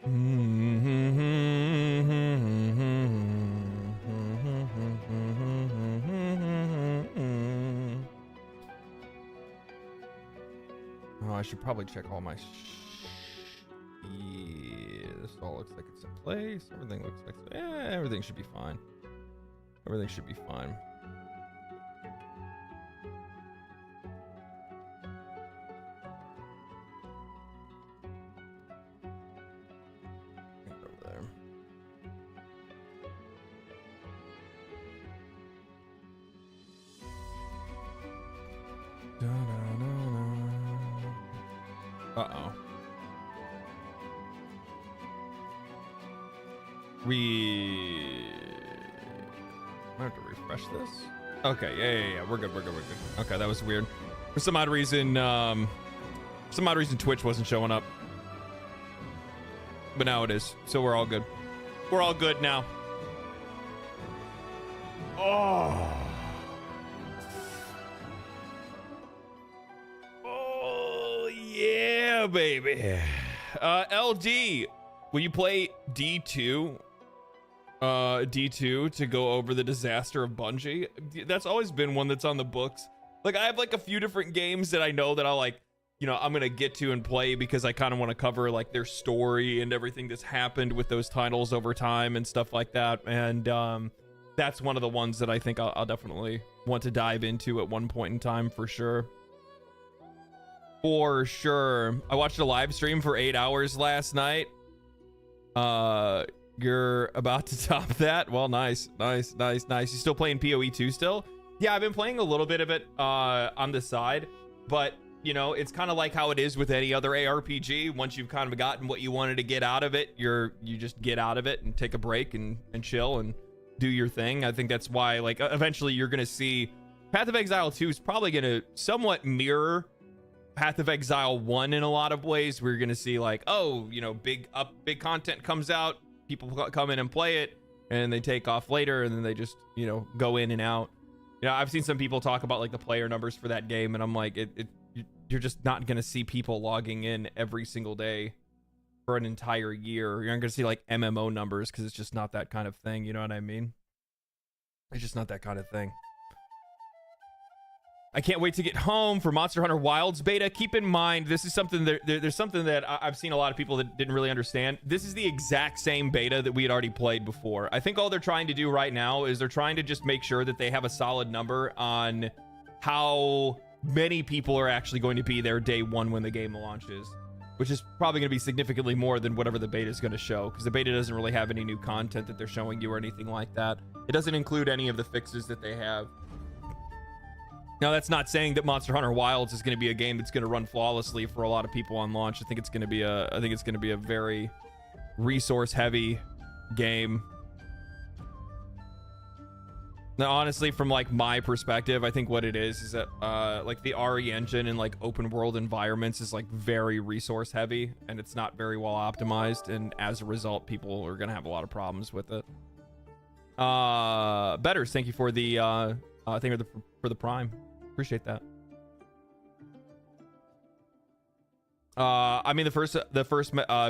Oh, I should probably check all my this all looks like it's in place. Everything looks like everything should be fine. Everything should be fine. Over there. Uh-oh. I have to refresh this. Okay, yeah. We're good. Okay, that was weird. For some odd reason, Twitch wasn't showing up. But now it is, so we're all good. We're all good now. Oh yeah, baby. LD, will you play D2? D2 to go over the disaster of Bungie? That's always been one that's on the books. Like, I have like a few different games that I know that I'll like, you know, I'm gonna get to and play because I kind of want to cover like their story and everything that's happened with those titles over time and stuff like that. And that's one of the ones that I think I'll definitely want to dive into at one point in time for sure. For sure. I watched a live stream for 8 hours last night. You're about to top that? Well, nice. You still playing POE2 still? Yeah, I've been playing a little bit of it on the side, but you know, it's kind of like how it is with any other ARPG. Once you've kind of gotten what you wanted to get out of it, you just get out of it and take a break and chill and do your thing. I think that's why, like, eventually you're gonna see Path of Exile 2 is probably gonna somewhat mirror Path of Exile 1 in a lot of ways. We're gonna see like, oh, you know, big content comes out, people come in and play it, and they take off later, and then they just, you know, go in and out. You know, I've seen some people talk about like the player numbers for that game, and I'm like, you're just not gonna see people logging in every single day for an entire year. You're not gonna see like MMO numbers because it's just not that kind of thing. You know what I mean? It's just not that kind of thing. I can't wait to get home for Monster Hunter Wilds beta. Keep in mind, this is something that there's something that I've seen a lot of people that didn't really understand. This is the exact same beta that we had already played before. I think all they're trying to do right now is they're trying to just make sure that they have a solid number on how many people are actually going to be there day one when the game launches, which is probably going to be significantly more than whatever the beta is going to show, because the beta doesn't really have any new content that they're showing you or anything like that. It doesn't include any of the fixes that they have. Now, that's not saying that Monster Hunter Wilds is going to be a game that's going to run flawlessly for a lot of people on launch. I think it's going to be a very resource-heavy game. Now, honestly, from like my perspective, I think what it is that like the RE engine and like open world environments is like very resource heavy, and it's not very well optimized, and as a result, people are going to have a lot of problems with it. Betters, thank you for the thing for the Prime. Appreciate that. I mean, the first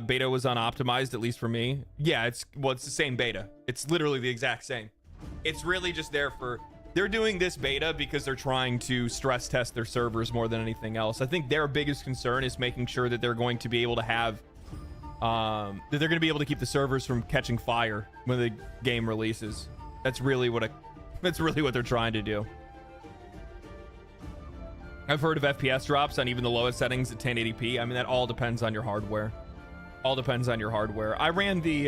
beta was unoptimized, at least for me. Yeah, it's the same beta. It's literally the exact same. It's really just there for, they're doing this beta because they're trying to stress test their servers more than anything else. I think their biggest concern is making sure that they're going to be able to have that they're going to be able to keep the servers from catching fire when the game releases. That's really what they're trying to do. I've heard of FPS drops on even the lowest settings at 1080p. I mean, that all depends on your hardware. All depends on your hardware. I ran the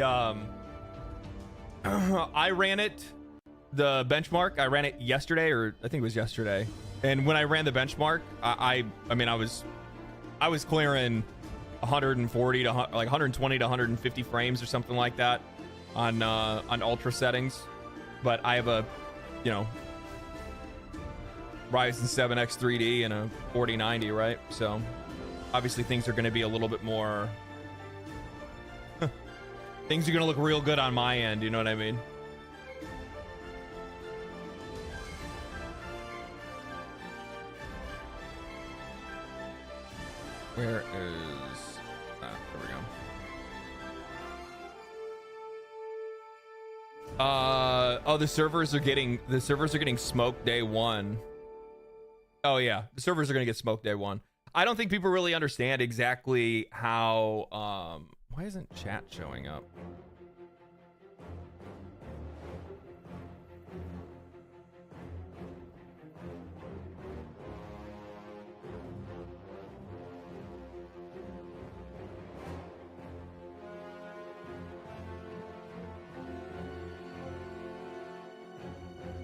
the benchmark. I ran it yesterday, or I think it was yesterday. And when I ran the benchmark, I mean, I was clearing 140 to like 120 to 150 frames or something like that on ultra settings. But I have a, you know, Ryzen 7X 3D and a 4090, right? So obviously things are going to be a little bit more things are going to look real good on my end, you know what I mean? Where is there we go. Oh, the servers are getting smoked day one. Oh yeah, the servers are gonna get smoked day one. I don't think people really understand exactly how. Why isn't chat showing up?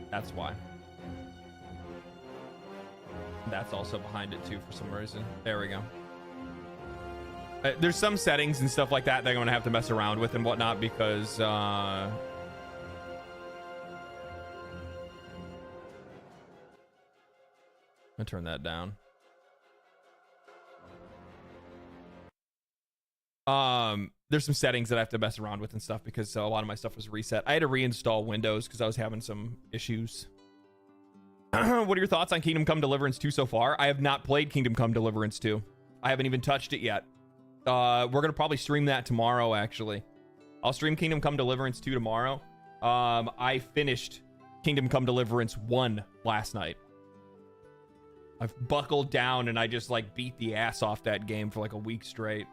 That's why. That's also behind it too for some reason. There we go. There's some settings and stuff like that that I'm gonna have to mess around with and whatnot because I'm gonna turn that down. There's some settings that I have to mess around with and stuff because a lot of my stuff was reset. I had to reinstall Windows because I was having some issues. What are your thoughts on Kingdom Come Deliverance 2 so far? I have not played Kingdom Come Deliverance 2. I haven't even touched it yet. We're gonna probably stream that tomorrow, actually. I'll stream Kingdom Come Deliverance 2 tomorrow. I finished Kingdom Come Deliverance 1 last night. I've buckled down and I just like beat the ass off that game for like a week straight.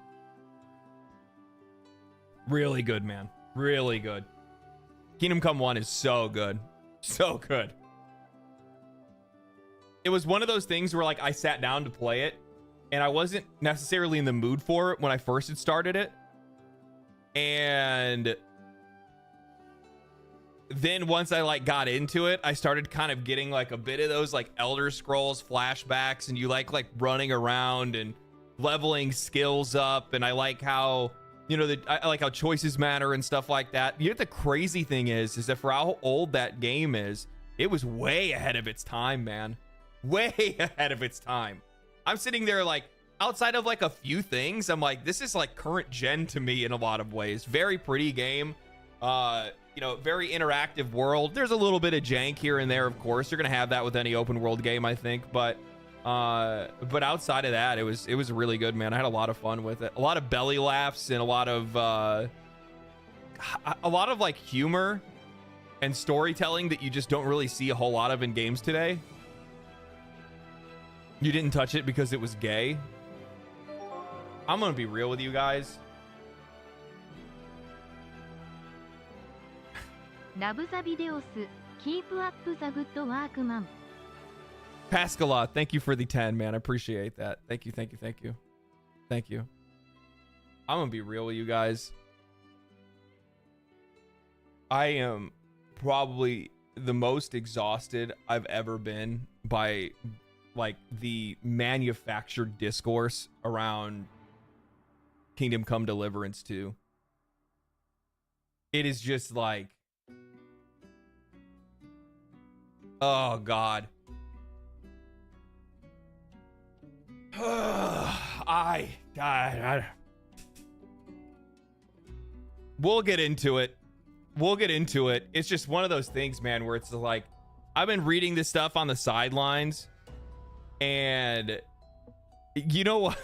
Really good, man. Really good. Kingdom Come 1 is so good. So good. It was one of those things where like I sat down to play it and I wasn't necessarily in the mood for it when I first had started it. And then once I like got into it, I started kind of getting like a bit of those like Elder Scrolls flashbacks, and you like running around and leveling skills up, and I like how, you know, I like how choices matter and stuff like that. You know what the crazy thing is that for how old that game is, it was way ahead of its time, man. Way ahead of its time. I'm sitting there like, outside of like a few things, I'm like, this is like current gen to me in a lot of ways. Very pretty game. You know, very interactive world. There's a little bit of jank here and there, of course. You're gonna have that with any open world game, I think, but outside of that, it was really good, man. I had a lot of fun with it. A lot of belly laughs and a lot of like humor and storytelling that you just don't really see a whole lot of in games today. You didn't touch it because it was gay. I'm gonna be real with you guys. Pascalot, thank you for the 10, man. I appreciate that. Thank you. I'm gonna be real with you guys. I am probably the most exhausted I've ever been by like the manufactured discourse around Kingdom Come Deliverance 2. It is just like, oh God. We'll get into it. It's just one of those things, man, where it's like, I've been reading this stuff on the sidelines, and you know what?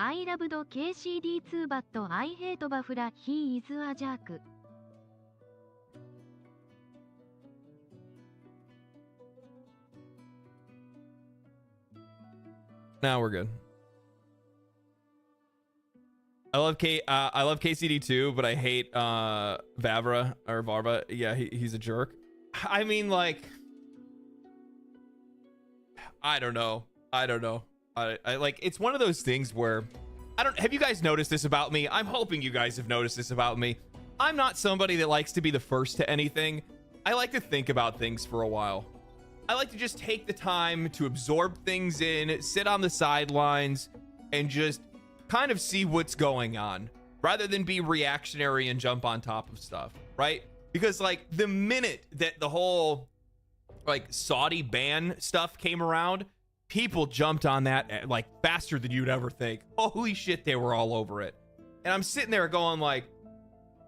I loved KCD2 but I hate Bafra, he is a jerk. Now we're good. I love KCD2, but I hate Vavra or Varva. Yeah, he's a jerk. I mean, like, I don't know. I like, it's one of those things where have you guys noticed this about me? I'm hoping you guys have noticed this about me. I'm not somebody that likes to be the first to anything. I like to think about things for a while. I like to just take the time to absorb things in, sit on the sidelines, and just kind of see what's going on, rather than be reactionary and jump on top of stuff, right? Because like the minute that the whole like Saudi ban stuff came around, people jumped on that like faster than you'd ever think. Holy shit, they were all over it. And I'm sitting there going like,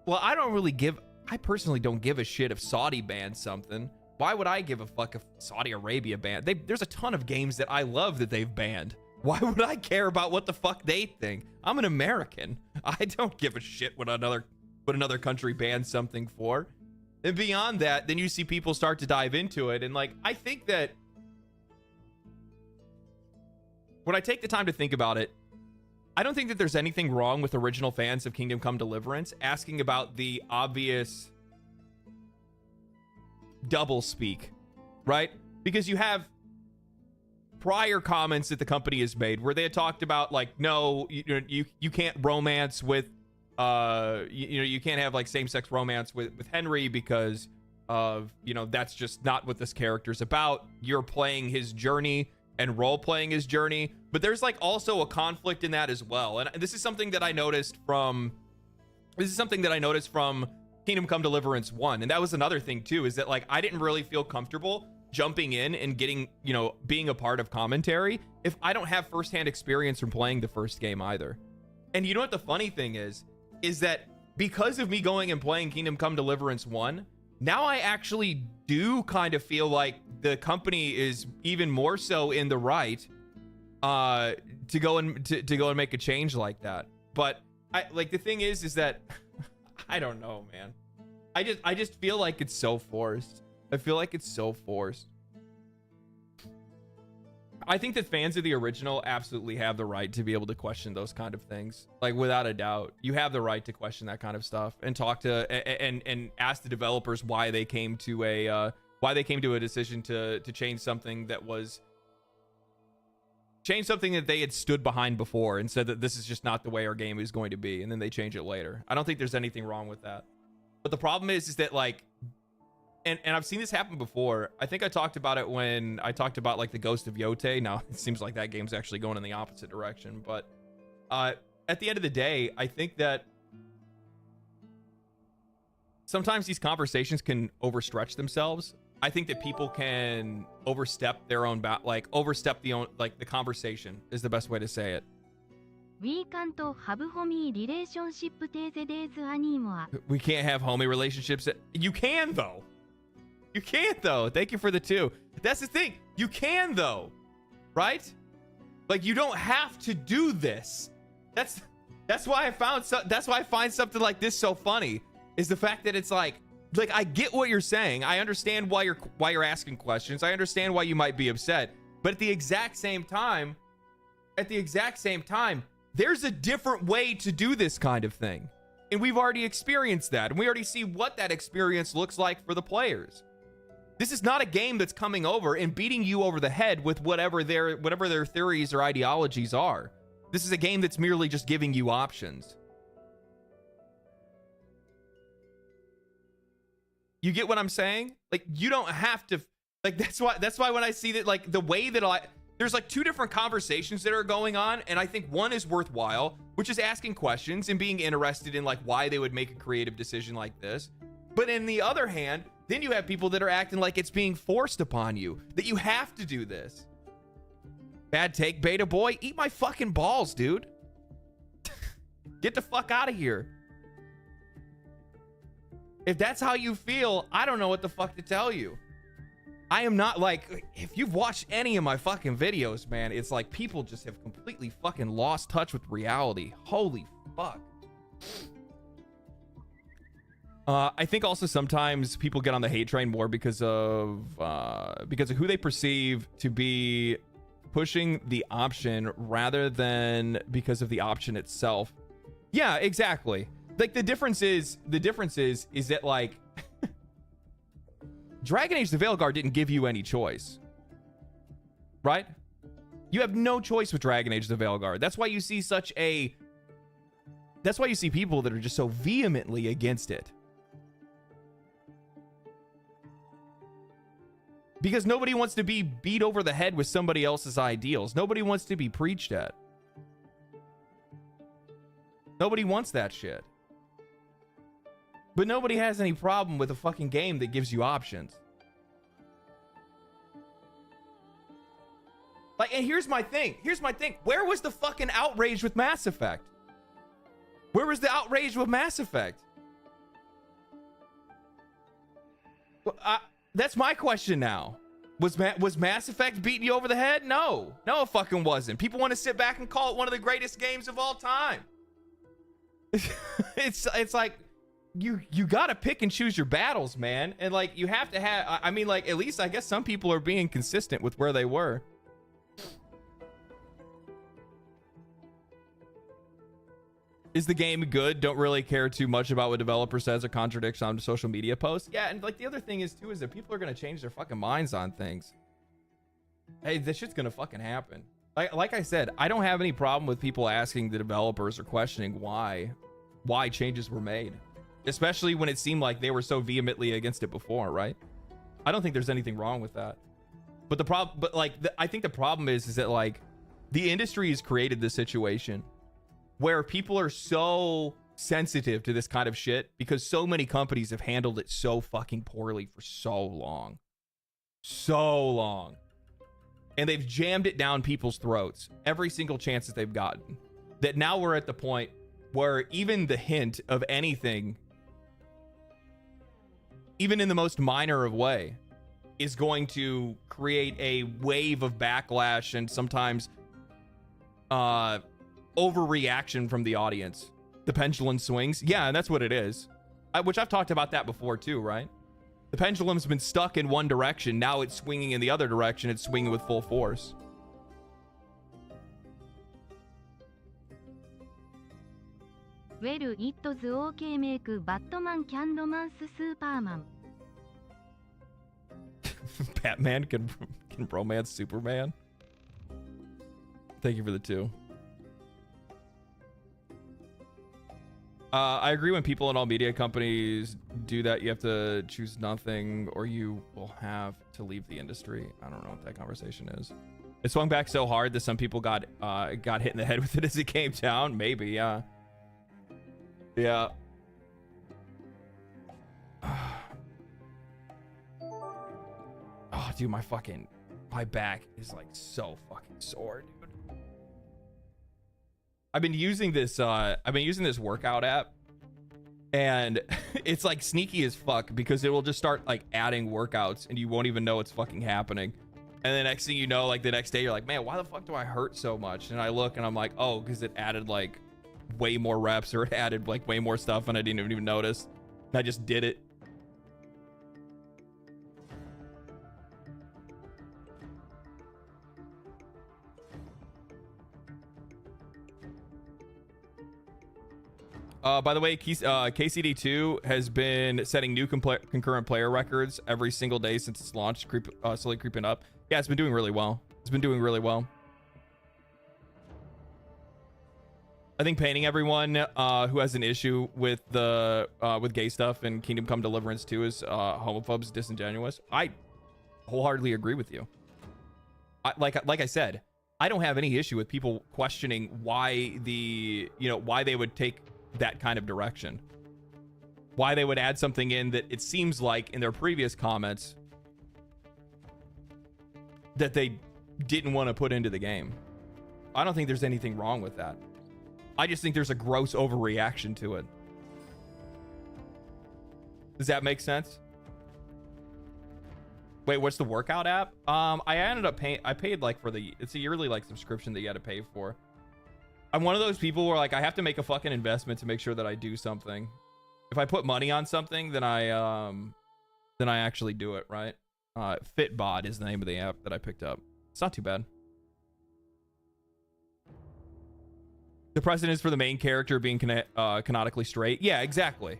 well, I personally don't give a shit if Saudi bans something. Why would I give a fuck if Saudi Arabia banned? There's a ton of games that I love that they've banned. Why would I care about what the fuck they think? I'm an American. I don't give a shit what another country bans something for. And beyond that, then you see people start to dive into it. And like, I think that when I take the time to think about it, I don't think that there's anything wrong with original fans of Kingdom Come Deliverance asking about the obvious double speak, right? Because you have prior comments that the company has made where they had talked about like, no, you can't romance with you can't have like same-sex romance with Henry because of, that's just not what this character's about. You're playing his journey and role-playing his journey, but there's like also a conflict in that as well. And this is something that I noticed from Kingdom Come Deliverance 1. And that was another thing too, is that like I didn't really feel comfortable jumping in and getting, being a part of commentary if I don't have firsthand experience from playing the first game either. And you know what the funny thing is that because of me going and playing Kingdom Come Deliverance 1, now I actually do kind of feel like the company is even more so in the right to go and make a change like that. But I like, the thing is that I don't know, man. I just feel like it's so forced. I feel like it's so forced. I think that fans of the original absolutely have the right to be able to question those kind of things. Like, without a doubt, you have the right to question that kind of stuff and talk to and ask the developers why they came to a decision to change something that they had stood behind before and said that this is just not the way our game is going to be, and then they change it later. I don't think there's anything wrong with that. But the problem is that like, and I've seen this happen before. I think I talked about it when I talked about like the Ghost of Yote. Now it seems like that game's actually going in the opposite direction. But at the end of the day, I think that sometimes these conversations can overstretch themselves. I think that people can overstep their own the conversation is the best way to say it. We can't have homie relationship these days anymore. We can't have homie relationships. You can though. You can though. Thank you for the 2. That's the thing. You can though, right? Like, you don't have to do this. That's why I find something like this so funny, is the fact that it's like I get what you're saying. I understand why you're asking questions. I understand why you might be upset. But at the exact same time, there's a different way to do this kind of thing. And we've already experienced that. And we already see what that experience looks like for the players. This is not a game that's coming over and beating you over the head with whatever their theories or ideologies are. This is a game that's merely just giving you options. You get what I'm saying? Like, you don't have to, like, that's why when I see that, like, the way that there's like 2 different conversations that are going on, and I think one is worthwhile, which is asking questions and being interested in like why they would make a creative decision like this. But in the other hand, then you have people that are acting like it's being forced upon you, that you have to do this. Bad take, beta boy. Eat my fucking balls, dude. Get the fuck out of here. If that's how you feel, I don't know what the fuck to tell you. I am not like, if you've watched any of my fucking videos, man, it's like people just have completely fucking lost touch with reality. Holy fuck. I think also sometimes people get on the hate train more because of who they perceive to be pushing the option rather than because of the option itself. Yeah, exactly. Like, the difference is that like Dragon Age the Veilguard didn't give you any choice, right? You have no choice with Dragon Age the Veilguard. That's why you see people that are just so vehemently against it. Because nobody wants to be beat over the head with somebody else's ideals. Nobody wants to be preached at. Nobody wants that shit. But nobody has any problem with a fucking game that gives you options. Like, and here's my thing. Where was the fucking outrage with Mass Effect? Where was the outrage with Mass Effect? Well, that's my question now. Was Mass Effect beating you over the head? No. No, it fucking wasn't. People want to sit back and call it one of the greatest games of all time. It's like you gotta pick and choose your battles, man. And like you have to have, I mean, like, at least I guess some people are being consistent with where they were. Is the game good? Don't really care too much about what developer says or contradicts on social media posts. Yeah, and like the other thing is too is that people are gonna change their fucking minds on things. Hey, this shit's gonna fucking happen. Like I said, I don't have any problem with people asking the developers or questioning why changes were made, especially when it seemed like they were so vehemently against it before, right? I don't think there's anything wrong with that. But the problem, I think the problem is that like the industry has created this situation where people are so sensitive to this kind of shit because so many companies have handled it so fucking poorly for so long. And they've jammed it down people's throats every single chance that they've gotten. That now we're at the point where even the hint of anything, even in the most minor of way, is going to create a wave of backlash and sometimes overreaction from the audience. The pendulum swings. Yeah, and that's what it is. Which I've talked about that before too, right? The pendulum's been stuck in one direction. Now it's swinging in the other direction. It's swinging with full force. Well, it's okay make Batman can romance Superman. Batman can romance Superman? Thank you for the 2. I agree when people in all media companies do that, you have to choose nothing or you will have to leave the industry. I don't know what that conversation is. It swung back so hard that some people got hit in the head with it as it came down. Maybe, yeah. Yeah. Oh, dude, my back is like so fucking sore, dude. I've been using this workout app, and it's like sneaky as fuck because it will just start like adding workouts and you won't even know it's fucking happening. And the next thing you know, like the next day you're like, man, why the fuck do I hurt so much? And I look and I'm like, oh, because it added like way more reps or it added like way more stuff and I didn't even notice. And I just did it. By the way, KCD2 has been setting new concurrent player records every single day since its launch, slowly creeping up. Yeah, it's been doing really well. I think painting everyone who has an issue with the with gay stuff and Kingdom Come Deliverance 2 is homophobes, disingenuous. I wholeheartedly agree with you. Like I said, I don't have any issue with people questioning why why they would take that kind of direction, why they would add something in that it seems like in their previous comments that they didn't want to put into the game. I don't think there's anything wrong with that. I just think there's a gross overreaction to it. Does that make sense? Wait, what's the workout app? I ended up paying, I paid like it's a yearly like subscription that you had to pay for. I'm one of those people where like I have to make a fucking investment to make sure that I do something. If I put money on something, then I actually do it, right? Fitbod is the name of the app that I picked up. It's not too bad. The precedence for the main character being canonically straight. Yeah, exactly.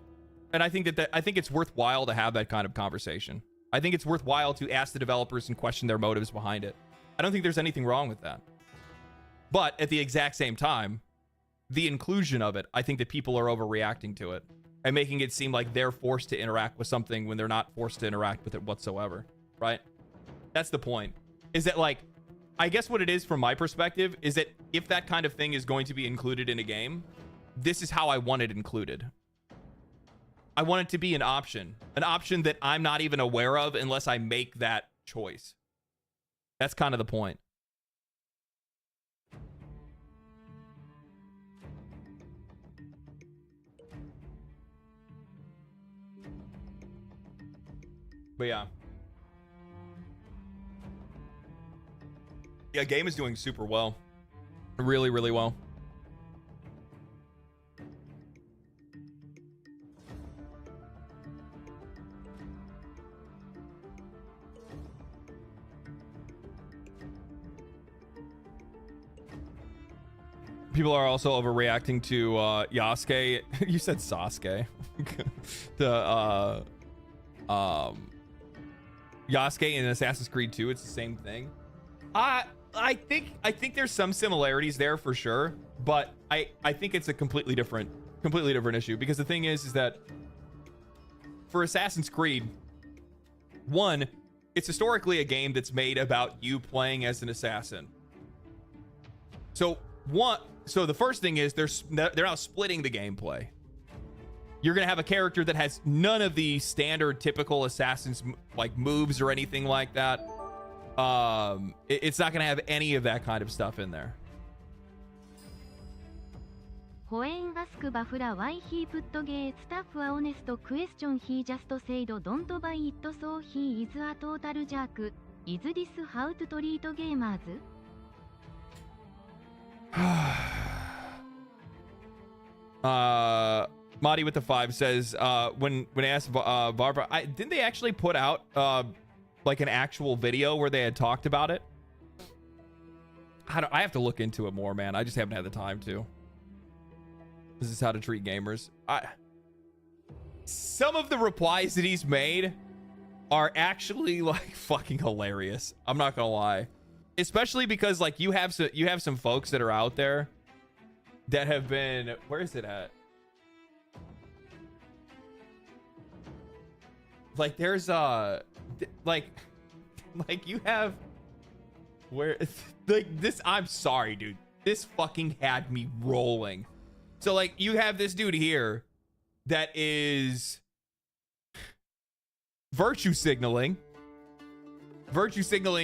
And I think I think it's worthwhile to have that kind of conversation. I think it's worthwhile to ask the developers and question their motives behind it. I don't think there's anything wrong with that. But at the exact same time, the inclusion of it, I think that people are overreacting to it and making it seem like they're forced to interact with something when they're not forced to interact with it whatsoever, right? That's the point. Is that like, I guess what it is from my perspective is that if that kind of thing is going to be included in a game, this is how I want it included. I want it to be an option that I'm not even aware of unless I make that choice. That's kind of the point. But yeah. Yeah, game is doing super well. Really, really well. People are also overreacting to Yasuke. You said Sasuke. Yasuke in Assassin's Creed 2, it's the same thing. I think there's some similarities there for sure, but I think it's a completely different issue, because the thing is that for Assassin's Creed 1, it's historically a game that's made about you playing as an assassin. So the first thing is they're now splitting the gameplay. You're gonna have a character that has none of the standard typical assassins like moves or anything like that. It's not gonna have any of that kind of stuff in there. ホエンアスクバフラ why he put gay stuff a honest question he just said don't buy it so he is a total jerk. Is this how to treat gamers? Madi with the 5 says when I asked Barbara, didn't they actually put out like an actual video where they had talked about it? I have to look into it more, man. I just haven't had the time to. This is how to treat gamers. Some of the replies that he's made are actually like fucking hilarious. I'm not gonna lie, especially because like you have some folks that are out there that have been, where is it at? Like there's like you have where like this, I'm sorry dude, this fucking had me rolling. So like you have this dude here that is virtue signaling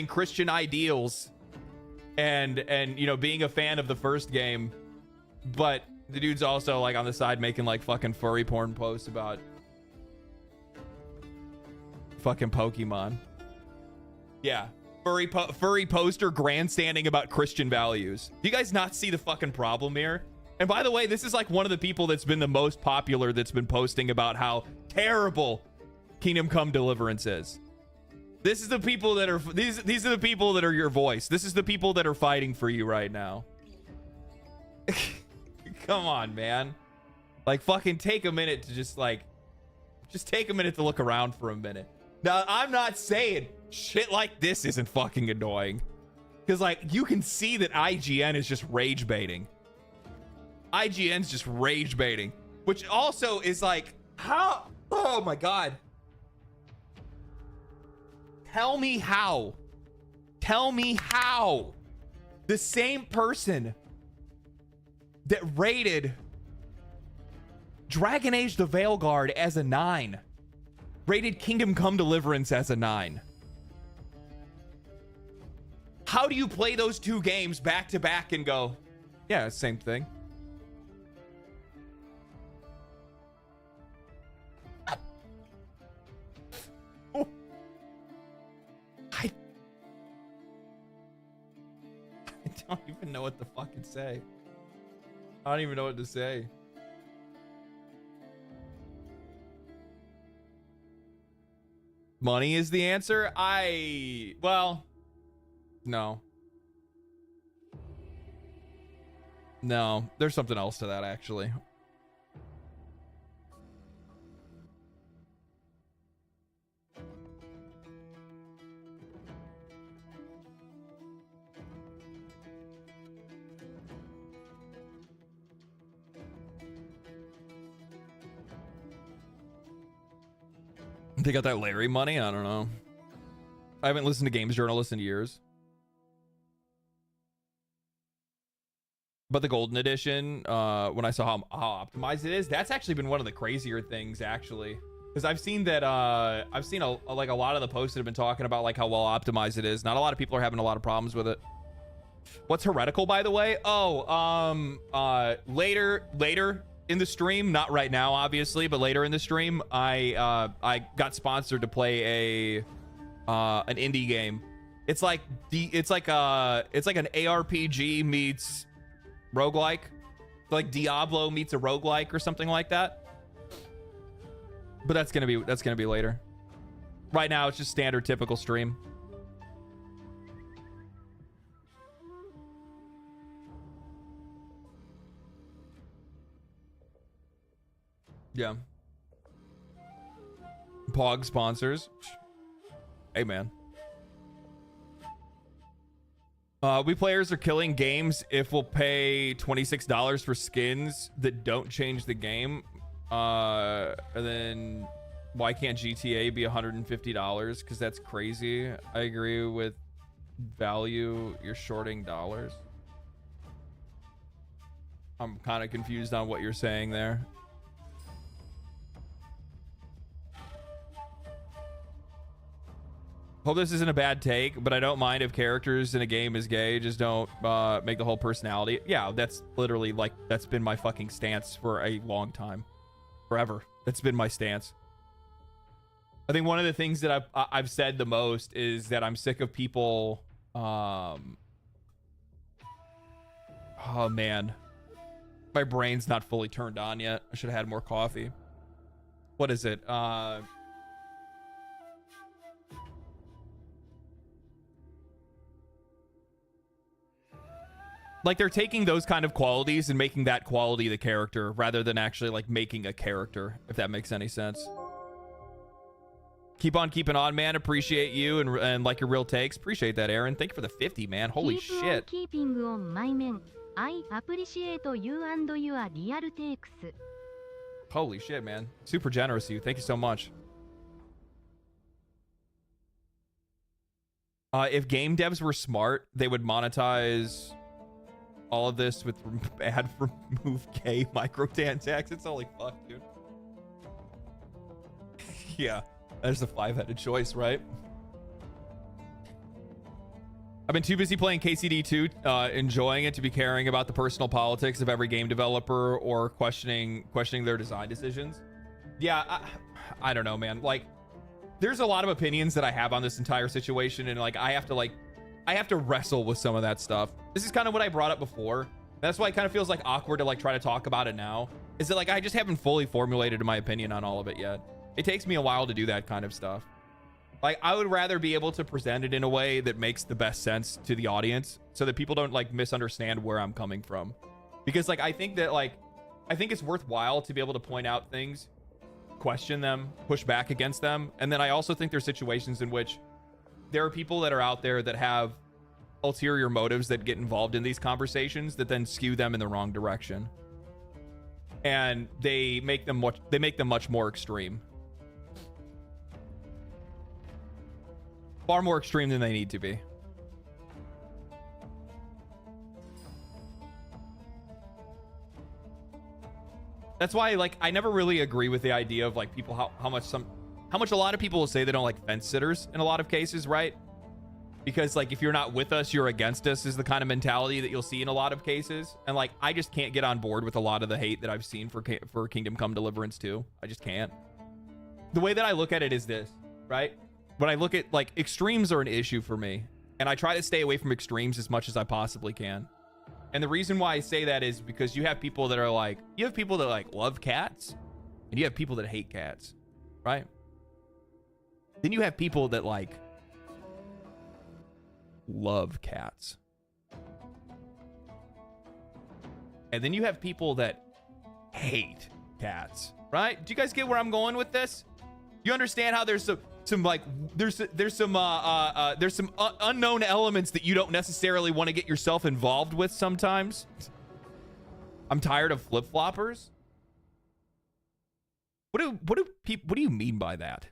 Christian ideals and you know, being a fan of the first game, but the dude's also like on the side making like fucking furry porn posts about fucking Pokemon. Yeah, furry poster grandstanding about Christian values. Do you guys not see the fucking problem here? And by the way, this is like one of the people that's been the most popular that's been posting about how terrible Kingdom Come Deliverance is. This is the people that are these are the people that are your voice. This is the people that are fighting for you right now. Come on, man. Like fucking take a minute to just take a minute to look around for a minute. Now, I'm not saying shit like this isn't fucking annoying, because like you can see that IGN is just rage baiting. IGN's just rage baiting, which also is like, how? Oh my god. Tell me how the same person that rated Dragon Age the Veilguard as a 9 rated Kingdom Come Deliverance as a 9. How do you play those two games back to back and go, yeah, same thing? I don't even know what to fucking say. I don't even know what to say. Money is the answer? Well, no. No, there's something else to that, actually. They got that Larry money? I don't know. I haven't listened to Games Journalists in years. But the Golden Edition, when I saw how optimized it is, that's actually been one of the crazier things, actually. Because I've seen that, I've seen a lot of the posts that have been talking about like how well optimized it is. Not a lot of people are having a lot of problems with it. What's Heretical, by the way? Oh, later in the stream, not right now, obviously, but later in the stream, I got sponsored to play an indie game. It's like an ARPG meets roguelike, like Diablo meets a roguelike or something like that. But that's gonna be later. Right now, it's just standard, typical stream. Yeah. Pog sponsors. Hey, man. We players are killing games if we'll pay $26 for skins that don't change the game. And then why can't GTA be $150? Because that's crazy. I agree with value. You're shorting dollars. I'm kind of confused on what you're saying there. Hope this isn't a bad take, but I don't mind if characters in a game is gay. Just don't make the whole personality. Yeah, that's literally like, that's been my fucking stance for a long time. Forever. That's been my stance. I think one of the things that I've said the most is that I'm sick of people. Oh man, my brain's not fully turned on yet. I should have had more coffee. What is it? Like they're taking those kind of qualities and making that quality the character rather than actually like making a character, if that makes any sense. Keep on keeping on, man. Appreciate you and like your real takes. Appreciate that, Aaron. Thank you for the 50, man. Holy shit. Keeping on my men. I appreciate you and your real takes. Holy shit, man. Super generous of you. Thank you so much. If game devs were smart, they would monetize all of this with ad remove gay microtransactions. It's only fuck, dude. Yeah, that's a five-headed choice, right? I've been too busy playing KCD2, enjoying it, to be caring about the personal politics of every game developer or questioning their design decisions. Yeah, I don't know, man. Like, there's a lot of opinions that I have on this entire situation, and like I have to wrestle with some of that stuff. This is kind of what I brought up before. That's why it kind of feels like awkward to like try to talk about it now. Is that like I just haven't fully formulated my opinion on all of it yet. It takes me a while to do that kind of stuff. Like I would rather be able to present it in a way that makes the best sense to the audience so that people don't like misunderstand where I'm coming from. Because like I think it's worthwhile to be able to point out things, question them, push back against them. And then I also think there's situations in which there are people that are out there that have ulterior motives that get involved in these conversations that then skew them in the wrong direction. And they make them much more extreme. Far more extreme than they need to be. That's why like I never really agree with the idea of like people how much a lot of people will say they don't like fence sitters in a lot of cases, right? Because like if you're not with us, you're against us is the kind of mentality that you'll see in a lot of cases. And like I just can't get on board with a lot of the hate that I've seen for Kingdom Come Deliverance 2. I just can't. The way that I look at it is this, right? When I look at like extremes are an issue for me, and I try to stay away from extremes as much as I possibly can. And the reason why I say that is because you have people that are like, you have people that like love cats, and you have people that hate cats, right? Then you have people that like love cats. And then you have people that hate cats, right? Do you guys get where I'm going with this? You understand how there's some like there's some unknown elements that you don't necessarily want to get yourself involved with sometimes. I'm tired of flip-floppers. What do you mean by that?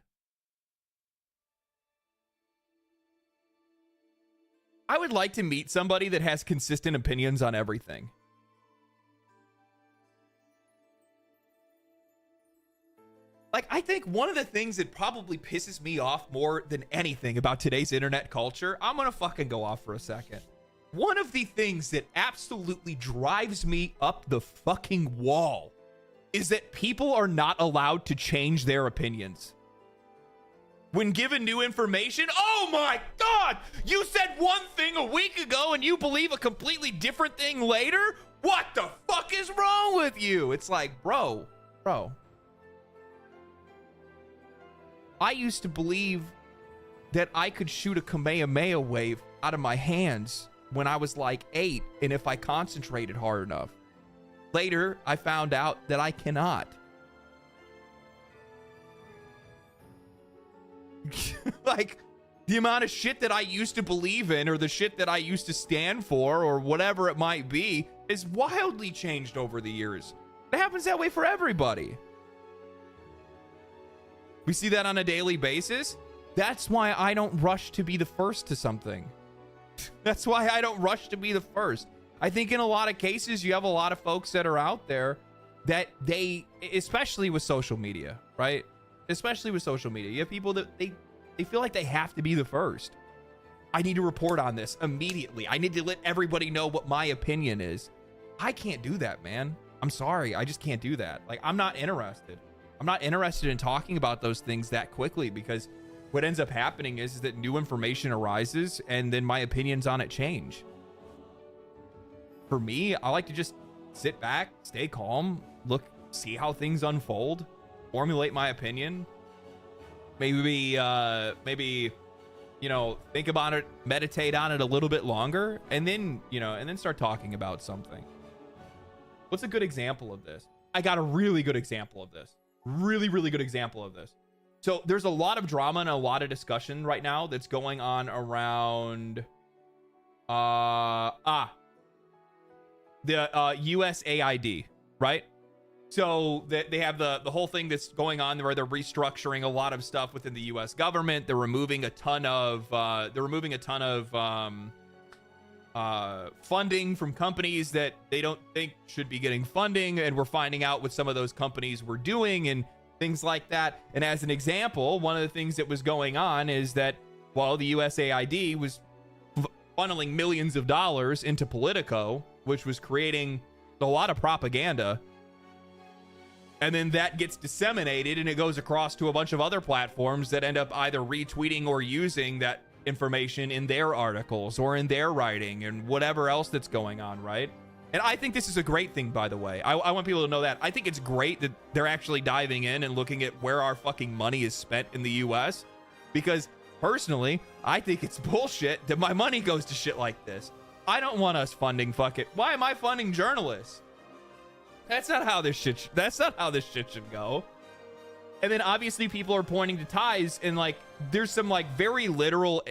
I would like to meet somebody that has consistent opinions on everything. Like, I think one of the things that probably pisses me off more than anything about today's internet culture, I'm gonna fucking go off for a second. One of the things that absolutely drives me up the fucking wall is that people are not allowed to change their opinions. When given new information, oh my God, you said one thing a week ago and you believe a completely different thing later? What the fuck is wrong with you? It's like, bro. I used to believe that I could shoot a Kamehameha wave out of my hands when I was like 8, and if I concentrated hard enough. Later, I found out that I cannot. Like, the amount of shit that I used to believe in, or the shit that I used to stand for, or whatever it might be, is wildly changed over the years. It happens that way for everybody. We see that on a daily basis. That's why I don't rush to be the first to something. That's why I don't rush to be the first. I think in a lot of cases, you have a lot of folks that are out there that they, especially with social media, right? Especially with social media, you have people that they feel like they have to be the first. I need to report on this immediately. I need to let everybody know what my opinion is. I can't do that, man. I'm sorry. I just can't do that. Like, I'm not interested. I'm not interested in talking about those things that quickly, because what ends up happening is that new information arises and then my opinions on it change. For me, I like to just sit back, stay calm, look, see how things unfold, formulate my opinion. Maybe, you know, think about it, meditate on it a little bit longer, and then, you know, and then start talking about something. What's a good example of this? I got a really good example of this. Really good example of this. So there's a lot of drama and a lot of discussion right now that's going on around the USAID, right? So they have the whole thing that's going on where they're restructuring a lot of stuff within the US government. They're removing a ton of funding from companies that they don't think should be getting funding, and we're finding out what some of those companies were doing and things like that. And as an example, one of the things that was going on is that while the USAID was funneling millions of dollars into Politico, which was creating a lot of propaganda, and then that gets disseminated and it goes across to a bunch of other platforms that end up either retweeting or using that information in their articles or in their writing and whatever else that's going on, right? And I think this is a great thing, by the way. I want people to know that. I think it's great that they're actually diving in and looking at where our fucking money is spent in the US, because personally, I think it's bullshit that my money goes to shit like this. I don't want us funding Why am I funding journalists? That's not how this shit should go. And then obviously people are pointing to ties, and like there's some very literal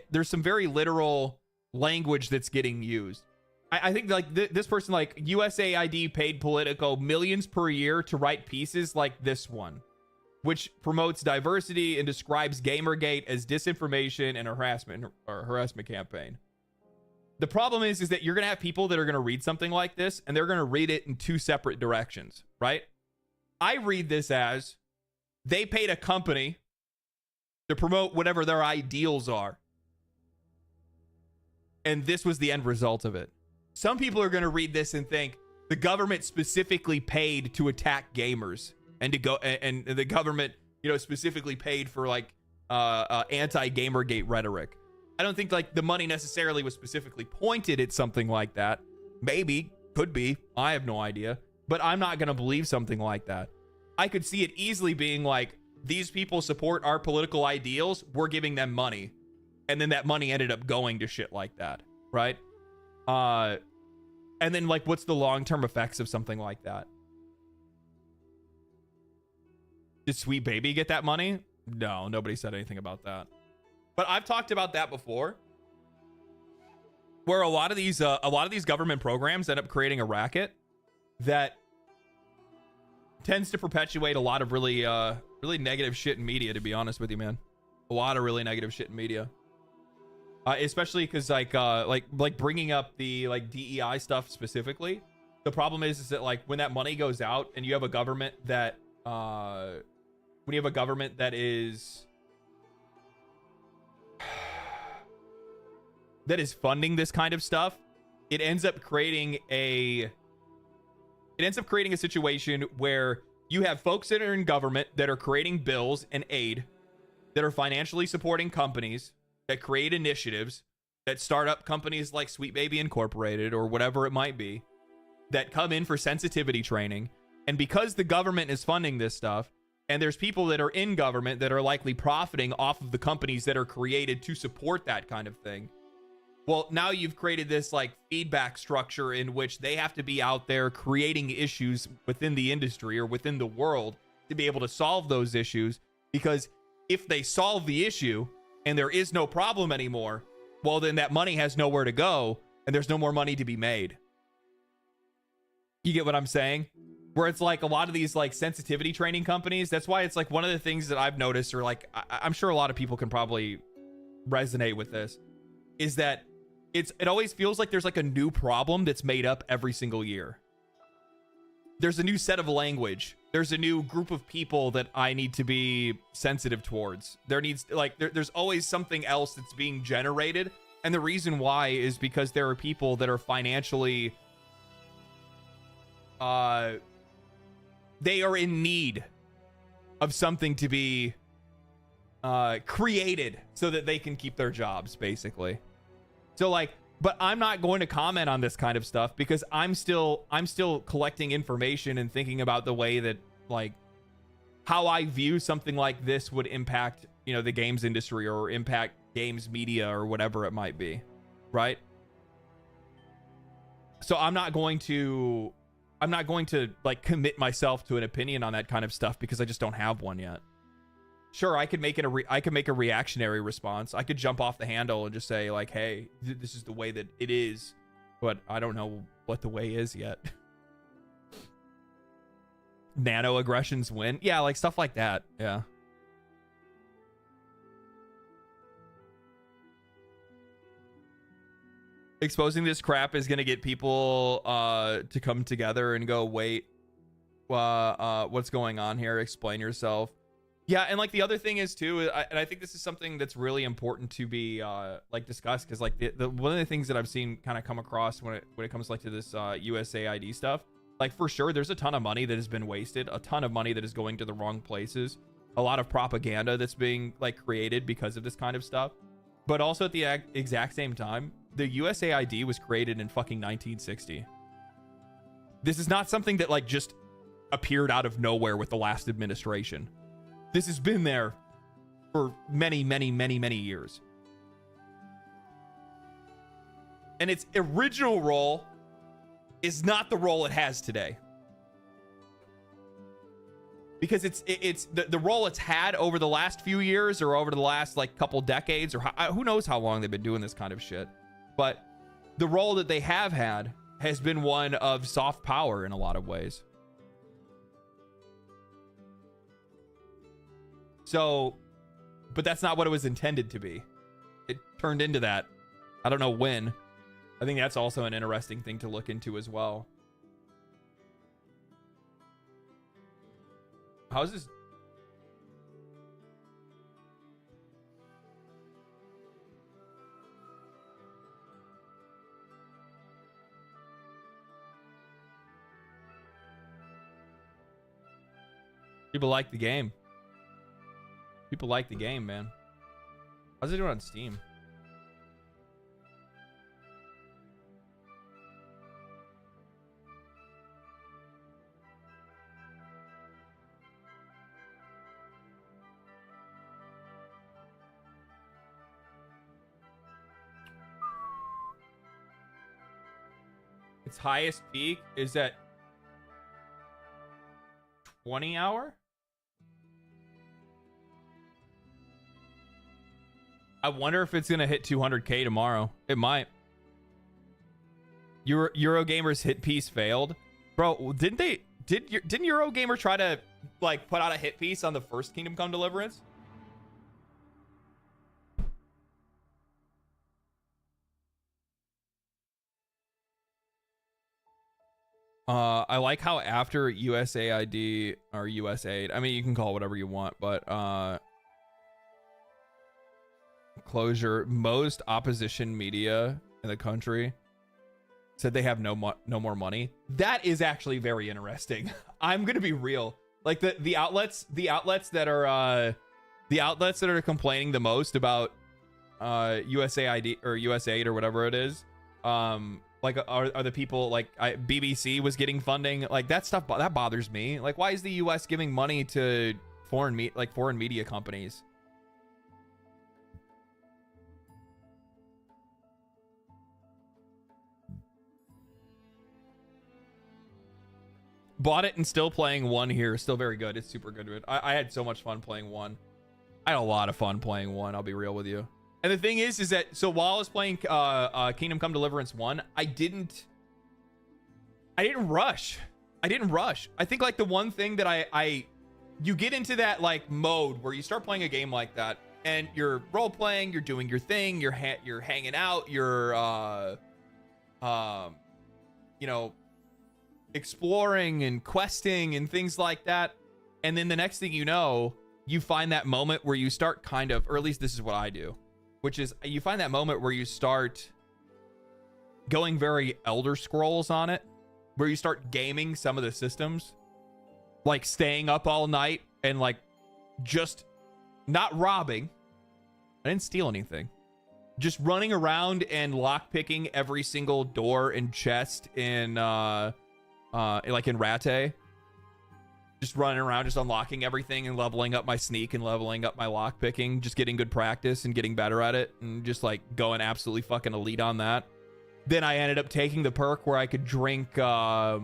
language that's getting used. I think like this person, like USAID paid Politico millions per year to write pieces like this one, which promotes diversity and describes Gamergate as disinformation and harassment campaign. The problem is that you're going to have people that are going to read something like this and they're going to read it in two separate directions, right? I read this as they paid a company to promote whatever their ideals are, and this was the end result of it. Some people are going to read this and think the government specifically paid to attack gamers, and to go and the government, you know, specifically paid for like anti-Gamergate rhetoric. I don't think like the money necessarily was specifically pointed at something like that. Maybe, could be, I have no idea, but I'm not going to believe something like that. I could see it easily being like, these people support our political ideals, we're giving them money, and then that money ended up going to shit like that, right? And then like, what's the long-term effects of something like that? Did Sweet Baby get that money? No, nobody said anything about that. But I've talked about that before, where a lot of these government programs end up creating a racket that tends to perpetuate a lot of really negative shit in media, to be honest with you, man. A lot of really negative shit in media. especially because like bringing up the like DEI stuff specifically. The problem is that like when that money goes out and you have a government that when you have a government that is funding this kind of stuff, it ends up creating a situation where you have folks that are in government that are creating bills and aid that are financially supporting companies that create initiatives that start up companies like Sweet Baby Incorporated or whatever it might be that come in for sensitivity training. And because the government is funding this stuff, and there's people that are in government that are likely profiting off of the companies that are created to support that kind of thing. Well, now you've created this like feedback structure in which they have to be out there creating issues within the industry or within the world to be able to solve those issues. Because if they solve the issue and there is no problem anymore, well, then that money has nowhere to go and there's no more money to be made. You get what I'm saying? Where it's like a lot of these like sensitivity training companies, that's why it's like one of the things that I've noticed, or like I'm sure a lot of people can probably resonate with this, is that it always feels like there's like a new problem that's made up every single year. There's a new set of language. There's a new group of people that I need to be sensitive towards. There's always something else that's being generated. And the reason why is because there are people that are financially, they are in need of something to be created so that they can keep their jobs, basically. So like, but I'm not going to comment on this kind of stuff because I'm still collecting information and thinking about the way that like how I view something like this would impact, you know, the games industry or impact games media or whatever it might be, right? So I'm not going to like commit myself to an opinion on that kind of stuff because I just don't have one yet. Sure, I could make a reactionary response. I could jump off the handle and just say like, "Hey, this is the way that it is," but I don't know what the way is yet. Nano aggressions win, yeah, like stuff like that, yeah. Exposing this crap is gonna get people to come together and go, "Wait, what's going on here? Explain yourself." Yeah, and like the other thing is too, and I think this is something that's really important to be like discussed, because like the one of the things that I've seen kind of come across when it comes like to this USAID stuff, like for sure there's a ton of money that has been wasted, a ton of money that is going to the wrong places, a lot of propaganda that's being like created because of this kind of stuff. But also at the exact same time, the USAID was created in fucking 1960. This is not something that like just appeared out of nowhere with the last administration. This has been there for many, many, many, many years. And its original role is not the role it has today. Because it's the role it's had over the last few years or over the last like couple decades, or who knows how long they've been doing this kind of shit. But the role that they have had has been one of soft power in a lot of ways. So, but that's not what it was intended to be. It turned into that. I don't know when. I think that's also an interesting thing to look into as well. How's this? People like the game. People like the game, man. How's it doing on Steam? Its highest peak is at 20 hour? I wonder if it's gonna hit 200k tomorrow. It might. Eurogamer's hit piece failed, bro. Didn't Eurogamer try to like put out a hit piece on the first Kingdom Come Deliverance? I like how after USAID or USAID, I mean, you can call it whatever you want, but closure, most opposition media in the country said they have no more money. That is actually very interesting. I'm gonna be real. Like the outlets that are complaining the most about USAID or USAID or whatever it is, like are the people like BBC was getting funding, like that stuff that bothers me. Like, why is the US giving money to foreign media companies? Bought it and still playing 1 here. Still very good. It's super good. I had so much fun playing 1. I had a lot of fun playing 1. I'll be real with you. And the thing is that so while I was playing Kingdom Come Deliverance 1, I didn't rush. I think like the one thing that you get into that like mode where you start playing a game like that and you're role playing, you're doing your thing, you're hanging out, you're you know, exploring and questing and things like that. And then the next thing you know, you find that moment where you start kind of, or at least this is what I do, which is you find that moment where you start going very Elder Scrolls on it, where you start gaming some of the systems, like staying up all night and like just not robbing. I didn't steal anything. Just running around and lockpicking every single door and chest in like in Rate. Just running around, just unlocking everything and leveling up my sneak and leveling up my lockpicking, just getting good practice and getting better at it and just like going absolutely fucking elite on that. Then I ended up taking the perk where I could drink what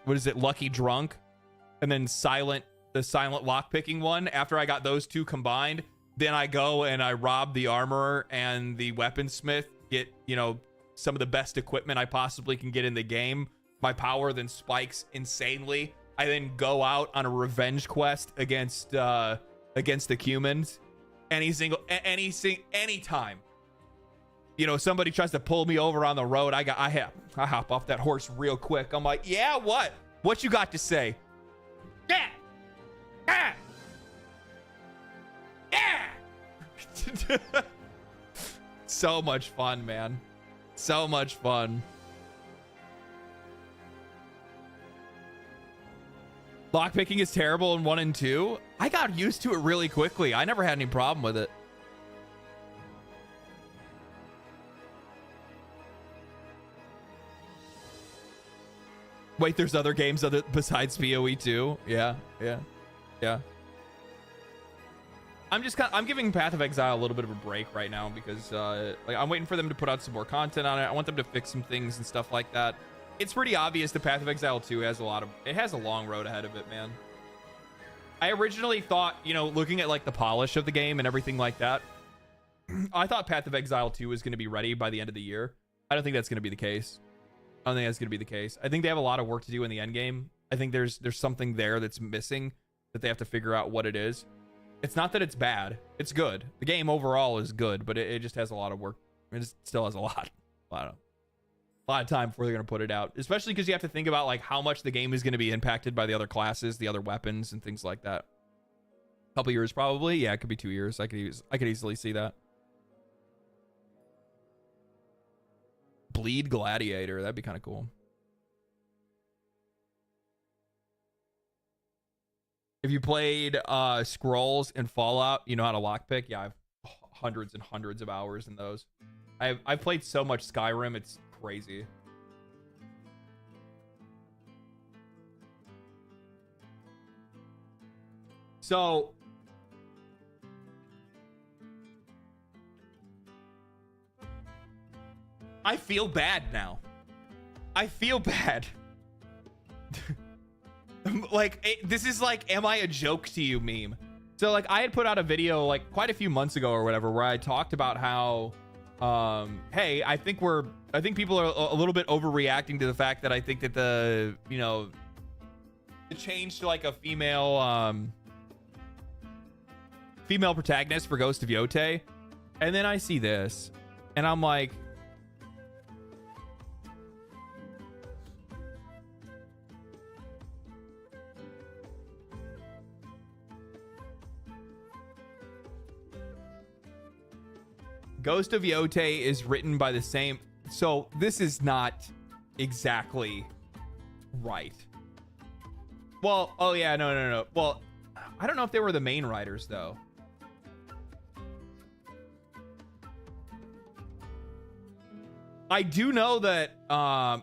is it, Lucky Drunk, and then the silent lockpicking one. After I got those two combined, then I go and I rob the armorer and the weaponsmith, get, you know, some of the best equipment I possibly can get in the game. My power then spikes insanely. I then go out on a revenge quest against the humans. Anytime, you know, somebody tries to pull me over on the road, I hop off that horse real quick. I'm like, yeah, what you got to say? Yeah, yeah. So much fun, man. So much fun. Lockpicking is terrible in 1 and 2. I got used to it really quickly. I never had any problem with it. Wait, there's other games besides POE2? Yeah. I'm giving Path of Exile a little bit of a break right now because like I'm waiting for them to put out some more content on it. I want them to fix some things and stuff like that. It's pretty obvious the Path of Exile 2 has a long road ahead of it, man. I originally thought, you know, looking at like the polish of the game and everything like that, I thought Path of Exile 2 was going to be ready by the end of the year. I don't think that's going to be the case. I think they have a lot of work to do in the end game. I think there's something there that's missing that they have to figure out what it is. It's not that it's bad. It's good. The game overall is good, but it just has a lot of work. It still has a lot of time before they're going to put it out, especially because you have to think about like how much the game is going to be impacted by the other classes, the other weapons and things like that. A couple years probably. Yeah, it could be 2 years. I could easily see that. Bleed Gladiator, that'd be kind of cool. If you played Scrolls and Fallout, you know how to lockpick. Yeah, I've hundreds and hundreds of hours in those. I've played so much Skyrim, it's crazy. So I feel bad now. I feel bad. Like, this is like, am I a joke to you meme? So like I had put out a video like quite a few months ago or whatever where I talked about how hey, I think people are a little bit overreacting to the fact that I think that the change to like a female protagonist for Ghost of Yotei, and then I see this and I'm like, Ghost of Yote is written by the same. So this is not exactly right. Well, oh yeah, no. Well, I don't know if they were the main writers though. I do know that,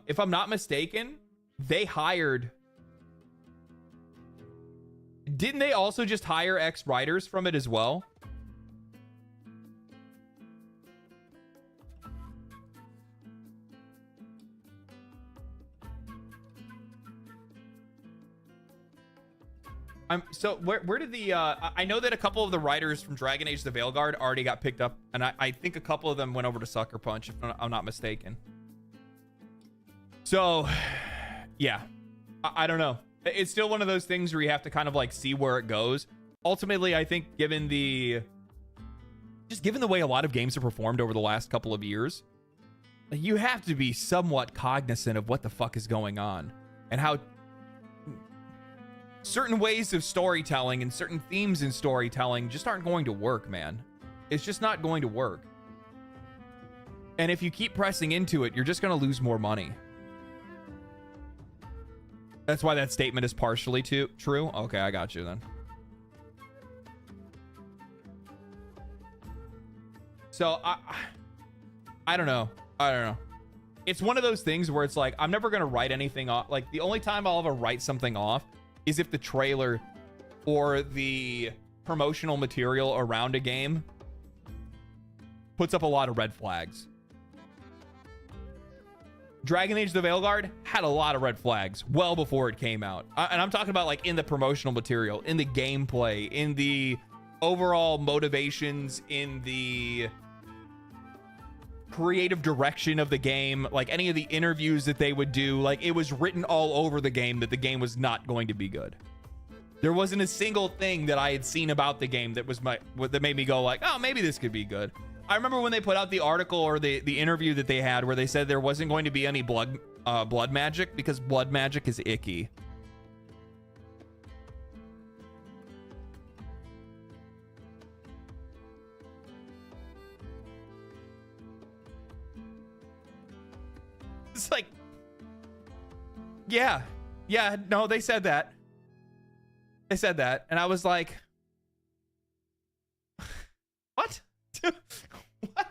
if I'm not mistaken, they hired. Didn't they also just hire ex-writers from it as well? So where did the I know that a couple of the writers from Dragon Age the Veilguard already got picked up, and I think a couple of them went over to Sucker Punch, if I'm not mistaken. So yeah, I don't know. It's still one of those things where you have to kind of like see where it goes. Ultimately, I think given the way a lot of games have performed over the last couple of years, you have to be somewhat cognizant of what the fuck is going on and how certain ways of storytelling and certain themes in storytelling just aren't going to work, man. It's just not going to work. And if you keep pressing into it, you're just going to lose more money. That's why that statement is partially true. Okay, I got you then. So I don't know. It's one of those things where it's like, I'm never going to write anything off. Like, the only time I'll ever write something off is if the trailer or the promotional material around a game puts up a lot of red flags. Dragon Age the Veilguard had a lot of red flags well before it came out. And I'm talking about like in the promotional material, in the gameplay, in the overall motivations, in the creative direction of the game, like any of the interviews that they would do. Like, it was written all over the game that the game was not going to be good. There wasn't a single thing that I had seen about the game that was that made me go like, oh, maybe this could be good. I remember when they put out the article or the interview that they had where they said there wasn't going to be any blood magic because blood magic is icky. It's like, yeah, no, they said that. They said that, and I was like, what? What?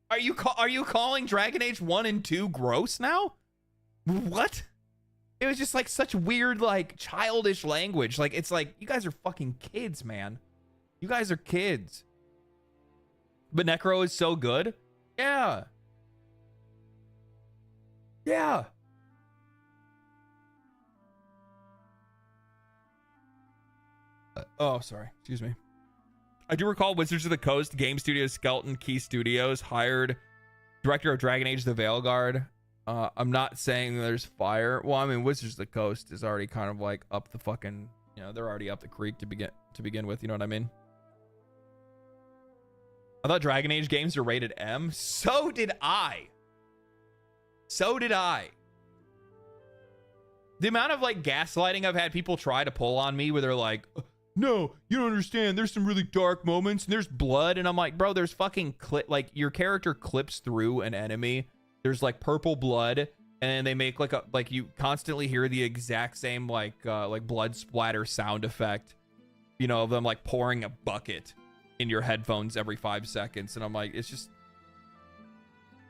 Are you calling Dragon Age 1 and 2 gross now? What? It was just like such weird, like, childish language. Like, it's like, you guys are fucking kids, man. You guys are kids. But Necro is so good. Yeah. Yeah. Oh, sorry. Excuse me. I do recall Wizards of the Coast Game Studios Skeleton Key Studios hired director of Dragon Age the Veilguard. I'm not saying there's fire. Well, I mean, Wizards of the Coast is already kind of like up the fucking, you know, they're already up the creek to begin with, you know what I mean? I thought Dragon Age games are rated M. So did I. The amount of like gaslighting I've had people try to pull on me where they're like, no, you don't understand. There's some really dark moments and there's blood. And I'm like, bro, there's fucking like your character clips through an enemy. There's like purple blood. And they make like you constantly hear the exact same like blood splatter sound effect, you know, of them like pouring a bucket in your headphones every 5 seconds. And I'm like, it's just,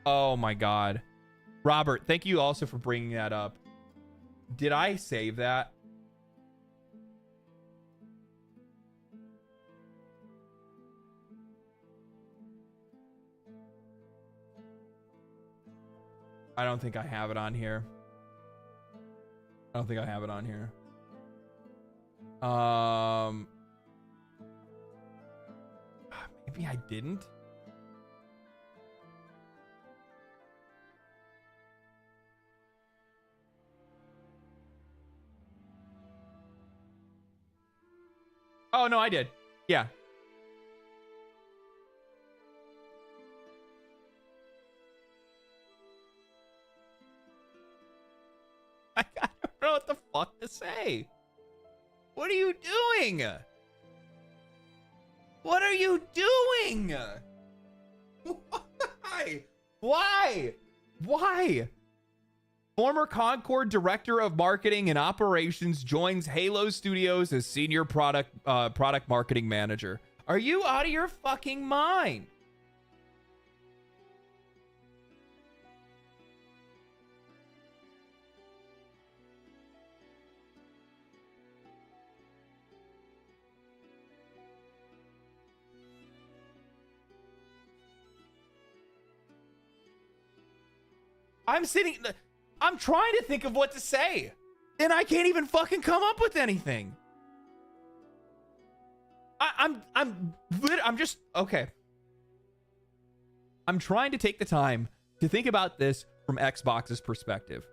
oh my God. Robert, thank you also for bringing that up. Did I save that? I don't think I have it on here. Maybe I didn't. Oh, no, I did. Yeah. I don't know what the fuck to say. What are you doing? What are you doing? What? Why? Why? Former Concord Director of Marketing and Operations joins Halo Studios as Senior Product Marketing Manager. Are you out of your fucking mind? I'm trying to think of what to say, and I can't even fucking come up with anything. I'm just, okay. I'm trying to take the time to think about this from Xbox's perspective.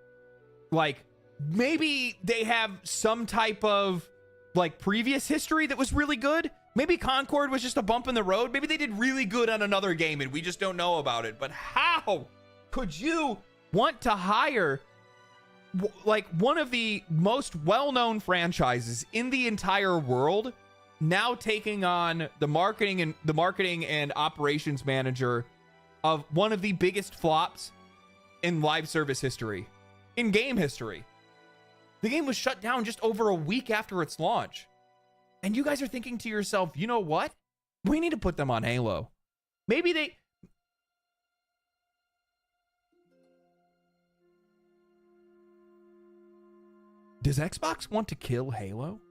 Like, maybe they have some type of, like, previous history that was really good. Maybe Concord was just a bump in the road. Maybe they did really good on another game and we just don't know about it. But how could you want to hire like one of the most well-known franchises in the entire world, now taking on the marketing and operations manager of one of the biggest flops in live service history, in game history? The game was shut down just over a week after its launch. And you guys are thinking to yourself, you know what? We need to put them on Halo. Maybe they... Does Xbox want to kill Halo?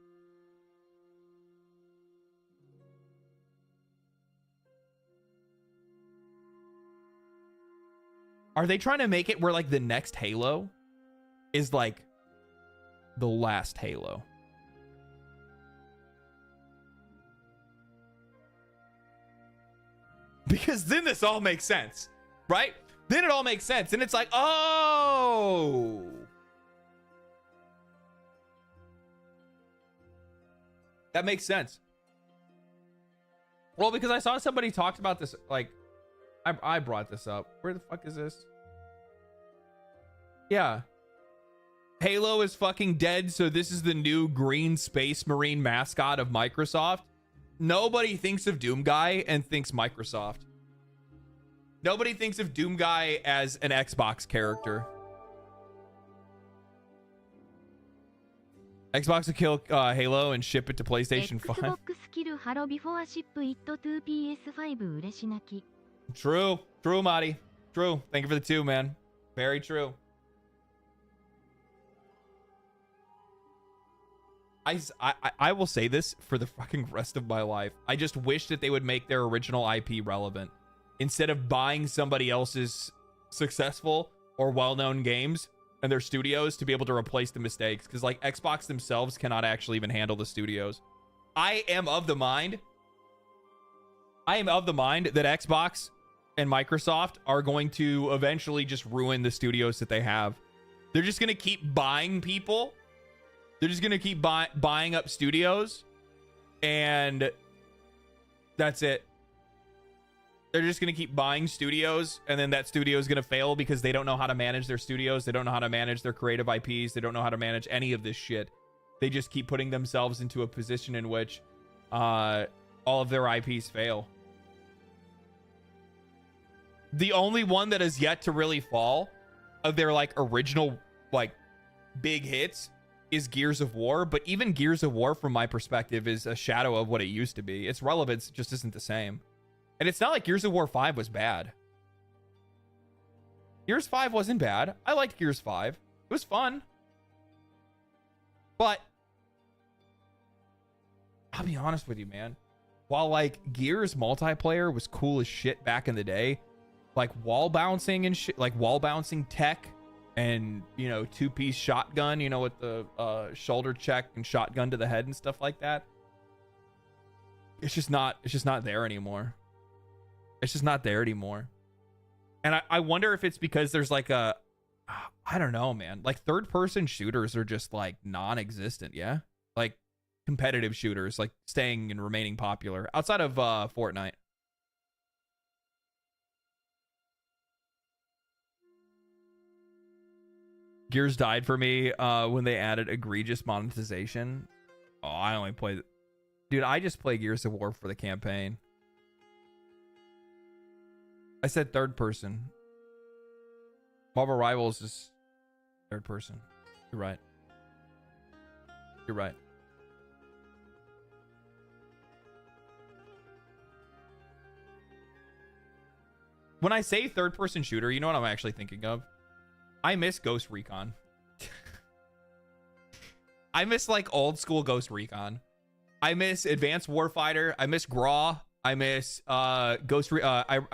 Are they trying to make it where, like, the next Halo is, like, the last Halo? Because then this all makes sense, right? Then it all makes sense. And it's like, oh... That makes sense. Well, because I saw somebody talked about this, like, I brought this up. Where the fuck is this? Yeah. Halo is fucking dead, so this is the new green space marine mascot of Microsoft. Nobody thinks of Doom Guy and thinks Microsoft. Nobody thinks of Doom Guy as an Xbox character. Xbox will kill Halo and ship it to PlayStation 5. True. True, Marty. True. Thank you for the 2, man. Very true. I will say this for the fucking rest of my life. I just wish that they would make their original IP relevant. Instead of buying somebody else's successful or well-known games and their studios to be able to replace the mistakes. Because, like, Xbox themselves cannot actually even handle the studios. I am of the mind that Xbox and Microsoft are going to eventually just ruin the studios that they have. They're just going to keep buying people. They're just going to keep buying up studios. And that's it. They're just going to keep buying studios, and then that studio is going to fail because they don't know how to manage their studios. They don't know how to manage their creative IPs. They don't know how to manage any of this shit. They just keep putting themselves into a position in which all of their IPs fail. The only one that has yet to really fall of their, like, original, like, big hits is Gears of War. But even Gears of War, from my perspective, is a shadow of what it used to be. Its relevance just isn't the same. And it's not like Gears of War 5 was bad. Gears 5 wasn't bad. I liked Gears 5. It was fun. But I'll be honest with you, man. While, like, Gears multiplayer was cool as shit back in the day, like, wall bouncing and shit, like, wall bouncing tech and, you know, 2-piece shotgun, you know, with the shoulder check and shotgun to the head and stuff like that. It's just not there anymore. It's just not there anymore. And I wonder if it's because there's, like, I don't know, man. Like, third-person shooters are just, like, non-existent, yeah? Like, competitive shooters, like, staying and remaining popular. Outside of Fortnite. Gears died for me when they added egregious monetization. Oh, I only play... Dude, I just play Gears of War for the campaign. I said third person. Marvel Rivals is third person. You're right. You're right. When I say third person shooter, you know what I'm actually thinking of? I miss Ghost Recon. I miss like old school Ghost Recon. I miss Advanced Warfighter. I miss GRAW. I miss I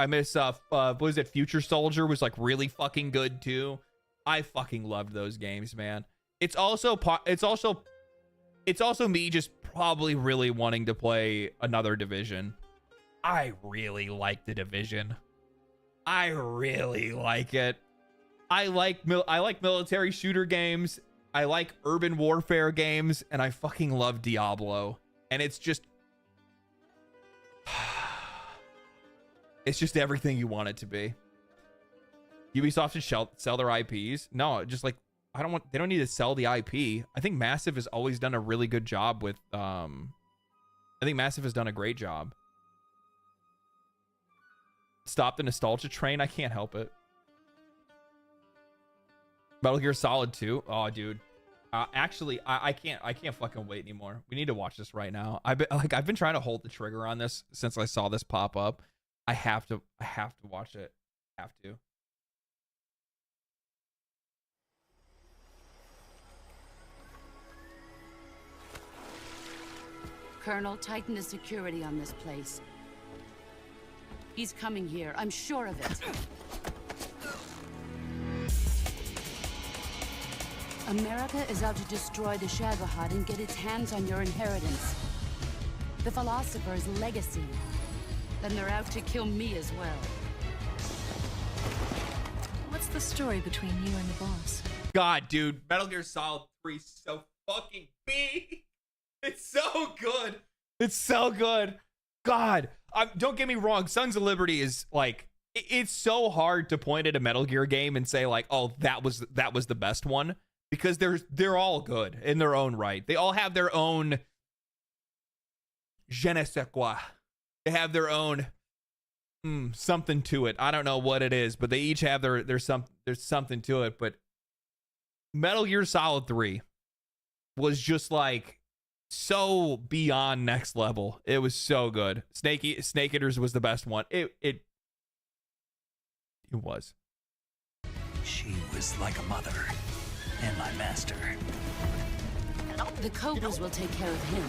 miss what was it? Future Soldier was like really fucking good too. I fucking loved those games, man. It's also me just probably really wanting to play another Division. I really like the Division. I really like it. I like military shooter games. I like urban warfare games, and I fucking love Diablo. And it's just everything you want it to be. Ubisoft should sell their IPs. No, just like they don't need to sell the IP. I think Massive has always done a really good job with I think Massive has done a great job. Stop the nostalgia train. I can't help it. Metal Gear Solid 2. Oh, dude. Actually, I can't fucking wait anymore. We need to watch this right now. I've been trying to hold the trigger on this since I saw this pop up. I have to watch it. I have to. Colonel, tighten the security on this place. He's coming here. I'm sure of it. America is out to destroy the Shagohod and get its hands on your inheritance. The Philosopher's legacy. Then they're out to kill me as well. What's the story between you and the boss? God, dude, Metal Gear Solid 3 is so fucking big. It's so good. It's so good. God, don't get me wrong. Sons of Liberty is like, it's so hard to point at a Metal Gear game and say like, oh, that was the best one, because they're all good in their own right. They all have their own je ne sais quoi. They have their own something to it. I don't know what it is, but they each have there's something to it. But Metal Gear Solid 3 was just like so beyond next level. It was so good. Snake Eaters was the best one. It was. She was like a mother and my master. The Cobras will take care of him.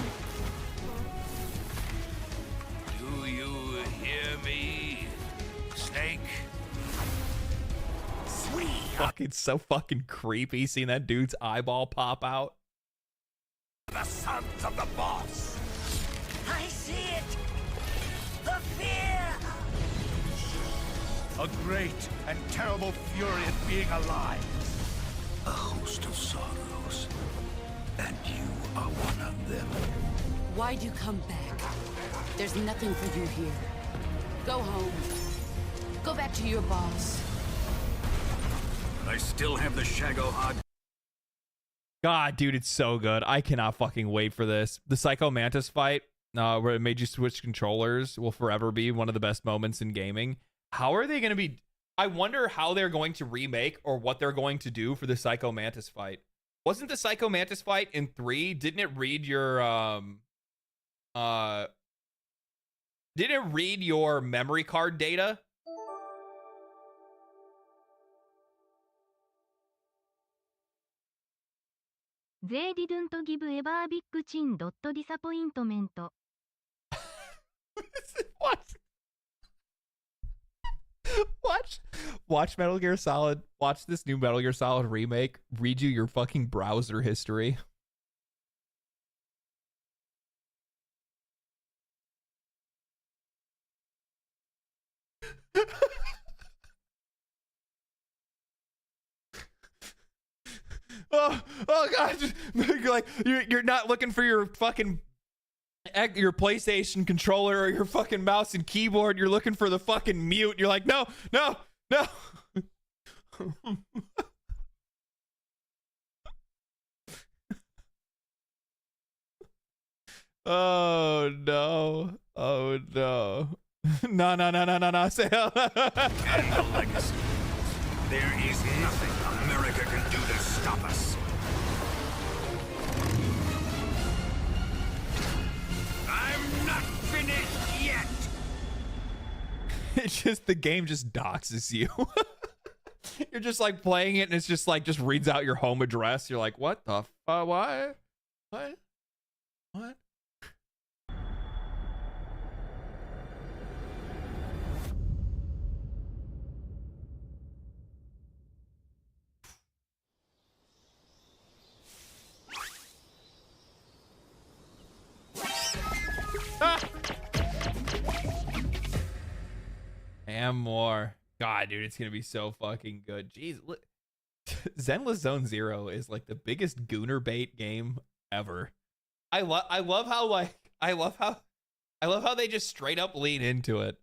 Do you hear me, Snake? Sweet. Fucking so fucking creepy seeing that dude's eyeball pop out. The sons of the boss. I see it. The fear. A great and terrible fury at being alive. A host of sorrows. And you are one of them. Why'd you come back? There's nothing for you here. Go home. Go back to your boss. I still have the Shagohod. God, dude, it's so good. I cannot fucking wait for this. The Psycho Mantis fight, where it made you switch controllers, will forever be one of the best moments in gaming. How are they going to be? I wonder how they're going to remake or what they're going to do for the Psycho Mantis fight. Wasn't the Psycho Mantis fight in 3? Didn't it read your memory card data? They didn't give ever big chin. Disappointment. Watch Metal Gear Solid. Watch this new Metal Gear Solid remake. Read you your fucking browser history. oh god, you're not looking for your fucking PlayStation controller or your fucking mouse and keyboard. You're looking for the fucking mute. You're like, no. Oh no. No. Say And the legacy. There is nothing America can do to stop us. I'm not finished yet! It's just the game just doxes you. You're just like playing it and it's just like just reads out your home address. You're like, what the why? What? What? And more. God, dude, it's gonna be so fucking good. Jeez, look. Zenless Zone Zero is like the biggest gooner bait game ever. I love how they just straight up lean into it.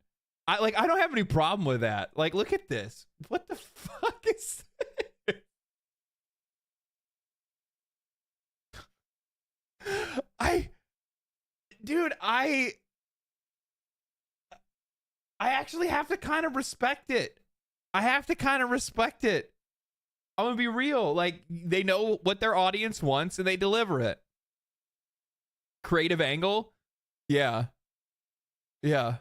I don't have any problem with that. Like, look at this. What the fuck is this? Dude, I actually have to kind of respect it. I'm gonna be real. Like, they know what their audience wants and they deliver it. Creative angle? Yeah. Yeah.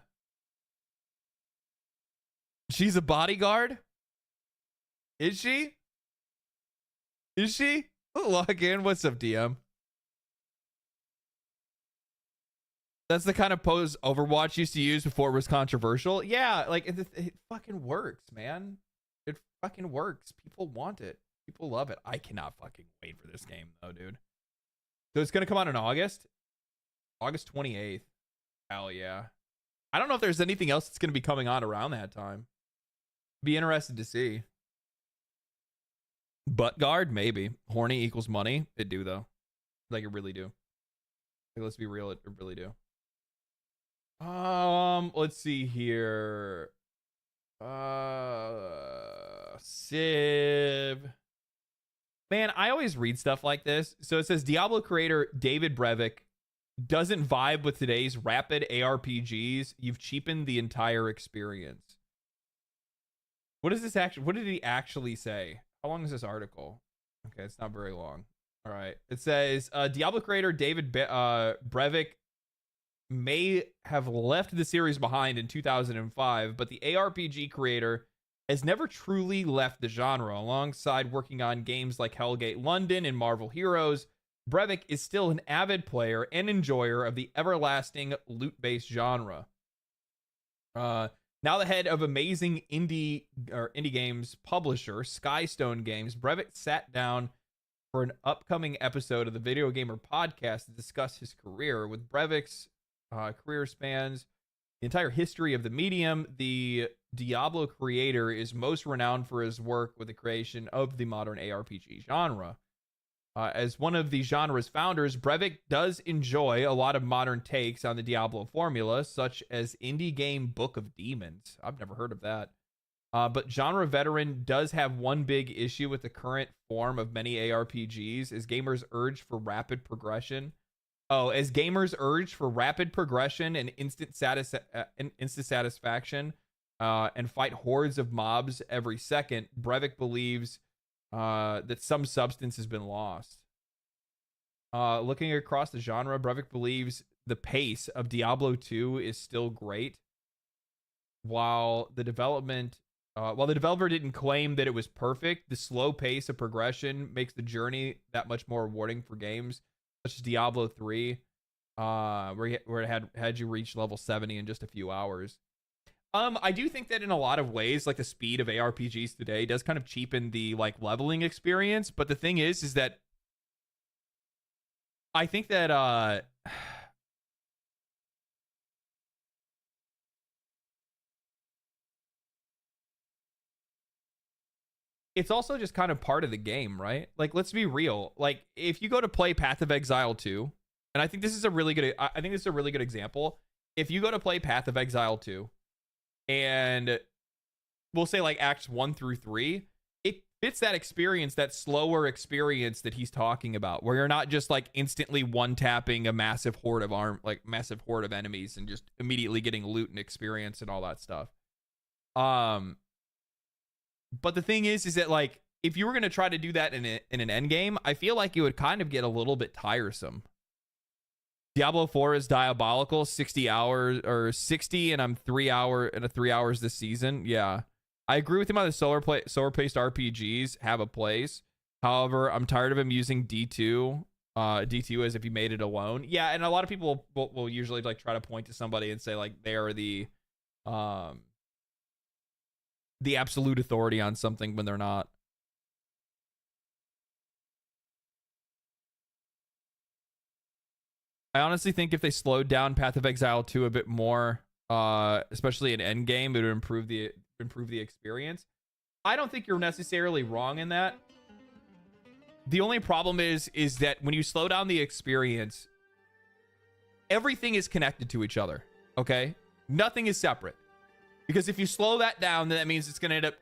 She's a bodyguard? Is she? Log in. What's up, DM? That's the kind of pose Overwatch used to use before it was controversial. Yeah, like it fucking works, man. It fucking works. People want it. People love it. I cannot fucking wait for this game though, dude. So it's gonna come out in August 28th. Hell yeah. I don't know if there's anything else that's gonna be coming on around that time. Be interested to see. Butt guard, maybe. Horny equals money. It do though. Like, it really do. Like, let's be real, it really do. Let's see here. Civ. Man, I always read stuff like this. So it says Diablo creator David Brevik doesn't vibe with today's rapid ARPGs. You've cheapened the entire experience. What is this actually? What did he actually say? How long is this article? Okay, it's not very long. All right. It says Diablo creator David Brevik may have left the series behind in 2005, but the ARPG creator has never truly left the genre. Alongside working on games like Hellgate London and Marvel Heroes, Brevik is still an avid player and enjoyer of the everlasting loot-based genre. Now the head of amazing indie games publisher Skystone Games, Brevik sat down for an upcoming episode of the Video Gamer podcast to discuss his career. With Brevik's career spans the entire history of the medium, the Diablo creator is most renowned for his work with the creation of the modern ARPG genre. As one of the genre's founders, Brevik does enjoy a lot of modern takes on the Diablo formula, such as indie game Book of Demons. I've never heard of that. But genre veteran does have one big issue with the current form of many ARPGs, as gamers urge for rapid progression. And instant satisfaction, and fight hordes of mobs every second, Brevik believes that some substance has been lost. Looking across the genre, Brevik believes the pace of Diablo 2 is still great, while the developer didn't claim that it was perfect. The slow pace of progression makes the journey that much more rewarding for games such as Diablo 3, where it had you reach level 70 in just a few hours. I do think that in a lot of ways, like, the speed of ARPGs today does kind of cheapen the like leveling experience. But the thing is that I think that it's also just kind of part of the game, right? Like, let's be real. Like, if you go to play Path of Exile 2, and I think this is a really good example. If you go to play Path of Exile 2, and we'll say like acts 1 through 3, it fits that experience, that slower experience that he's talking about, where you're not just like instantly one-tapping a massive horde of enemies and just immediately getting loot and experience and all that stuff. But the thing is that like if you were going to try to do that in an end game, I feel like it would kind of get a little bit tiresome. Diablo 4 is diabolical, 60 hours or 60, and I'm 3 hours this season. Yeah, I agree with him on the slower paced RPGs have a place. However, I'm tired of him using D2 as if he made it alone. Yeah, and a lot of people will usually like try to point to somebody and say like they are the absolute authority on something when they're not. I honestly think if they slowed down Path of Exile 2 a bit more, especially in endgame, it would improve the experience. I don't think you're necessarily wrong in that. The only problem is that when you slow down the experience, everything is connected to each other, okay? Nothing is separate. Because if you slow that down, then that means it's going to end up,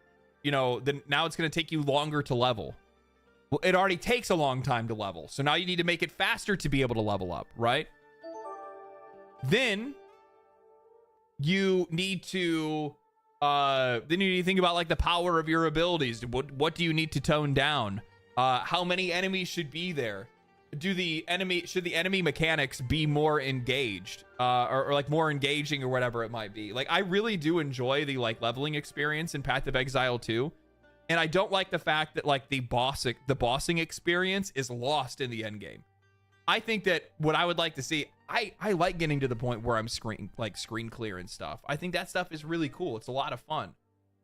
then now it's going to take you longer to level. Well, it already takes a long time to level. So now you need to make it faster to be able to level up, right? Then you need to think about like the power of your abilities. What do you need to tone down? How many enemies should be there? Should the enemy mechanics be more engaged, or like more engaging or whatever it might be? Like I really do enjoy the like leveling experience in Path of Exile 2. And I don't like the fact that like the bossing experience is lost in the end game. I think that what I would like to see, I like getting to the point where I'm screen clear and stuff. I think that stuff is really cool. It's a lot of fun.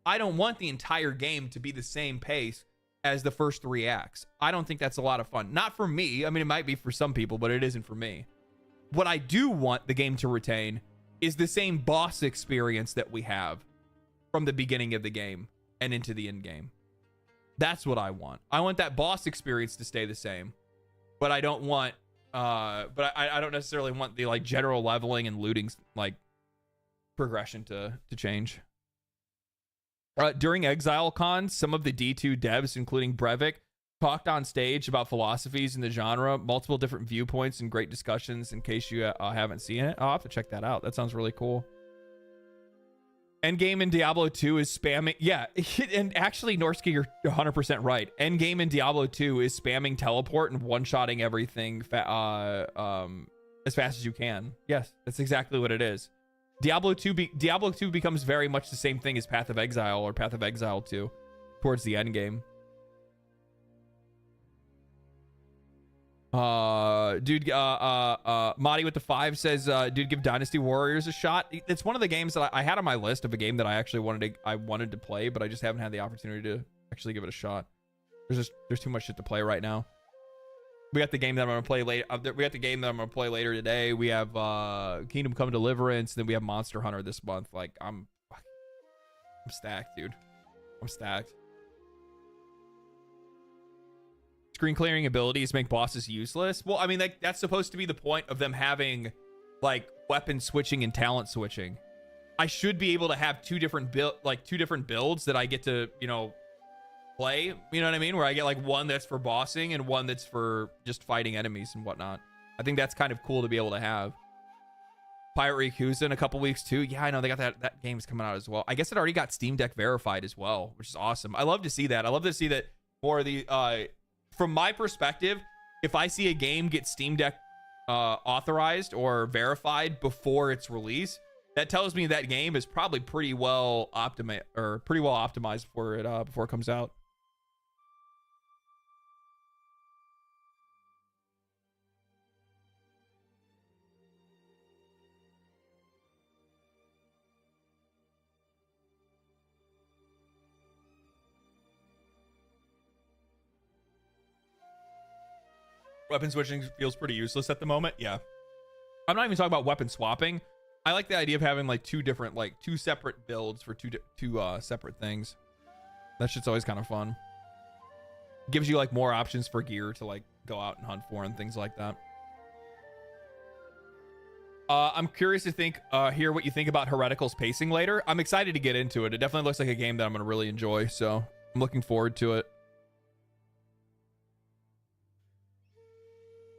I don't want the entire game to be the same pace as the first 3 acts. I don't think that's a lot of fun. Not for me. I mean, it might be for some people, but it isn't for me. What I do want the game to retain is the same boss experience that we have from the beginning of the game and into the end game. That's what I want. I want that boss experience to stay the same, but I don't want I don't necessarily want the like general leveling and looting like progression to change. During Exile Con, some of the D2 devs, including Breivik, talked on stage about philosophies in the genre, multiple different viewpoints, and great discussions. In case you haven't seen it, I'll have to check that out. That sounds really cool. Endgame in Diablo 2 is spamming. Yeah, and actually, Norsky, you're 100% right. Endgame in Diablo 2 is spamming teleport and one-shotting everything as fast as you can. Yes, that's exactly what it is. Diablo 2 becomes very much the same thing as Path of Exile or Path of Exile 2 towards the end game. Madi with the 5 says, dude, give Dynasty Warriors a shot. It's one of the games that I had on my list of a game that I actually wanted to play, but I just haven't had the opportunity to actually give it a shot. There's too much shit to play right now. We got the game that I'm gonna play later. We got the game that I'm gonna play later today. We have Kingdom Come Deliverance, and then we have Monster Hunter this month. Like I'm stacked, dude. I'm stacked. Screen clearing abilities make bosses useless. Well, I mean, like that's supposed to be the point of them having like weapon switching and talent switching. I should be able to have two different builds that I get to, play. You know what I mean? Where I get like one that's for bossing and one that's for just fighting enemies and whatnot. I think that's kind of cool to be able to have. Pirate Yakuza in a couple weeks too. Yeah, I know they got that game's coming out as well. I guess it already got Steam Deck verified as well, which is awesome. I love to see that. I love to see that more of the from my perspective, if I see a game get Steam Deck authorized or verified before its release, that tells me that game is probably pretty well optimized before it comes out. Weapon switching feels pretty useless at the moment. Yeah. I'm not even talking about weapon swapping. I like the idea of having like two separate builds for two separate things. That shit's always kind of fun. Gives you like more options for gear to like go out and hunt for and things like that. I'm curious to hear what you think about Heretical's pacing later. I'm excited to get into it. It definitely looks like a game that I'm going to really enjoy. So I'm looking forward to it.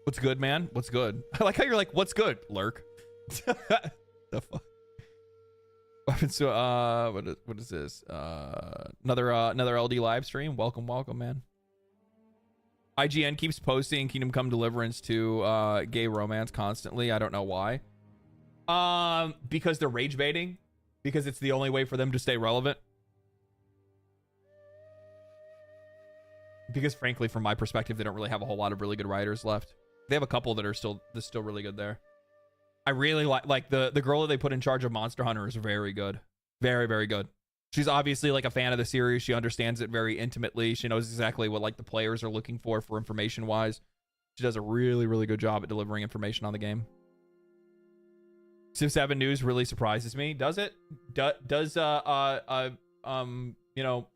What's good, man? What's good? I like how you're like, what's good, Lurk? The fuck? So what is this? Another LD live stream. Welcome, man. IGN keeps posting Kingdom Come Deliverance to gay romance constantly. I don't know why. Because they're rage baiting. Because it's the only way for them to stay relevant. Because frankly, from my perspective, they don't really have a whole lot of really good writers left. They have a couple that are still really good there. I really like the girl that they put in charge of Monster Hunter is very good. Very, very good. She's obviously like a fan of the series. She understands it very intimately. She knows exactly what like the players are looking for information wise. She does a really, really good job at delivering information on the game. Civ 7 news really surprises me. Does it? Does you know,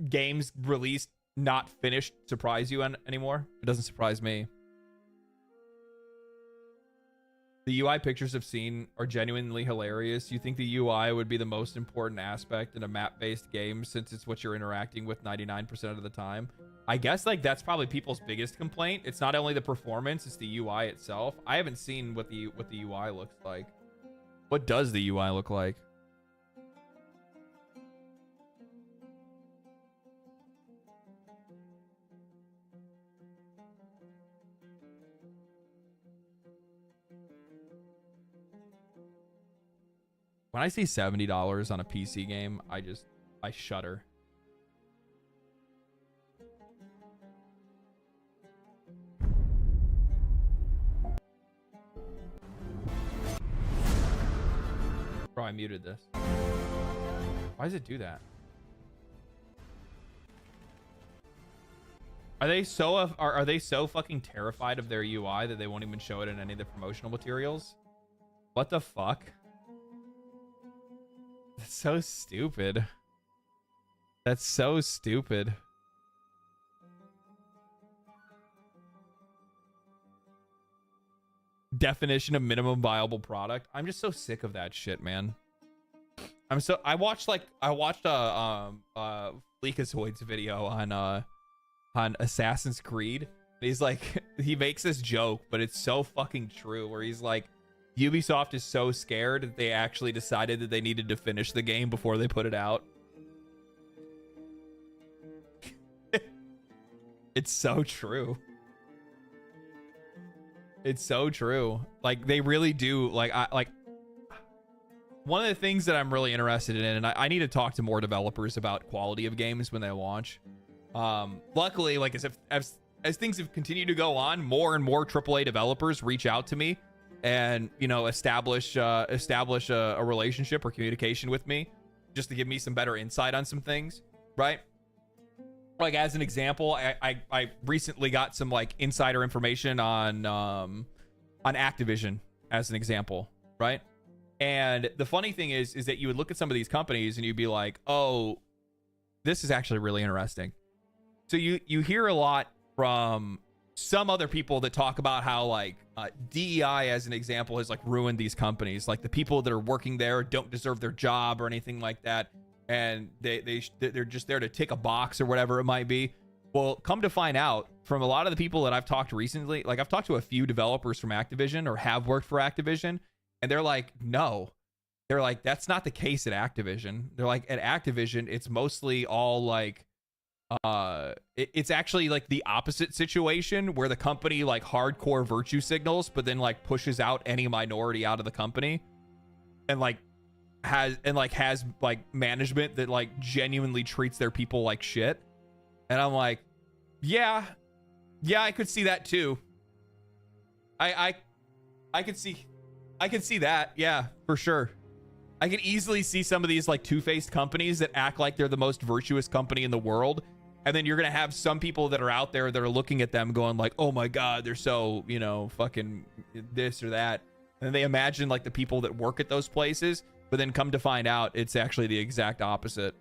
games released not finished surprise you anymore? It doesn't surprise me. The UI pictures I've seen are genuinely hilarious. You think the UI would be the most important aspect in a map-based game since it's what you're interacting with 99% of the time? I guess like that's probably people's biggest complaint. It's not only the performance, it's the UI itself. I haven't seen what the UI looks like. What does the UI look like? When I see $70 on a PC game, I shudder. Bro, I muted this. Why does it do that? Are they so fucking terrified of their UI that they won't even show it in any of the promotional materials? What the fuck? That's so stupid. That's so stupid. Definition of minimum viable product. I'm just so sick of that shit, man. I watched a Fleekazoid's video on Assassin's Creed. He's like, he makes this joke, but it's so fucking true, where he's like, Ubisoft is so scared that they actually decided that they needed to finish the game before they put it out. It's so true. It's so true. Like, they really do. Like, one of the things that I'm really interested in, and I need to talk to more developers about quality of games when they launch. Luckily, like, as things have continued to go on, more and more AAA developers reach out to me and, you know, establish a relationship or communication with me just to give me some better insight on some things, right? Like, as an example, I recently got some like insider information on Activision as an example, right? And the funny thing is that you would look at some of these companies and you'd be like, oh, this is actually really interesting. So you hear a lot from some other people that talk about how like DEI as an example has like ruined these companies. Like, the people that are working there don't deserve their job or anything like that, and they're just there to tick a box or whatever it might be. Well, come to find out, from a lot of the people that I've talked to recently, like I've talked to a few developers from Activision or have worked for Activision, and they're like, no. They're like, that's not the case at Activision. They're like, at Activision, it's mostly all like, it's actually like the opposite situation where the company like hardcore virtue signals, but then like pushes out any minority out of the company, and has management that like genuinely treats their people like shit. And I'm like, yeah, I could see that too. I could see that. Yeah, for sure. I can easily see some of these like two-faced companies that act like they're the most virtuous company in the world. And then you're going to have some people that are out there that are looking at them going like, oh my God, they're so, you know, fucking this or that. And then they imagine like the people that work at those places, but then come to find out it's actually the exact opposite.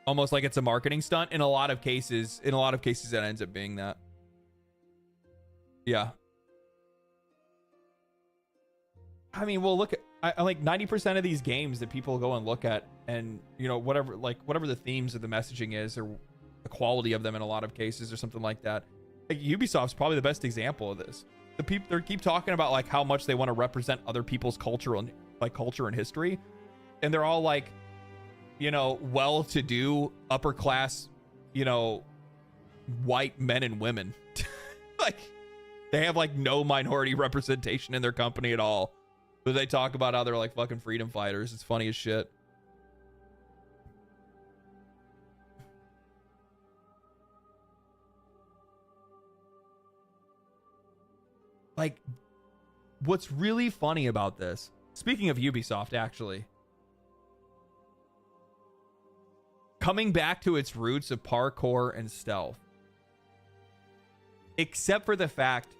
Almost like it's a marketing stunt. In a lot of cases, that ends up being that. Yeah. I mean, well, look at, I like 90% of these games that people go and look at, and, you know, whatever the themes of the messaging is, or the quality of them in a lot of cases, or something like that. Like, Ubisoft's probably the best example of this. The people, they keep talking about like how much they want to represent other people's cultural like culture and history, and they're all like, you know, well-to-do upper class, you know, white men and women. Like, they have like no minority representation in their company at all, but they talk about how they're like fucking freedom fighters. It's funny as shit. Like, what's really funny about this, speaking of Ubisoft, actually, coming back to its roots of parkour and stealth, except for the fact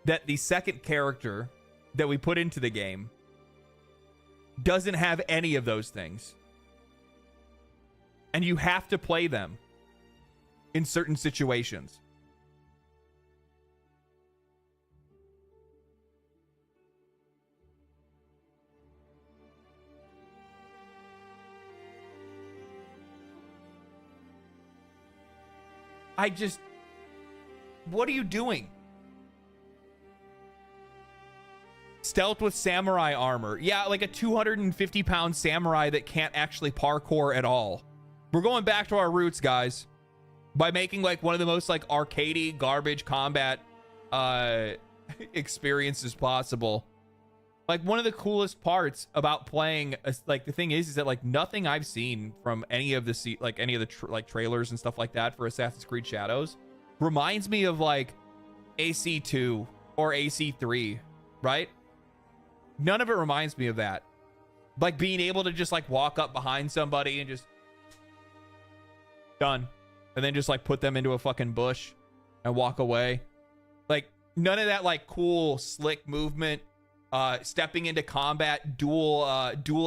that the second character that we put into the game doesn't have any of those things. And you have to play them in certain situations. What are you doing? Stealth with samurai armor. Yeah, like a 250-pound samurai that can't actually parkour at all. We're going back to our roots, guys, by making like one of the most like arcadey garbage combat experiences possible. Like, one of the coolest parts about playing, like, the thing is that like nothing I've seen from any of the trailers and stuff like that for Assassin's Creed Shadows reminds me of like AC2 or AC3, right? None of it reminds me of that. Like, being able to just like walk up behind somebody and just done, and then just like put them into a fucking bush and walk away. Like, none of that like cool slick movement. Stepping into combat, dual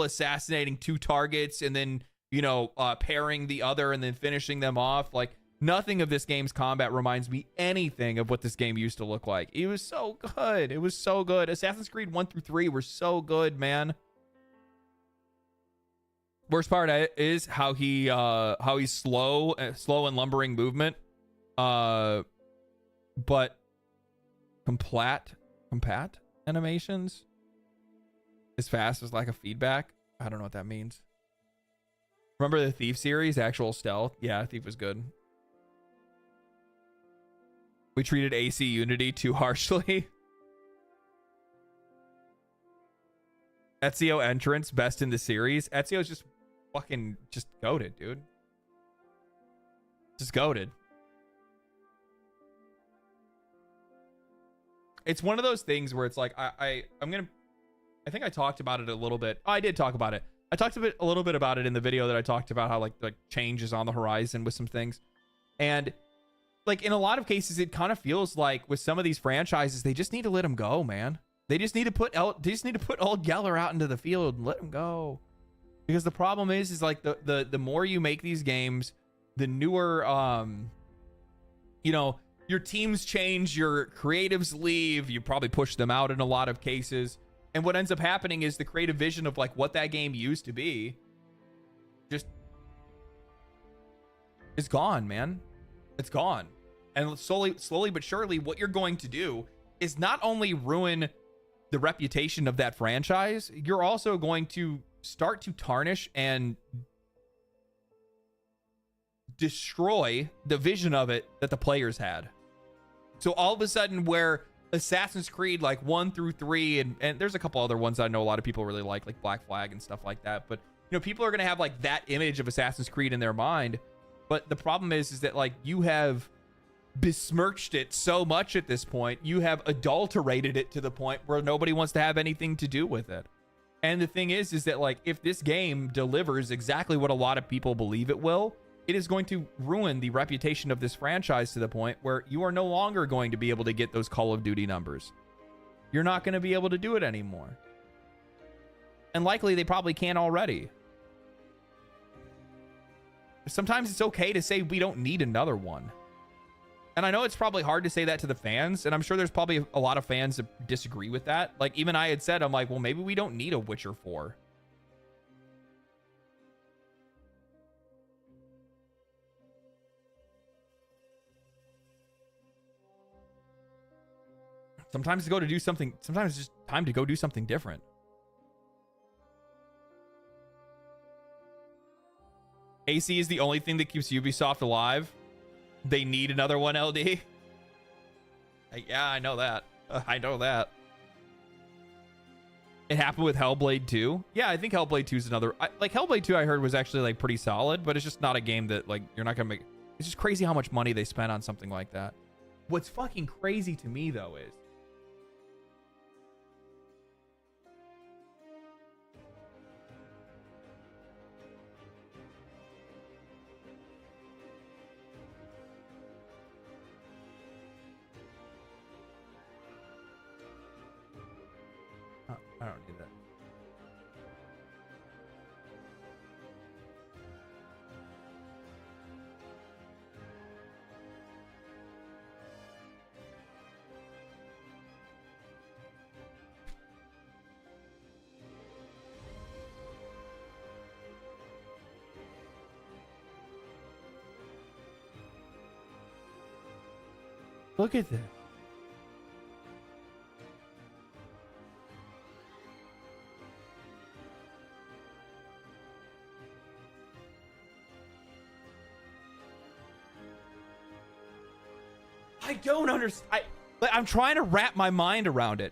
assassinating two targets, and then, you know, pairing the other and then finishing them off. Like, nothing of this game's combat reminds me anything of what this game used to look like. It was so good. It was so good. Assassin's Creed 1 through 3 were so good, man. Worst part is how he's slow and lumbering movement, but compat animations as fast as like a feedback. I don't know what that means. Remember the Thief series, actual stealth? Yeah, Thief was good. We treated AC Unity too harshly. Ezio entrance, best in the series. Ezio's just fucking just goated, dude. Just goated. It's one of those things where it's like, I think I talked about it a little bit. Oh, I did talk about it. I talked a little bit about it in the video that I talked about how like change is on the horizon with some things. And like, in a lot of cases, it kind of feels like with some of these franchises, they just need to let them go, man. They just need to put Old Geller out into the field and let him go. Because the problem is like the more you make these games, the newer, you know, your teams change, your creatives leave, you probably push them out in a lot of cases. And what ends up happening is the creative vision of like what that game used to be just is gone, man. It's gone. And slowly but surely, what you're going to do is not only ruin the reputation of that franchise, you're also going to start to tarnish and destroy the vision of it that the players had. So all of a sudden, where Assassin's Creed like 1 through 3, and there's a couple other ones I know a lot of people really like Black Flag and stuff like that, but you know, people are going to have like that image of Assassin's Creed in their mind. But the problem is that like you have besmirched it so much at this point, you have adulterated it to the point where nobody wants to have anything to do with it. And the thing is that like, if this game delivers exactly what a lot of people believe it will, it is going to ruin the reputation of this franchise to the point where you are no longer going to be able to get those Call of Duty numbers. You're not going to be able to do it anymore. And likely they probably can't already. Sometimes it's okay to say we don't need another one. And I know it's probably hard to say that to the fans, and I'm sure there's probably a lot of fans that disagree with that. Like, even I had said, I'm like, well, maybe we don't need a Witcher 4. Sometimes to go to do something, sometimes it's just time to go do something different. AC is the only thing that keeps Ubisoft alive. They need another one, LD. Yeah, I know that. I know that. It happened with Hellblade 2. Yeah, I think Hellblade 2 is another... like, Hellblade 2 I heard was actually, like, pretty solid, but it's just not a game that, like, you're not gonna make... It's just crazy how much money they spent on something like that. What's fucking crazy to me, though, is... I don't need that. Look at this. I don't understand. I'm trying to wrap my mind around it.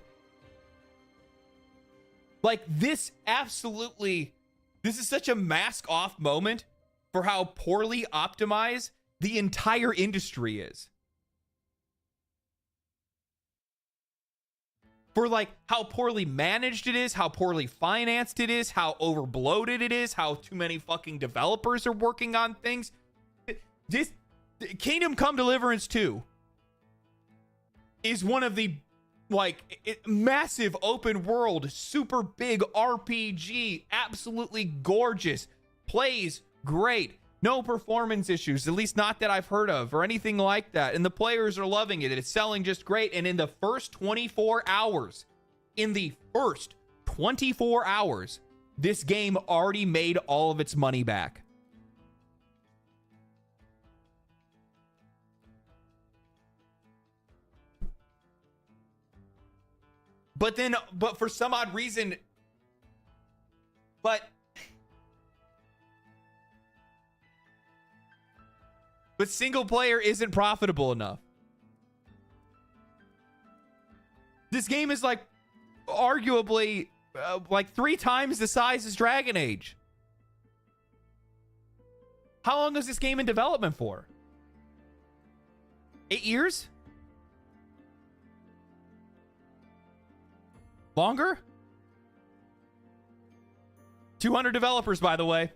Like, this absolutely... This is such a mask-off moment for how poorly optimized the entire industry is. For, like, how poorly managed it is, how poorly financed it is, how overbloated it is, how too many fucking developers are working on things. This... Kingdom Come Deliverance 2 is one of the, like, massive open world, super big RPG, absolutely gorgeous, plays great, no performance issues, at least not that I've heard of or anything like that, and the players are loving it, and it's selling just great. And in the first 24 hours, this game already made all of its money back. But for some odd reason, but single player isn't profitable enough. This game is like arguably like 3 times the size as Dragon Age. How long is this game in development for? 8 years? Longer? 200 developers, by the way.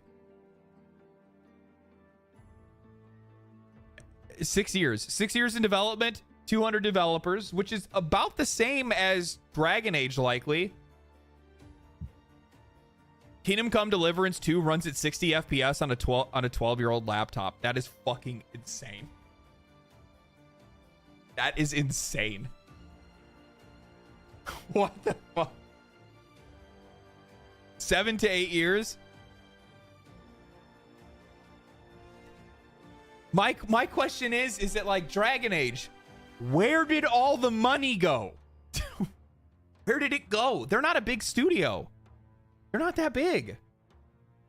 6 years. 6 years in development, 200 developers, which is about the same as Dragon Age, likely. Kingdom Come Deliverance 2 runs at 60 FPS on a 12-year-old laptop. That is fucking insane. That is insane. What the fuck? 7 to 8 years? My question is it like Dragon Age? Where did all the money go? Where did it go? They're not a big studio. They're not that big.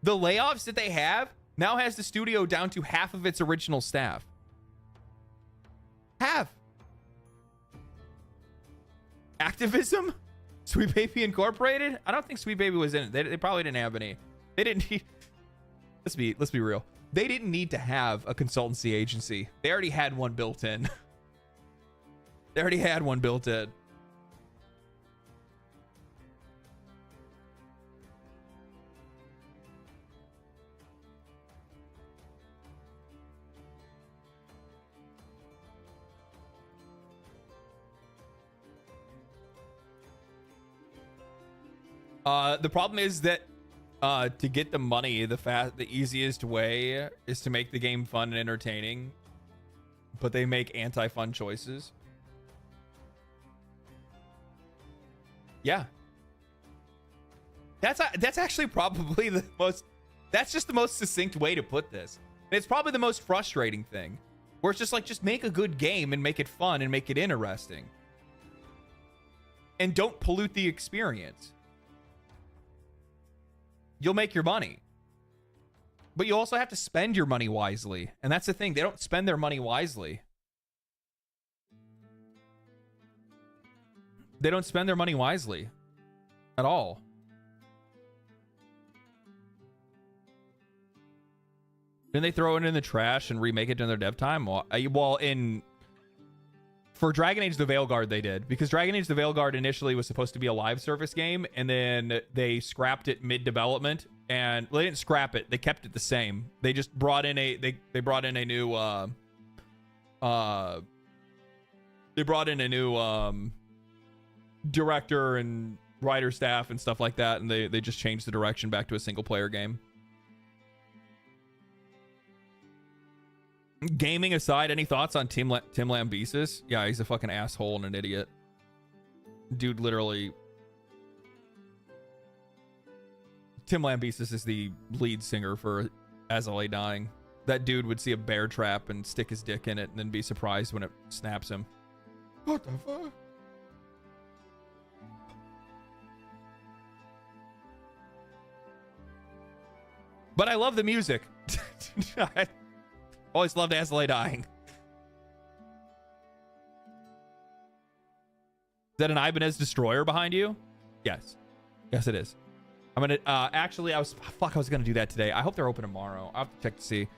The layoffs that they have now has the studio down to half of its original staff. Half. Activism? Sweet Baby Incorporated? I don't think Sweet Baby was in it. They probably didn't have any. They didn't need... Let's be real. They didn't need to have a consultancy agency. They already had one built in. They already had one built in. The problem is that to get the money, the easiest way is to make the game fun and entertaining, but they make anti-fun choices. Yeah. That's actually probably the most... That's just the most succinct way to put this. And it's probably the most frustrating thing. Where it's just like, just make a good game and make it fun and make it interesting. And don't pollute the experience. You'll make your money. But you also have to spend your money wisely. And that's the thing. They don't spend their money wisely. They don't spend their money wisely at all. Didn't they throw it in the trash and remake it during their dev time? Well, for Dragon Age the Veilguard, they did. Because Dragon Age the Veilguard initially was supposed to be a live service game, and then they scrapped it mid-development. And they didn't scrap it. They kept it the same. They just brought in a they brought in a new director and writer staff and stuff like that, and they just changed the direction back to a single player game. Gaming aside, any thoughts on Tim Lambesis? Yeah, he's a fucking asshole and an idiot. Dude, literally. Tim Lambesis is the lead singer for As I Lay Dying. That dude would see a bear trap and stick his dick in it and then be surprised when it snaps him. What the fuck? But I love the music. I always loved As I Lay Dying. Is that an Ibanez Destroyer behind you? Yes. Yes, it is. I'm gonna actually I was gonna do that today. I hope they're open tomorrow. I'll have to check to see.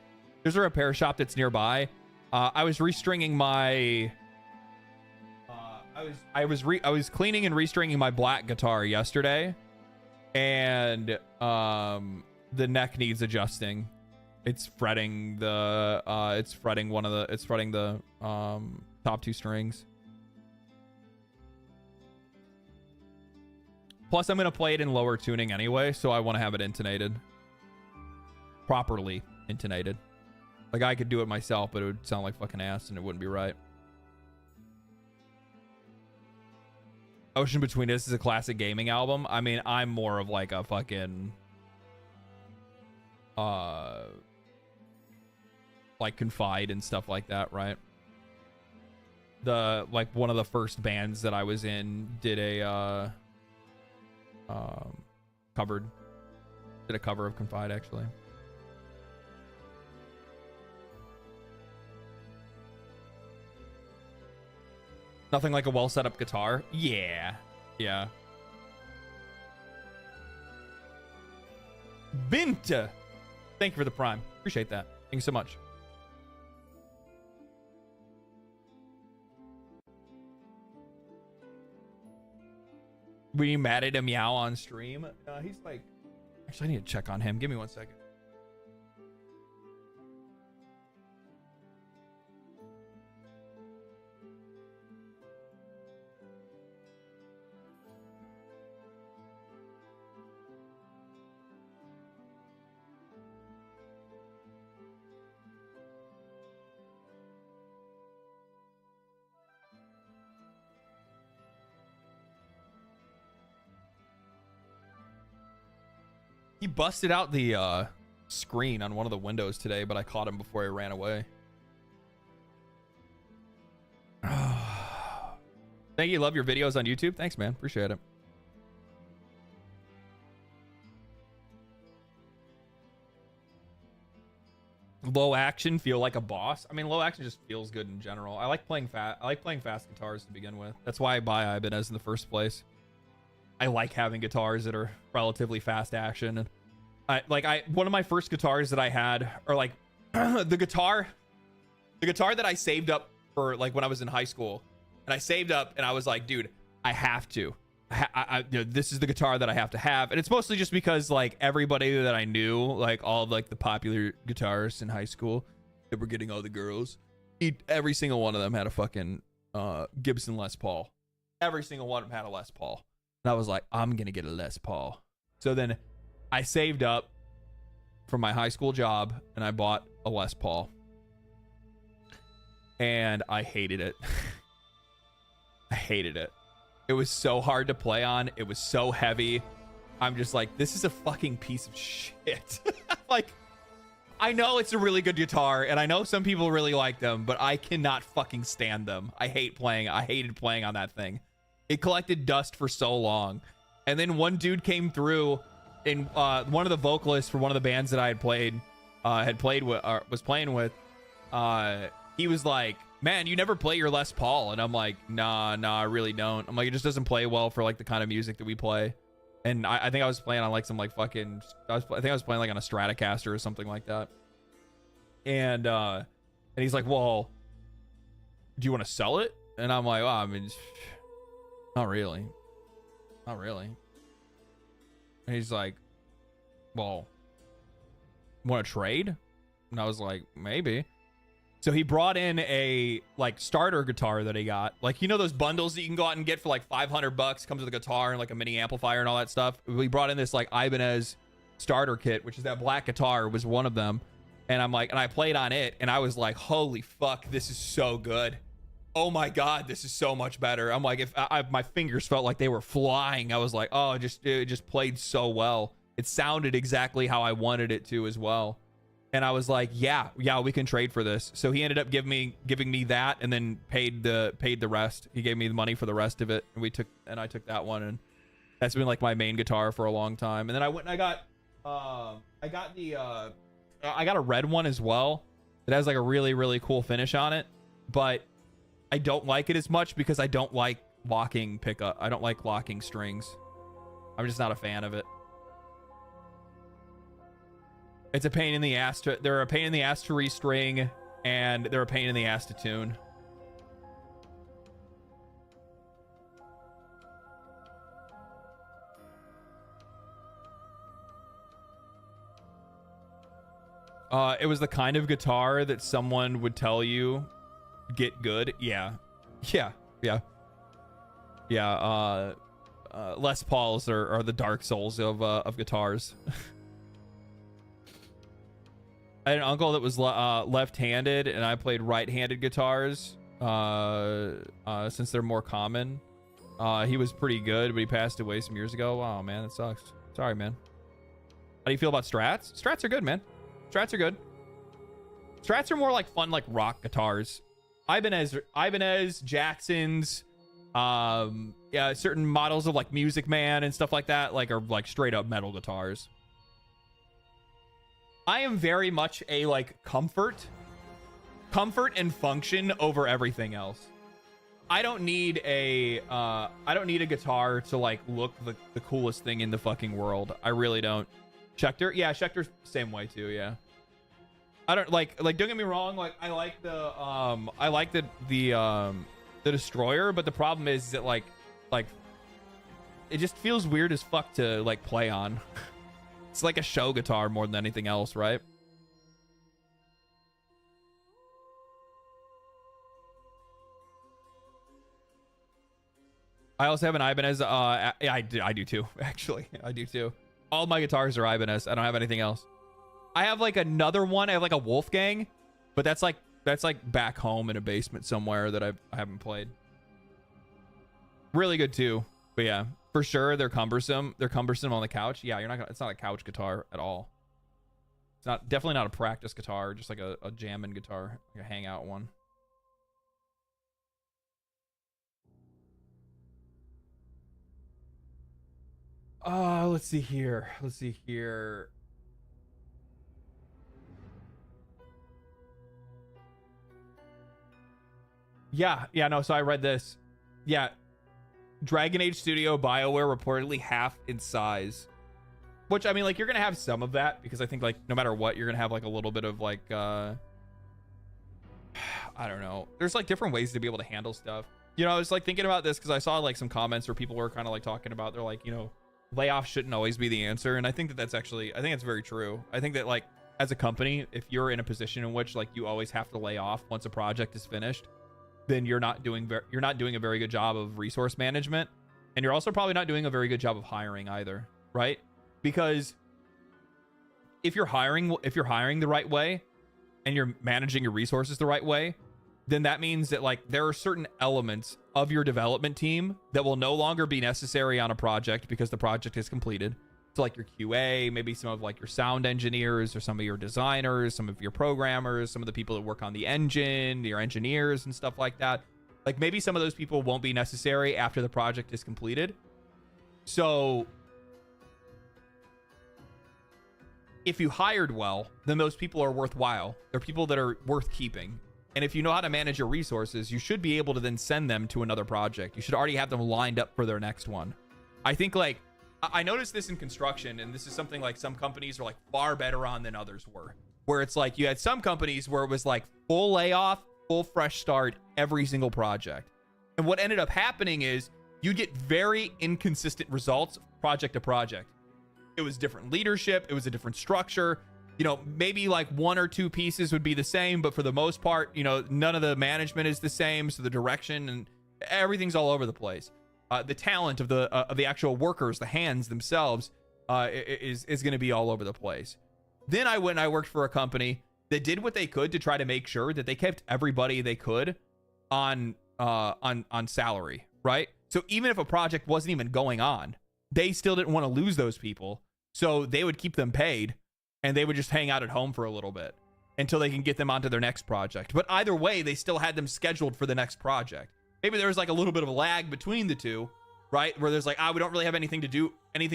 There's a repair shop that's nearby. I was restringing my I was cleaning and restringing my black guitar yesterday, and the neck needs adjusting. It's fretting the top two strings. Plus, I'm going to play it in lower tuning anyway, so I want to have it intonated. Properly intonated. Like, I could do it myself, but it would sound like fucking ass, and it wouldn't be right. Ocean Between Us is a classic gaming album. I mean, I'm more of like a fucking... like Confide and stuff like that, right? Like, one of the first bands that I was in did a... did a cover of Confide, actually. Nothing like a well set up guitar. Yeah. Binta, thank you for the prime. Appreciate that. Thank you so much. Were you mad at him Meow on stream? He's like... Actually, I need to check on him. Give me 1 second. He busted out the screen on one of the windows today, but I caught him before he ran away. Thank you. Love your videos on YouTube. Thanks, man. Appreciate it. Low action, feel like a boss. I mean, low action just feels good in general. I like playing fast guitars to begin with. That's why I buy Ibanez in the first place. I like having guitars that are relatively fast action. And one of my first guitars that I had, or like the guitar that I saved up for like when I was in high school, and I saved up and I was like, dude, I have to. This is the guitar that I have to have. And it's mostly just because like everybody that I knew, like all of like the popular guitarists in high school that were getting all the girls, every single one of them had a fucking Gibson Les Paul. Every single one of them had a Les Paul. And I was like, I'm going to get a Les Paul. So then I saved up for my high school job and I bought a Les Paul. And I hated it. I hated it. It was so hard to play on. It was so heavy. I'm just like, this is a fucking piece of shit. Like, I know it's a really good guitar and I know some people really like them, but I cannot fucking stand them. I hated playing on that thing. It collected dust for so long. And then one dude came through, and one of the vocalists for one of the bands that I had played had played with, was playing with, he was like, man, you never play your Les Paul. And I'm like, nah, I really don't. I'm like, it just doesn't play well for like the kind of music that we play. And I think I was playing on like some like fucking, I think I was playing like on a Stratocaster or something like that. And he's like, well, do you want to sell it? And I'm like, well, I mean, not really. And he's like, well, want to trade? And I was like, maybe. So he brought in a like starter guitar that he got, like, you know, those bundles that you can go out and get for like $500, comes with a guitar and like a mini amplifier and all that stuff. We brought in this like Ibanez starter kit, which is that black guitar, was one of them. And I'm like, and I played on it and I was like, holy fuck, this is so good. Oh my God, this is so much better. I'm like, if my fingers felt like they were flying, I was like, oh, it just played so well. It sounded exactly how I wanted it to as well. And I was like, yeah, we can trade for this. So he ended up giving me that, and then paid the rest. He gave me the money for the rest of it, and I took that one, and that's been like my main guitar for a long time. And then I went and I got a red one as well that has like a really, really cool finish on it, but I don't like it as much because I don't like locking pickup. I don't like locking strings. I'm just not a fan of it. It's a pain in the ass they're a pain in the ass to restring, and they're a pain in the ass to tune. It was the kind of guitar that someone would tell you get good. Yeah. Les Pauls are the Dark Souls of guitars. I had an uncle that was left-handed, and I played right-handed guitars since they're more common. He was pretty good, but he passed away some years ago. Oh, man, that sucks. Sorry, man. How do you feel about strats? Strats are good, man. Strats are good. Strats are more like fun, like rock guitars. Ibanez, Jackson's, yeah, certain models of like Music Man and stuff like that, like are like straight up metal guitars. I am very much a like comfort and function over everything else. I don't need a guitar to like look the coolest thing in the fucking world. I really don't. Schecter, yeah, Schecter's same way too. Yeah, I don't like. Don't get me wrong. Like I like the Destroyer, but the problem is that like it just feels weird as fuck to like play on. It's like a show guitar more than anything else, right? I also have an Ibanez. Yeah, I do too. Actually, I do too. All my guitars are Ibanez. I don't have anything else. I have like another one. I have like a Wolfgang, but that's like back home in a basement somewhere that I haven't played. Really good too. But yeah, for sure they're cumbersome. They're cumbersome on the couch. Yeah, it's not a couch guitar at all. It's definitely not a practice guitar, just like a jamming guitar, like a hangout one. Let's see here. Yeah, no, so I read this. Yeah. Dragon Age Studio BioWare reportedly half in size. Which, I mean, like, you're going to have some of that, because I think, like, no matter what, you're going to have, like, a little bit of, like, I don't know. There's, like, different ways to be able to handle stuff. You know, I was, like, thinking about this, because I saw, like, some comments where people were kind of, like, talking about, they're like, you know, layoffs shouldn't always be the answer. And I think that's actually, I think it's very true. I think that, like, as a company, if you're in a position in which, like, you always have to lay off once a project is finished, then you're not doing a very good job of resource management, and you're also probably not doing a very good job of hiring either, right? Because if you're hiring the right way and you're managing your resources the right way, then that means that like there are certain elements of your development team that will no longer be necessary on a project because the project is completed. So like your QA, maybe some of like your sound engineers or some of your designers, some of your programmers, some of the people that work on the engine, your engineers and stuff like that. Like maybe some of those people won't be necessary after the project is completed. So if you hired well, then those people are worthwhile. They're people that are worth keeping. And if you know how to manage your resources, you should be able to then send them to another project. You should already have them lined up for their next one. I think, like, I noticed this in construction, and this is something like some companies are like far better on than others were, where it's like you had some companies where it was like full layoff, full fresh start, every single project. And what ended up happening is you get very inconsistent results project to project. It was different leadership. It was a different structure. You know, maybe like one or two pieces would be the same, but for the most part, you know, none of the management is the same. So the direction and everything's all over the place. The talent of the actual workers, the hands themselves, is going to be all over the place. Then I went and I worked for a company that did what they could to try to make sure that they kept everybody they could on salary, right? So even if a project wasn't even going on, they still didn't want to lose those people. So they would keep them paid and they would just hang out at home for a little bit until they can get them onto their next project. But either way, they still had them scheduled for the next project. Maybe there was like a little bit of a lag between the two, right? Where there's like, we don't really have anything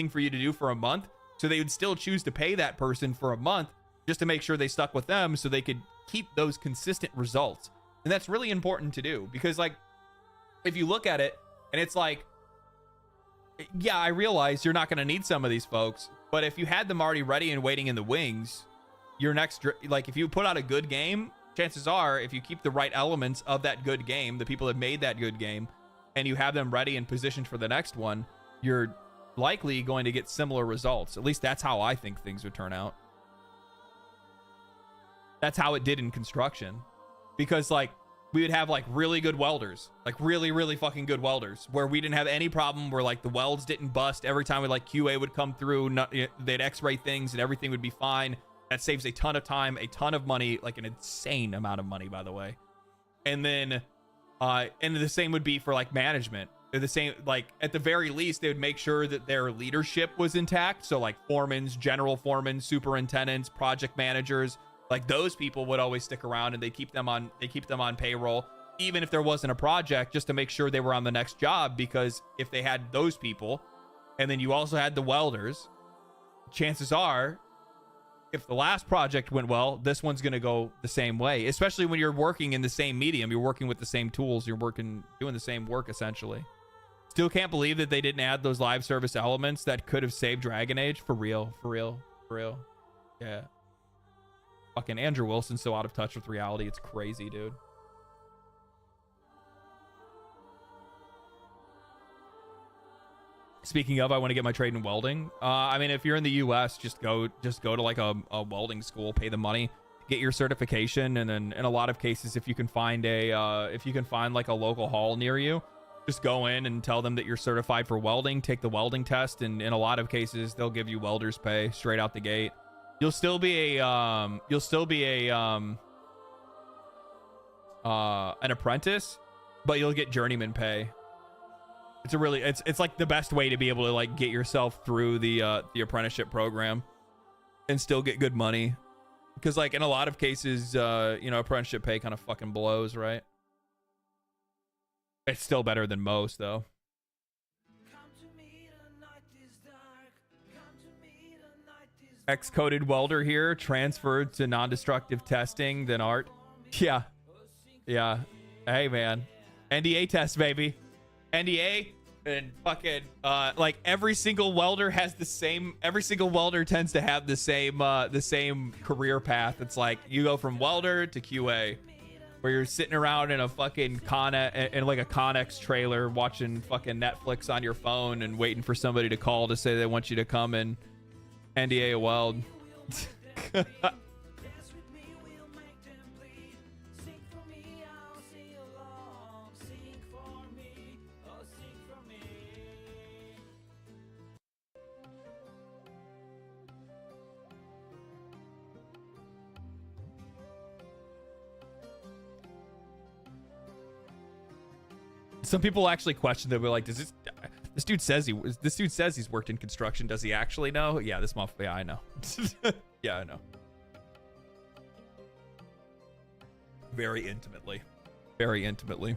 for you to do for a month. So they would still choose to pay that person for a month just to make sure they stuck with them so they could keep those consistent results. And that's really important to do because, like, if you look at it and it's like, yeah, I realize you're not going to need some of these folks, but if you had them already ready and waiting in the wings, your next, like, if you put out a good game, chances are, if you keep the right elements of that good game, the people that made that good game, and you have them ready and positioned for the next one, you're likely going to get similar results. At least that's how I think things would turn out. That's how it did in construction. Because, like, we would have, like, really good welders. Like, really, really fucking good welders. Where we didn't have any problem where, like, the welds didn't bust. Every time we, like, QA would come through, they'd x-ray things and everything would be fine. That saves a ton of time, a ton of money, like an insane amount of money, by the way. And then, and the same would be for, like, management. They're the same, like, at the very least, they would make sure that their leadership was intact. So, like, foremans, general foremen, superintendents, project managers, like, those people would always stick around and they keep them on payroll, even if there wasn't a project, just to make sure they were on the next job. Because if they had those people, and then you also had the welders, chances are, if the last project went well, this one's going to go the same way, especially when you're working in the same medium. You're working with the same tools. You're doing the same work, essentially. Still can't believe that they didn't add those live service elements that could have saved Dragon Age. For real. Yeah. Fucking Andrew Wilson's so out of touch with reality. It's crazy, dude. Speaking of, I want to get my trade in welding. I mean, if you're in the US, just go to like a welding school, pay the money, get your certification, and then in a lot of cases, if you can find like a local hall near you, just go in and tell them that you're certified for welding, take the welding test, and in a lot of cases, they'll give you welder's pay straight out the gate. You'll still be an apprentice, but you'll get journeyman pay. It's like the best way to be able to like get yourself through the apprenticeship program and still get good money, because like in a lot of cases, apprenticeship pay kind of fucking blows, right? It's still better than most though. Ex-coded welder here, transferred to non-destructive testing, then art. Yeah. Hey man, NDA test, baby. NDA and fucking like every single welder tends to have the same career path. It's like you go from welder to QA, where you're sitting around in a fucking like a Connex trailer watching fucking Netflix on your phone and waiting for somebody to call to say they want you to come and NDA a weld. Some people actually question that. We're like, does this dude says he's worked in construction. Does he actually know? Yeah, this month. Yeah, I know. Yeah, I know. Very intimately. Very intimately.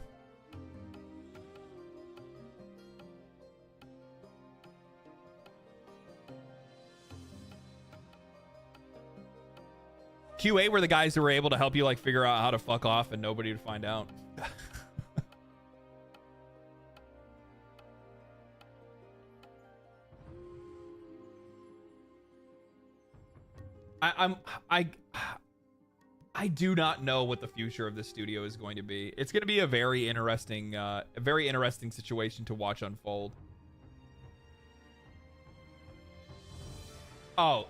QA were the guys who were able to help you like figure out how to fuck off and nobody would find out. I do not know what the future of this studio is going to be. It's going to be a very interesting situation to watch unfold. Oh,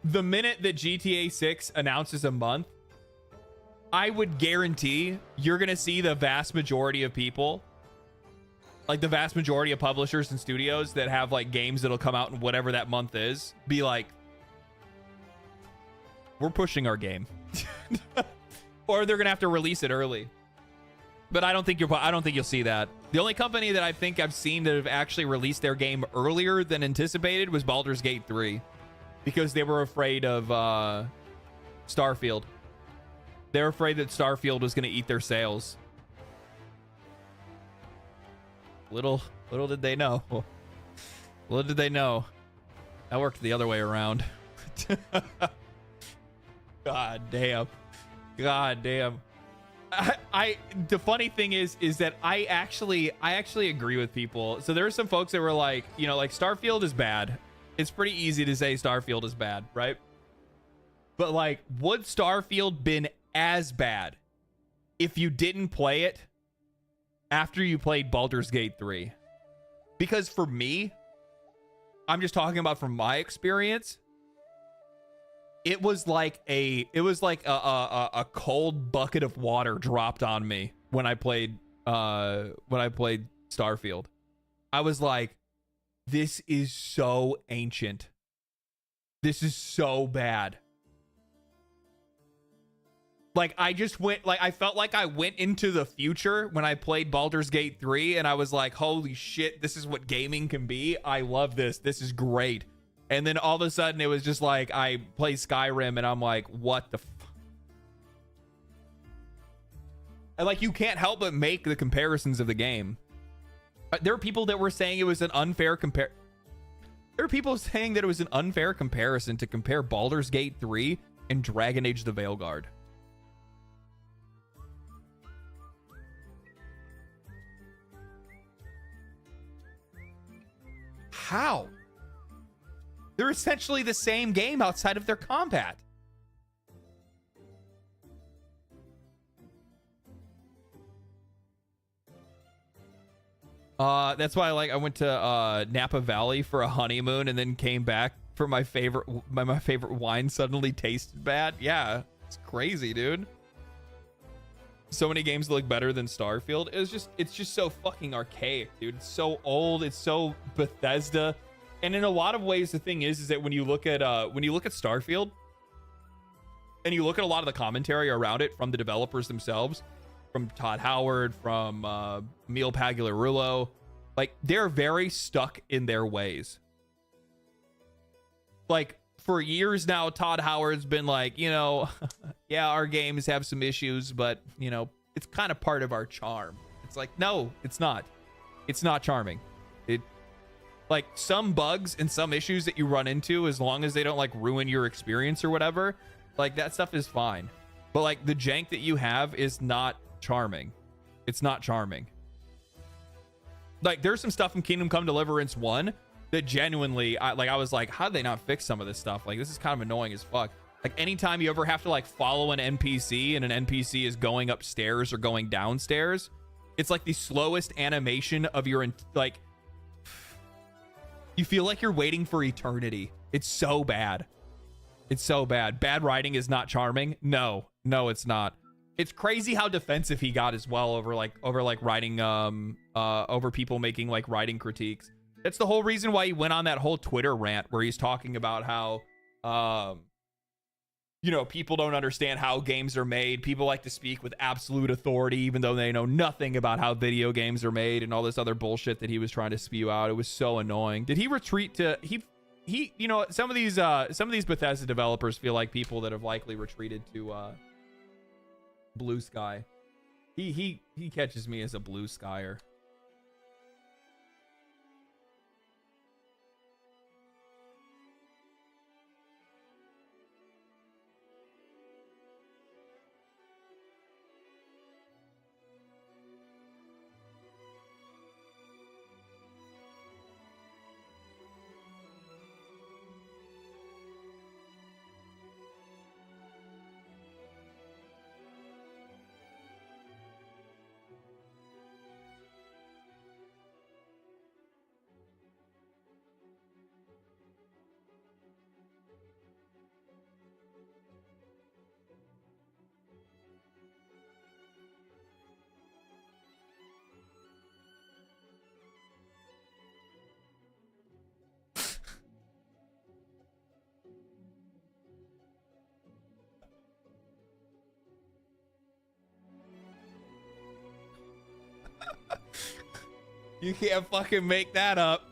the minute that GTA 6 announces a month, I would guarantee you're going to see the vast majority of people, like the vast majority of publishers and studios that have like games that'll come out in whatever that month is, be like, we're pushing our game. Or they're going to have to release it early. But I don't think you'll see that. The only company that I think I've seen that have actually released their game earlier than anticipated was Baldur's Gate 3, because they were afraid of Starfield. They're afraid that Starfield was going to eat their sales. Little did they know. Little did they know. That worked the other way around. God damn. God damn. The funny thing is that I actually agree with people. So there are some folks that were like, you know, like Starfield is bad. It's pretty easy to say Starfield is bad, right? But like, would Starfield been as bad if you didn't play it after you played Baldur's Gate 3? Because for me, I'm just talking about from my experience, it was like a cold bucket of water dropped on me when I played Starfield. I was like, this is so ancient. This is so bad. Like, I just went, like, I felt like I went into the future when I played Baldur's Gate 3, and I was like, holy shit, this is what gaming can be. I love this. This is great. And then all of a sudden, it was just like, I play Skyrim, and I'm like, what the and like, you can't help but make the comparisons of the game. There are people that were saying it was an unfair There are people saying that it was an unfair comparison to compare Baldur's Gate 3 and Dragon Age the Veilguard. How? They're essentially the same game outside of their combat. That's why I went to Napa Valley for a honeymoon and then came back for my favorite wine suddenly tasted bad. Yeah, it's crazy, dude. So many games look better than Starfield. It's just so fucking archaic, dude. It's so old. It's so Bethesda. And in a lot of ways, the thing is that when you look at Starfield, and you look at a lot of the commentary around it from the developers themselves, from Todd Howard, from Emil Pagliarulo, like, they're very stuck in their ways. Like, for years now, Todd Howard's been like, you know, yeah, our games have some issues, but, you know, it's kind of part of our charm. It's like, no, it's not. It's not charming. Like, some bugs and some issues that you run into, as long as they don't, like, ruin your experience or whatever, like, that stuff is fine. But, like, the jank that you have is not charming. It's not charming. Like, there's some stuff in Kingdom Come Deliverance 1 that genuinely, I was like, how did they not fix some of this stuff? Like, this is kind of annoying as fuck. Like, anytime you ever have to, like, follow an NPC and an NPC is going upstairs or going downstairs, it's like the slowest animation of your, like, you feel like you're waiting for eternity. It's so bad. It's so bad. Bad writing is not charming. No, it's not. It's crazy how defensive he got as well over writing, over people making, like, writing critiques. That's the whole reason why he went on that whole Twitter rant where he's talking about how, you know, people don't understand how games are made. People like to speak with absolute authority, even though they know nothing about how video games are made, and all this other bullshit that he was trying to spew out. It was so annoying. Did he retreat to he you know, some of these Bethesda developers feel like people that have likely retreated to Blue Sky. He catches me as a blue skyer. You can't fucking make that up.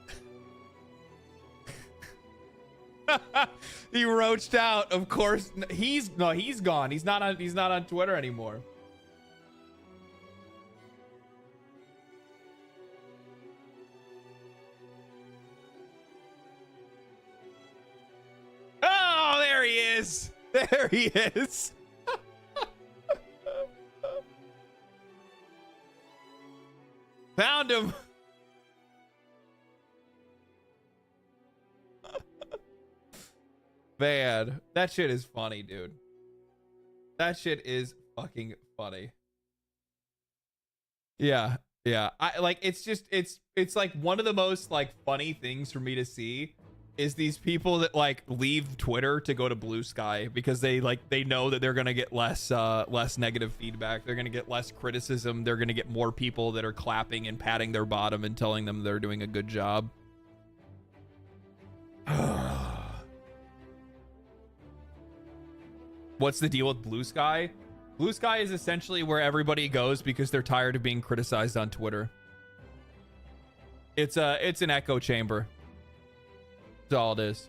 He roached out. Of course, he's gone. He's not on Twitter anymore. Oh, there he is. There he is. Found him. Man, that shit is funny, dude. That shit is fucking funny. Yeah, yeah. I like it's like one of the most like funny things for me to see is these people that like leave Twitter to go to Blue Sky because they know that they're gonna get less negative feedback. They're gonna get less criticism. They're gonna get more people that are clapping and patting their bottom and telling them they're doing a good job. What's the deal with Blue Sky? Blue Sky is essentially where everybody goes because they're tired of being criticized on Twitter. It's an echo chamber. That's all it is.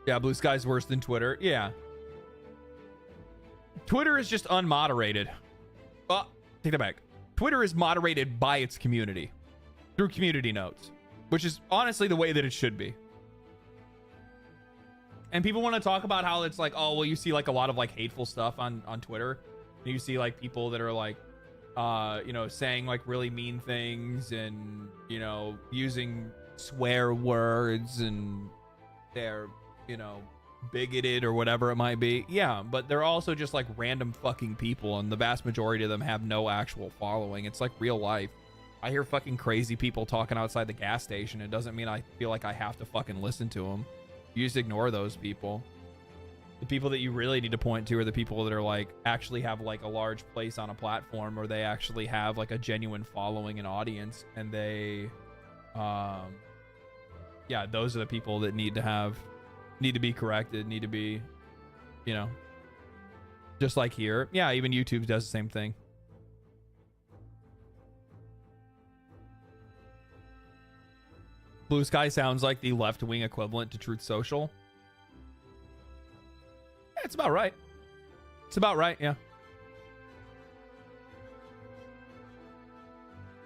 Yeah, Blue Sky's worse than Twitter. Yeah. Twitter is just unmoderated. Take that back. Twitter is moderated by its community through community notes, which is honestly the way that it should be. And people want to talk about how it's like, oh, well, you see like a lot of like hateful stuff on Twitter. And you see like people that are like, you know, saying like really mean things and, you know, using swear words and they're, you know, bigoted or whatever it might be. Yeah, but they're also just like random fucking people, and the vast majority of them have no actual following. It's like real life. I hear fucking crazy people talking outside the gas station. It doesn't mean I feel like I have to fucking listen to them. You just ignore those people. The people that you really need to point to are the people that are like actually have like a large place on a platform, or they actually have like a genuine following and audience, and they yeah, those are the people that need to be corrected, need to be, you know, just like here. Yeah, even YouTube does the same thing. Blue Sky sounds like the left-wing equivalent to Truth Social. Yeah, it's about right. It's about right, yeah.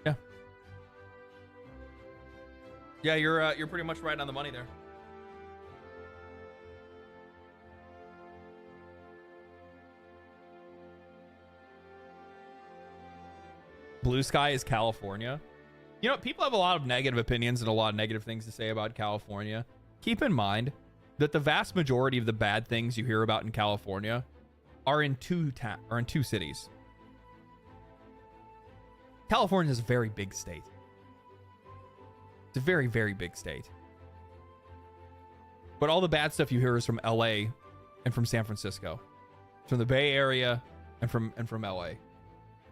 Yeah. Yeah, you're pretty much right on the money there. Blue Sky is California. You know, people have a lot of negative opinions and a lot of negative things to say about California. Keep in mind that the vast majority of the bad things you hear about in California are in two cities. California is a very big state. It's a very, very big state. But all the bad stuff you hear is from LA and from San Francisco, from the Bay Area and from LA.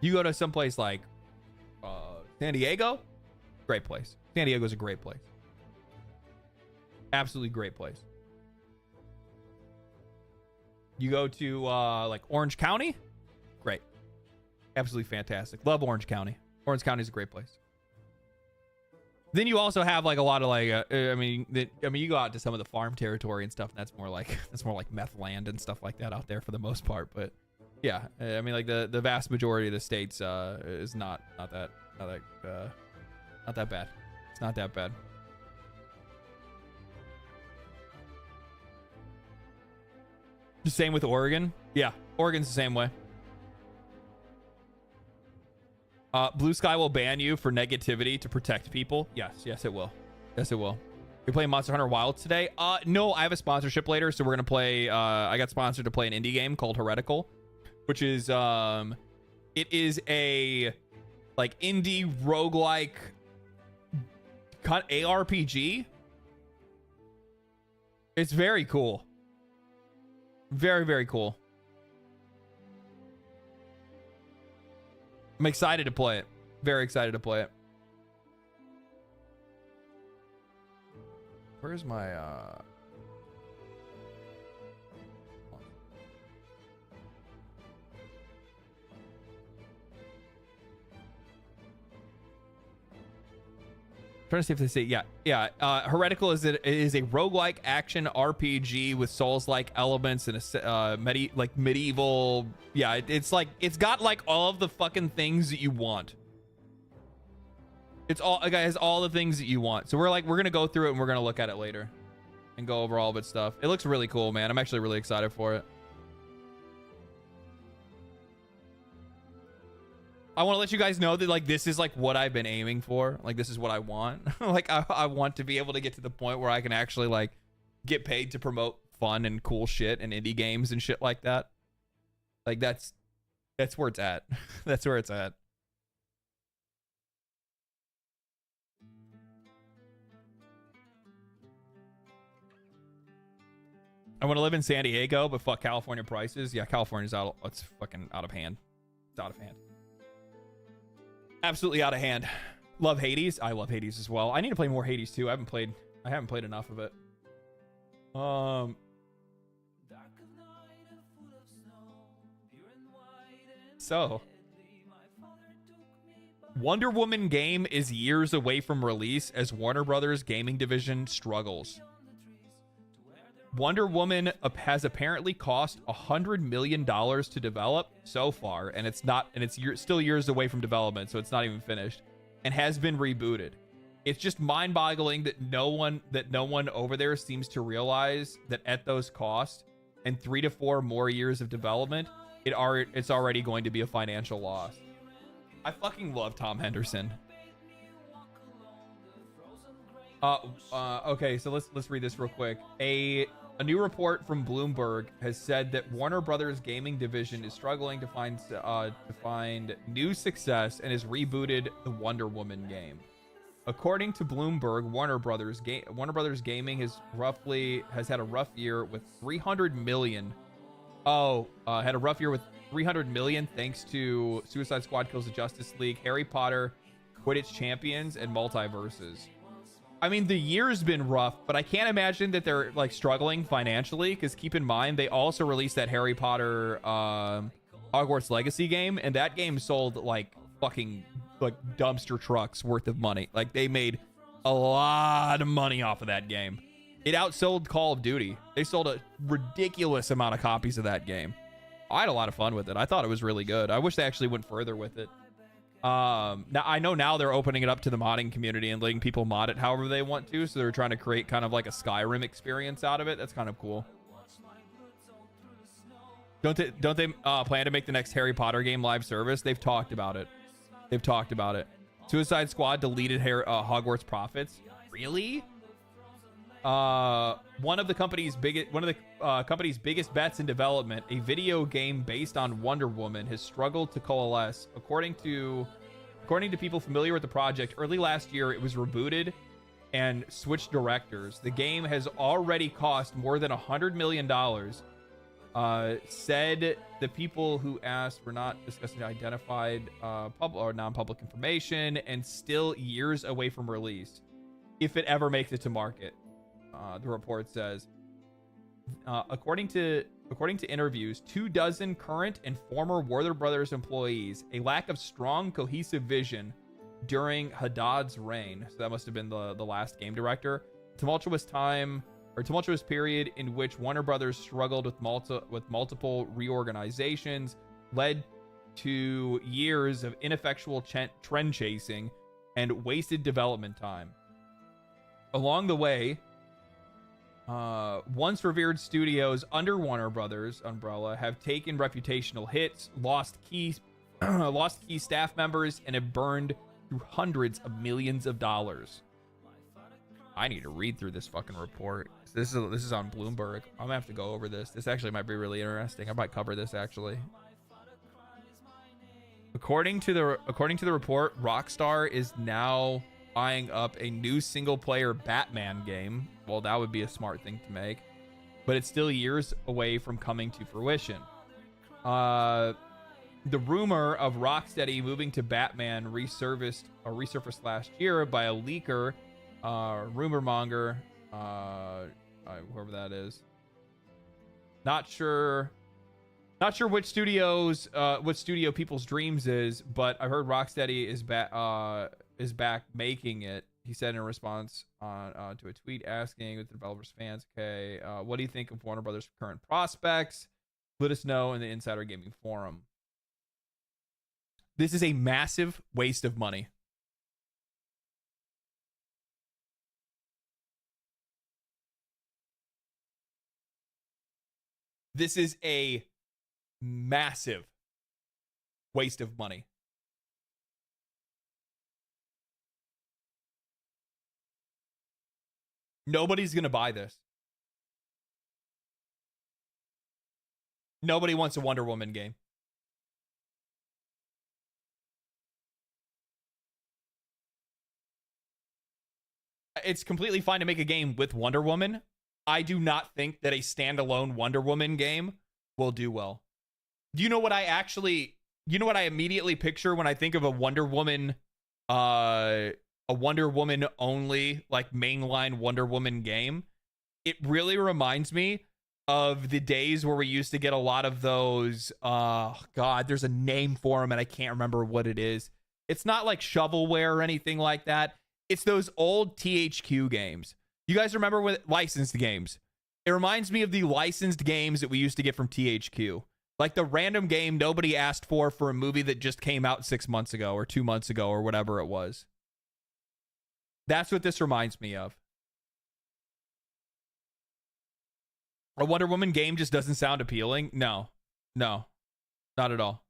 You go to someplace like San Diego, great place. San Diego's a great place. Absolutely great place. You go to like Orange County, great. Absolutely fantastic. Love Orange County. Orange County is a great place. Then you also have like a lot of like I mean you go out to some of the farm territory and stuff, and that's more like meth land and stuff like that out there for the most part. But yeah, I mean like the vast majority of the states is not that bad. It's not that bad. The same with Oregon. Yeah, Oregon's the same way. Blue Sky will ban you for negativity to protect people. Yes, it will. Yes, it will. You're playing Monster Hunter Wilds today? No, I have a sponsorship later, so we're gonna play. I got sponsored to play an indie game called Heretical, which is it is a like indie roguelike ARPG. It's very cool. Very, very cool. I'm excited to play it. Very excited to play it. Where's my Trying to see if they say Heretical is a roguelike action RPG with Souls-like elements and a medieval. Yeah, it's got like all of the fucking things that you want. It has all the things that you want. So we're gonna go through it and we're gonna look at it later and go over all of its stuff. It looks really cool, man. I'm actually really excited for it. I want to let you guys know that like this is like what I've been aiming for. Like this is what I want. Like I want to be able to get to the point where I can actually like get paid to promote fun and cool shit and indie games and shit like that. Like that's where it's at. That's where it's at. I want to live in San Diego, but fuck California prices. Yeah, California's out. It's fucking out of hand. It's out of hand. Absolutely out of hand. Love Hades. I love Hades as well. I need to play more Hades too. I haven't played enough of it. So Wonder Woman game is years away from release as Warner Brothers gaming division struggles. Wonder Woman has apparently cost $100 million to develop so far, and it's still years away from development, so it's not even finished, and has been rebooted. It's just mind-boggling that no one over there seems to realize that at those costs and 3 to 4 more years of development, it's already going to be a financial loss. I fucking love Tom Henderson. Okay, so let's read this real quick. A new report from Bloomberg has said that Warner Brothers gaming division is struggling to find new success and has rebooted the Wonder Woman game. According to Bloomberg, Warner Brothers gaming has had a rough year with 300 million. Had a rough year with 300 million thanks to Suicide Squad Kills the Justice League, Harry Potter, Quidditch Champions, and Multiverses. I mean, the year's been rough, but I can't imagine that they're like struggling financially, because keep in mind they also released that Harry Potter Hogwarts Legacy game, and that game sold like fucking like dumpster trucks worth of money. Like they made a lot of money off of that game. It outsold Call of Duty. They sold a ridiculous amount of copies of that game. I had a lot of fun with it. I thought it was really good. I wish they actually went further with it. Now I know now they're opening it up to the modding community and letting people mod it however they want to, so they're trying to create kind of like a Skyrim experience out of it. That's kind of cool. Don't they plan to make the next Harry Potter game live service? They've talked about it. Suicide Squad deleted Hogwarts Profits. Really? One of the company's biggest bets in development, a video game based on Wonder Woman, has struggled to coalesce. According to people familiar with the project, early last year it was rebooted and switched directors. The game has already cost more than $100 million. Said the people who asked were not discussing identified public or non-public information, and still years away from release, if it ever makes it to market. The report says, according to interviews, 24 current and former Warner Brothers employees, a lack of strong, cohesive vision during Haddad's reign. So that must have been the last game director. Tumultuous period in which Warner Brothers struggled with multiple reorganizations led to years of ineffectual trend chasing and wasted development time. Along the way, once revered studios under Warner Brothers umbrella have taken reputational hits, lost key staff members, and have burned through hundreds of millions of dollars. I need to read through this fucking report. This is on Bloomberg. I'm gonna have to go over this. This actually might be really interesting. I might cover this actually. According to the report, Rockstar is now eyeing up a new single-player Batman game. Well, that would be a smart thing to make, but it's still years away from coming to fruition. The rumor of Rocksteady moving to Batman resurfaced last year by a leaker, rumor monger, whoever that is. Not sure which studio People's Dreams is, but I heard Rocksteady is back making it. he said in response on to a tweet asking with the developers fans, okay, what do you think of Warner Brothers' current prospects? Let us know in the Insider Gaming forum. This is a massive waste of money. This is a massive waste of money. Nobody's going to buy this. Nobody wants a Wonder Woman game. It's completely fine to make a game with Wonder Woman. I do not think that a standalone Wonder Woman game will do well. Do you know what I immediately picture when I think of a Wonder Woman only, like, mainline Wonder Woman game? It really reminds me of the days where we used to get a lot of those, God, there's a name for them and I can't remember what it is. It's not like shovelware or anything like that. It's those old THQ games. You guys remember with licensed games? It reminds me of the licensed games that we used to get from THQ. Like the random game nobody asked for a movie that just came out 6 months ago or 2 months ago or whatever it was. That's what this reminds me of. A Wonder Woman game just doesn't sound appealing. No, not at all.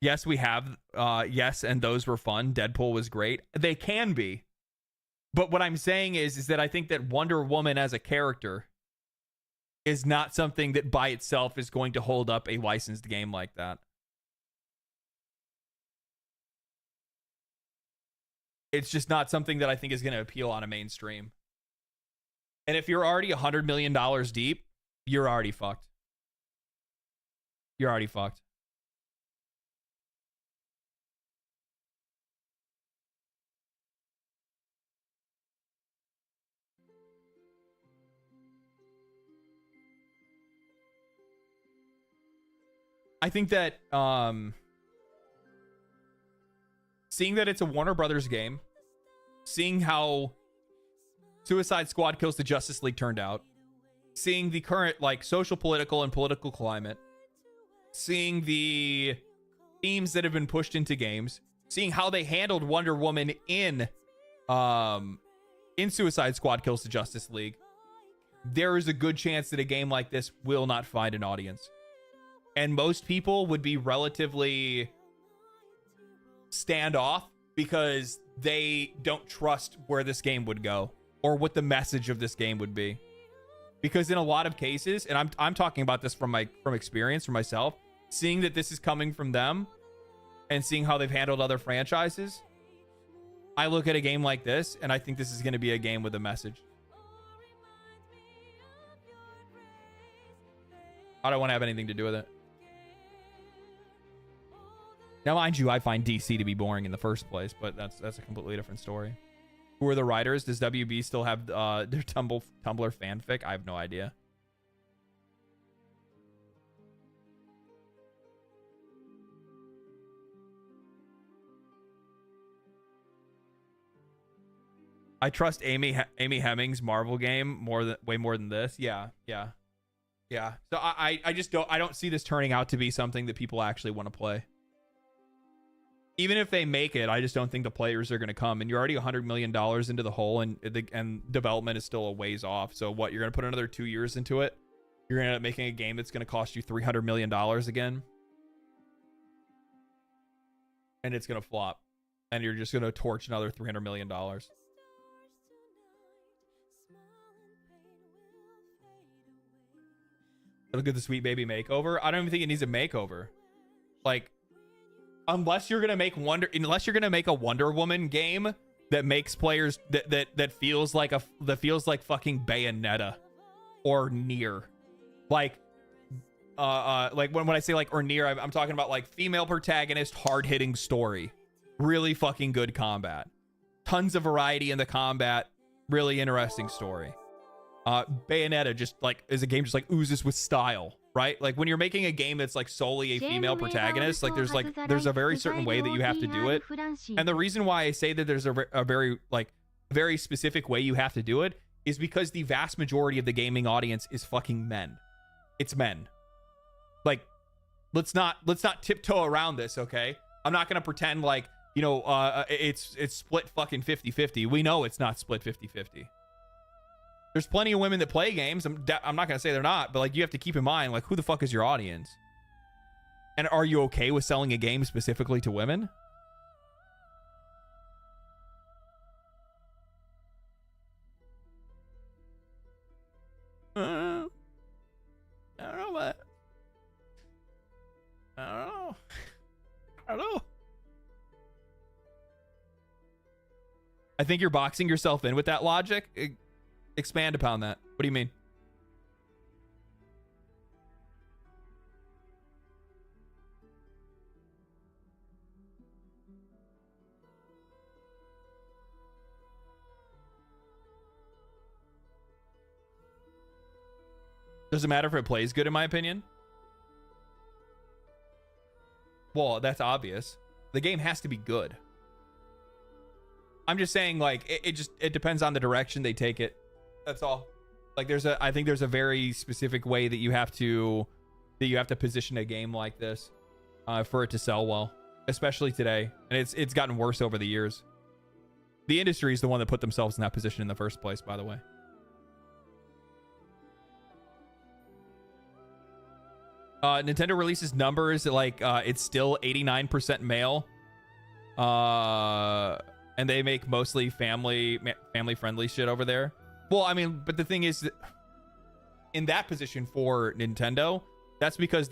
Yes, we have. Yes, and those were fun. Deadpool was great. They can be. But what I'm saying is that I think that Wonder Woman as a character is not something that by itself is going to hold up a licensed game like that. It's just not something that I think is going to appeal on a mainstream. And if you're already $100 million deep, you're already fucked. You're already fucked. I think that seeing that it's a Warner Brothers game, seeing how Suicide Squad Kills the Justice League turned out, seeing the current like social, political, and political climate, seeing the themes that have been pushed into games, seeing how they handled Wonder Woman in Suicide Squad Kills the Justice League, there is a good chance that a game like this will not find an audience. And most people would be relatively standoff because they don't trust where this game would go or what the message of this game would be. Because in a lot of cases, and I'm talking about this from experience for myself, seeing that this is coming from them and seeing how they've handled other franchises, I look at a game like this and I think this is going to be a game with a message. I don't want to have anything to do with it. Now, mind you, I find DC to be boring in the first place, but that's a completely different story. Who are the writers? Does WB still have their Tumblr fanfic? I have no idea. I trust Amy Hemming's Marvel game way more than this. Yeah. So I just don't see this turning out to be something that people actually want to play. Even if they make it, I just don't think the players are going to come. And you're already $100 million into the hole, and development is still a ways off. So what? You're going to put another 2 years into it? You're going to end up making a game that's going to cost you $300 million again? And it's going to flop. And you're just going to torch another $300 million. Look at the Sweet Baby makeover. I don't even think it needs a makeover. Like, unless you're gonna make a Wonder Woman game that makes players that feels like fucking Bayonetta or Nier, like when I say like or Nier, I'm talking about like female protagonist, hard hitting story, really fucking good combat, tons of variety in the combat, really interesting story. Bayonetta just like is a game just like oozes with style, right? Like when you're making a game that's like solely a female protagonist, like there's a very certain way that you have to do it. And the reason why I say that there's a very specific way you have to do it is because the vast majority of the gaming audience is fucking men. It's men. Like, let's not tiptoe around this, okay? I'm not gonna pretend like, you know, it's split fucking 50-50. We know it's not split 50-50. There's plenty of women that play games. I'm not gonna say they're not, but like you have to keep in mind, like, who the fuck is your audience? And are you okay with selling a game specifically to women? I don't know, but I don't know. I think you're boxing yourself in with that logic. Expand upon that. What do you mean? Doesn't matter if it plays good, in my opinion. Well, that's obvious. The game has to be good. I'm just saying, like, it depends on the direction they take it. That's all. Like, I think there's a very specific way that you have to position a game like this for it to sell well, especially today. And it's gotten worse over the years. The industry is the one that put themselves in that position in the first place, by the way. Nintendo releases numbers like it's still 89% male, and they make mostly family friendly shit over there. Well, I mean, but the thing is, that in that position for Nintendo, that's because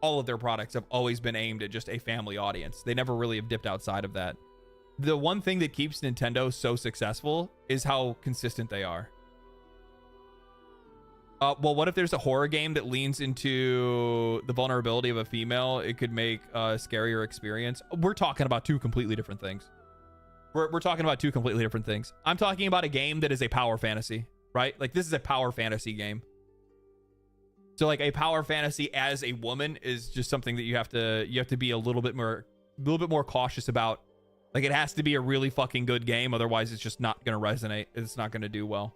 all of their products have always been aimed at just a family audience. They never really have dipped outside of that. The one thing that keeps Nintendo so successful is how consistent they are. Well, what if there's a horror game that leans into the vulnerability of a female? It could make a scarier experience. We're talking about two completely different things. We're talking about two completely different things. I'm talking about a game that is a power fantasy, right? Like, this is a power fantasy game. So, like, a power fantasy as a woman is just something that you have to be a little bit more cautious about. Like, it has to be a really fucking good game, otherwise it's just not going to resonate. It's not going to do well.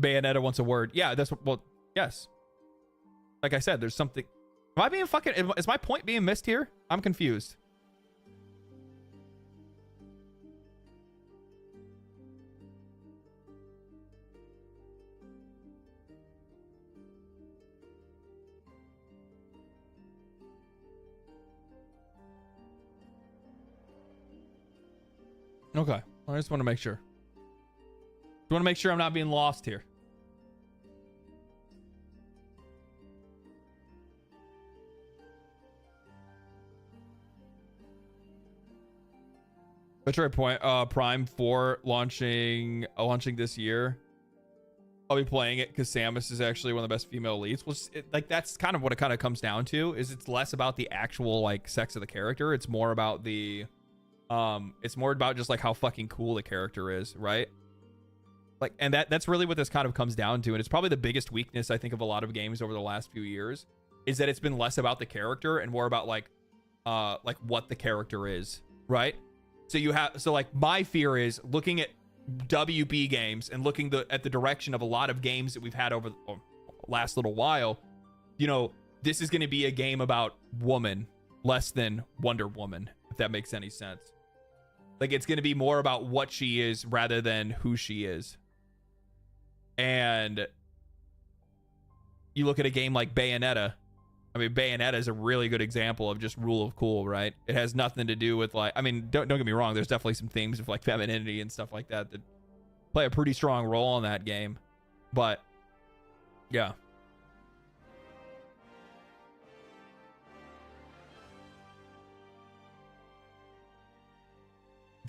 Bayonetta wants a word. Yeah, that's what. Well, yes. Like I said, there's something. Am I being fucking? Is my point being missed here? I'm confused. Okay, I just want to make sure. I want to make sure I'm not being lost here. Metroid Prime 4 launching this year. I'll be playing it because Samus is actually one of the best female leads. Well, like, that's kind of what it kind of comes down to. Is it's less about the actual like sex of the character. It's more about the it's more about just like how fucking cool the character is, right? Like, and that's really what this kind of comes down to. And it's probably the biggest weakness, I think, of a lot of games over the last few years, is that it's been less about the character and more about like what the character is, right? So like my fear is looking at WB games and looking at the direction of a lot of games that we've had over the last little while. You know, this is going to be a game about woman less than Wonder Woman, if that makes any sense. Like, it's going to be more about what she is rather than who she is. And you look at a game like Bayonetta. I mean, Bayonetta is a really good example of just rule of cool, right? It has nothing to do with, like, I mean, don't get me wrong. There's definitely some themes of like femininity and stuff like that that play a pretty strong role in that game. But yeah.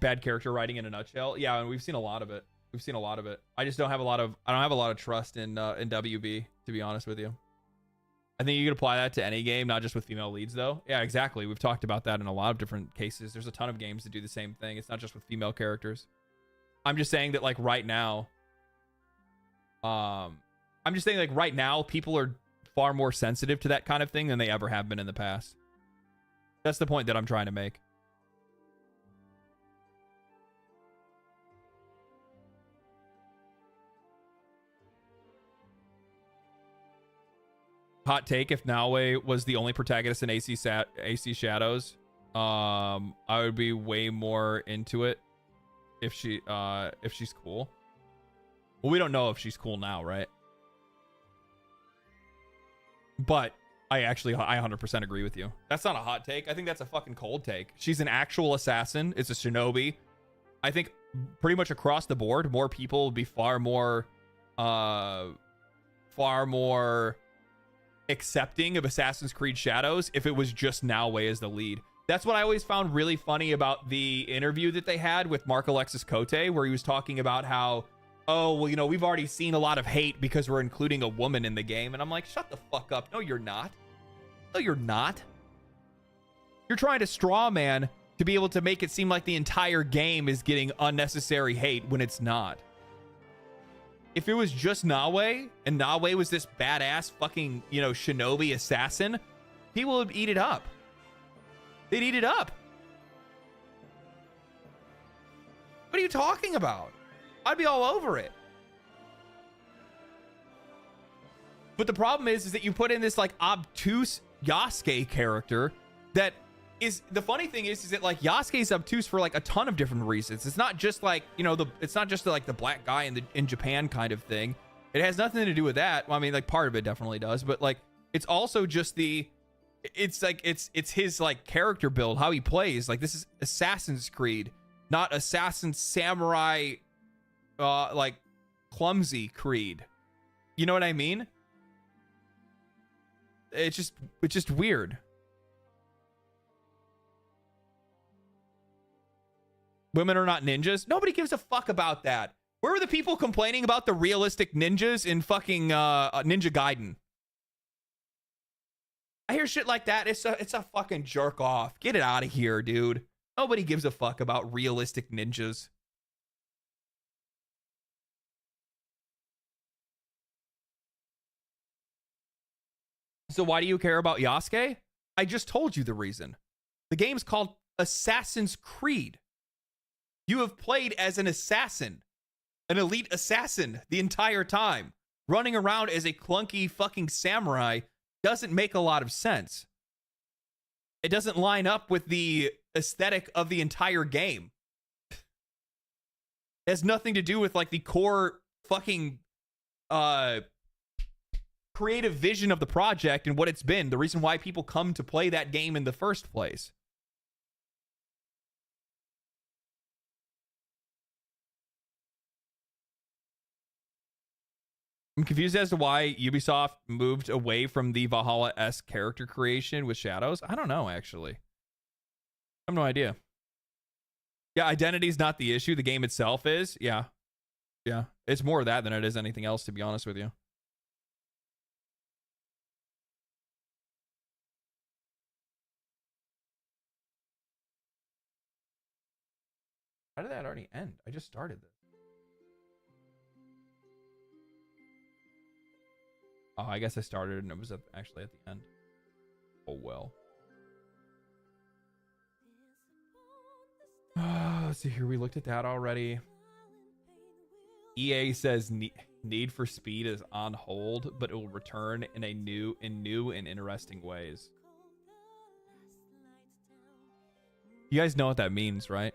Bad character writing in a nutshell. Yeah, and we've seen a lot of it. I just don't have a lot of trust in WB, to be honest with you. I think you can apply that to any game, not just with female leads, though. Yeah, exactly. We've talked about that in a lot of different cases. There's a ton of games that do the same thing. It's not just with female characters. I'm just saying that, like, right now, people are far more sensitive to that kind of thing than they ever have been in the past. That's the point that I'm trying to make. Hot take: if Nawe was the only protagonist in AC Shadows, I would be way more into it if she's cool. Well, we don't know if she's cool now, right? But I 100% agree with you. That's not a hot take. I think that's a fucking cold take. She's an actual assassin. It's a shinobi. I think pretty much across the board, more people would be far more accepting of Assassin's Creed Shadows if it was just Nawe as the lead. That's what I always found really funny about the interview that they had with Mark Alexis Cote, where he was talking about how, oh, well, you know, we've already seen a lot of hate because we're including a woman in the game. And I'm like, shut the fuck up. No, you're not. No, you're not. You're trying to straw man to be able to make it seem like the entire game is getting unnecessary hate when it's not. If it was just Nawe, and Nawe was this badass fucking, you know, shinobi assassin, people would eat it up. They'd eat it up. What are you talking about? I'd be all over it. But the problem is that you put in this like obtuse Yasuke character that is, the funny thing is that like Yasuke's obtuse for like a ton of different reasons. It's not just like, you know, it's not just like the black guy in Japan kind of thing. It has nothing to do with that. Well, I mean, like part of it definitely does, but like it's also just it's like it's his like character build, how he plays. Like this is Assassin's Creed, not Assassin Samurai like clumsy Creed. You know what I mean? It's just weird. Women are not ninjas. Nobody gives a fuck about that. Where were the people complaining about the realistic ninjas in fucking Ninja Gaiden? I hear shit like that. It's a fucking jerk off. Get it out of here, dude. Nobody gives a fuck about realistic ninjas. So why do you care about Yasuke? I just told you the reason. The game's called Assassin's Creed. You have played as an assassin, an elite assassin the entire time. Running around as a clunky fucking samurai doesn't make a lot of sense. It doesn't line up with the aesthetic of the entire game. It has nothing to do with like the core fucking creative vision of the project and what it's been. The reason why people come to play that game in the first place. I'm confused as to why Ubisoft moved away from the Valhalla-esque character creation with Shadows. I don't know, actually. I have no idea. Yeah, identity's not the issue. The game itself is. Yeah. Yeah. It's more of that than it is anything else, to be honest with you. How did that already end? I just started this. Oh, I guess I started and it was actually at the end. Oh, well. Let's see here. We looked at that already. EA says Need for Speed is on hold, but it will return in new and interesting ways. You guys know what that means, right?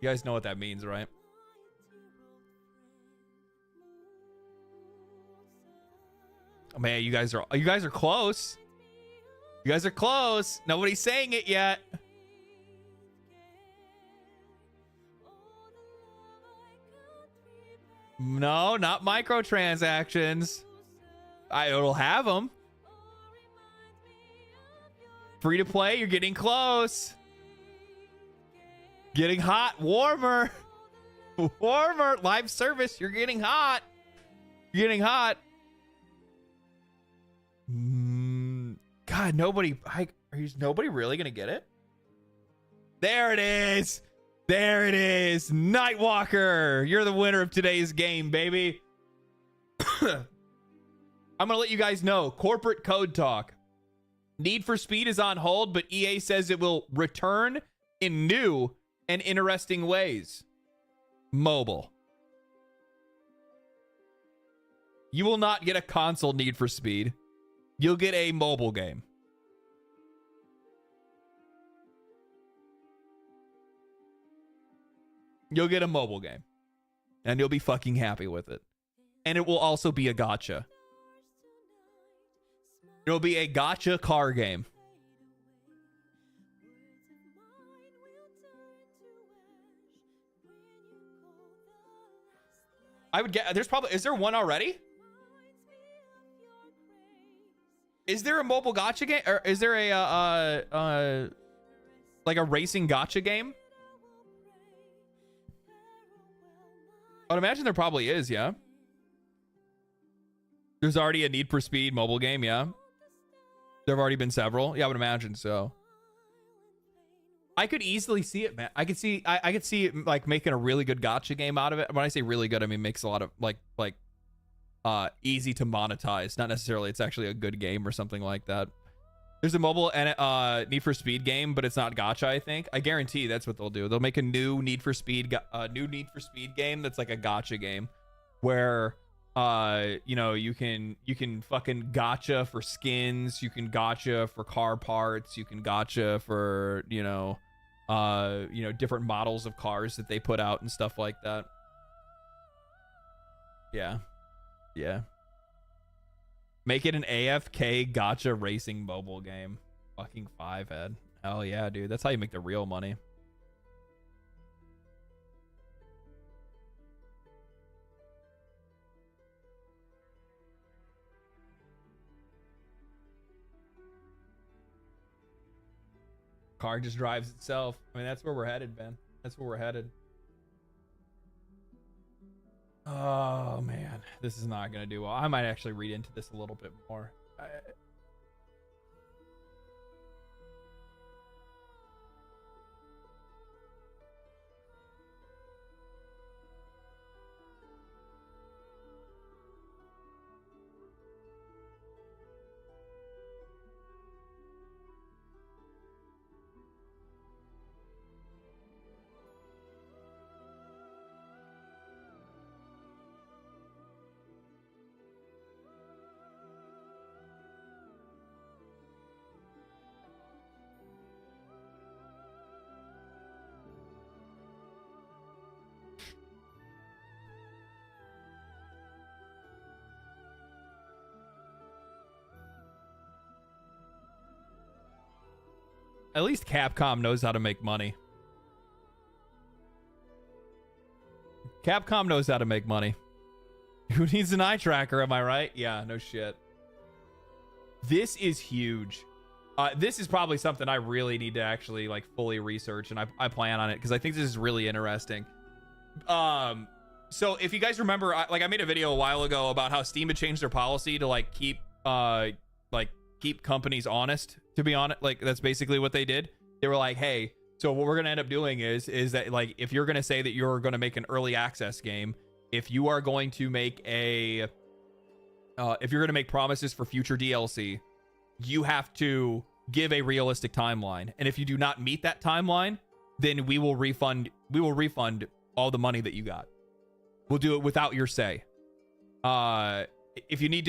You guys know what that means, right? Oh, man, you guys are close. You guys are close. Nobody's saying it yet. No, not microtransactions. It'll have them. Free to play, you're getting close. Getting hot. Warmer. Warmer. Live service. You're getting hot. You're getting hot. God, nobody really gonna get it? There it is. There it is. Nightwalker. You're the winner of today's game, baby. I'm gonna let you guys know. Corporate code talk. Need for Speed is on hold, but EA says it will return in new and interesting ways. Mobile. You will not get a console Need for Speed. You'll get a mobile game. You'll get a mobile game. And you'll be fucking happy with it. And it will also be a gacha. It'll be a gacha car game. I would get, is there one already? Is there a mobile gacha game? Or is there a, like a racing gacha game? I would imagine there probably is, yeah. There's already a Need for Speed mobile game, yeah. There have already been several. Yeah, I would imagine so. I could easily see it, man. I could see it like making a really good gacha game out of it. When I say really good, I mean makes a lot of like easy to monetize. Not necessarily it's actually a good game or something like that. There's a mobile and Need for Speed game, but it's not gacha, I think. I guarantee that's what they'll do. They'll make a new Need for Speed game that's like a gacha game where you know, you can fucking gacha for skins, you can gacha for car parts, you can gacha for, you know, different models of cars that they put out and stuff like that. Yeah. Yeah. Make it an AFK gacha racing mobile game. Fucking 5-head. Hell yeah, dude. That's how you make the real money. Car just drives itself. I mean, that's where we're headed, man. That's where we're headed. Oh, man. This is not going to do well. I might actually read into this a little bit more. At least Capcom knows how to make money. Capcom knows how to make money. Who needs an eye tracker, am I right? Yeah, no shit. This is huge. This is probably something I really need to actually like fully research, and I plan on it because I think this is really interesting. So if you guys remember, I made a video a while ago about how Steam had changed their policy to like keep companies honest, to be honest. Like that's basically what they did. They were like, hey, so what we're going to end up doing is that like, if you're going to say that you're going to make an early access game, if you are going to make if you're going to make promises for future DLC, you have to give a realistic timeline. And if you do not meet that timeline, then we will refund all the money that you got. We'll do it without your say. If you need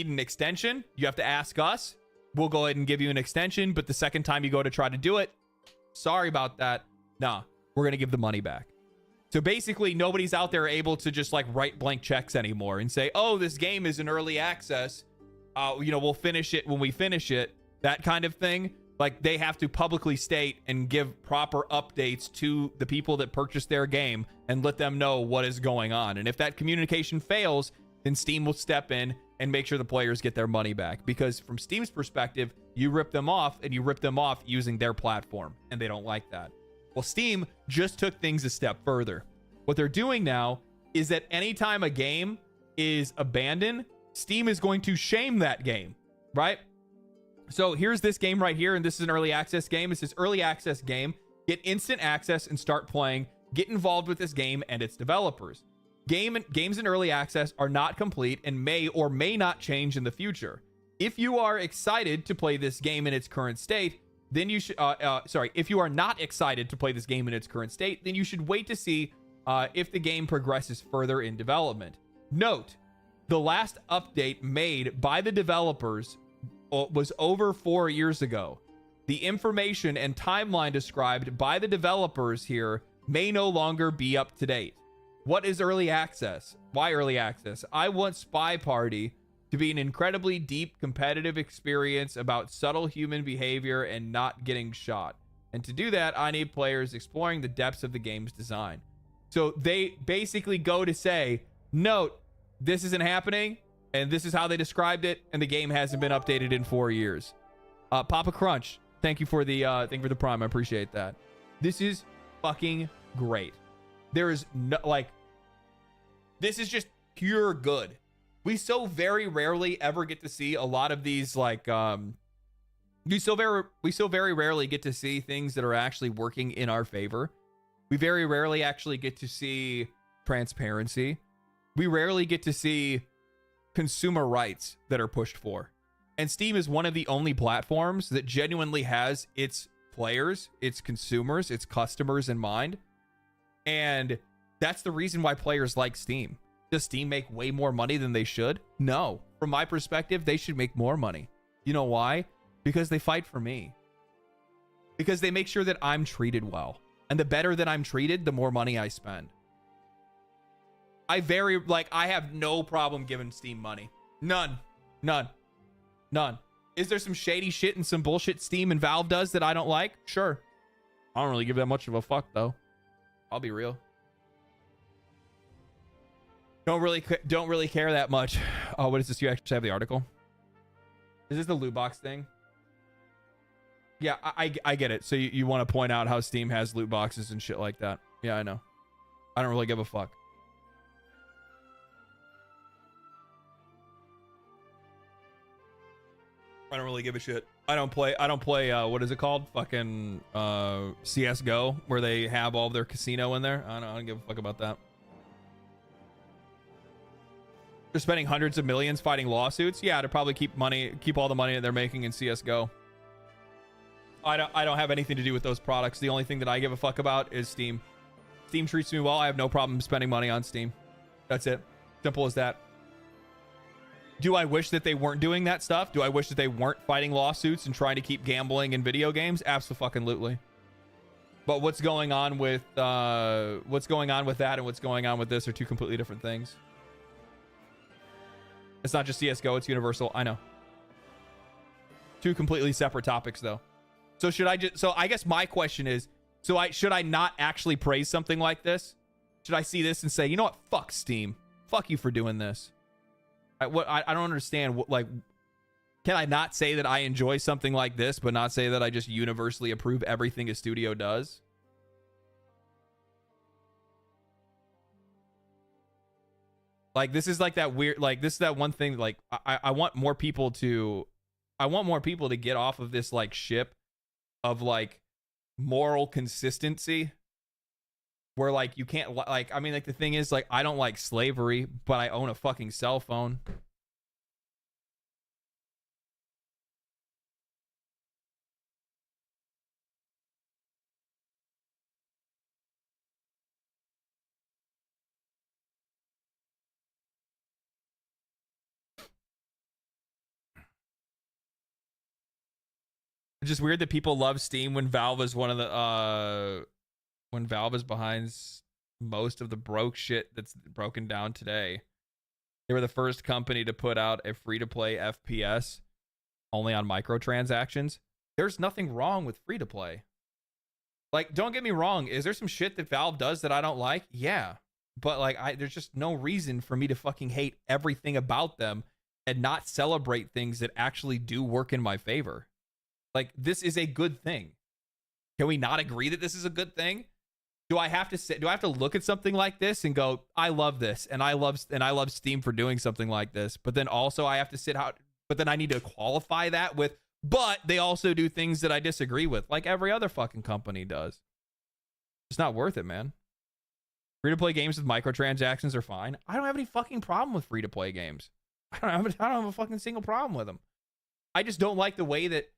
an extension, you have to ask us. We'll go ahead and give you an extension, but the second time you go to try to do it, sorry about that. Nah, we're going to give the money back. So basically, nobody's out there able to just like write blank checks anymore and say, oh, this game is in early access. We'll finish it when we finish it. That kind of thing. Like they have to publicly state and give proper updates to the people that purchased their game and let them know what is going on. And if that communication fails, then Steam will step in and make sure the players get their money back. Because from Steam's perspective, you rip them off, and you rip them off using their platform, and they don't like that. Well, Steam just took things a step further. What they're doing now is that anytime a game is abandoned, Steam is going to shame that game, right? So here's this game right here, and this is an early access game. It's this early access game. Get instant access and start playing. Get involved with this game and its developers. Games in early access are not complete and may or may not change in the future. If you are excited to play this game in its current state, then you should, if you are not excited to play this game in its current state, then you should wait to see if the game progresses further in development. Note, the last update made by the developers was over 4 years ago. The information and timeline described by the developers here may no longer be up to date. What is early access? Why early access? I want Spy Party to be an incredibly deep competitive experience about subtle human behavior and not getting shot. And to do that, I need players exploring the depths of the game's design. So they basically go to say, note, this isn't happening, and this is how they described it, and the game hasn't been updated in 4 years. Papa Crunch, thank you for the Prime. I appreciate that. This is fucking great. There is no, like, this is just pure good. We so very rarely ever get to see a lot of these, like, we so very rarely get to see things that are actually working in our favor. We very rarely actually get to see transparency. We rarely get to see consumer rights that are pushed for. And Steam is one of the only platforms that genuinely has its players, its consumers, its customers in mind. And that's the reason why players like Steam. Does Steam make way more money than they should? No. From my perspective, they should make more money. You know why? Because they fight for me. Because they make sure that I'm treated well. And the better that I'm treated, the more money I spend. I have no problem giving Steam money. None. Is there some shady shit and some bullshit Steam and Valve does that I don't like? Sure. I don't really give that much of a fuck, though. I'll be real. Don't really care that much. Oh, what is this? You actually have the article? Is this the loot box thing? Yeah, I get it. So you want to point out how Steam has loot boxes and shit like that. Yeah, I know. I don't really give a fuck. I don't really give a shit. I don't play what is it called? Fucking CS:GO, where they have all of their casino in there. I don't give a fuck about that. They're spending hundreds of millions fighting lawsuits. Yeah, to probably keep all the money that they're making in CS:GO. I don't have anything to do with those products. The only thing that I give a fuck about is Steam. Steam treats me well. I have no problem spending money on Steam. That's it. Simple as that. Do I wish that they weren't doing that stuff? Do I wish that they weren't fighting lawsuits and trying to keep gambling in video games? Abso-fucking-lutely. But what's going on with that and what's going on with this are two completely different things. It's not just CS:GO, it's universal. I know. Two completely separate topics, though. So I guess my question is, should I not actually praise something like this? Should I see this and say, you know what? Fuck Steam. Fuck you for doing this. I don't understand. Can I not say that I enjoy something like this, but not say that I just universally approve everything a studio does? Like, this is like that weird, like, this is that one thing, like, I want more people to get off of this, like, ship of, like, moral consistency. Where, like, you can't, like, I mean, like, the thing is, like, I don't like slavery, but I own a fucking cell phone. It's just weird that people love Steam when Valve is one of the, when Valve is behind most of the broke shit that's broken down today. They were the first company to put out a free-to-play FPS only on microtransactions. There's nothing wrong with free-to-play. Like, don't get me wrong. Is there some shit that Valve does that I don't like? Yeah. But, like, there's just no reason for me to fucking hate everything about them and not celebrate things that actually do work in my favor. Like, this is a good thing. Can we not agree that this is a good thing? Do I have to look at something like this and go, I love this, and I love Steam for doing something like this, but then also I have to but then I need to qualify that with, but they also do things that I disagree with, like every other fucking company does. It's not worth it, man. Free-to-play games with microtransactions are fine. I don't have any fucking problem with free-to-play games. I don't have a fucking single problem with them. I just don't like the way that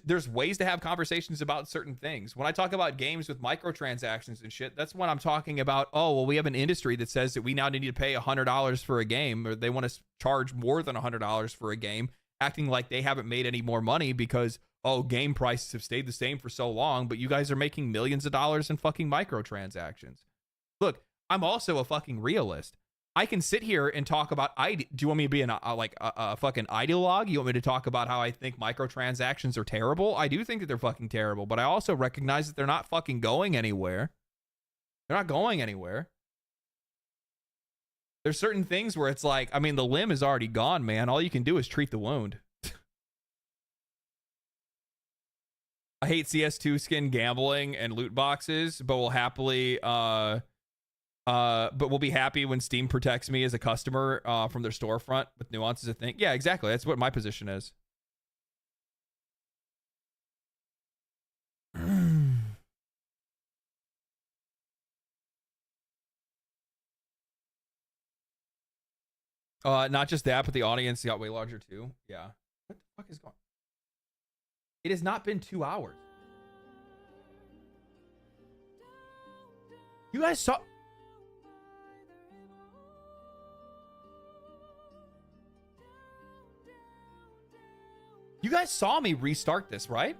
there's ways to have conversations about certain things. When I talk about games with microtransactions and shit, that's when I'm talking about, oh, well, we have an industry that says that we now need to pay $100 for a game, or they want to charge more than $100 for a game, acting like they haven't made any more money because, oh, game prices have stayed the same for so long, but you guys are making millions of dollars in fucking microtransactions. Look, I'm also a fucking realist. I can sit here and talk about, do you want me to be a fucking ideologue? You want me to talk about how I think microtransactions are terrible? I do think that they're fucking terrible, but I also recognize that they're not fucking going anywhere. They're not going anywhere. There's certain things where it's like, I mean, the limb is already gone, man. All you can do is treat the wound. I hate CS2 skin gambling and loot boxes, but will happily, but we'll be happy when Steam protects me as a customer from their storefront with nuance as a thing. Yeah, exactly. That's what my position is. Not just that, but the audience got way larger too. Yeah. What the fuck is going on? It has not been 2 hours. You guys saw... You guys saw me restart this, right?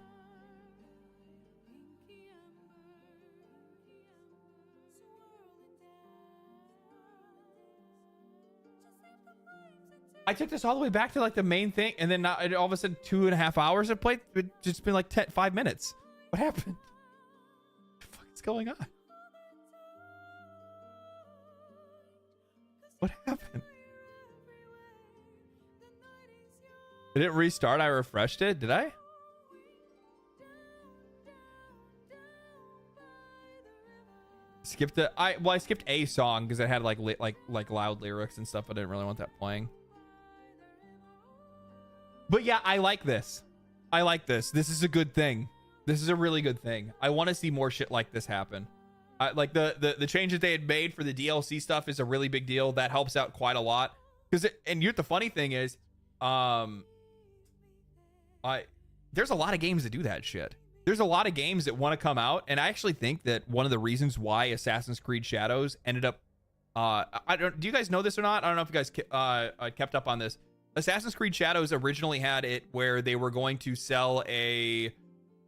I took this all the way back to like the main thing, and then all of a sudden 2.5 hours have played. It's just been like 5 minutes. What happened? What the fuck is going on? What happened? Did it restart? I refreshed it. Did I? Skipped the I skipped a song because it had like loud lyrics and stuff. I didn't really want that playing. But yeah, I like this. I like this. This is a good thing. This is a really good thing. I want to see more shit like this happen. Like the changes they had made for the DLC stuff is a really big deal. That helps out quite a lot. And the funny thing is, there's a lot of games that do that shit. There's a lot of games that want to come out, and I actually think that one of the reasons why Assassin's Creed Shadows ended up, do you guys know this or not? I don't know if you guys kept up on this. Assassin's Creed Shadows originally had it where they were going to sell a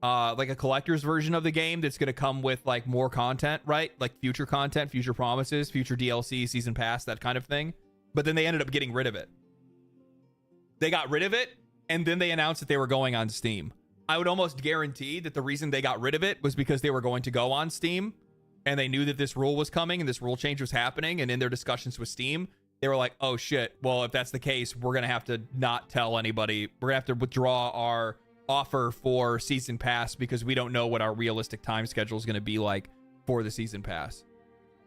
collector's version of the game that's going to come with like more content, right? Like future content, future promises, future DLC, season pass, that kind of thing. But then they ended up getting rid of it. They got rid of it, and then they announced that they were going on Steam. I would almost guarantee that the reason they got rid of it was because they were going to go on Steam, and they knew that this rule was coming and this rule change was happening, and in their discussions with Steam, they were like, oh shit, well, if that's the case, we're going to have to not tell anybody. We're going to have to withdraw our offer for season pass because we don't know what our realistic time schedule is going to be like for the season pass.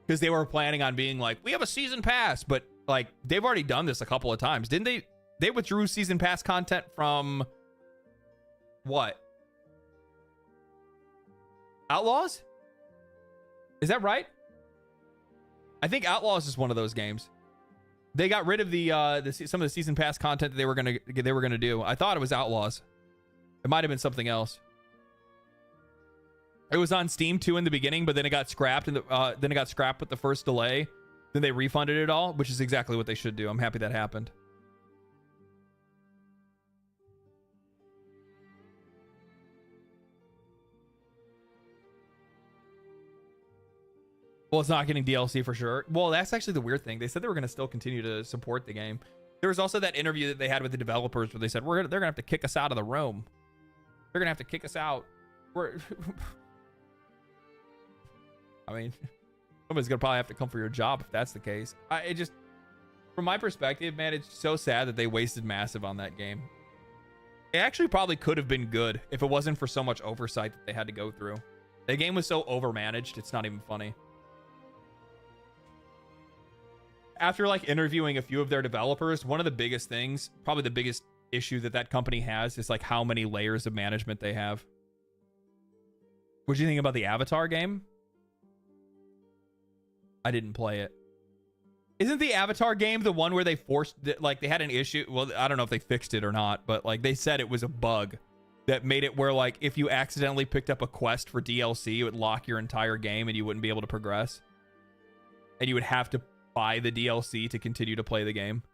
Because they were planning on being like, we have a season pass, but like they've already done this a couple of times. Didn't they? They withdrew season pass content from what? Outlaws? Is that right? I think Outlaws is one of those games. They got rid of some of the season pass content that they were gonna do. I thought it was Outlaws. It might have been something else. It was on Steam too in the beginning, but then it got scrapped, and then it got scrapped with the first delay. Then they refunded it all, which is exactly what they should do. I'm happy that happened. Well, it's not getting DLC for sure. Well, that's actually the weird thing. They said they were going to still continue to support the game. There was also that interview that they had with the developers where they said, they're going to have to kick us out of the room. They're going to have to kick us out. I mean, somebody's going to probably have to come for your job if that's the case. It just, from my perspective, man, it's so sad that they wasted massive on that game. It actually probably could have been good if it wasn't for so much oversight that they had to go through. The game was so overmanaged, it's not even funny. After like interviewing a few of their developers, one of the biggest things, probably the biggest issue that that company has is like how many layers of management they have. What do you think about the Avatar game? I didn't play it. Isn't the Avatar game the one where they forced, like they had an issue? Well, I don't know if they fixed it or not, but like they said it was a bug that made it where like if you accidentally picked up a quest for DLC, it would lock your entire game and you wouldn't be able to progress. And you would have to buy the DLC to continue to play the game.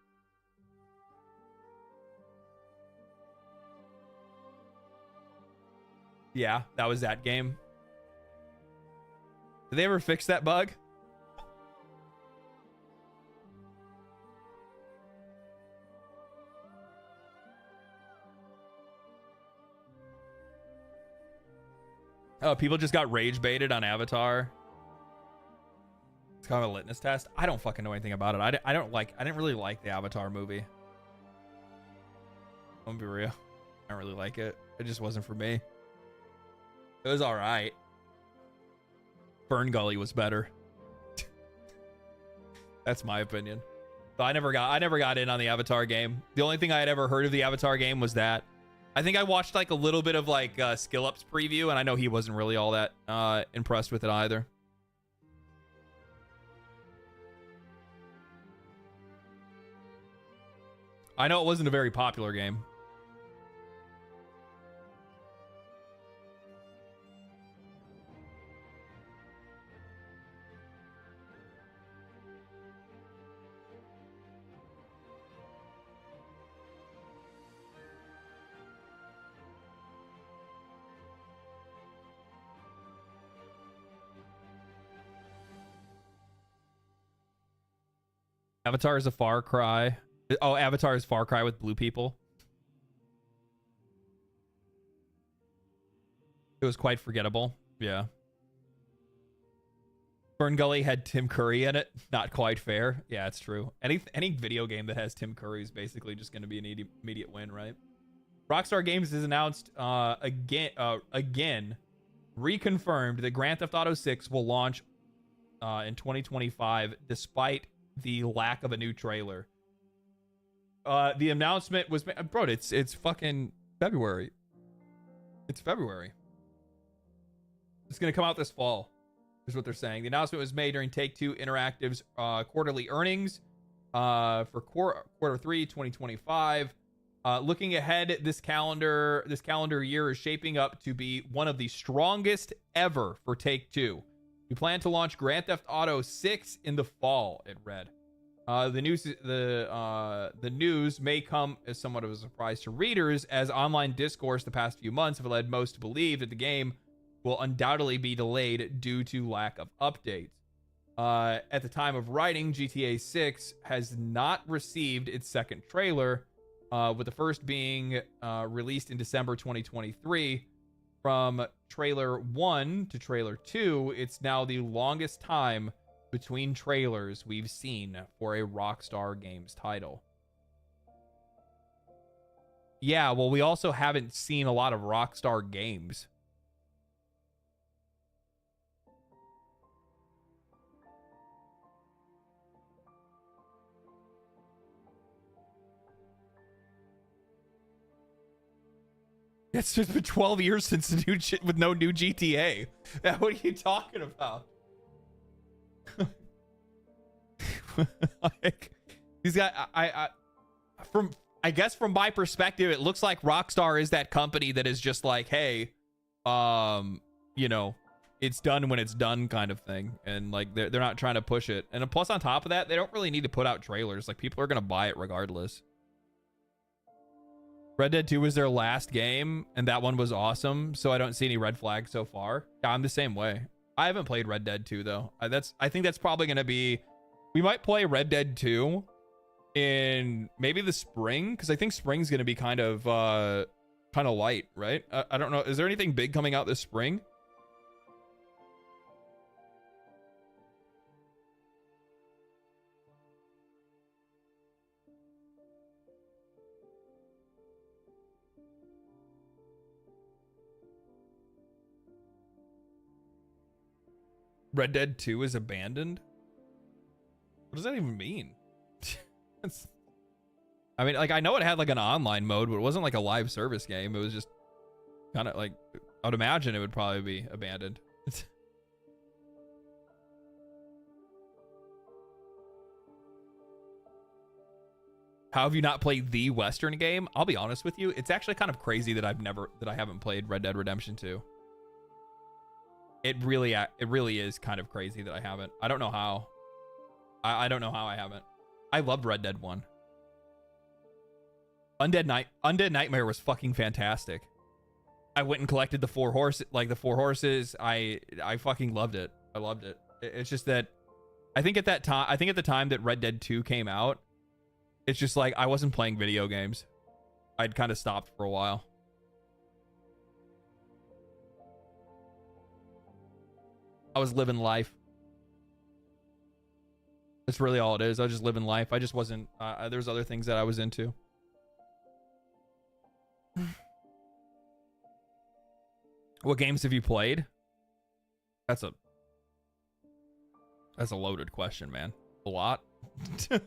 Yeah, that was that game. Did they ever fix that bug? Oh, people just got rage baited on Avatar. It's kind of a litmus test. I don't fucking know anything about it. I didn't really like the Avatar movie. I'm gonna be real. I don't really like it. It just wasn't for me. It was all right. Fern Gully was better. That's my opinion. So I never got in on the Avatar game. The only thing I had ever heard of the Avatar game was that. I think I watched like a little bit of like Skill Up's preview, and I know he wasn't really all that impressed with it either. I know it wasn't a very popular game. Avatar is a Far Cry. Oh, Avatar is Far Cry with blue people. It was quite forgettable. Yeah. Fern Gully had Tim Curry in it. Not quite fair. Yeah, it's true. Any video game that has Tim Curry is basically just going to be an immediate win, right? Rockstar Games has announced again reconfirmed that Grand Theft Auto 6 will launch in 2025 despite the lack of a new trailer. The announcement was, bro, it's fucking February. It's February. It's gonna come out this fall, is what they're saying. The announcement was made during Take-Two Interactive's quarterly earnings for quarter 3 2025. Looking ahead, this calendar year is shaping up to be one of the strongest ever for Take-Two. We plan to launch Grand Theft Auto 6 in the fall, it read. The news may come as somewhat of a surprise to readers, as online discourse the past few months have led most to believe that the game will undoubtedly be delayed due to lack of updates. At the time of writing, GTA 6 has not received its second trailer, with the first being released in December 2023. From trailer 1 to trailer 2, it's now the longest time between trailers we've seen for a Rockstar Games title. Yeah, well, we also haven't seen a lot of Rockstar games. It's just been 12 years since the new shit with no new GTA. What are you talking about? Like, he's got I guess from my perspective, it looks like Rockstar is that company that is just like, hey, you know, it's done when it's done kind of thing, and like they're not trying to push it. And plus, on top of that, they don't really need to put out trailers. Like, people are gonna buy it regardless. Red Dead 2 was their last game, and that one was awesome, so I don't see any red flags so far. Yeah, I'm the same way. I haven't played Red Dead 2 though. I think that's probably gonna be. We might play Red Dead 2 in maybe the spring, because I think spring's gonna be kind of light, right? I don't know. Is there anything big coming out this spring? Red Dead 2 is abandoned? What does that even mean? I mean, like, I know it had like an online mode, but it wasn't like a live service game. It was just kind of like, I would imagine it would probably be abandoned. How have you not played the Western game? I'll be honest with you. It's actually kind of crazy that I haven't played Red Dead Redemption 2. It really is kind of crazy that I haven't. I don't know how. I don't know how I haven't. I loved Red Dead 1. Undead Nightmare was fucking fantastic. I went and collected the four horses. I fucking loved it. I loved it. It's just that I think at the time that Red Dead 2 came out, it's just like I wasn't playing video games. I'd kind of stopped for a while. I was living life. That's really all it is. I was just living life. I just wasn't. There's other things that I was into. What games have you played? That's a loaded question, man. A lot. A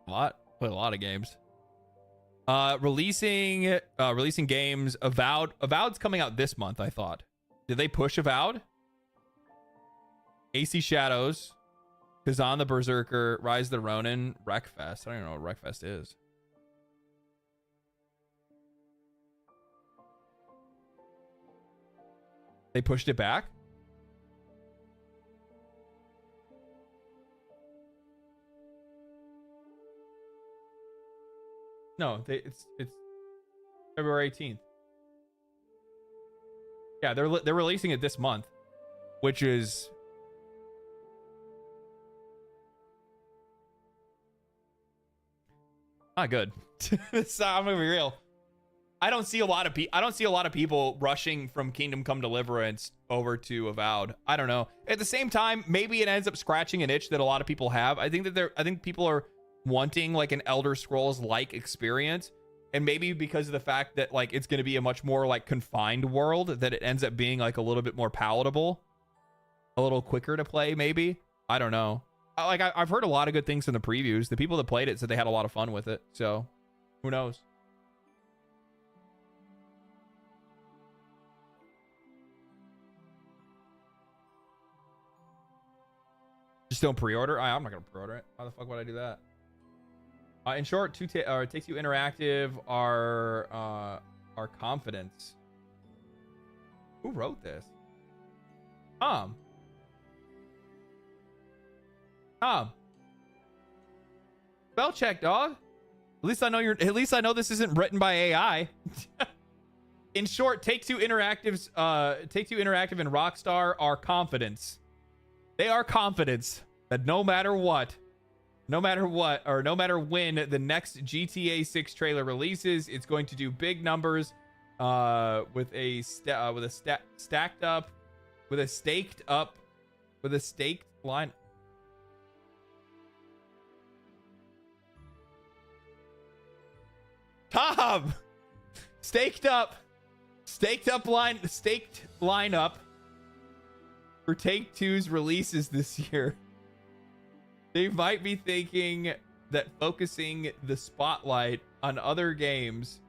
lot. Played a lot of games. Releasing games. Avowed's coming out this month, I thought. Did they push Avowed? AC Shadows, Kazan the Berserker, Rise of the Ronin, Wreckfest. I don't even know what Wreckfest is. They pushed it back? No, it's February 18th. Yeah, they're releasing it this month, which is not good. I'm gonna be real. I don't see a lot of people rushing from Kingdom Come Deliverance over to Avowed. I don't know. At the same time, maybe it ends up scratching an itch that a lot of people have. I think people are wanting like an Elder Scrolls like experience, and maybe because of the fact that like it's going to be a much more like confined world, that it ends up being like a little bit more palatable, a little quicker to play. Maybe, I don't know. I've heard a lot of good things from the previews. The people that played it said they had a lot of fun with it. So who knows? Just don't pre-order. I'm not gonna pre-order it. How the fuck would I do that? In short, Take-Two Interactive are confidence. Who wrote this? Tom. Spell check, dog. At least I know this isn't written by AI. In short, Take-Two Interactive and Rockstar are confidence. They are confidence that no matter when the next GTA 6 trailer releases, it's going to do big numbers with a staked line. Tom, staked lineup for Take-Two's releases this year. They might be thinking that focusing the spotlight on other games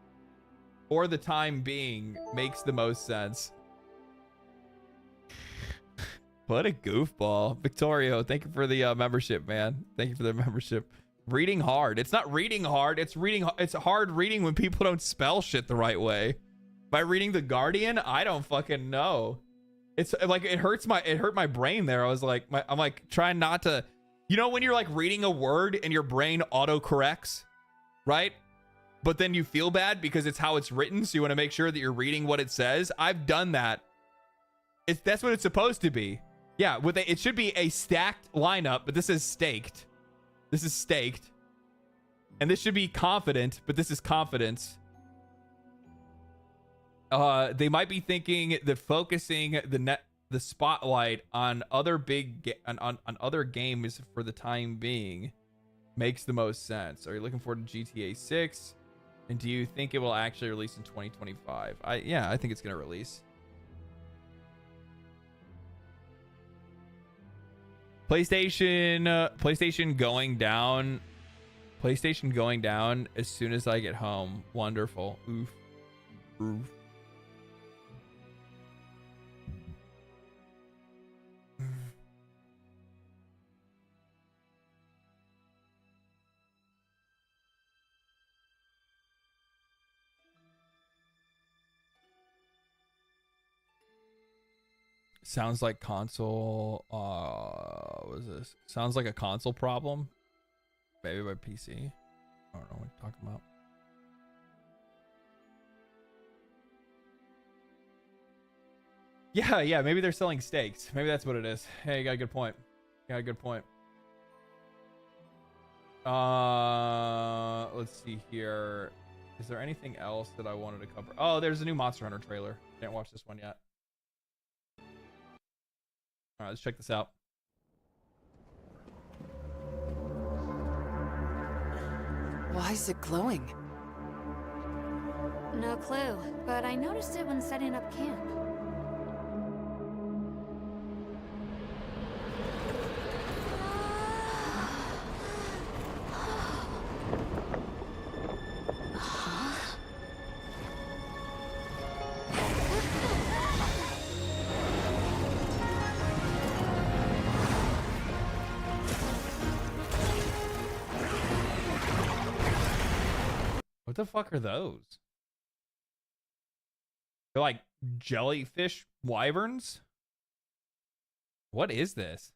for the time being makes the most sense. What a goofball. Victorio, thank you for the membership, man. Thank you for the membership. Reading hard. It's not reading hard. It's hard reading when people don't spell shit the right way. By reading The Guardian, I don't fucking know. It's like it hurt my brain there. I was like, I'm like trying not to, you know, when you're like reading a word and your brain auto corrects, right? But then you feel bad because it's how it's written, so you want to make sure that you're reading what it says. I've done that. That's what it's supposed to be. Yeah, it should be a stacked lineup, but this is staked. This is staked. And this should be confident, but this is confidence. They might be thinking that focusing the spotlight on other on other games for the time being makes the most sense. Are you looking forward to GTA 6? And do you think it will actually release in 2025? Yeah, I think it's gonna release. PlayStation going down. PlayStation going down as soon as I get home. Wonderful. Oof. Oof. Sounds like console. What is this? Sounds like a console problem. Maybe by PC. I don't know what you're talking about. Yeah. Maybe they're selling steaks. Maybe that's what it is. Hey, you got a good point. You got a good point. Let's see here. Is there anything else that I wanted to cover? Oh, there's a new Monster Hunter trailer. Didn't watch this one yet. All right, let's check this out. Why is it glowing? No clue, but I noticed it when setting up camp. What the fuck are those? They're like jellyfish wyverns? What is this?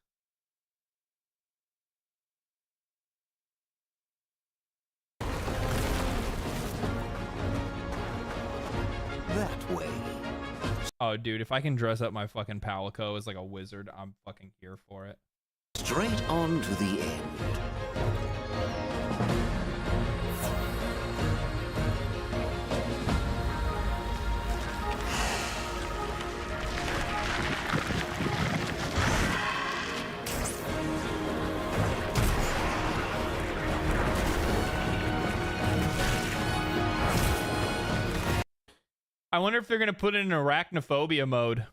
That way. Oh, dude, if I can dress up my fucking Palico as like a wizard, I'm fucking here for it. Straight on to the end. I wonder if they're going to put in an arachnophobia mode.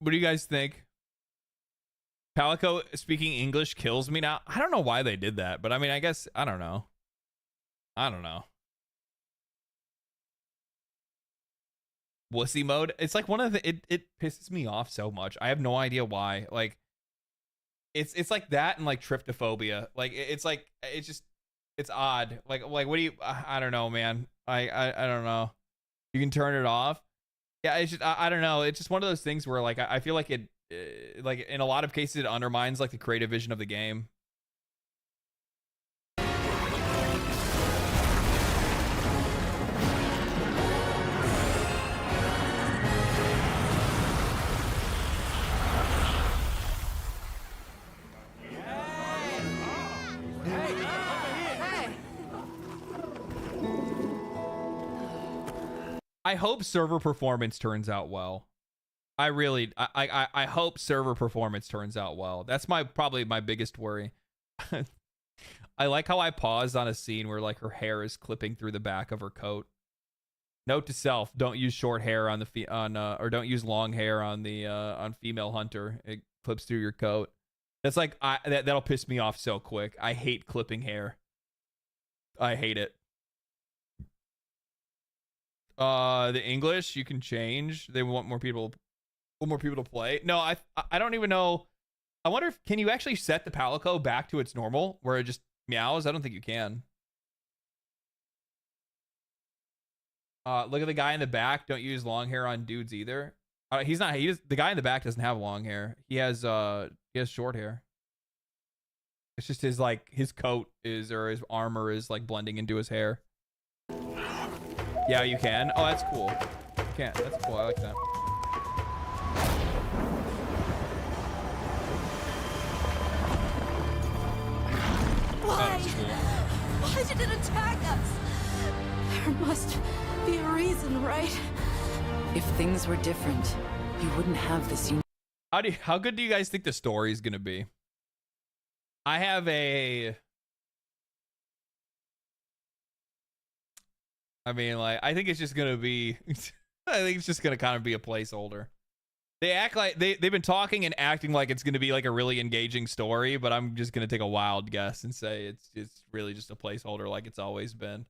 What do you guys think? Palico speaking English kills me now. I don't know why they did that, but I mean, I guess, I don't know. I don't know. Wussy mode. It's like one of the, it pisses me off so much. I have no idea why. Like, it's like that and like tryptophobia. Like, it's like, it's just, it's odd. Like what do you, I don't know, man. I don't know. You can turn it off. Yeah, it's just, I don't know. It's just one of those things where like, I feel like it, like in a lot of cases, it undermines like the creative vision of the game. I hope server performance turns out well. I hope server performance turns out well. That's probably my biggest worry. I like how I paused on a scene where like her hair is clipping through the back of her coat. Note to self: don't use short hair on the or don't use long hair on the on female hunter. It clips through your coat. That's like that'll piss me off so quick. I hate clipping hair. I hate it. The English you can change. They want more people to play. No, I don't even know. I wonder if can you actually set the Palico back to its normal where it just meows? I don't think you can. Look at the guy in the back. Don't use long hair on dudes either. The guy in the back doesn't have long hair. He has short hair. It's just his coat is, or his armor is like blending into his hair. Yeah, you can. Oh, that's cool. You can. That's cool. I like that. Why? Oh, cool. Why did it attack us? There must be a reason, right? If things were different, you wouldn't have this. How good do you guys think the story is gonna be? I have a. I mean, like, I think it's just gonna be. I think it's just gonna kind of be a placeholder. They act like they've been talking and acting like it's going to be like a really engaging story, but I'm just going to take a wild guess and say it's really just a placeholder like it's always been.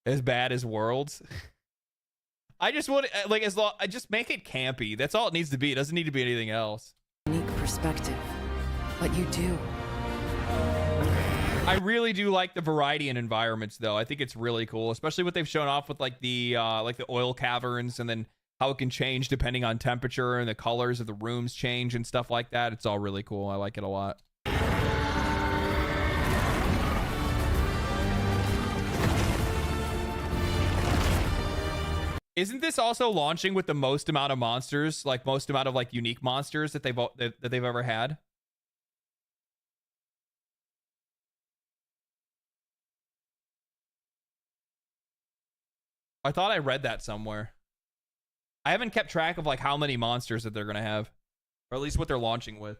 As bad as Worlds. I just want like I just make it campy. That's all it needs to be. It doesn't need to be anything else. Unique perspective, but you do. I really do like the variety in environments, though. I think it's really cool, especially what they've shown off with like the oil caverns, and then how it can change depending on temperature and the colors of the rooms change and stuff like that. It's all really cool. I like it a lot. Isn't this also launching with the most amount of monsters, like most amount of like unique monsters that they've ever had? I thought I read that somewhere. I haven't kept track of like how many monsters that they're gonna have, or at least what they're launching with.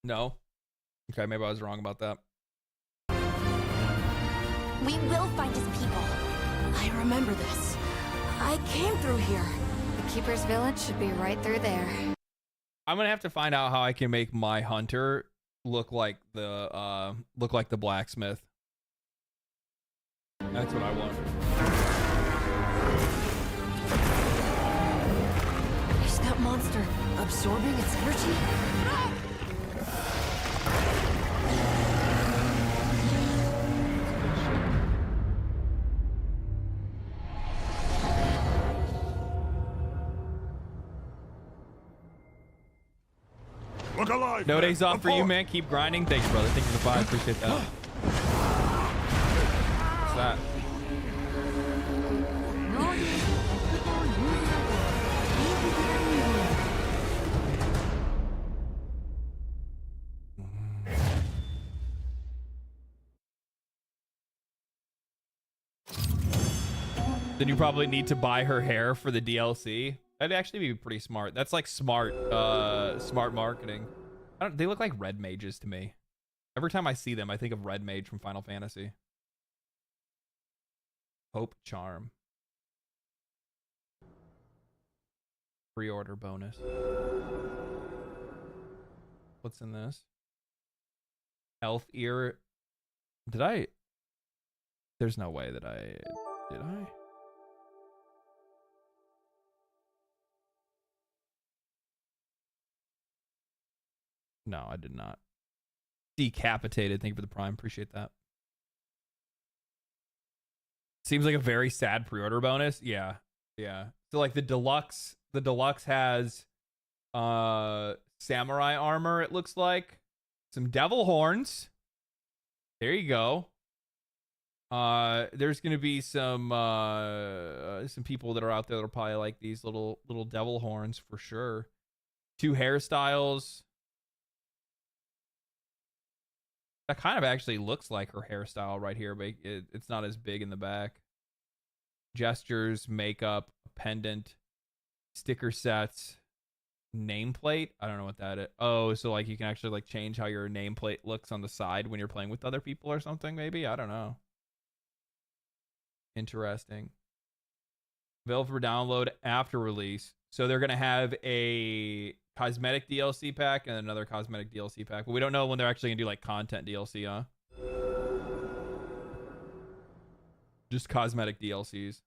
No. Okay, maybe I was wrong about that. We will find his people. I remember this. I came through here. The Keeper's Village should be right through there. I'm gonna have to find out how I can make my hunter look like the blacksmith. That's what I want. Is that monster absorbing its energy? Look alive! No days off for you, man. Keep grinding. Thank you, brother. Thank you for the 5. Appreciate that. What's that? Then you probably need to buy her hair for the DLC. That'd actually be pretty smart. That's like smart marketing. They look like red mages to me. Every time I see them, I think of Red Mage from Final Fantasy. Hope Charm. Pre-order bonus. What's in this? Elf ear. Did I? There's no way that I... Did I? No, I did not. Decapitated. Thank you for the Prime. Appreciate that. Seems like a very sad pre-order bonus. Yeah. Yeah. So like the deluxe has samurai armor, it looks like. Some devil horns. There you go. There's gonna be some people that are out there that'll probably like these little devil horns for sure. 2 hairstyles. That kind of actually looks like her hairstyle right here, but it's not as big in the back. Gestures, makeup, pendant, sticker sets, nameplate. I don't know what that is. Oh, so like you can actually like change how your nameplate looks on the side when you're playing with other people or something, maybe? I don't know. Interesting. Available for download after release. So they're going to have a cosmetic DLC pack and another cosmetic DLC pack, but we don't know when they're actually gonna do like content DLC, huh? Just cosmetic DLCs.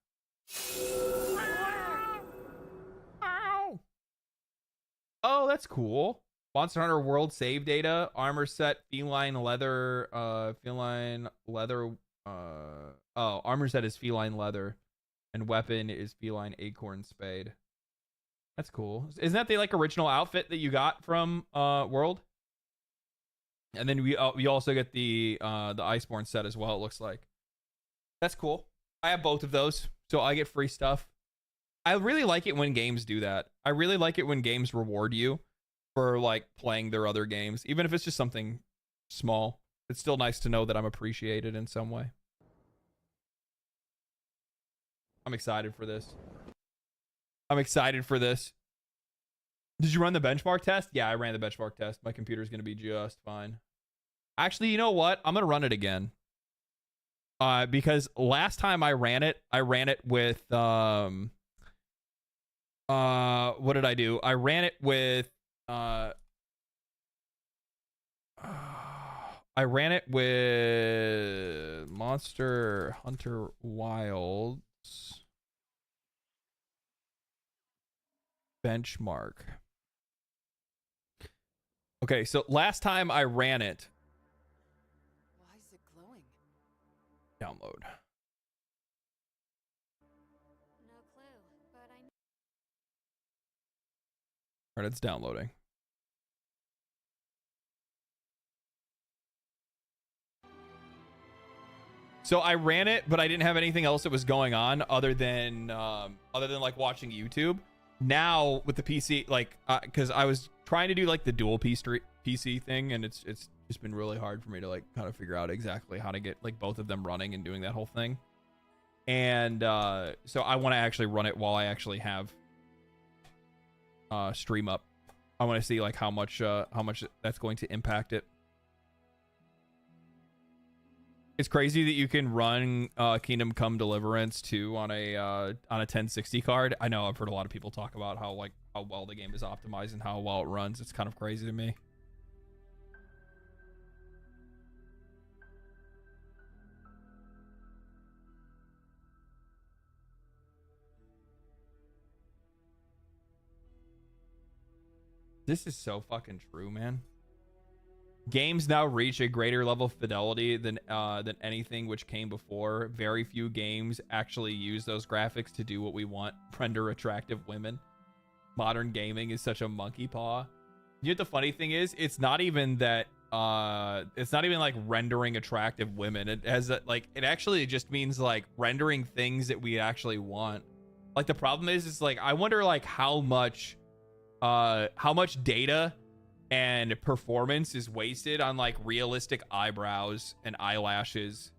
Oh, that's cool. Monster Hunter World save data, armor set, feline leather, oh, armor set is feline leather, and weapon is feline acorn spade. That's cool. Isn't that the like original outfit that you got from World? And then we also get the Iceborne set as well, it looks like. That's cool. I have both of those, so I get free stuff. I really like it when games do that. I really like it when games reward you for like playing their other games, even if it's just something small. It's still nice to know that I'm appreciated in some way. I'm excited for this. I'm excited for this. Did you run the benchmark test? Yeah, I ran the benchmark test. My computer's going to be just fine. Actually, you know what? I'm going to run it again. because last time I ran it with what did I do? I ran it with Monster Hunter Wilds benchmark. Okay, so last time I ran it. Why is it glowing? Download. No clue, but I All right, it's downloading. So I ran it, but I didn't have anything else that was going on other than like watching YouTube. Now with the PC, like, because I was trying to do like the dual PC thing, and it's just been really hard for me to like kind of figure out exactly how to get like both of them running and doing that whole thing. And so I want to actually run it while I actually have stream up. I want to see like how much that's going to impact it. It's crazy that you can run Kingdom Come Deliverance 2 on a 1060 card. I know I've heard a lot of people talk about how well the game is optimized and how well it runs. It's kind of crazy to me. This is so fucking true, man. Games now reach a greater level of fidelity than anything which came before. Very few games actually use those graphics to do what we want: render attractive women. Modern gaming is such a monkey paw. You know what the funny thing is? It's not even that. It's not even like rendering attractive women. It has like, it actually just means like rendering things that we actually want. Like the problem is like, I wonder like how much data and performance is wasted on like realistic eyebrows and eyelashes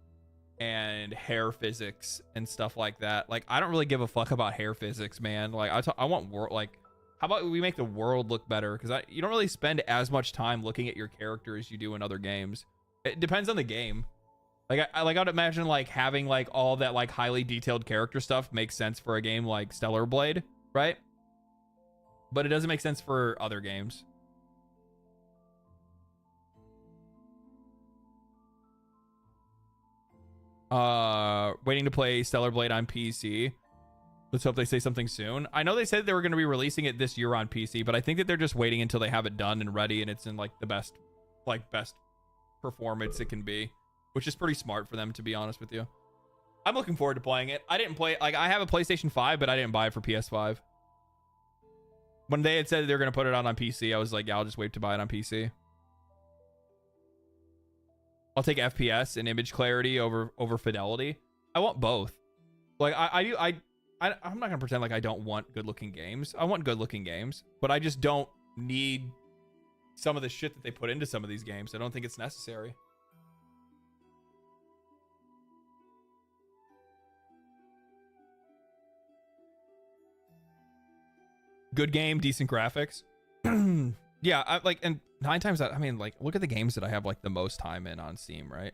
and hair physics and stuff like that. Like, I don't really give a fuck about hair physics, man. Like, I want like, how about we make the world look better? Because you don't really spend as much time looking at your character as you do in other games. It depends on the game. Like, I'd imagine like having like all that like highly detailed character stuff makes sense for a game like Stellar Blade, right? But it doesn't make sense for other games. Waiting to play Stellar Blade on PC. Let's hope they say something soon. I know they said they were going to be releasing it this year on PC, but I think that they're just waiting until they have it done and ready and it's in like the best performance it can be, which is pretty smart for them, to be honest with you. I'm looking forward to playing it. I didn't play, like, I have a PlayStation 5, but I didn't buy it for PS5. When they had said they were going to put it on PC, I was like, yeah, I'll just wait to buy it on PC. I'll take FPS and image clarity over fidelity. I want both. Like, I'm not gonna pretend like I don't want good looking games. I want good looking games, but I just don't need some of the shit that they put into some of these games. I don't think it's necessary. Good game, decent graphics. Yeah, and 9 times out, I mean, like, look at the games that I have like the most time in on Steam, right?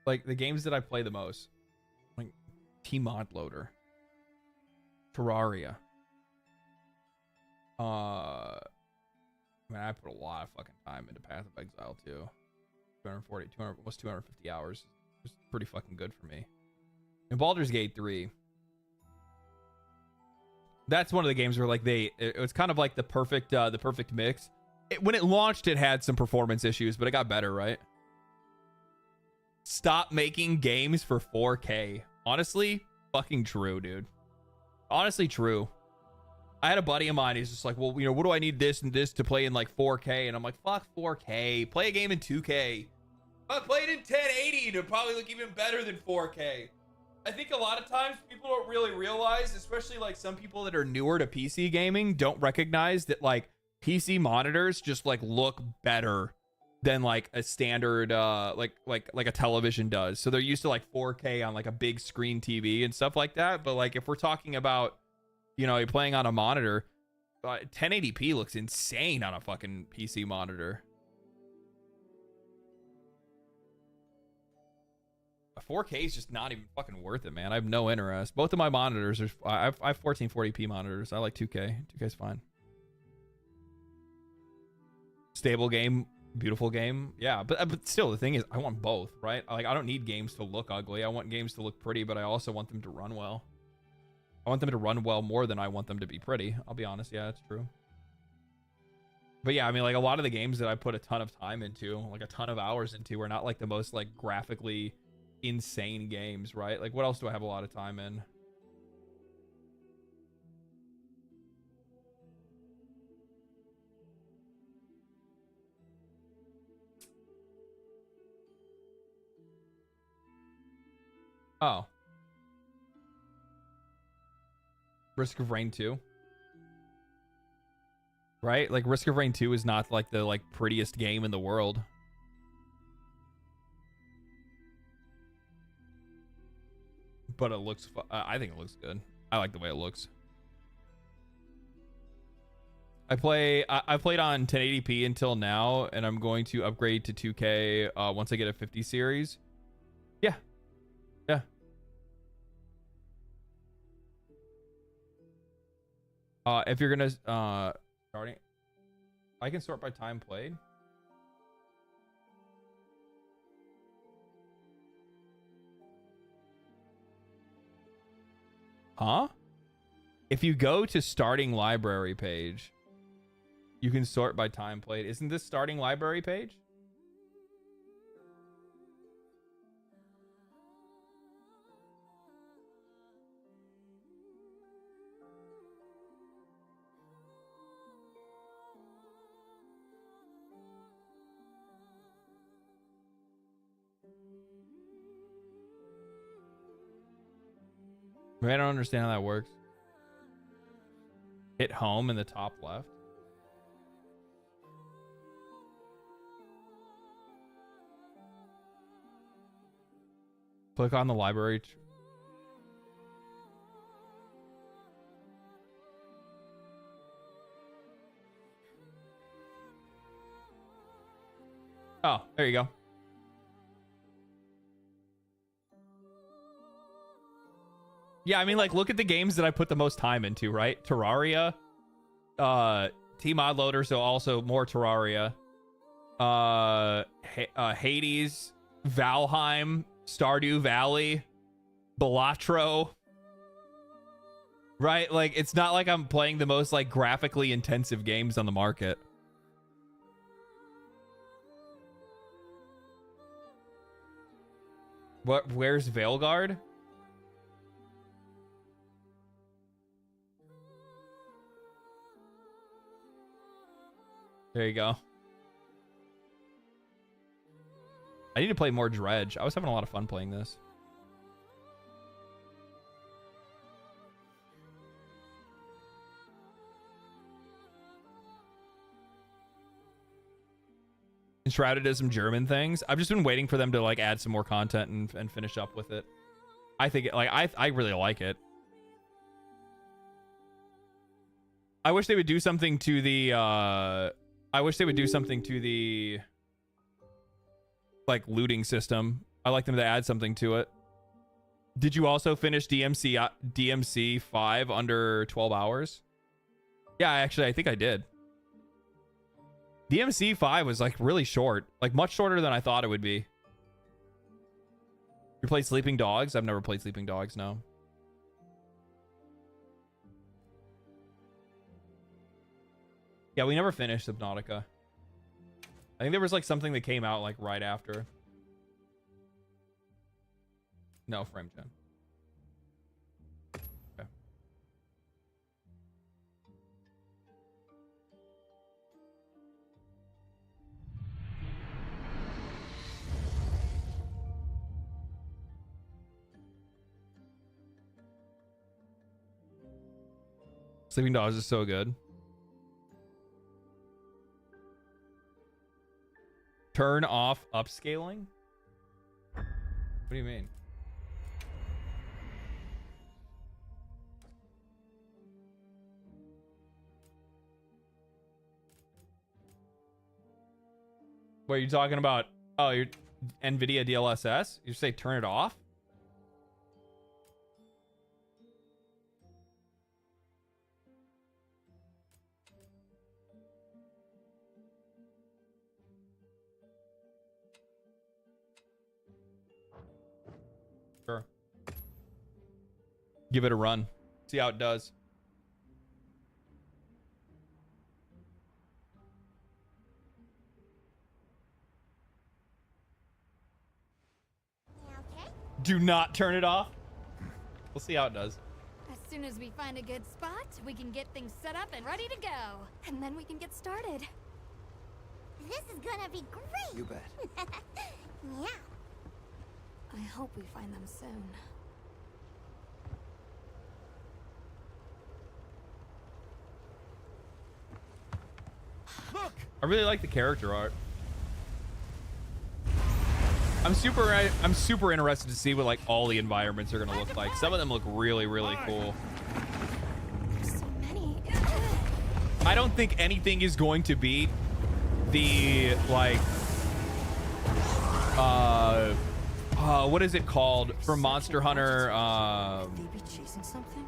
Like, the games that I play the most, like T-Mod Loader, Terraria. I mean, I put a lot of fucking time into Path of Exile too. 250 hours. It was pretty fucking good for me. And Baldur's Gate 3. That's one of the games where like it was kind of like the perfect mix. When it launched, it had some performance issues, but it got better, right? Stop making games for 4K. Honestly, fucking true, dude. Honestly, true. I had a buddy of mine. He's just like, well, you know, what do I need this and this to play in like 4K? And I'm like, fuck 4K. Play a game in 2K. I played in 1080 to probably look even better than 4K. I think a lot of times people don't really realize, especially like some people that are newer to PC gaming, don't recognize that like PC monitors just like look better than like a standard like a television does. So they're used to like 4K on like a big screen TV and stuff like that. But like if we're talking about, you know, you're playing on a monitor, 1080p looks insane on a fucking PC monitor. A 4K is just not even fucking worth it, man. I have no interest. Both of my monitors are. I have 1440p monitors. I like 2K. 2K's fine. Stable game, beautiful game. Yeah, but still, the thing is, I want both, right? Like, I don't need games to look ugly. I want games to look pretty, but I also want them to run well. I want them to run well more than I want them to be pretty. I'll be honest. Yeah, that's true. But yeah, I mean, like, a lot of the games that I put a ton of time into, like a ton of hours into, are not like the most like graphically insane games, right? Like, what else do I have a lot of time in? Oh. Risk of Rain 2. Right? Like, Risk of Rain 2 is not like the like prettiest game in the world. But it looks I think it looks good. I like the way it looks. I played on 1080p until now, and I'm going to upgrade to 2K once I get a 50 series. Yeah. Yeah. If you're gonna starting, I can sort by time played. Huh? If you go to starting library page, you can sort by time played. Isn't this starting library page? I don't understand how that works. Hit home in the top left. Click on the library. Oh, there you go. Yeah, I mean, like, look at the games that I put the most time into, right? Terraria, T-Mod Loader, so also more Terraria, Hades, Valheim, Stardew Valley, Balatro, right? Like, it's not like I'm playing the most, like, graphically intensive games on the market. Where's Veilguard? There you go. I need to play more Dredge. I was having a lot of fun playing this. Enshrouded does some German things. I've just been waiting for them to like add some more content and finish up with it. I think it, like I really like it. I wish they would do something to the like looting system. I like them to add something to it. Did you also finish DMC 5 under 12 hours? Yeah, actually, I think I did. DMC 5 was like really short, like much shorter than I thought it would be. You played Sleeping Dogs? I've never played Sleeping Dogs, no. Yeah, we never finished Subnautica. I think there was like something that came out like right after. No, frame gen. Okay. Sleeping Dogs is so good. Turn off upscaling? What do you mean? What are you talking about? Oh, your NVIDIA DLSS? You say turn it off? Sure. Give it a run. See how it does. Okay. Do not turn it off. We'll see how it does. As soon as we find a good spot, we can get things set up and ready to go. And then we can get started. This is gonna be great! You bet. Yeah. I hope we find them soon. Look! I really like the character art. I'm super interested to see what like all the environments are gonna look like. Some of them look really, really cool. So many. I don't think anything is going to beat the like what is it called from Monster Hunter? They be chasing something?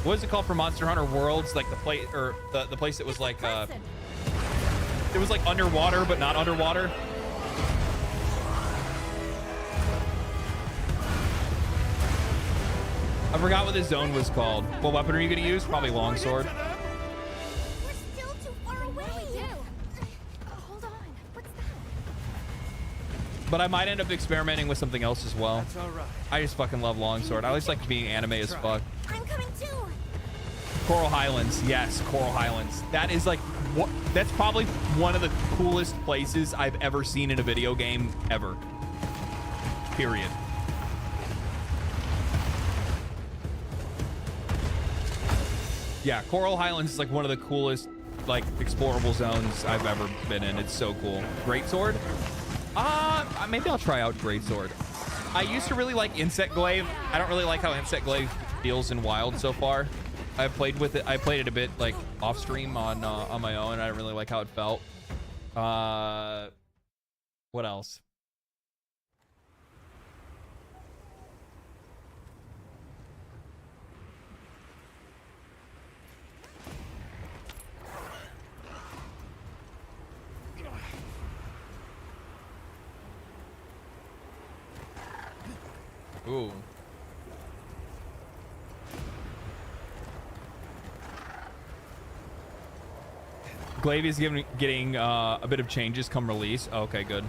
What is it called for Monster Hunter Worlds? Like the place or the place that was like it was like underwater but not underwater. I forgot what the zone was called. What weapon are you gonna use? Probably longsword. We're still too far away. What do we do? Hold on. What's that? But I might end up experimenting with something else as well. That's all right. I just fucking love longsword. I always like being anime as fuck. I'm coming too. Coral Highlands, yes, Coral Highlands. That is like what? That's probably one of the coolest places I've ever seen in a video game ever. Period. Yeah, Coral Highlands is like one of the coolest like explorable zones I've ever been in. It's so cool. Greatsword? Maybe I'll try out Greatsword. I used to really like Insect Glaive. I don't really like how Insect Glaive feels in Wild so far. I've played with it. I played it a bit like off stream on my own. I didn't really like how it felt. What else? Ooh. Glaive is getting a bit of changes come release. Okay, good.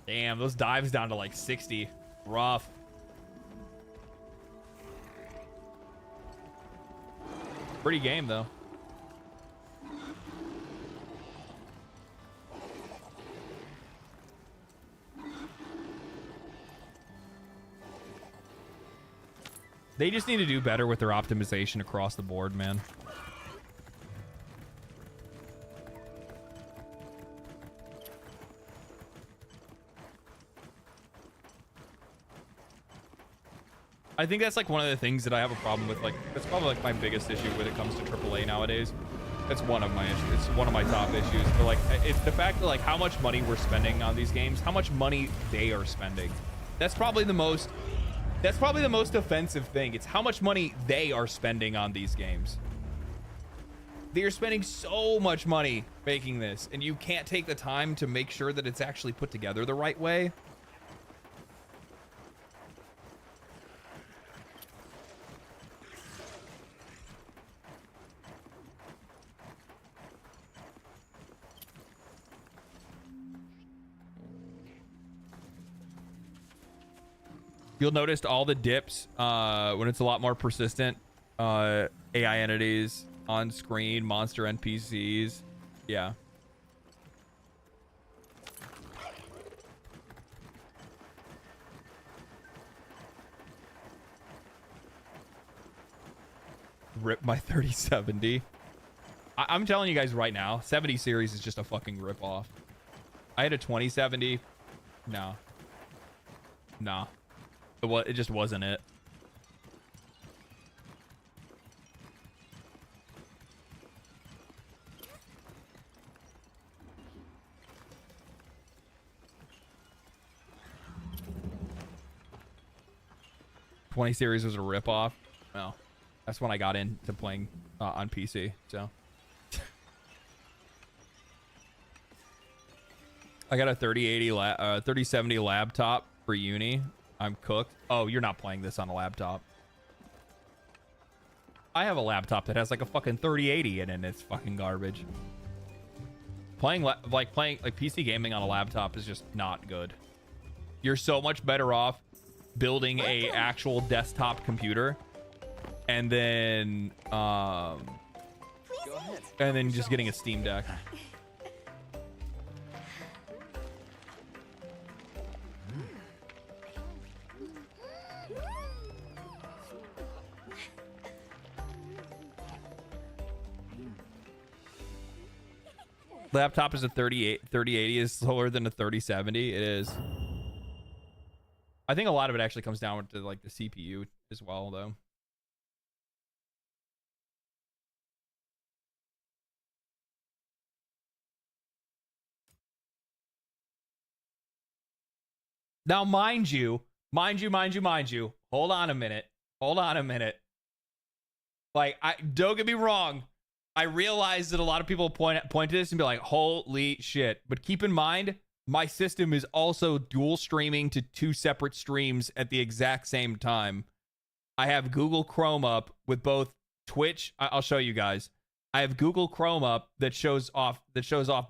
Damn, those dives down to like 60. Rough. Pretty game though. They just need to do better with their optimization across the board, man. I think that's like one of the things that I have a problem with. Like, that's probably like my biggest issue when it comes to AAA nowadays. That's one of my issues. It's one of my top issues. But like, it's the fact that like how much money we're spending on these games, how much money they are spending. That's probably the most offensive thing. It's how much money they are spending on these games. They are spending so much money making this, and you can't take the time to make sure that it's actually put together the right way. You'll notice all the dips when it's a lot more persistent. AI entities on screen, monster NPCs. Yeah. rip my 3070. I'm telling you guys right now, 70 series is just a fucking rip off. I had a 2070. No. Nah. It just wasn't it. '20 series was a rip off. Well, that's when I got into playing on PC. So I got a 3070 laptop for uni. I'm cooked. Oh, you're not playing this on a laptop. I have a laptop that has like a fucking 3080 in it, and it's fucking garbage. Playing PC gaming on a laptop is just not good. You're so much better off building a actual desktop computer and then just getting a Steam Deck. Laptop is a 3080 is slower than a 3070. It is. I think a lot of it actually comes down to like the CPU as well, though. Now, mind you, hold on a minute. Like, don't get me wrong. I realize that a lot of people point to this and be like, holy shit. But keep in mind, my system is also dual streaming to 2 separate streams at the exact same time. I have Google Chrome up with both Twitch. I'll show you guys. I have Google Chrome up that shows off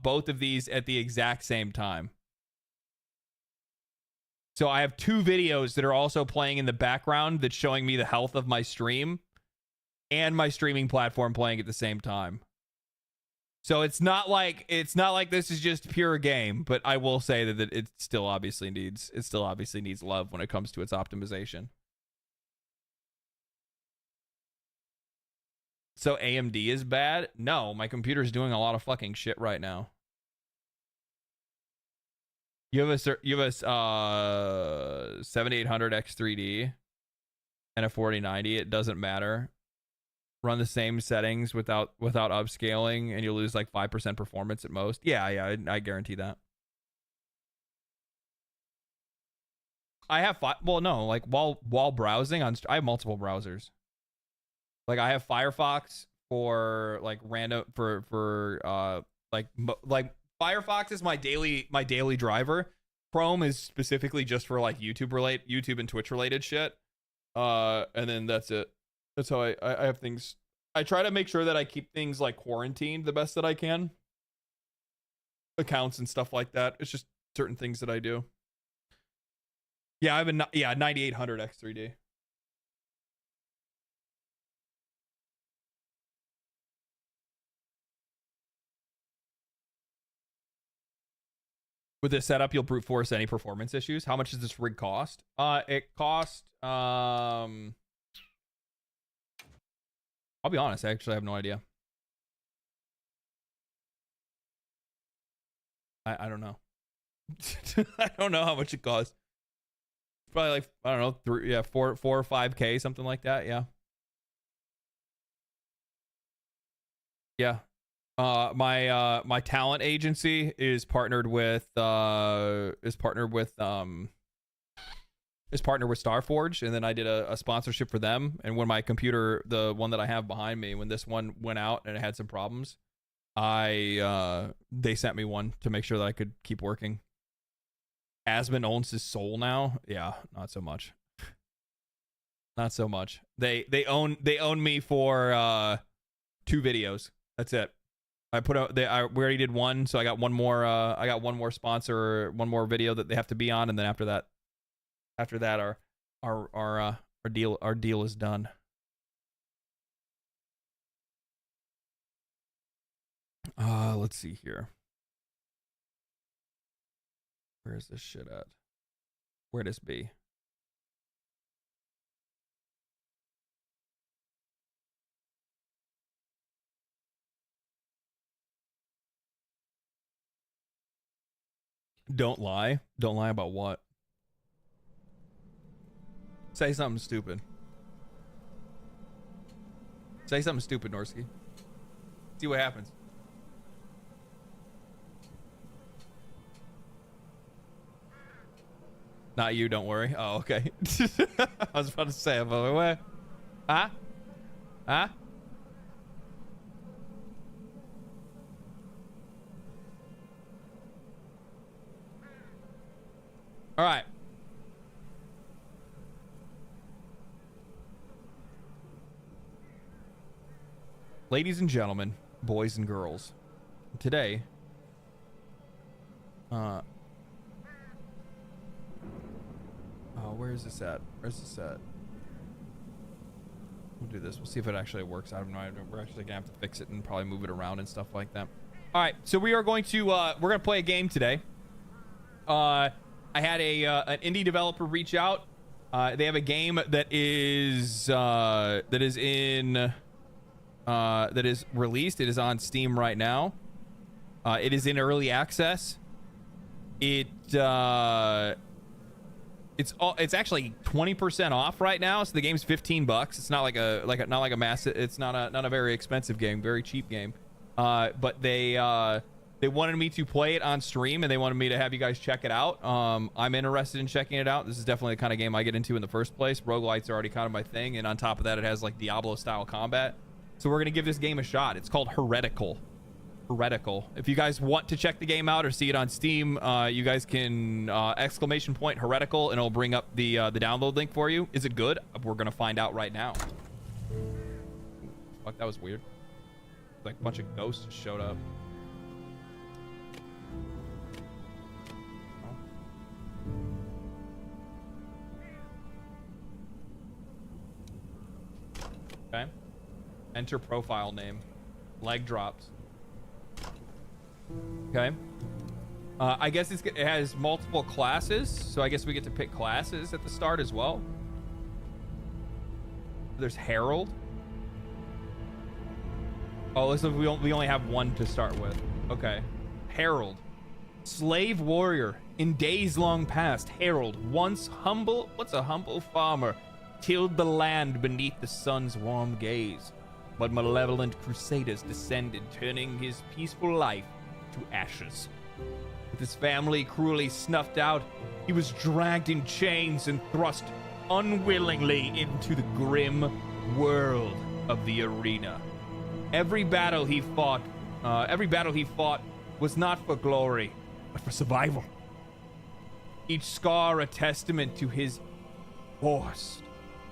both of these at the exact same time. So I have 2 videos that are also playing in the background that's showing me the health of my stream and my streaming platform playing at the same time. So it's not like this is just pure game, but I will say that it still obviously needs love when it comes to its optimization. So AMD is bad? No, my computer's doing a lot of fucking shit right now. You have a 7800 X3D and a 4090. It doesn't matter. Run the same settings without upscaling, and you'll lose like 5% performance at most. Yeah, I guarantee that. I have while browsing on, I have multiple browsers. Like I have Firefox for like random like Firefox is my daily driver. Chrome is specifically just for like YouTube and Twitch related shit. And then that's it. That's how I have things. I try to make sure that I keep things like quarantined the best that I can. Accounts and stuff like that. It's just certain things that I do. Yeah, I have a 9800 X3D. With this setup, you'll brute force any performance issues. How much does this rig cost? It cost I'll be honest, I actually have no idea. I don't know. I don't know how much it costs. Probably like, I don't know, 4 or 5K, something like that. Yeah. Yeah. My talent agency is partnered with Starforge, and then I did a sponsorship for them. And when my computer, the one that I have behind me, when this one went out and it had some problems, they sent me one to make sure that I could keep working. Asmon owns his soul now. Yeah, not so much. Not so much. They own me for 2 videos. That's it. We already did one, so I got one more. I got one more sponsor, one more video that they have to be on, and then after that, our deal is done. Let's see here. Where is this shit at? Where'd this be? Don't lie. Don't lie about what? Say something stupid. Say something stupid, Norsky. See what happens. Not you, don't worry. Oh, okay. I was about to say, but what? Huh? Huh? All right. Ladies and gentlemen, boys and girls, today, oh, where is this at? Where's this at? We'll do this. We'll see if it actually works. I don't know. We're actually gonna have to fix it and probably move it around and stuff like that. All right, so we are going to we're gonna play a game today. I had an indie developer reach out. They have a game that is released. It is on Steam right now. It is in early access. It's actually 20% off right now. So the game's $15. It's not like a massive. It's not a very expensive game. Very cheap game. But they wanted me to play it on stream, and they wanted me to have you guys check it out. I'm interested in checking it out. This is definitely the kind of game I get into in the first place. Roguelites are already kind of my thing, and on top of that, it has like Diablo style combat. So we're gonna give this game a shot. It's called Heretical. Heretical. If you guys want to check the game out or see it on Steam, you guys can ! Heretical, and it'll bring up the download link for you. Is it good? We're gonna find out right now. Fuck, that was weird. Like a bunch of ghosts just showed up. Okay. Enter profile name. Leg drops. Okay. I guess it has multiple classes, so I guess we get to pick classes at the start as well. There's Herald. Oh, listen, we only have one to start with. Okay. Herald. Slave warrior. In days long past, Herald, once humble, what's a humble farmer, tilled the land beneath the sun's warm gaze. But malevolent crusaders descended, turning his peaceful life to ashes. With his family cruelly snuffed out, he was dragged in chains and thrust unwillingly into the grim world of the arena. Every battle he fought was not for glory, but for survival. Each scar a testament to his forced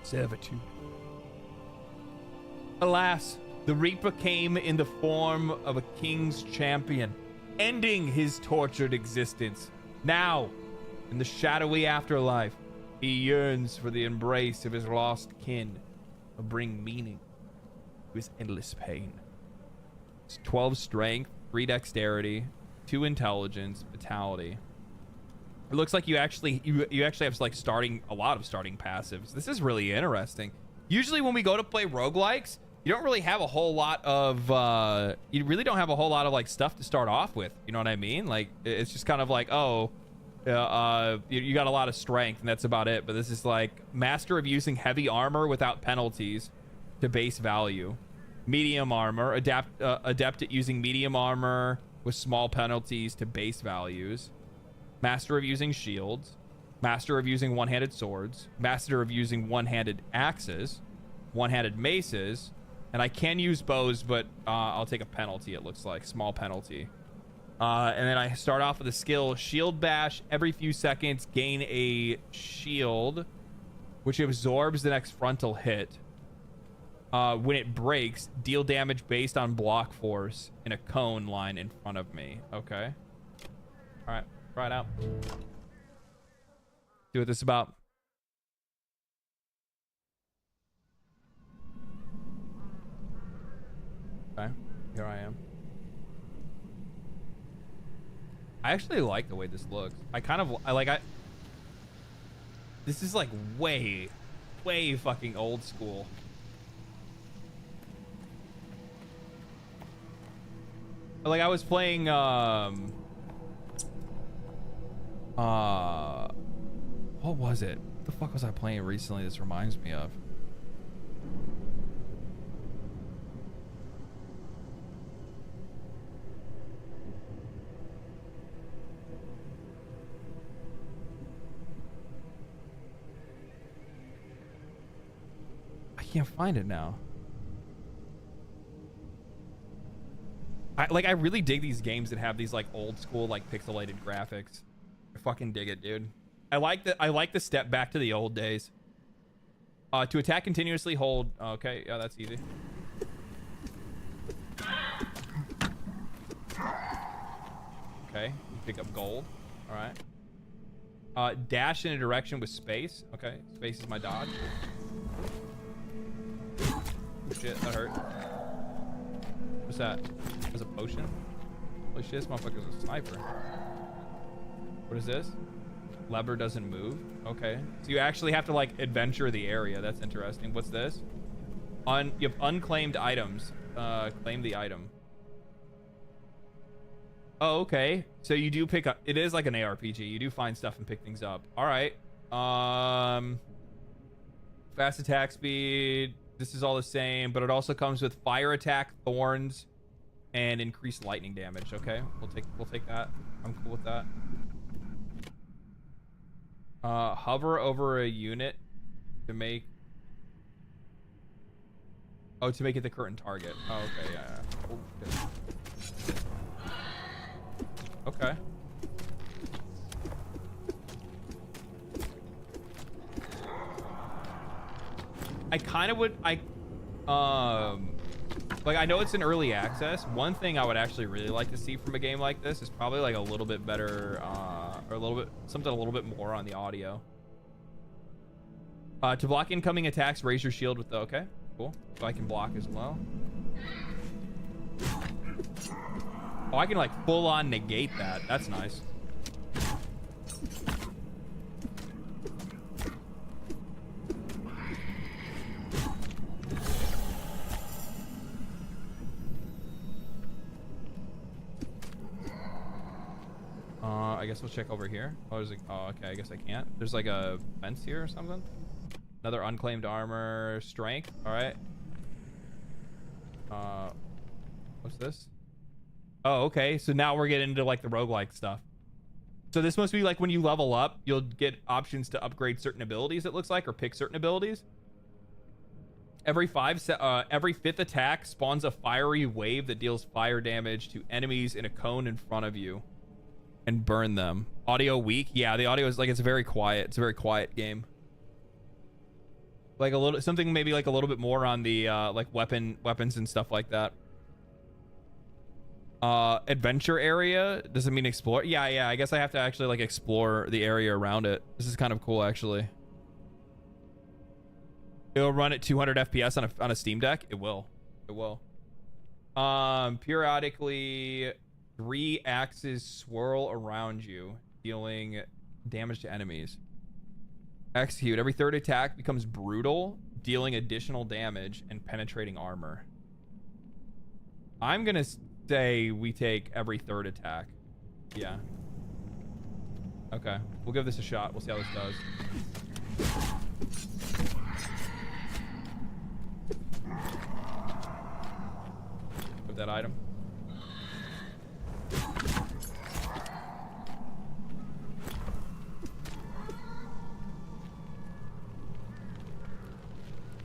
servitude. Alas, the Reaper came in the form of a king's champion, ending his tortured existence. Now, in the shadowy afterlife, he yearns for the embrace of his lost kin, to bring meaning to his endless pain. It's 12 strength, 3 dexterity, 2 intelligence, vitality. It looks like you actually have like a lot of starting passives. This is really interesting. Usually when we go to play roguelikes, you don't really have a whole lot of like stuff to start off with. You know what I mean? Like it's just kind of like, oh, you got a lot of strength and that's about it. But this is like master of using heavy armor without penalties to base value. Medium armor, adept at using medium armor with small penalties to base values. Master of using shields. Master of using one-handed swords. Master of using one-handed axes. One-handed maces. And I can use bows, but I'll take a penalty, it looks like. Small penalty. And then I start off with a skill, Shield Bash. Every few seconds, gain a shield, which absorbs the next frontal hit. When it breaks, deal damage based on block force in a cone line in front of me. Okay. All right. Try it out. See what this is about. Okay. Here I am. I actually like the way this looks. This is like way fucking old school. Like I was playing What was it? What the fuck was I playing recently this reminds me of? I can't find it now. I really dig these games that have these like old school like pixelated graphics. I fucking dig it, dude. I like the step back to the old days. To attack continuously, hold. Okay, yeah, that's easy. Okay, you pick up gold. All right. Dash in a direction with space. Okay, space is my dodge. Oh, shit, that hurt. What's that? There's a potion? Holy shit, this motherfucker's a sniper. What is this? Lever doesn't move. Okay. So you actually have to like adventure the area. That's interesting. What's this? You have unclaimed items. Claim the item. Oh, okay. So you do pick up. It is like an ARPG. You do find stuff and pick things up. All right. Fast attack speed. This is all the same, but it also comes with fire attack, thorns, and increased lightning damage. Okay, we'll take that. I'm cool with that. Hover over a unit to make it the current target. Oh, okay, yeah. Oh, shit. Okay. I kind of would, like, I know it's in early access. One thing I would actually really like to see from a game like this is probably like a little bit better, or something a little bit more on the audio. To block incoming attacks, raise your shield with the, okay, cool. So I can block as well. Oh, I can like full on negate that. That's nice. I guess we'll check over here. Oh, there's like, oh, okay, I guess I can't. There's like a fence here or something. Another unclaimed armor, strength. All right. What's this? Oh, okay. So now we're getting into like the roguelike stuff. So this must be like when you level up, you'll get options to upgrade certain abilities, it looks like, or pick certain abilities. Every fifth attack spawns a fiery wave that deals fire damage to enemies in a cone in front of you and burn them. Audio weak. Yeah, the audio is like, it's very quiet. It's a very quiet game. Like a little something maybe like a little bit more on the like weapons and stuff like that. Adventure area, does it mean explore? Yeah, I guess I have to actually like explore the area around it. This is kind of cool actually. It'll run at 200 FPS on a Steam Deck. It will. Periodically 3 axes swirl around you, dealing damage to enemies. Execute. Every third attack becomes brutal, dealing additional damage and penetrating armor. I'm gonna say we take every third attack. Yeah. Okay. We'll give this a shot. We'll see how this does. With that item.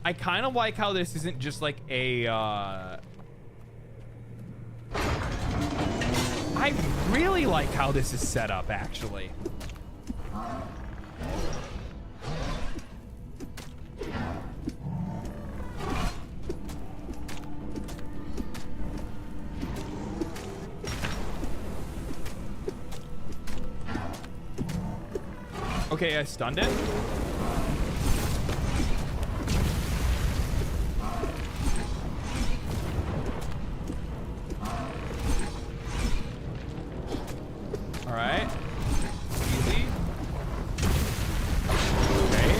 I kind of like how this isn't just like a I really like how this is set up actually. Okay, I stunned it. All right. Easy. Okay.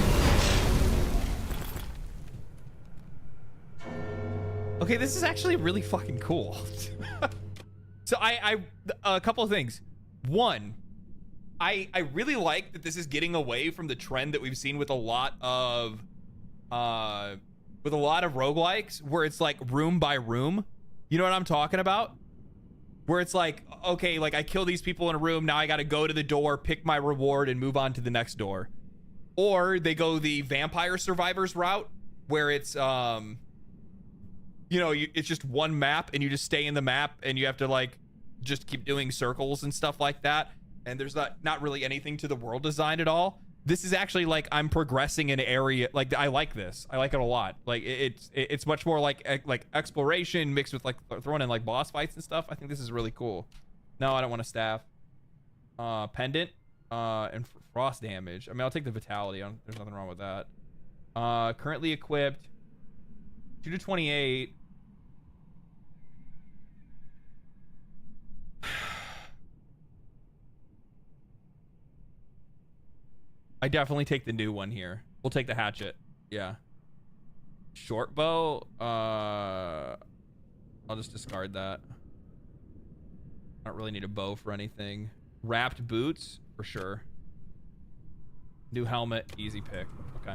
Okay, this is actually really fucking cool. So a couple of things. One, I really like that this is getting away from the trend that we've seen with a lot of roguelikes where it's like room by room. You know what I'm talking about? Where it's like, okay, like I kill these people in a room, now I got to go to the door, pick my reward, and move on to the next door. Or they go the Vampire Survivors route, where it's you know, it's just one map and you just stay in the map and you have to like just keep doing circles and stuff like that. And there's not really anything to the world design at all. This is actually like I'm progressing an area. Like I like this. I like it a lot. Like it's much more like exploration mixed with like throwing in like boss fights and stuff. I think this is really cool. No, I don't want a staff. Pendant and frost damage. I mean, I'll take the vitality. There's nothing wrong with that. Currently equipped 2 to 28. I definitely take the new one here. We'll take the hatchet. Yeah. Short bow. I'll just discard that. I don't really need a bow for anything. Wrapped boots for sure. New helmet, easy pick. Okay.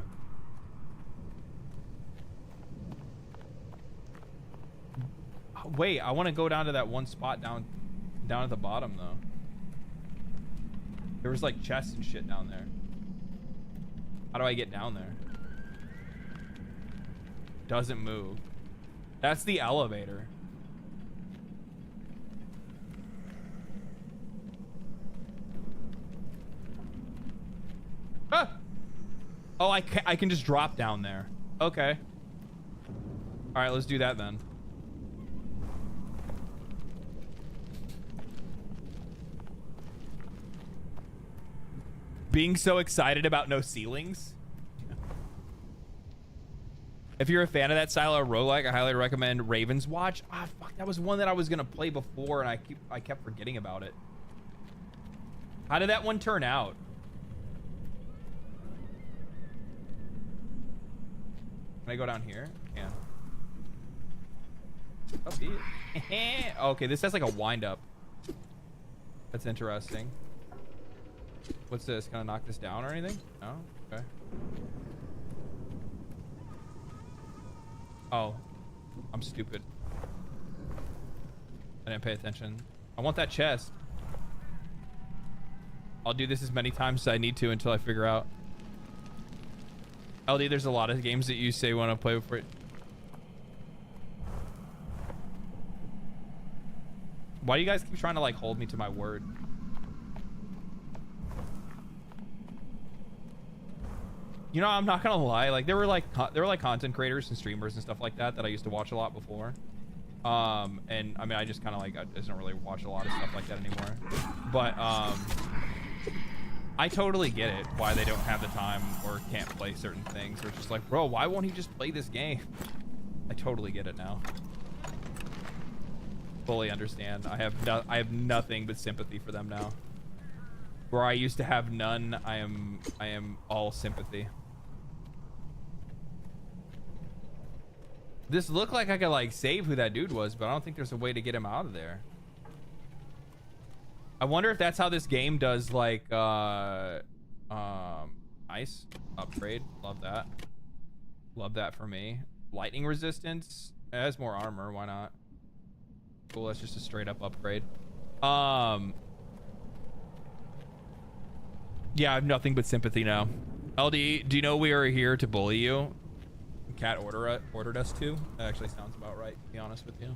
Wait, I want to go down to that one spot down at the bottom though. There was like chests and shit down there. How do I get down there? Doesn't move. That's the elevator. Ah! Oh, I can just drop down there. Okay. All right, let's do that then. Being so excited about no ceilings. If you're a fan of that style of roguelike, I highly recommend Raven's Watch. Ah, fuck, that was one that I was gonna play before, and I kept forgetting about it. How did that one turn out? Can I go down here? Yeah. Oh, okay, this has like a wind up. That's interesting. What's this? Can I knock this down or anything? No? Okay. Oh. I'm stupid. I didn't pay attention. I want that chest. I'll do this as many times as I need to until I figure out. LD, there's a lot of games that you say you want to play before it. Why do you guys keep trying to like hold me to my word? You know, I'm not gonna lie. Like there were like content creators and streamers and stuff like that I used to watch a lot before. And I mean, I just kind of like I just don't really watch a lot of stuff like that anymore. But I totally get it why they don't have the time or can't play certain things. Or it's just like, bro, why won't he just play this game? I totally get it now. Fully understand. I have nothing but sympathy for them now. Where I used to have none, I am all sympathy. This looked like I could like save who that dude was, but I don't think there's a way to get him out of there. I wonder if that's how this game does like ice upgrade. Love that. Love that for me. Lightning resistance. It has more armor, why not? Cool, that's just a straight up upgrade. Yeah, I have nothing but sympathy now. LD, do you know we are here to bully you? Cat ordered us to. That actually sounds about right, to be honest with you.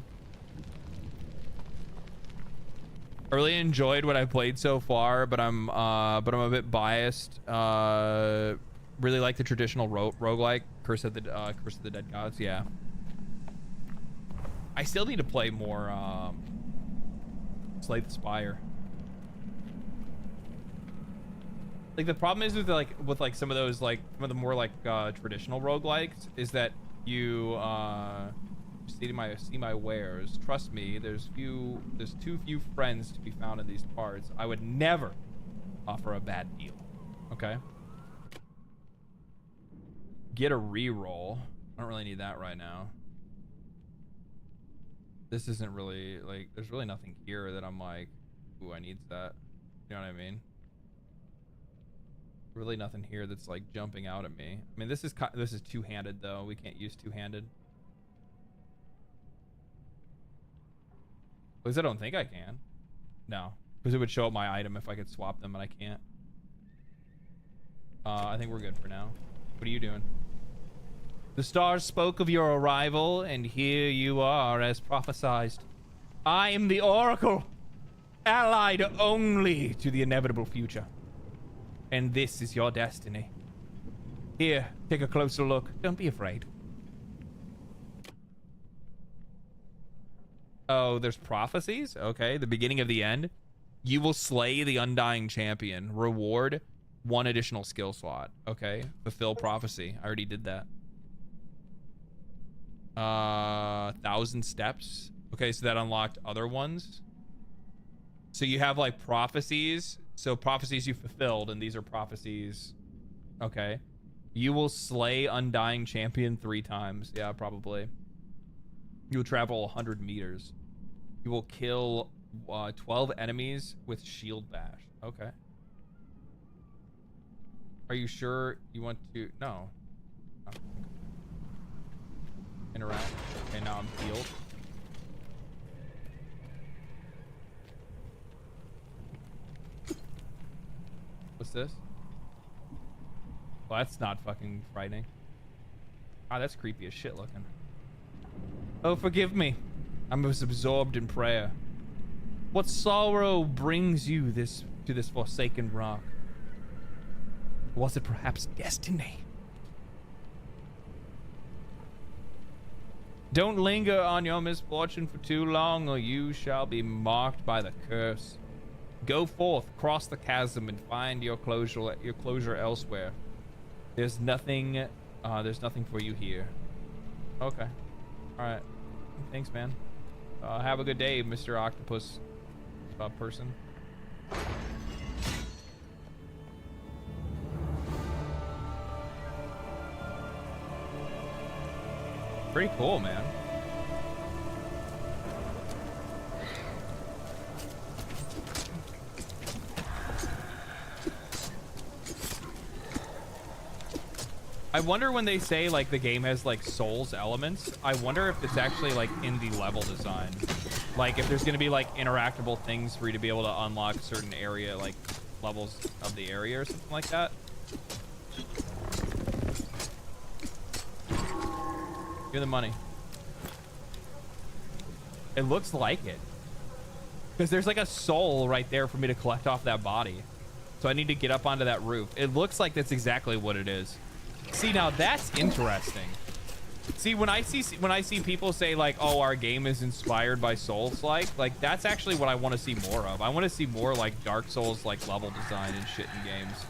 I really enjoyed what I played so far, but I'm a bit biased. Really like the traditional roguelike, Curse of the Dead Gods. Yeah. I still need to play more Slay the Spire. Like the problem is with some of those some of the more traditional roguelikes is that you see my wares. Trust me, there's too few friends to be found in these parts. I would never offer a bad deal. Okay. Get a reroll. I don't really need that right now. This isn't really there's really nothing here that I'm like, ooh, I need that. You know what I mean? Really nothing here that's like jumping out at me. I mean, this is two-handed though. We can't use two-handed. At least I don't think I can. No, because it would show up my item if I could swap them, and I can't. I think we're good for now. What are you doing? The stars spoke of your arrival, and here you are as prophesized. I am the Oracle, allied only to the inevitable future. And this is your destiny. Here, take a closer look. Don't be afraid. Oh, there's prophecies? Okay, the beginning of the end. You will slay the undying champion. Reward 1 additional skill slot. Okay, fulfill prophecy. I already did that. 1,000 steps. Okay, so that unlocked other ones. So you have like prophecies. So prophecies you fulfilled, and these are prophecies. Okay. You will slay undying champion 3 times. Yeah, probably. You will travel 100 meters. You will kill 12 enemies with shield bash. Okay. Are you sure you want to? No. Oh. Interact. Okay, now I'm healed. What's this? Well, that's not fucking frightening. Ah, that's creepy as shit looking. Oh, forgive me. I was absorbed in prayer. What sorrow brings you to this forsaken rock? Was it perhaps destiny? Don't linger on your misfortune for too long, or you shall be marked by the curse. Go forth, cross the chasm, and find your closure elsewhere. There's nothing for you here. Okay. All right. Thanks, man. Have a good day, Mr. Octopus person. Pretty cool, man. I wonder when they say like the game has like Souls elements, I wonder if it's actually like in the level design. Like if there's gonna be like interactable things for you to be able to unlock certain area, like levels of the area or something like that. Give the money. It looks like it. Because there's like a soul right there for me to collect off that body. So I need to get up onto that roof. It looks like that's exactly what it is. See, now that's interesting. See, when I see people say like, oh, our game is inspired by Souls like that's actually what I want to see more of. I want to see more like Dark Souls like level design and shit in games.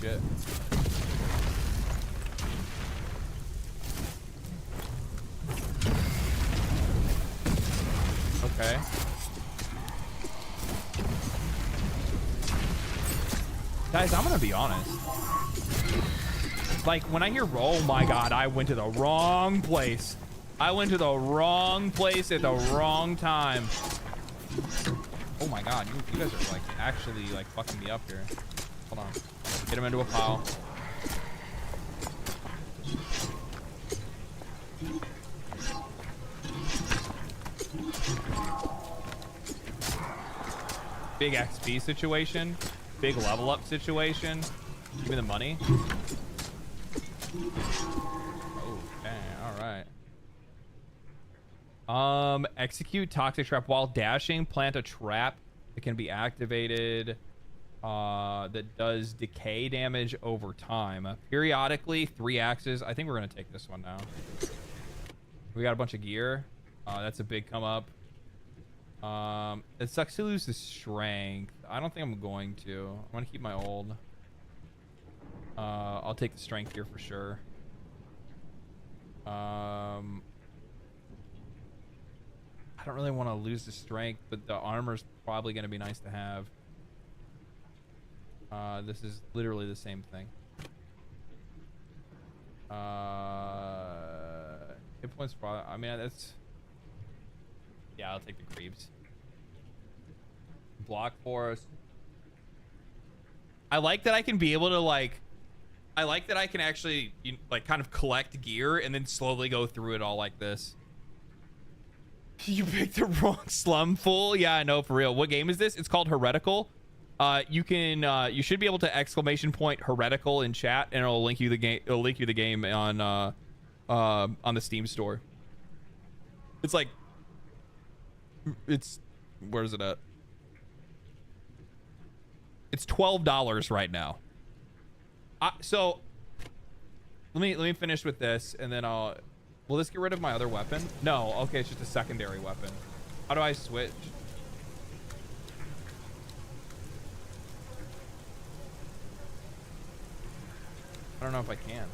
Shit. Okay. Guys, I'm gonna be honest. Like, when I hear, oh my god, I went to the wrong place. I went to the wrong place at the wrong time. Oh my god, you guys are like actually like fucking me up here. Hold on. Get him into a pile. Big XP situation. Big level up situation. Give me the money. Okay, all right. Execute toxic trap while dashing. Plant a trap that can be activated. That does decay damage over time. Periodically, 3 axes. I think we're gonna take this one now. We got a bunch of gear. That's a big come up. It sucks to lose the strength. I don't think I'm going to. I'm gonna keep my old. I'll take the strength here for sure. I don't really want to lose the strength, but the armor's probably gonna be nice to have. This is literally the same thing. Hit points. I mean, that's. Yeah, I'll take the creeps. Block force. I like that I can be able to like. I like that I can actually like kind of collect gear and then slowly go through it all like this. You picked the wrong slum fool. Yeah, I know, for real. What game is this? It's called Heretical. You should be able to exclamation point Heretical in chat, and it'll link you the game. It'll link you the game on the Steam store. It's like, where is it at? It's $12 right now. So let me finish with this, and then will this get rid of my other weapon? No. Okay, it's just a secondary weapon. How do I switch? I don't know if I can.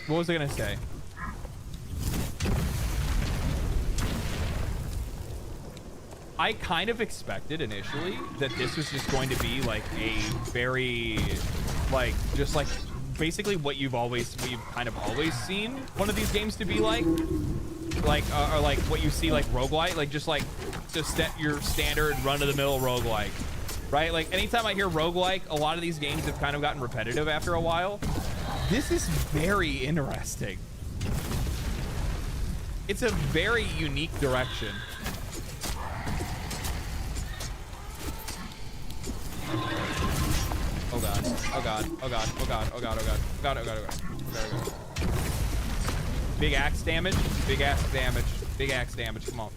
What was I gonna say? I kind of expected initially that this was just going to be like a very, like, just like basically what we've kind of always seen one of these games to be like or like what you see like roguelike, like just your standard run-of-the-mill roguelike, right? Like anytime I hear roguelike, a lot of these games have kind of gotten repetitive after a while. This is very interesting. It's a very unique direction. Oh god. Oh god. Oh god. Oh god. Oh god. Oh god. Oh god. Oh god. Oh god. Oh god. Oh god. Big axe damage. Big axe damage. Big axe damage. Come on.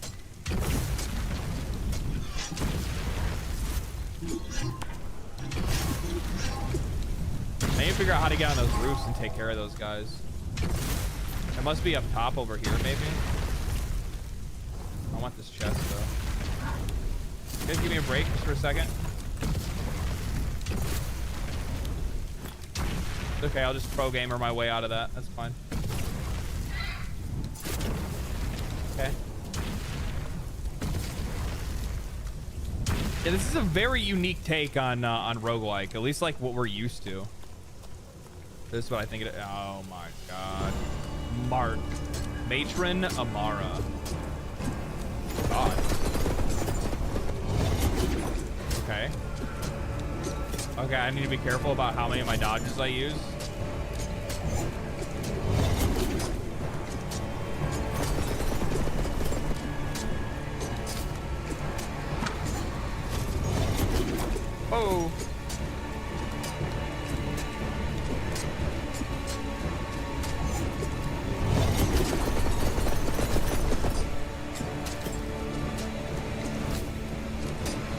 I need to figure out how to get on those roofs and take care of those guys. It must be up top over here, maybe. I want this chest though. You guys give me a break just for a second. Okay, I'll just pro gamer my way out of that. That's fine. Okay. Yeah, this is a very unique take on roguelike, at least like what we're used to. This is what I think it is. Oh my god. Mark. Matron Amara. God. Okay. Okay, I need to be careful about how many of my dodges I use. Oh.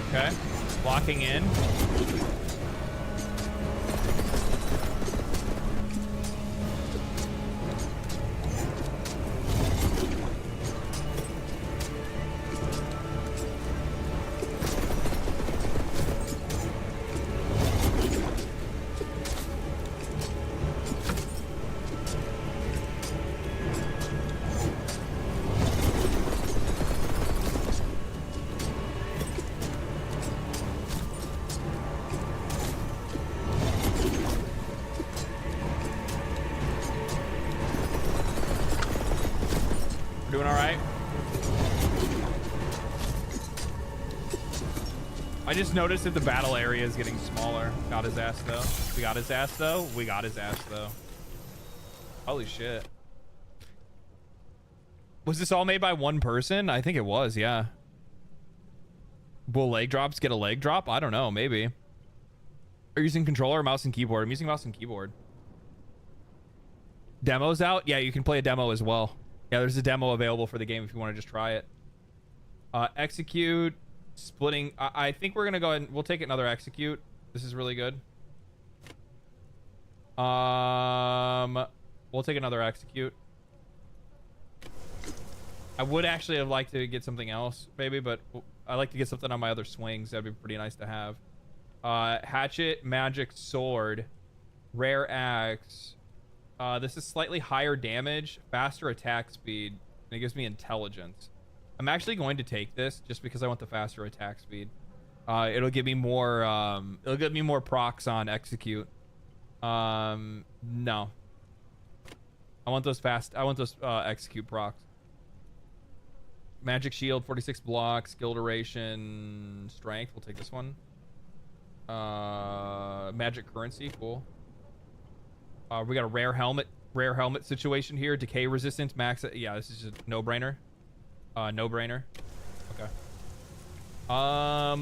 Okay. Locking in. Doing all right. I just noticed that the battle area is getting smaller. Got his ass though. We got his ass though. We got his ass though. Holy shit. Was this all made by one person? I think it was, yeah. Will leg drops get a leg drop? I don't know, maybe. Are you using controller or mouse and keyboard? I'm using mouse and keyboard. Demos out? Yeah, you can play a demo as well. Yeah, there's a demo available for the game if you want to just try it. Execute, splitting. I think we're gonna go ahead and we'll take another execute. This is really good. We'll take another execute. I would actually have liked to get something else, maybe, but I like to get something on my other swings. That'd be pretty nice to have. Hatchet, magic sword, rare axe. This is slightly higher damage, faster attack speed, and it gives me intelligence. I'm actually going to take this just because I want the faster attack speed. It'll give me more procs on execute. No. I want those execute procs. Magic shield, 46 blocks, skill duration, strength. We'll take this one. Magic currency, cool. We got a rare helmet situation here. Decay resistance, max. Yeah, this is just no-brainer. No-brainer. Okay. I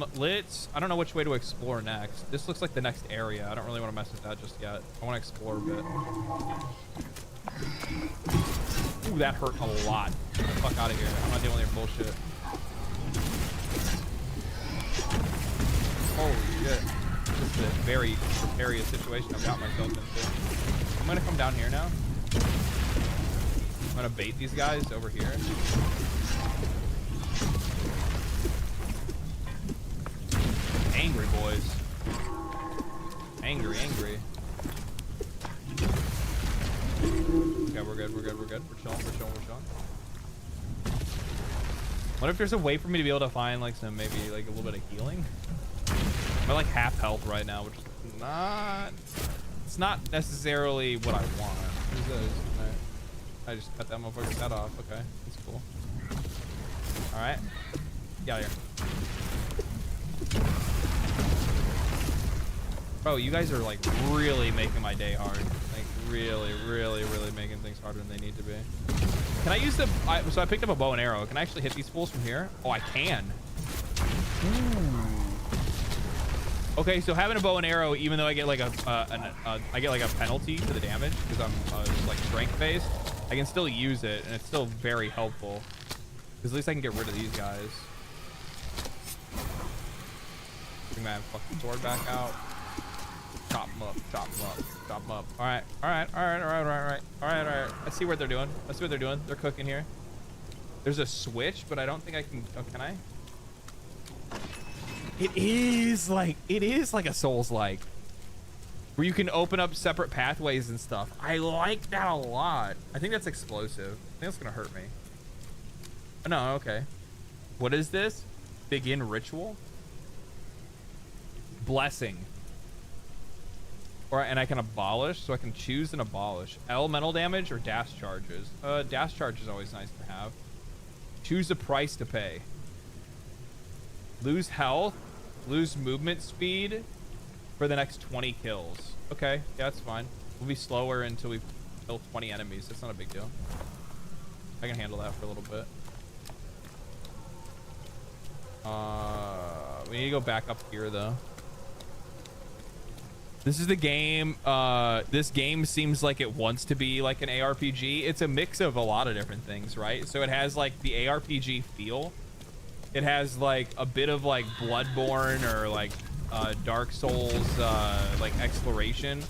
don't know which way to explore next. This looks like the next area. I don't really want to mess with that just yet. I want to explore a bit. Ooh, that hurt a lot. Get the fuck out of here. I'm not dealing with your bullshit. Holy shit. This is a very precarious situation I've got myself into. I'm gonna come down here now. I'm gonna bait these guys over here. Angry boys. Angry. Okay, we're good. We're chilling. What if there's a way for me to be able to find like some, maybe like a little bit of healing? I'm at like half health right now, which is not, it's not necessarily what I want. Who's this? Right. I just cut that motherfucker's head off. Okay, that's cool. All right, get out of here. Bro, you guys are like really making my day hard. Like really making things harder than they need to be. Can I use the, so I picked up a bow and arrow. Can I actually hit these fools from here? Oh, I can. Ooh. Okay, so having a bow and arrow, even though I get like a penalty for the damage because I'm like strength based, I can still use it and it's still very helpful. Because at least I can get rid of these guys. Bring my fucking sword back out. Chop them up. All right. I see what they're doing. They're cooking here. There's a switch, but I don't think I can. Oh, can I? It is like a Souls-like, where you can open up separate pathways and stuff. I like that a lot. I think that's explosive. I think that's gonna hurt me. Oh, no, okay. What is this? Begin ritual. Blessing. And I can abolish, so I can choose and abolish. Elemental damage or dash charges. Dash charge is always nice to have. Choose a price to pay. Lose health, lose movement speed for the next 20 kills. Okay, yeah, that's fine. We'll be slower until we kill 20 enemies. That's not a big deal. I can handle that for a little bit. We need to go back up here though. This is the game. This game seems like it wants to be like an ARPG. It's a mix of a lot of different things, right? So it has like the ARPG feel. It has like a bit of like Bloodborne or like Dark Souls like exploration,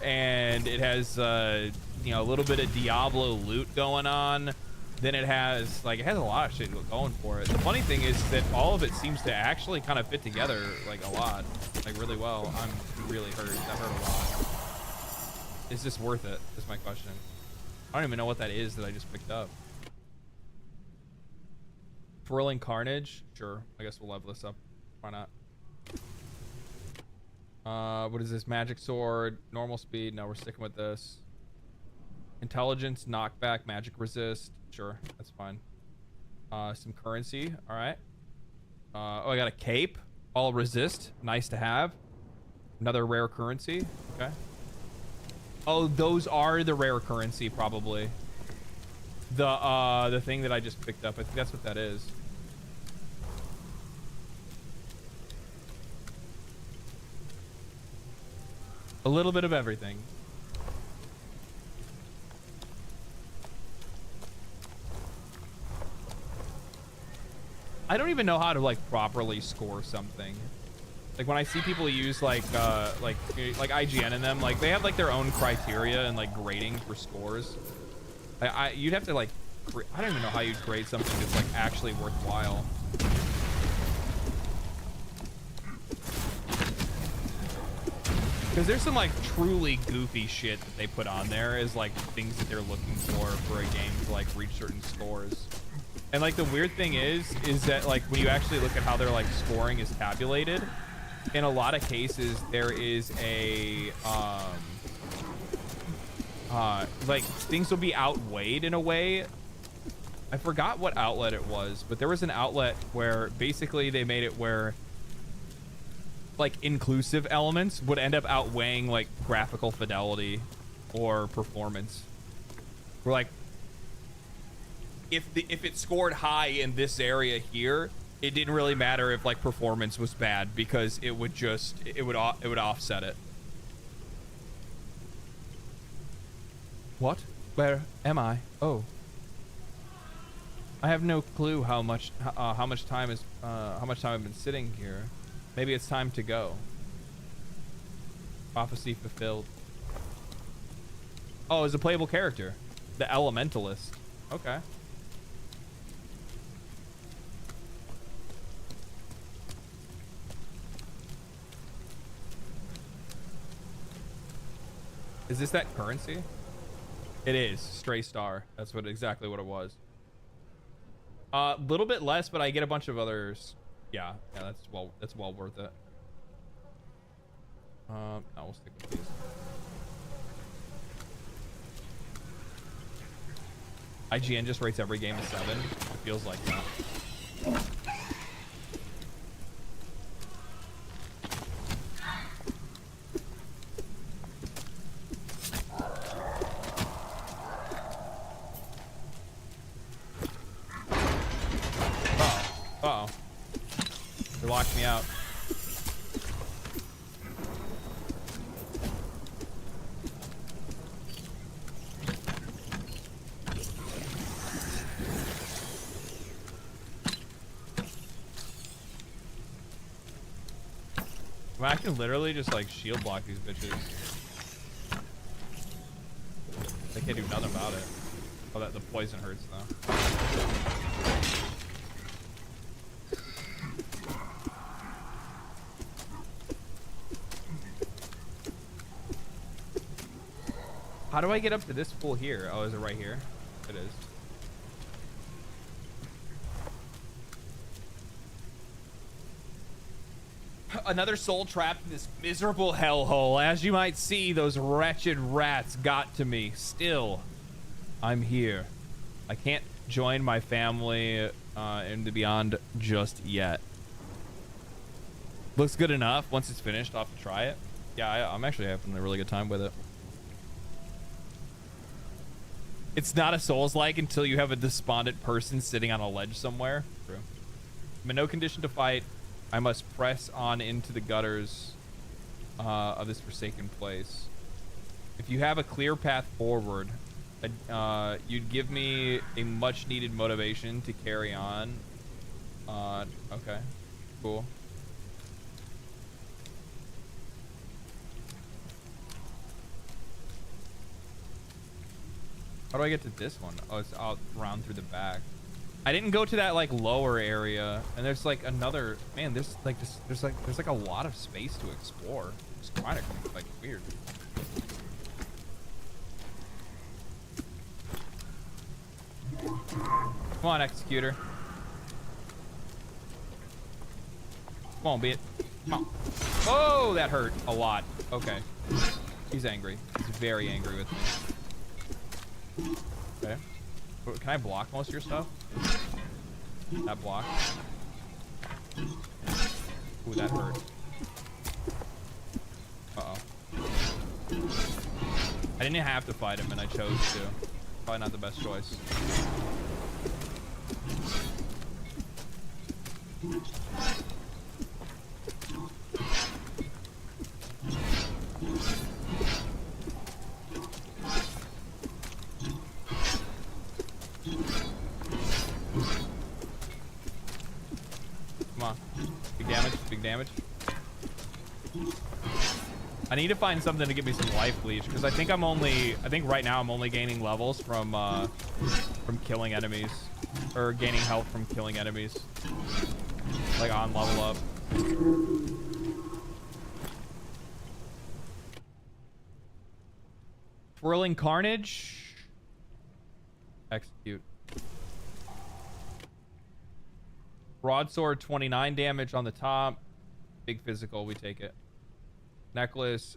and it has you know, a little bit of Diablo loot going on. Then it has like, it has a lot of shit going for it. The funny thing is that all of it seems to actually kind of fit together like a lot, like really well. I'm really hurt. That hurt a lot. Is this worth it? Is my question. I don't even know what that is that I just picked up. Twirling Carnage. Sure. I guess we'll level this up. Why not? What is this? Magic Sword. Normal speed. No, we're sticking with this. Intelligence, knockback, magic resist. Sure, that's fine. Some currency. All right. Oh, I got a cape. All resist. Nice to have. Another rare currency. Okay. Oh, those are the rare currency, probably. The thing that I just picked up. I think that's what that is. A little bit of everything. I don't even know how to like properly score something. Like when I see people use like IGN in them, like they have like their own criteria and like grading for scores. You'd have to like, I don't even know how you'd grade something that's like actually worthwhile. Because there's some like truly goofy shit that they put on there as like things that they're looking for a game to like reach certain scores. And like the weird thing is that like when you actually look at how their like scoring is tabulated, in a lot of cases there is a like things will be outweighed in a way. I forgot what outlet it was, but there was an outlet where basically they made it where like inclusive elements would end up outweighing like graphical fidelity or performance. We're like, if it scored high in this area here, it didn't really matter if like performance was bad because it would offset it. What? Where am I? Oh, I have no clue how much time I've been sitting here. Maybe it's time to go. Prophecy fulfilled. Oh, it's a playable character, the Elementalist. Okay. Is this that currency? It is. Stray Star. That's exactly what it was. A little bit less, but I get a bunch of others. Yeah, that's well worth it. No, we'll stick with these. IGN just rates every game a 7. It feels like that. Uh-oh. They locked me out. Well, I can literally just like shield block these bitches. They can't do nothing about it. Oh, the poison hurts though. How do I get up to this pool here? Oh, is it right here? It is. Another soul trapped in this miserable hellhole. As you might see, those wretched rats got to me. Still, I'm here. I can't join my family in the beyond just yet. Looks good enough. Once it's finished, I'll have to try it. Yeah, I'm actually having a really good time with it. It's not a Souls-like until you have a despondent person sitting on a ledge somewhere. True. I'm in no condition to fight. I must press on into the gutters of this forsaken place. If you have a clear path forward, you'd give me a much-needed motivation to carry on. Okay, cool. How do I get to this one? Oh, it's out round through the back. I didn't go to that like lower area, and there's like another man. There's like a lot of space to explore. It's kind of like weird. Come on, Executor. Come on, bitch. Come on. Oh, that hurt a lot. Okay. He's angry. He's very angry with me. Okay. Can I block most of your stuff? That block. Ooh, that hurt. Uh-oh. I didn't have to fight him, and I chose to. Probably not the best choice. Come on. Big damage, big damage. I need to find something to give me some life leech, because I think right now I'm only gaining levels from killing enemies, or gaining health from killing enemies, like on level up. Whirling Carnage. Execute. Broadsword 29 damage on the top. Big physical, we take it. Necklace,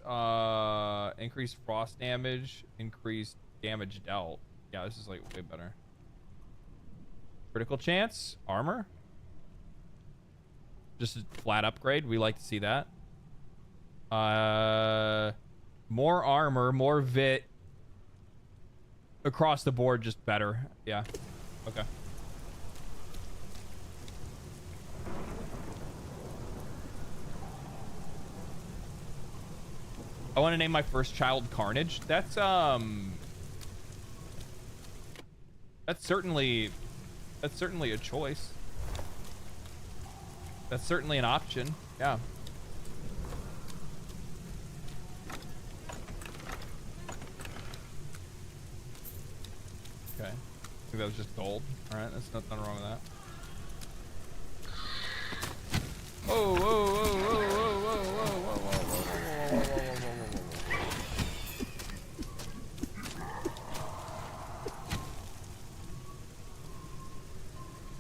increased frost damage, increased damage dealt. Yeah, this is like way better. Critical chance, armor. Just a flat upgrade. We like to see that. More armor, more vit. Across the board, just better. Yeah. Okay. I want to name my first child Carnage. That's certainly a choice. That's certainly an option. Yeah. Okay. I think that was just gold. All right, that's nothing wrong with that. Whoa, whoa, whoa, whoa, whoa, whoa, whoa, whoa, whoa, whoa, whoa, whoa, whoa, whoa.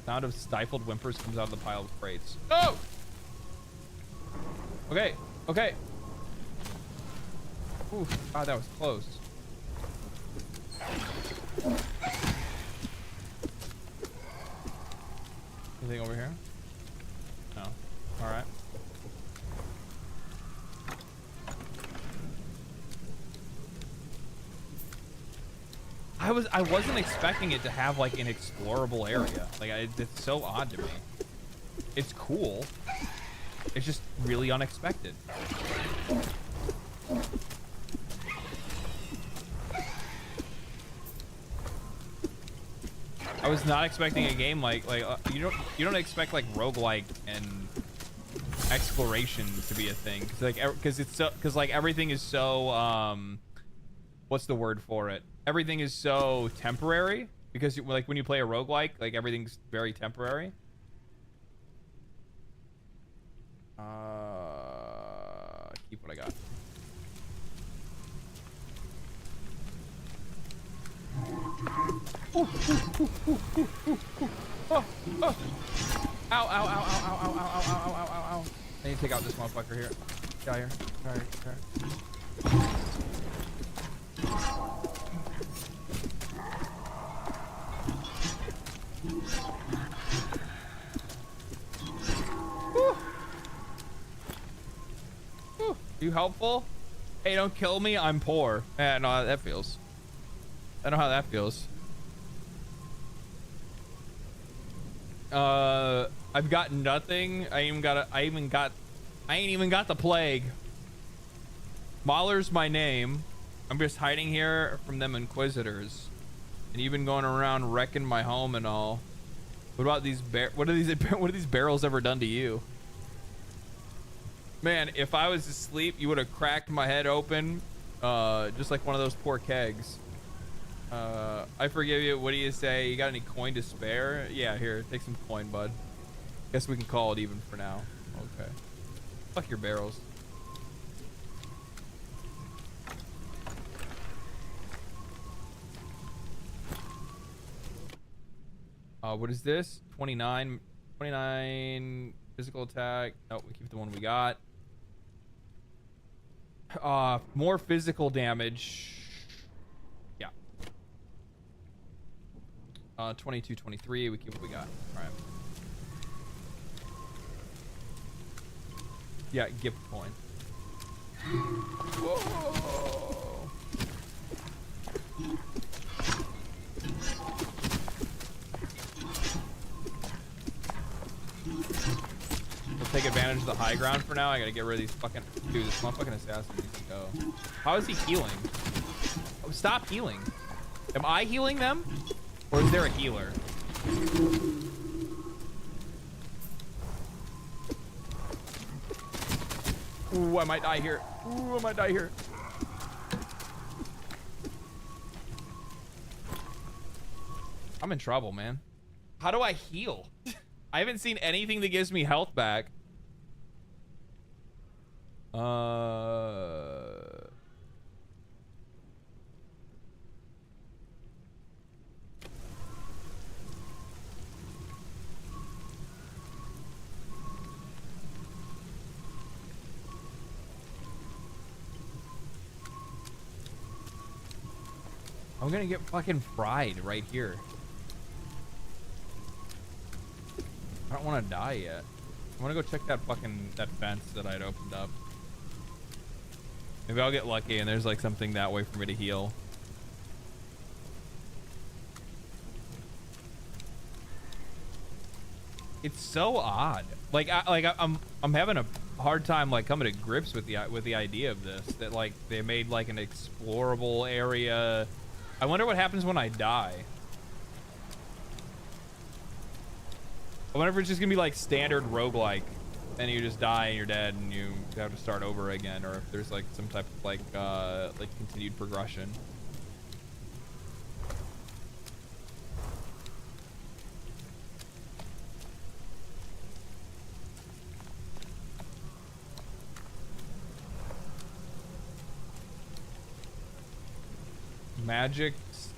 Sound of stifled whimpers comes out of the pile of crates. Oh! Okay, okay. Ooh, God, that was close. Anything over here? No. All right. I wasn't expecting it to have like an explorable area. Like it's so odd to me. It's cool. It's just really unexpected. I was not expecting a game like you don't expect like roguelike and exploration to be a thing because everything is so what's the word for it? Everything is so temporary because like when you play a roguelike, like everything's very temporary. Keep what I got. Oh, oh. Ow, ow, ow, ow, ow, ow, ow, ow, ow, ow, ow, ow. I need to take out this motherfucker here. Get out here. Alright. You helpful? Hey, don't kill me. I'm poor. I know how that feels. I know how that feels. I've got nothing. I ain't even got the plague. Mahler's my name. I'm just hiding here from them inquisitors. And you've been going around wrecking my home and all. What about these what are these barrels ever done to you? Man, if I was asleep, you would have cracked my head open, just like one of those poor kegs. I forgive you. What do you say? You got any coin to spare? Yeah, here, take some coin, bud. Guess we can call it even for now. Okay. Fuck your barrels. What is this? 29 physical attack. No, we keep the one we got. More physical damage. Yeah. 22, 23. We keep what we got. All right. Yeah, gift coin. Whoa. We'll take advantage of the high ground for now. I gotta get rid of these fucking... Dude, this motherfucking assassin needs to go. How is he healing? Oh, stop healing. Am I healing them? Or is there a healer? Ooh, I might die here. Ooh, I might die here. I'm in trouble, man. How do I heal? I haven't seen anything that gives me health back. I'm gonna get fucking fried right here. I don't want to die yet. I want to go check that fence that I'd opened up. Maybe I'll get lucky and there's like something that way for me to heal. It's so odd. I'm having a hard time like coming to grips with the idea of this, that like they made like an explorable area. I wonder what happens when I die. I wonder if it's just gonna be like standard roguelike and you just die and you're dead and you have to start over again, or if there's like some type of like continued progression.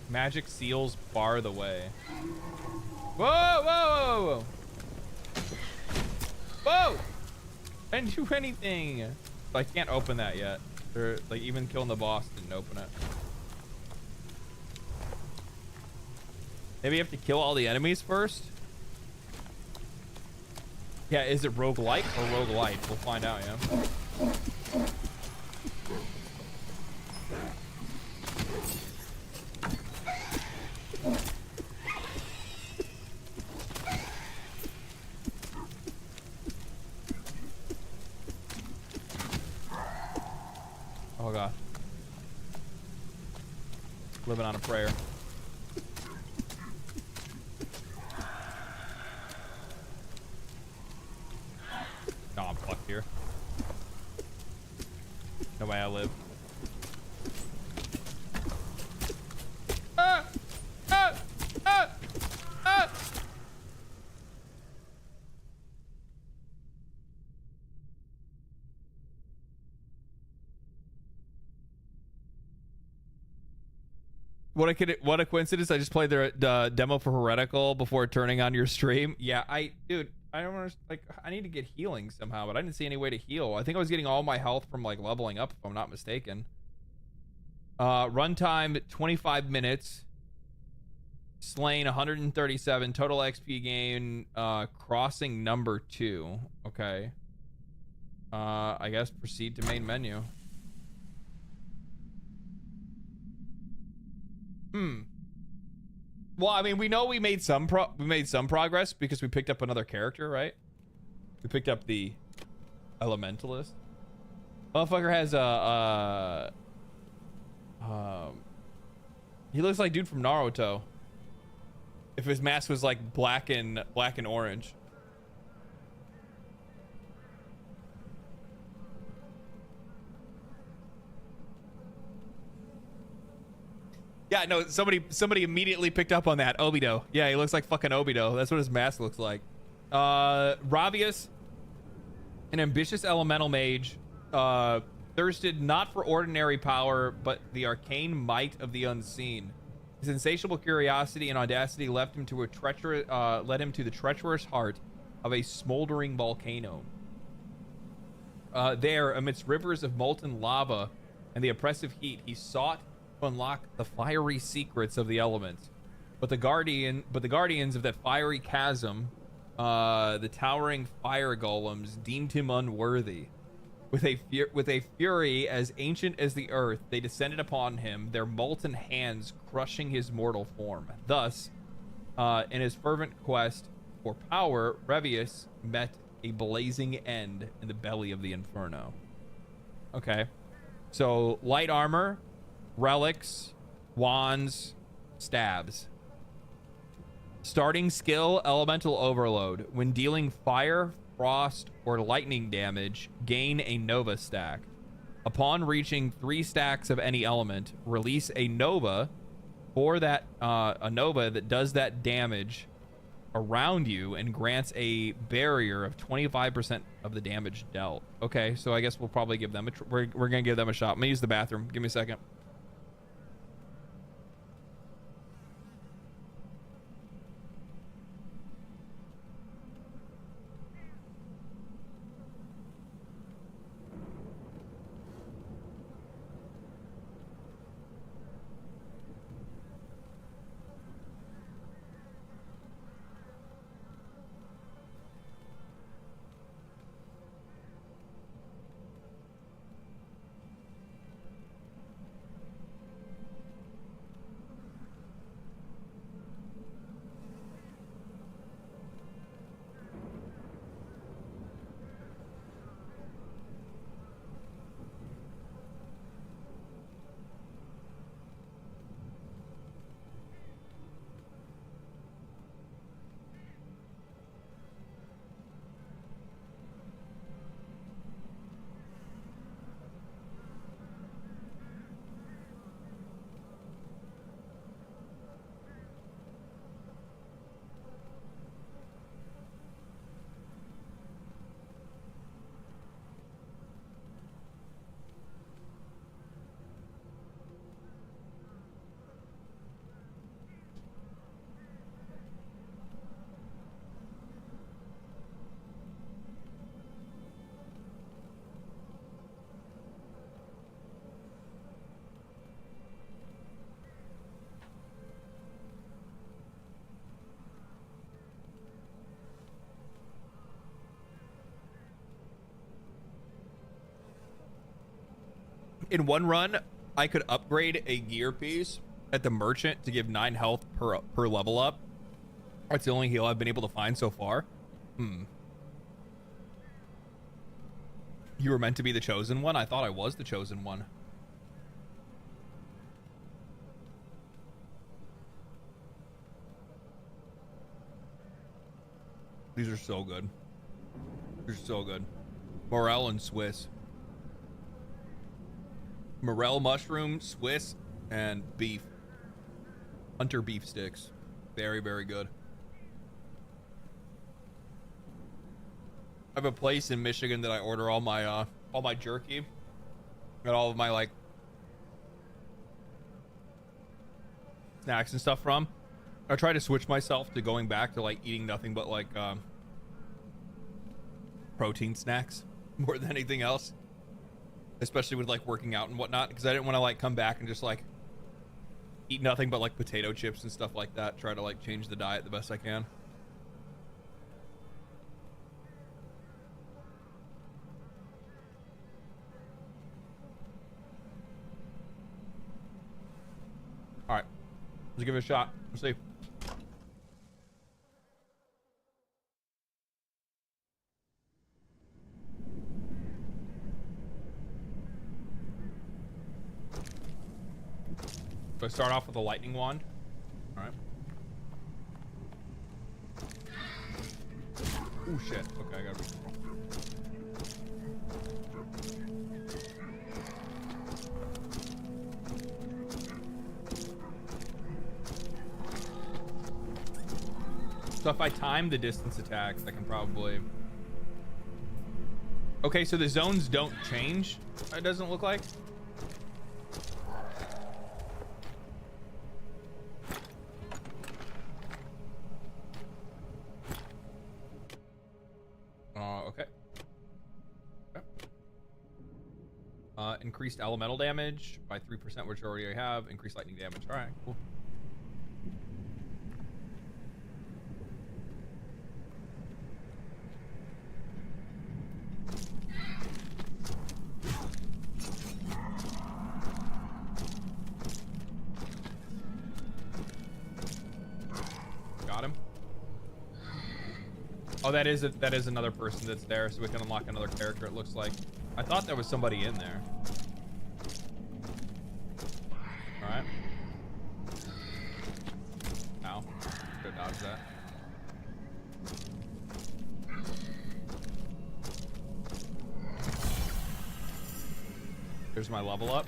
Magic seals bar the way. Whoa, whoa, whoa, whoa, whoa! I didn't do anything. I can't open that yet. Or like even killing the boss didn't open it. Maybe you have to kill all the enemies first. Yeah, is it roguelike or roguelite? We'll find out, yeah. Oh god. Living on a prayer. No, I'm fucked here. No way I live. Ah! Ah! Ah! Ah! What a coincidence! I just played the demo for Heretical before turning on your stream. Yeah, dude, I don't want to, like, I need to get healing somehow, but I didn't see any way to heal. I think I was getting all my health from like leveling up, if I'm not mistaken. Runtime 25 minutes. Slain 137. Total XP gain. Crossing number 2. Okay. I guess proceed to main menu. Well, I mean, we know we made some progress because we picked up another character, right? We picked up the Elementalist. Motherfucker has he looks like dude from Naruto. If his mask was like black and orange. Yeah, no, somebody immediately picked up on that. Obito. Yeah, he looks like fucking Obito. That's what his mask looks like. Ravius, an ambitious elemental mage, thirsted not for ordinary power, but the arcane might of the unseen. His insatiable curiosity and audacity led him to the treacherous heart of a smoldering volcano. There, amidst rivers of molten lava and the oppressive heat, he sought to unlock the fiery secrets of the elements, but the guardians of that fiery chasm, the towering fire golems, deemed him unworthy. With a fury as ancient as the earth, they descended upon him, their molten hands crushing his mortal form. Thus, in his fervent quest for power, Revius met a blazing end in the belly of the inferno. Okay, so light armor, relics, wands, stabs. Starting skill, Elemental Overload. When dealing fire, frost, or lightning damage, gain a Nova stack. Upon reaching 3 stacks of any element, release a Nova a Nova that does that damage around you and grants a barrier of 25% of the damage dealt. Okay, so I guess we'll probably give them we're gonna give them a shot. I'm gonna use the bathroom. Give me a second. In one run, I could upgrade a gear piece at the merchant to give 9 health per level up. That's the only heal I've been able to find so far. You were meant to be the chosen one? I thought I was the chosen one. These are so good. They're so good. Morel and Swiss. Morel mushroom, Swiss, and beef. Hunter beef sticks. Very, very good. I have a place in Michigan that I order all my jerky and all of my like snacks and stuff from. I try to switch myself to going back to like eating nothing but like protein snacks more than anything else, especially with like working out and whatnot, because I didn't want to like come back and just like eat nothing but like potato chips and stuff like that. Try to like change the diet the best I can. All right, let's give it a shot. Let's see. Do I start off with a lightning wand? All right. Oh shit. Okay, I gotta be careful. So if I time the distance attacks, I can probably... Okay, so the zones don't change, it doesn't look like. Okay. Increased elemental damage by 3%, which I already have. Increased lightning damage. All right, cool. Got him. Oh, that is another person that's there, so we can unlock another character, it looks like. I thought there was somebody in there. All right. Ow. Go dodge that. Here's my level up.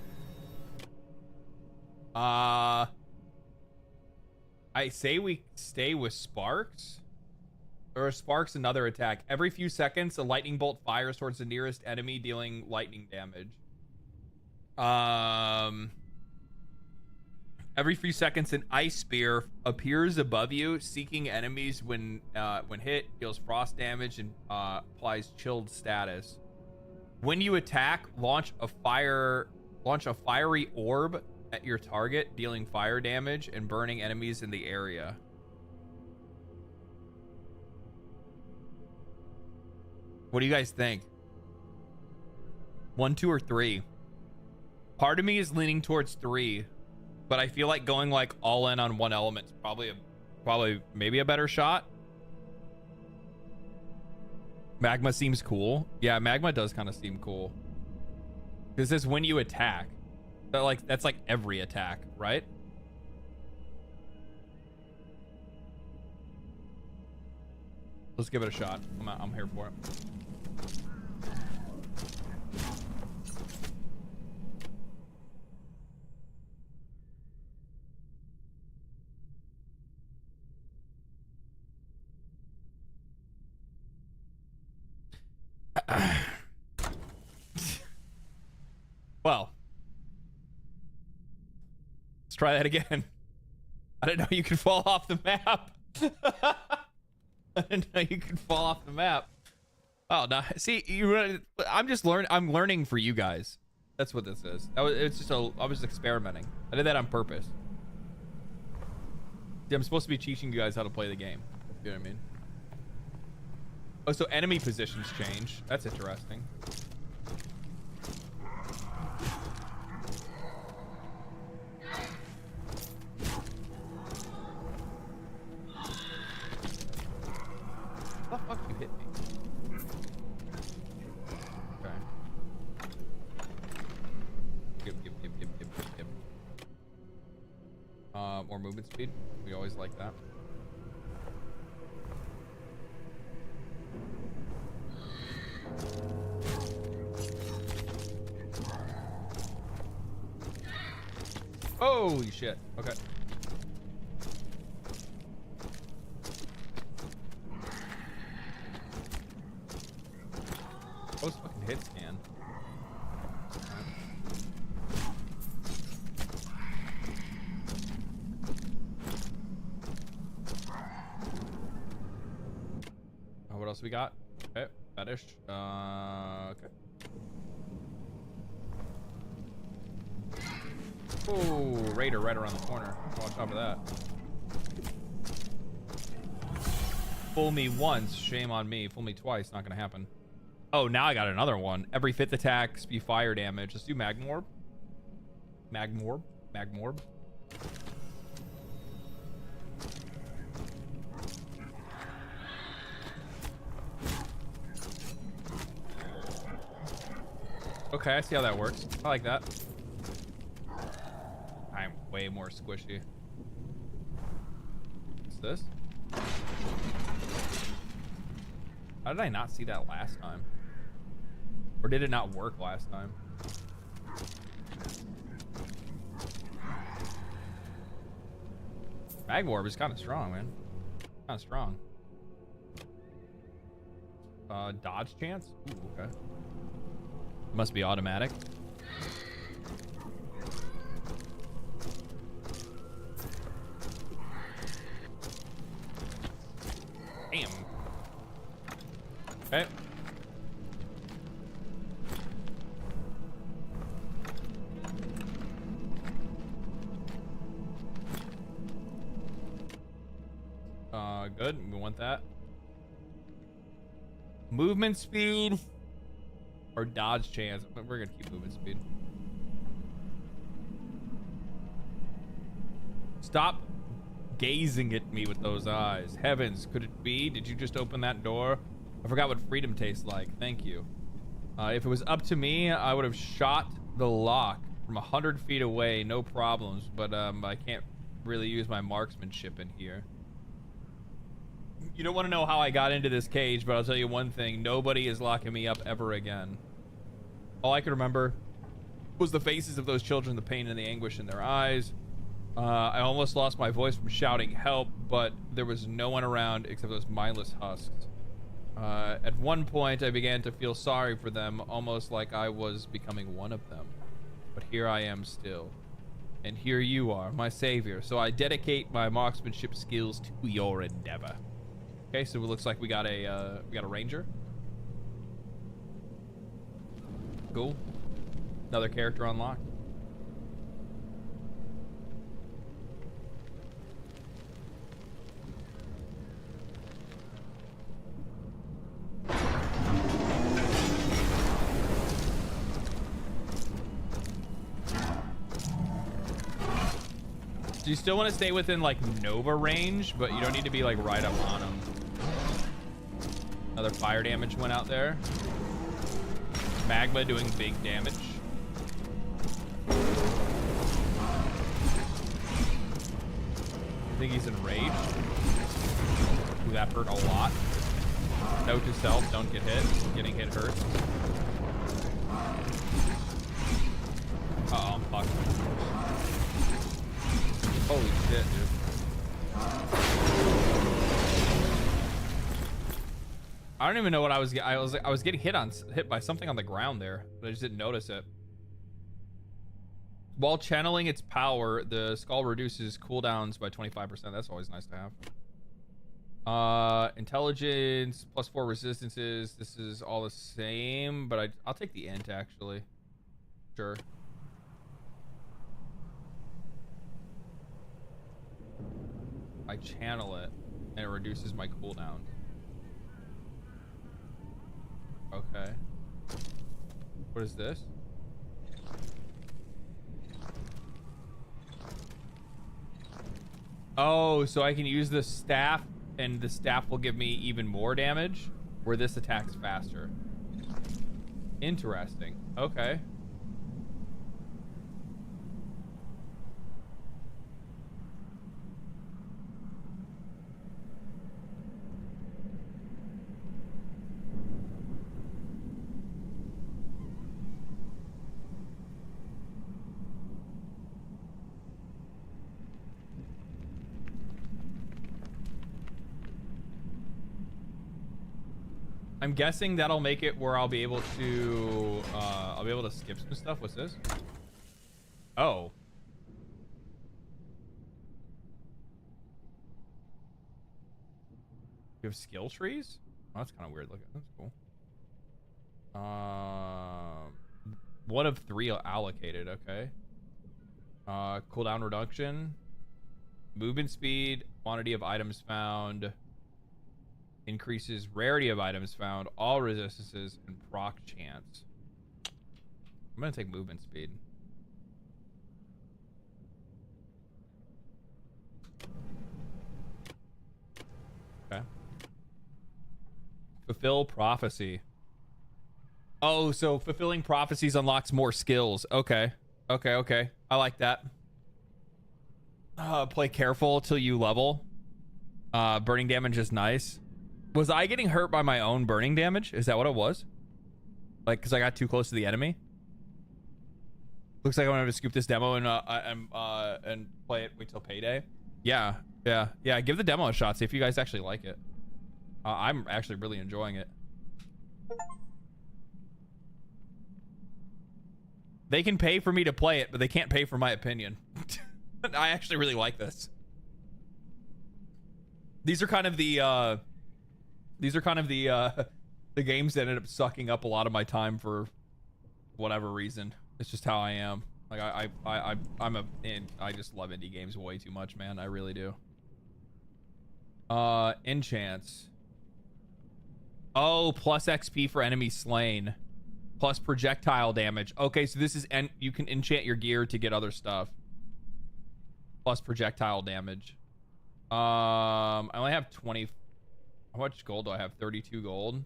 I say we stay with Sparks. Or Sparks another attack. Every few seconds, a lightning bolt fires towards the nearest enemy, dealing lightning damage. Every few seconds, an ice spear appears above you, seeking enemies when hit, deals frost damage, and applies chilled status. When you attack, launch a fiery orb at your target, dealing fire damage and burning enemies in the area. What do you guys think? 1, 2, or 3? Part of me is leaning towards 3, but I feel like going like all in on one element is probably maybe a better shot. Magma seems cool. Yeah, magma does kind of seem cool. This is when you attack. That's like every attack, right? Let's give it a shot. I'm here for it. Well, let's try that again. I didn't know you could fall off the map. I didn't know you could fall off the map. Oh no! See, I'm learning for you guys. That's what this is. I was experimenting. I did that on purpose. See, I'm supposed to be teaching you guys how to play the game. You know what I mean? Oh, so enemy positions change. That's interesting. fuck you hit me? Okay. Yep. More movement speed. We always like that. Holy shit. Okay. Those fucking hit scan. What else we got? Okay, fetish. Okay. Oh, raider right around the corner. Watch out for that. Fool me once, shame on me. Fool me twice, not gonna happen. Oh, now I got another one. Every 5th attack, spew fire damage. Let's do Magmorb. Magmorb. Okay, I see how that works. I like that. I'm way more squishy. What's this? How did I not see that last time? Or did it not work last time? Magmorb is kind of strong, man. Kind of strong. Dodge chance? Ooh, okay. Must be automatic. Damn. Okay. Good. We want that. Movement speed or dodge chance. We're gonna keep movement speed. Stop gazing at me with those eyes. Heavens, could it be? Did you just open that door? I forgot what freedom tastes like. Thank you. If it was up to me, I would have shot the lock from 100 feet away, no problems. But I can't really use my marksmanship in here. You don't want to know how I got into this cage, but I'll tell you one thing. Nobody is locking me up ever again. All I can remember was the faces of those children, the pain and the anguish in their eyes. I almost lost my voice from shouting help, but there was no one around except those mindless husks. At one point, I began to feel sorry for them, almost like I was becoming one of them. But here I am still. And here you are, my savior. So I dedicate my marksmanship skills to your endeavor. Okay, so it looks like we got a ranger. Cool. Another character unlocked. So you still want to stay within like Nova range, but you don't need to be like right up on them. Another fire damage went out there. Magma doing big damage. I think he's enraged. Ooh, that hurt a lot. Note to self, don't get hit. Getting hit hurts. Uh-oh, I'm fucked. Holy shit, dude. I don't even know what I was getting hit by something on the ground there, but I just didn't notice it. While channeling its power, the skull reduces cooldowns by 25%. That's always nice to have. Intelligence +4 resistances. This is all the same, but I'll take the int actually. Sure. I channel it and it reduces my cooldown. Okay. What is this? Oh, so I can use the staff and the staff will give me even more damage, where this attacks faster. Interesting. Okay. I'm guessing that'll make it where I'll be able to skip some stuff. What's this? Oh. You have skill trees? Oh, that's kind of weird looking. That's cool. 1 of 3 allocated. Okay. Cooldown reduction. Movement speed. Quantity of items found. Increases rarity of items found, all resistances, and proc chance. I'm gonna take movement speed. Okay. Fulfill prophecy. Oh, so fulfilling prophecies unlocks more skills. Okay. Okay. I like that. Play careful till you level. Burning damage is nice. Was I getting hurt by my own burning damage? Is that what it was? Like, because I got too close to the enemy? Looks like I'm gonna have to scoop this demo and play it. Wait till payday. Yeah. Give the demo a shot. See if you guys actually like it. I'm actually really enjoying it. They can pay for me to play it, but they can't pay for my opinion. I actually really like this. These are kind of the the games that ended up sucking up a lot of my time for whatever reason. It's just how I am. Like I just love indie games way too much, man. I really do. Enchants. Oh, plus XP for enemies slain. Plus projectile damage. Okay, so this is you can enchant your gear to get other stuff. Plus projectile damage. I only have 20. How much gold do I have? 32 gold.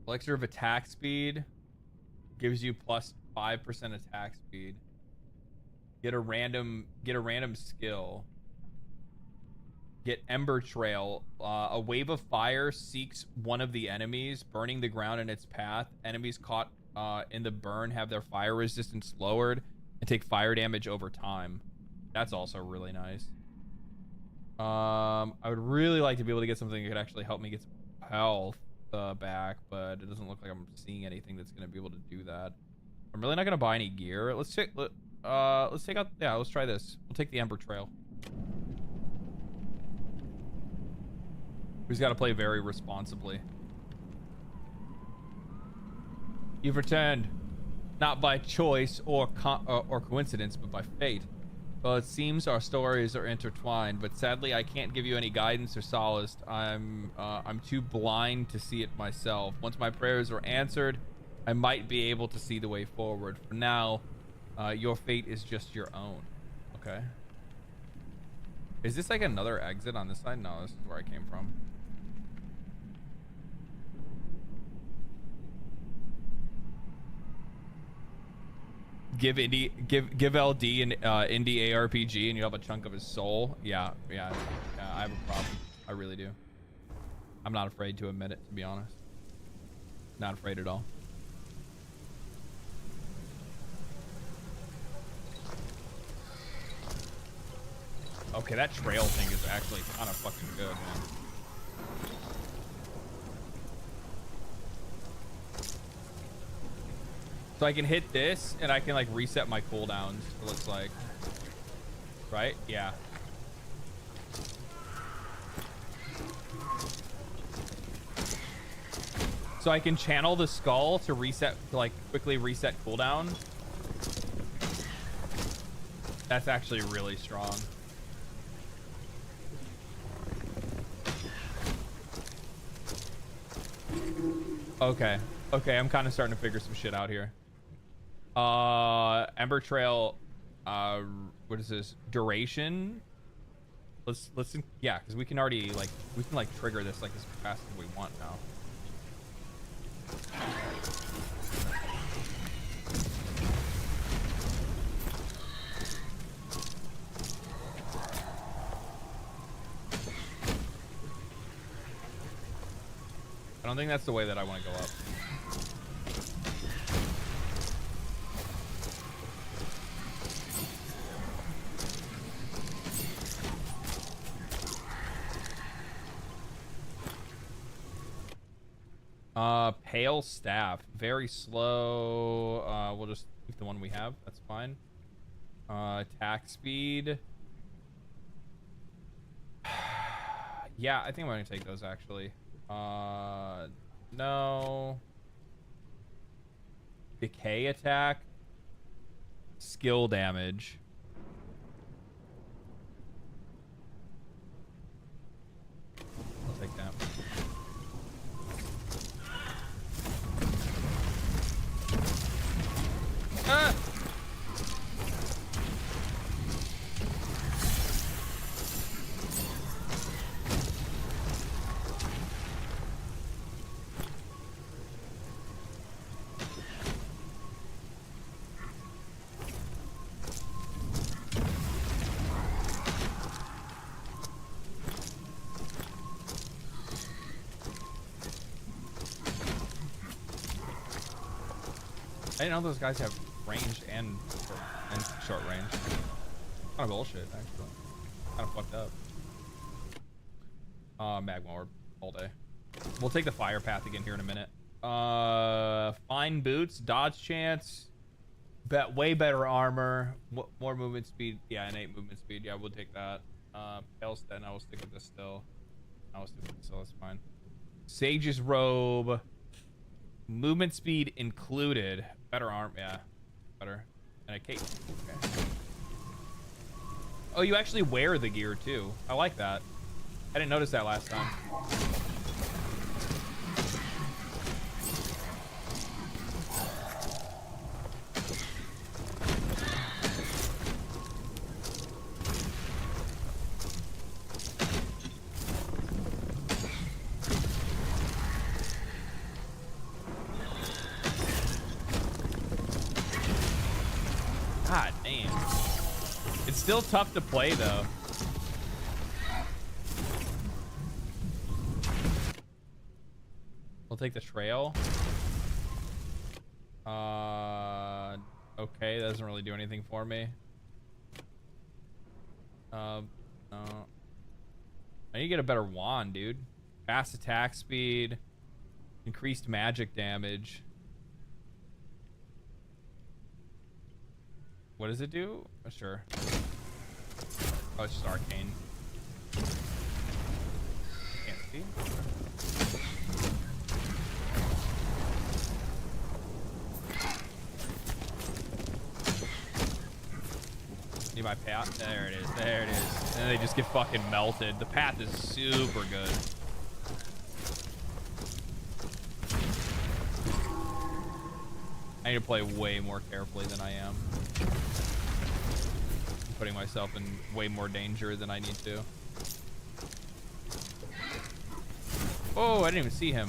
Elixir of attack speed gives you plus 5% attack speed. Get a random skill. Get Ember Trail. A wave of fire seeks one of the enemies, burning the ground in its path. Enemies caught in the burn have their fire resistance lowered and take fire damage over time. That's also really nice. I would really like to be able to get something that could actually help me get some health back, but it doesn't look like I'm seeing anything that's going to be able to do that. I'm really not going to buy any gear. Let's take out. Yeah, let's try this. We'll take the Ember Trail. Who's got to play very responsibly. You've returned, not by choice or coincidence, but by fate. Well, it seems our stories are intertwined, but sadly I can't give you any guidance or solace. I'm too blind to see it myself. Once my prayers are answered, I might be able to see the way forward. For now, your fate is just your own. Okay. Is this like another exit on this side? No, this is where I came from. Give LD an indie ARPG and you have a chunk of his soul. Yeah, I have a problem. I really do. I'm not afraid to admit it, to be honest. Not afraid at all. Okay, that trail thing is actually kind of fucking good, man. So I can hit this and I can like reset my cooldowns, it looks like. Right? Yeah. So I can channel the skull to reset, to like quickly reset cooldown. That's actually really strong. Okay. Okay, I'm kind of starting to figure some shit out here. Ember Trail, what is this? Duration Yeah, because we can already like trigger this like as fast as we want now. I don't think that's the way that I want to go up. Pale staff, very slow. We'll just keep the one we have. That's fine. Attack speed. Yeah, I think I'm gonna take those actually. No. Decay attack. Skill damage. I'll take that. Ah! I didn't know those guys have range and short range. Kind of bullshit, actually. Kind of fucked up. Magma orb all day. We'll take the fire path again here in a minute. Fine boots, dodge chance, way better armor, more movement speed. Yeah, innate movement speed. Yeah, we'll take that. Pale then I will stick with this still. I will stick with this, so that's fine. Sage's robe. Movement speed included. Better arm, yeah. Better. And a cape. Okay. Oh, you actually wear the gear too. I like that. I didn't notice that last time. God damn. It's still tough to play though. We'll take the trail. Okay, that doesn't really do anything for me. No. I need to get a better wand, dude. Fast attack speed. Increased magic damage. What does it do? Oh, sure. Oh, it's just arcane. Can't see. Need my path? There it is. There it is. And they just get fucking melted. The path is super good. I need to play way more carefully than I am. I'm putting myself in way more danger than I need to. Oh, I didn't even see him.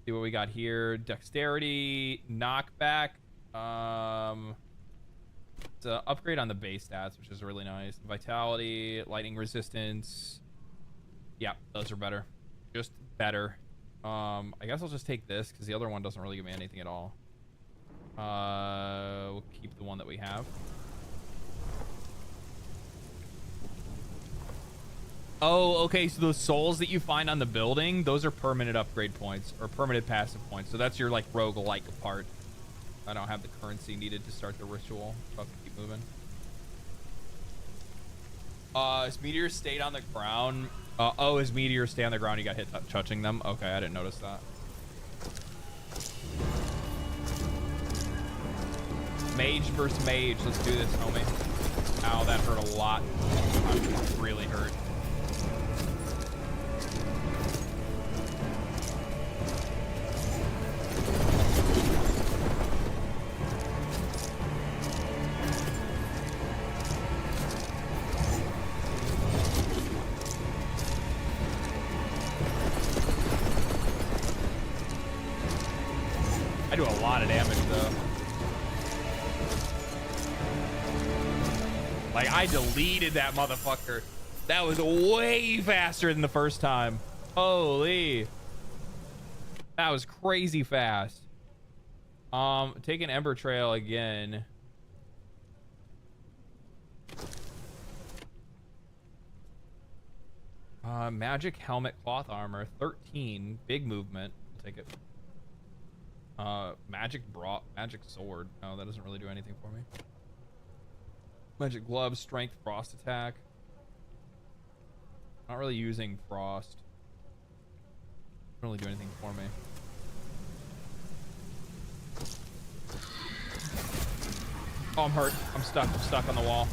See what we got here. Dexterity, knockback. It's an upgrade on the base stats, which is really nice. Vitality, lightning resistance. Yeah, those are better. Just better. I guess I'll just take this because the other one doesn't really give me anything at all. We'll keep the one that we have. Oh, okay, so those souls that you find on the building, those are permanent upgrade points or permanent passive points. So that's your like roguelike part. I don't have the currency needed to start the ritual, so I'll have to keep moving. His meteors stayed on the ground. Oh, his meteors stay on the ground. You got hit touching them. Okay, I didn't notice that. Mage versus mage. Let's do this, homie. Ow, that hurt a lot. That really hurt. Like, I deleted that motherfucker. That was way faster than the first time. Holy. That was crazy fast. Take an Ember Trail again. Magic Helmet Cloth Armor, 13. Big movement. I'll take it. Magic Sword. No, that doesn't really do anything for me. Magic Gloves, Strength, Frost Attack. Not really using Frost. Doesn't really do anything for me. Oh, I'm hurt. I'm stuck on the wall.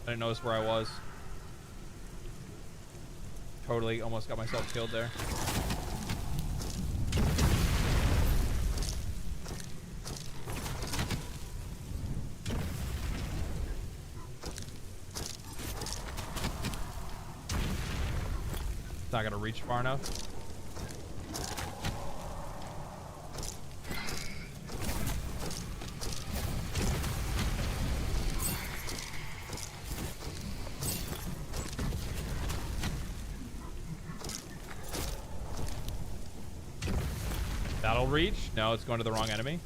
I didn't notice where I was. Totally almost got myself killed there. Not gonna reach far enough. That'll reach. No, it's going to the wrong enemy.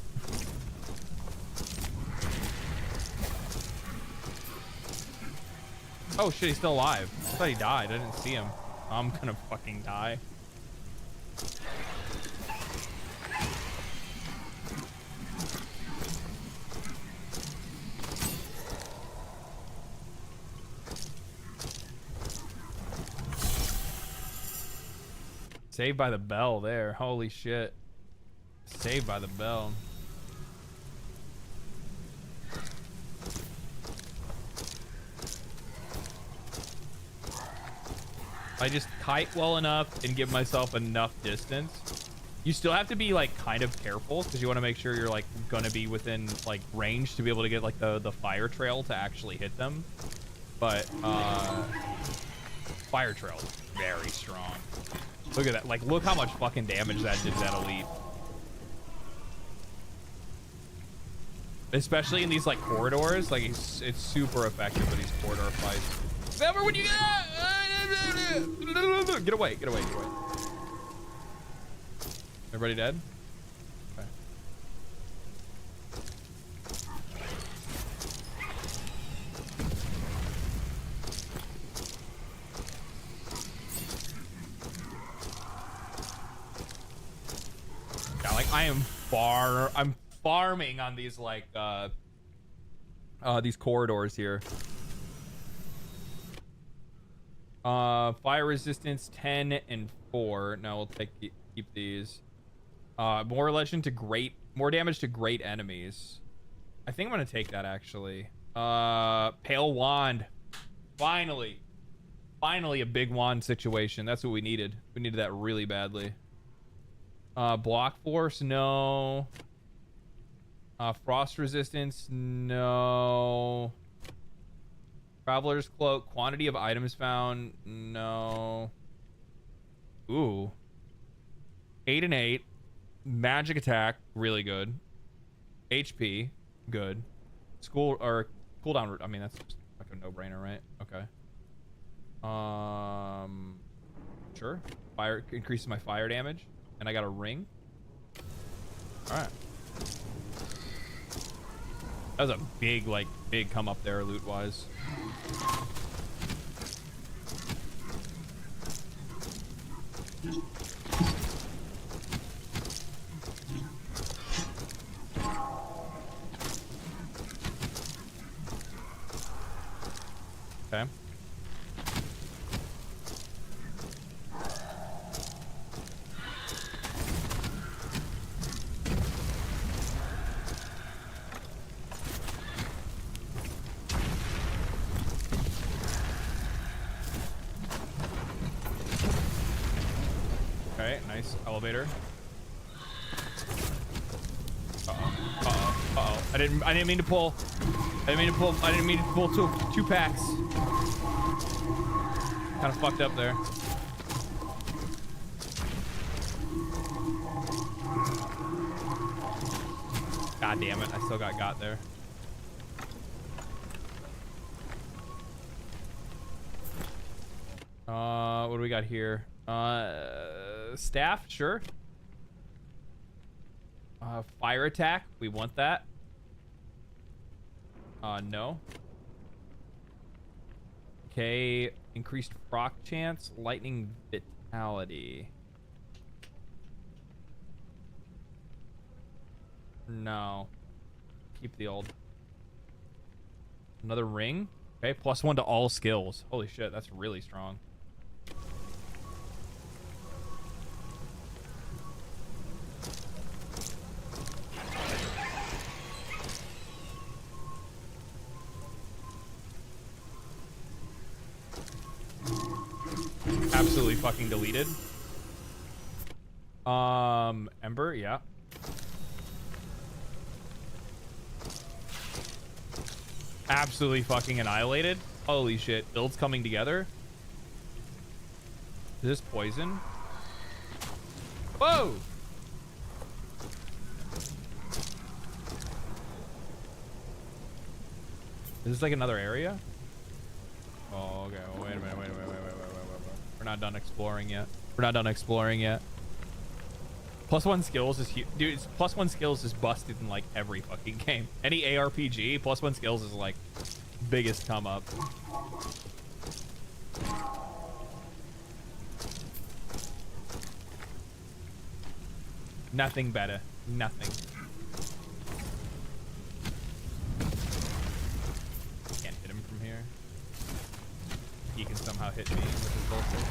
Oh shit, he's still alive. I thought he died. I didn't see him. I'm gonna fucking die. Saved by the bell there. Holy shit. Saved by the bell. I just kite well enough and give myself enough distance. You still have to be like kind of careful because you want to make sure you're like gonna be within like range to be able to get like the fire trail to actually hit them. But fire trail is very strong. Look at that. Like, look how much fucking damage that did to that elite. Especially in these like corridors. Like it's super effective in these corridor fights. Remember when you get away, get away, get away. Everybody dead? Okay. Yeah, like I'm farming on these like these corridors here. Fire resistance 10 and 4. No, we'll keep these. More legend to more damage to great enemies. I think I'm gonna take that actually. Pale wand. Finally a big wand situation. That's what we needed. We needed that really badly. Block force, no. Frost resistance, no. Traveler's Cloak, quantity of items found, no. Ooh. 8 and 8. Magic attack, really good. HP, good. Cooldown, I mean, that's just like a no-brainer, right? Okay. Sure. Fire increases my fire damage, and I got a ring. All right. That was a big come up there loot-wise. Okay. Okay, nice elevator. Uh-oh. I didn't mean to pull. I didn't mean to pull two packs. Kind of fucked up there. God damn it, I still got there. What do we got here? Staff, sure. Fire attack, we want that. No. Okay, increased proc chance, lightning vitality. No. Keep the old. Another ring. Okay, +1 to all skills. Holy shit, that's really strong. Absolutely fucking deleted. Ember, yeah. Absolutely fucking annihilated. Holy shit. Builds coming together. Is this poison? Whoa! Is this like another area? Oh, okay. Well, wait a minute. Wait. We're not done exploring yet. We're not done exploring yet. +1 skills is huge. Dude, +1 skills is busted in like every fucking game. Any ARPG, +1 skills is like biggest come up. Nothing better. Nothing. Can't hit him from here. He can somehow hit me, which is bullshit.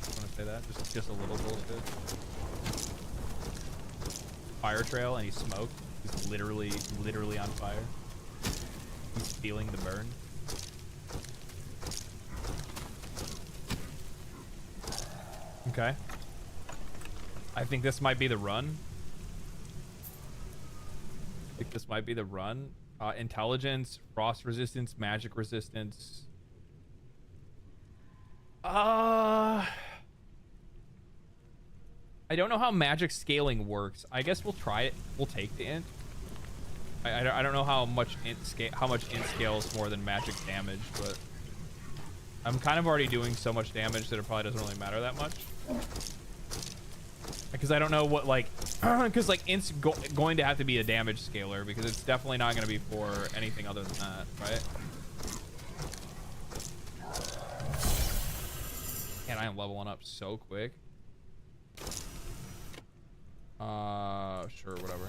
I want to say that. Just a little bullshit. Fire trail and he's smoked. He's literally on fire. He's feeling the burn. Okay. I think this might be the run. Intelligence, frost resistance, magic resistance. I don't know how magic scaling works. I guess we'll try it. We'll take the int. I don't know how much int scales more than magic damage, but I'm kind of already doing so much damage that it probably doesn't really matter that much. Because I don't know what like, because like int's going to have to be a damage scaler because it's definitely not going to be for anything other than that, right? And I am leveling up so quick. Sure, whatever.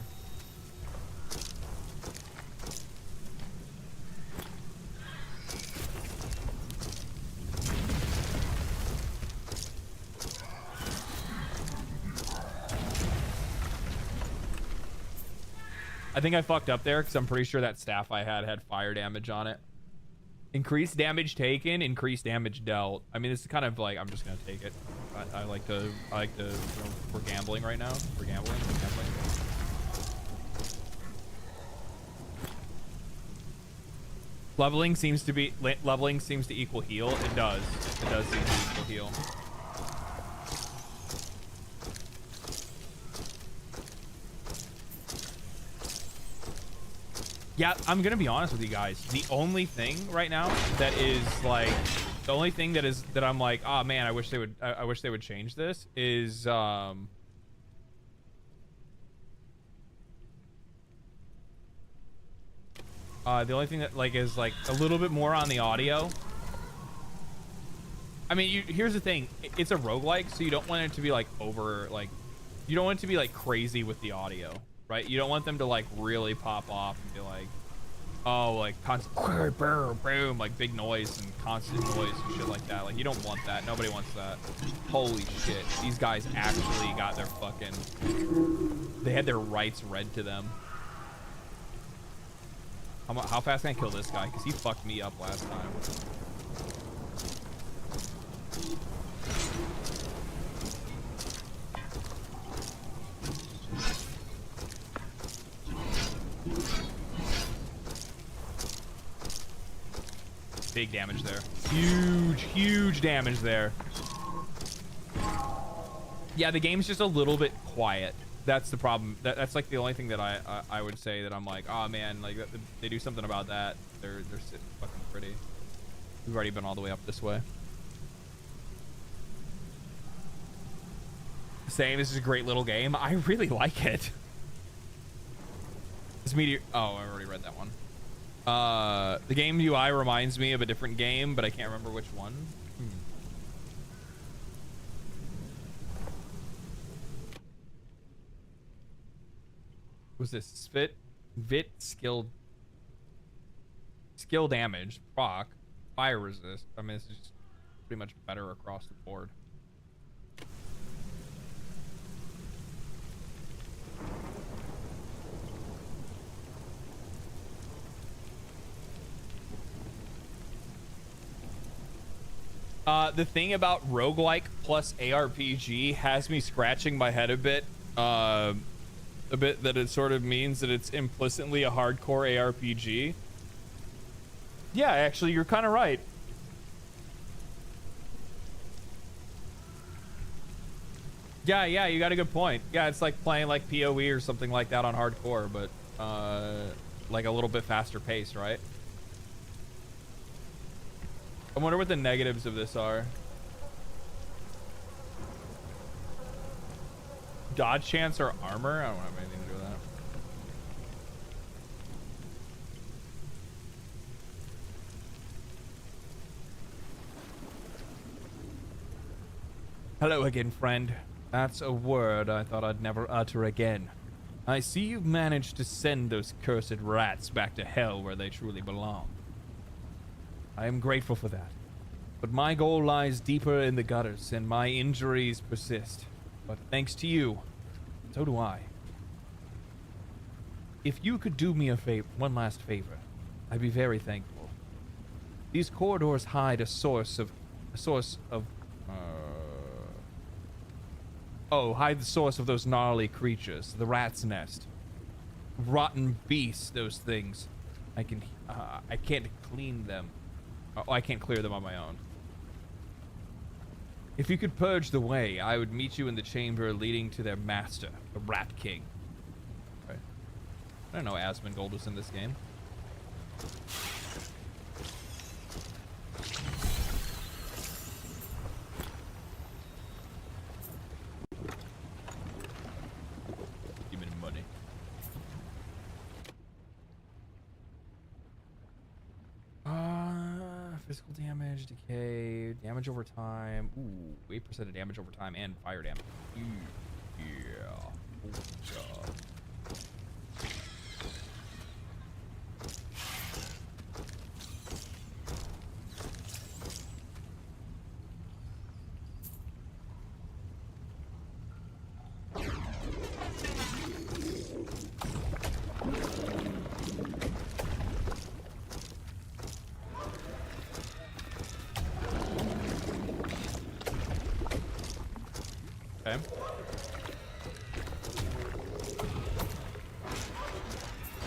I think I fucked up there because I'm pretty sure that staff I had fire damage on it. Increased damage taken, increased damage dealt. I mean, this is kind of like, I'm just gonna take it. I like to, you know, we're gambling right now. We're gambling. Leveling seems to equal heal. It does seem to equal heal. Yeah, I'm gonna be honest with you guys. The only thing right now that is like, that I'm like, oh man, I wish they would change this is the only thing that like is like a little bit more on the audio. I mean, here's the thing. It's a roguelike, so you don't want it to be like you don't want it to be like crazy with the audio. Right? You don't want them to like really pop off and be like, oh, like constant boom, like big noise and constant noise and shit like that. Like you don't want that. Nobody wants that. Holy shit. These guys actually got their fucking, they had their rights read to them. How fast can I kill this guy? Because he fucked me up last time. Big damage there. Huge damage there. Yeah, the game's just a little bit quiet. That's the problem. That's like the only thing that I would say that I'm like, oh man, like they do something about that. They're sitting fucking pretty. We've already been all the way up this way. saying this is a great little game. I really like it. This meteor. Oh, I already read that one. The game UI reminds me of a different game, but I can't remember which one. What's this? Vit skill damage, proc, fire resist. I mean, this is pretty much better across the board. The thing about roguelike plus ARPG has me scratching my head a bit that it sort of means that it's implicitly a hardcore ARPG. Yeah, actually, you're kind of right. Yeah, you got a good point. Yeah, it's like playing like PoE or something like that on hardcore, but like a little bit faster pace, right? I wonder what the negatives of this are. Dodge chance or armor? I don't have anything to do with that. Hello again, friend. That's a word I thought I'd never utter again. I see you've managed to send those cursed rats back to hell where they truly belong. I am grateful for that. But my goal lies deeper in the gutters, and my injuries persist. But thanks to you, so do I. If you could do me a favor, one last favor, I'd be very thankful. These corridors hide hide the source of those gnarly creatures, the rat's nest. Rotten beasts, those things. I can't clean them. Oh, I can't clear them on my own. If you could purge the way, I would meet you in the chamber leading to their master, the Rat King. Right. I don't know Asmongold was in this game. Give me the money. Physical damage, decay, damage over time. Ooh, 8% of damage over time and fire damage. Ooh, yeah. Oh, God. Okay.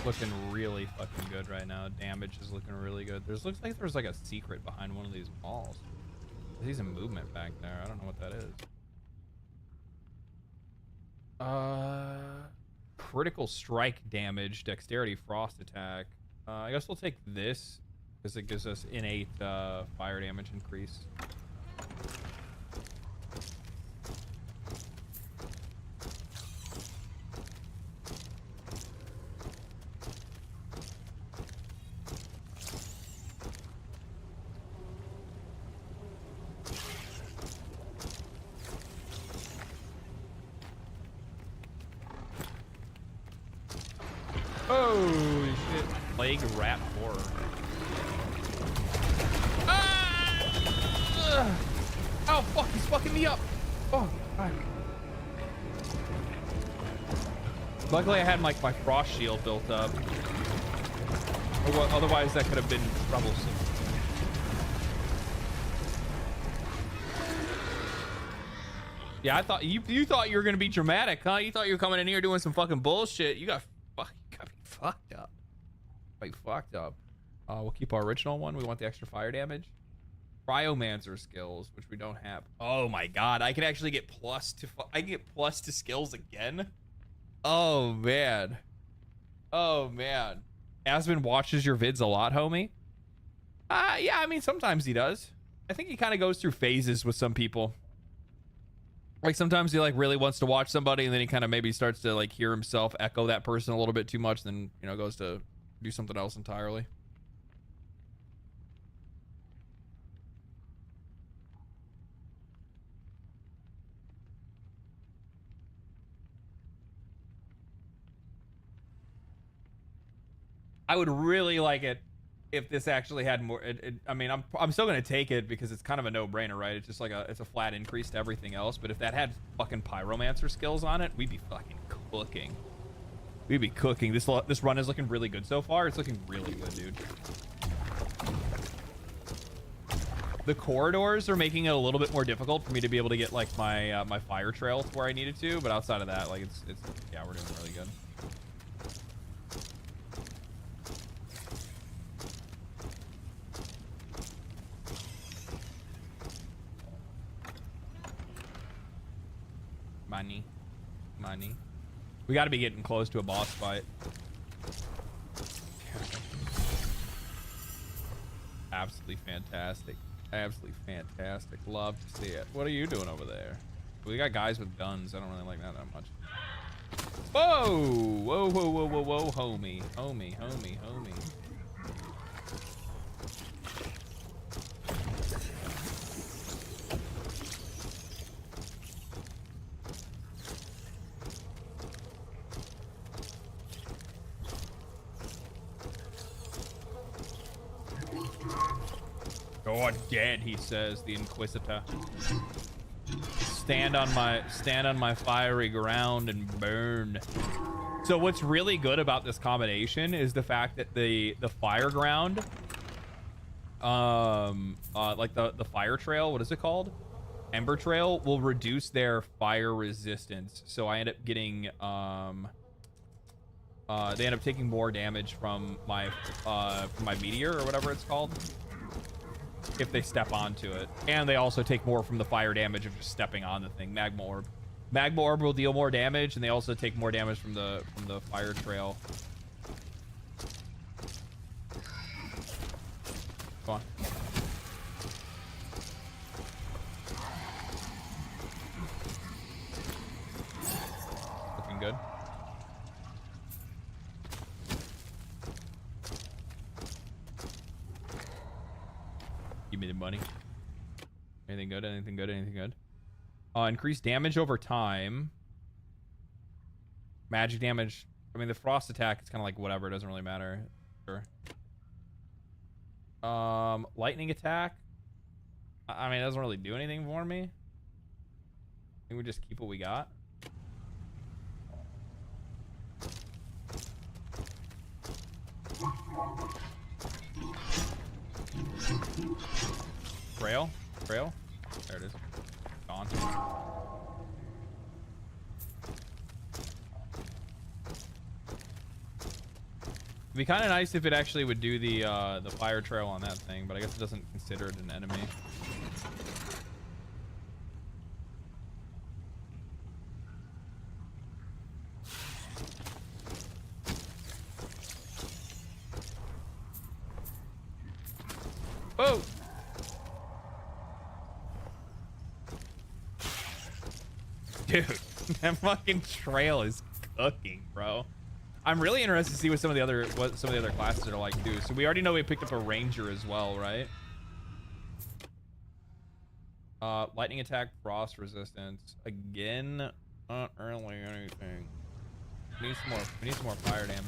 Looking really fucking good right now. Damage is looking really good. Looks like there's like a secret behind one of these walls. I see some movement back there. I don't know what that is. Critical strike damage, dexterity, frost attack. I guess we'll take this because it gives us innate fire damage increase. Holy shit. Plague rat horror. Ah! Oh, fuck, he's fucking me up. Oh, God. Luckily, I had like my frost shield built up. Otherwise, that could have been troublesome. Yeah, I thought you thought you were gonna be dramatic, huh? You thought you were coming in here doing some fucking bullshit. You got me fucked up. Like fucked up. We'll keep our original one. We want the extra fire damage. Cryomancer skills, which we don't have. Oh my God, I can actually get plus to skills again. Oh man. Oh man. Asmon watches your vids a lot, homie. Yeah, I mean sometimes he does. I think he kind of goes through phases with some people. Like sometimes he like really wants to watch somebody and then he kind of maybe starts to like hear himself echo that person a little bit too much, then you know goes to do something else entirely. I would really like it if this actually had more. I mean, I'm still gonna take it because it's kind of a no-brainer, right? It's just like it's a flat increase to everything else. But if that had fucking pyromancer skills on it, we'd be fucking cooking. We'd be cooking. This run is looking really good so far. It's looking really good, dude. The corridors are making it a little bit more difficult for me to be able to get like my my fire trail to where I needed to. But outside of that, like it's yeah, we're doing really good. Money. We got to be getting close to a boss fight. Absolutely fantastic. Absolutely fantastic. Love to see it. What are you doing over there? We got guys with guns. I don't really like that much. Whoa! Whoa, whoa, whoa, whoa, whoa, homie. Homie. God dead, he says, the Inquisitor. Stand on my fiery ground and burn. So what's really good about this combination is the fact that the fire ground, like the fire trail, what is it called? Ember trail will reduce their fire resistance. So I end up getting they end up taking more damage from my meteor or whatever it's called if they step onto it, and they also take more from the fire damage of just stepping on the thing. Magma orb will deal more damage, and they also take more damage from the fire trail. Come on. Looking good. Give me the money. Anything good? Anything good? Anything good? Increase damage over time. Magic damage. I mean, the frost attack is kind of like whatever. It doesn't really matter. Sure. Lightning attack. I mean, it doesn't really do anything for me. I think we just keep what we got. Trail? There it is. Gone. It'd be kind of nice if it actually would do the fire trail on that thing, but I guess it doesn't consider it an enemy. Oh! Dude, that fucking trail is cooking, bro. I'm really interested to see what some of the other classes are like too. So we already know we picked up a ranger as well, right? Lightning attack, frost resistance. Again, not really anything. We need some more fire damage.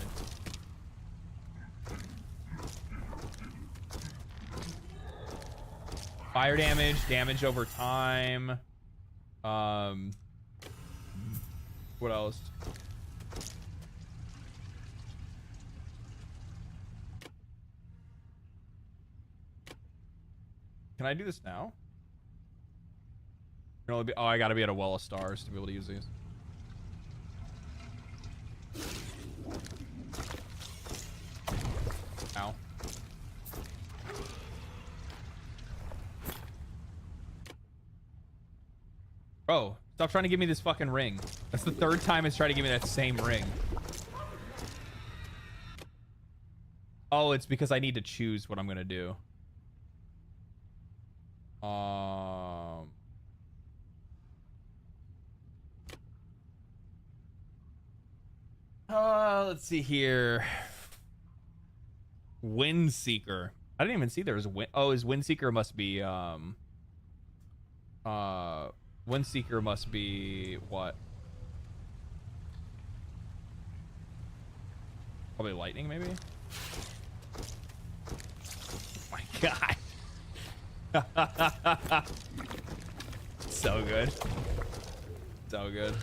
Fire damage, damage over time. What else? Can I do this now? Oh, I gotta be at a well of stars to be able to use these. Ow. Bro, stop trying to give me this fucking ring. That's the third time it's trying to give me that same ring. Oh, it's because I need to choose what I'm gonna do. Let's see here. Windseeker. I didn't even see there was oh, his Windseeker must be Windseeker must be what? Probably lightning, maybe. Oh my god. So good. So good.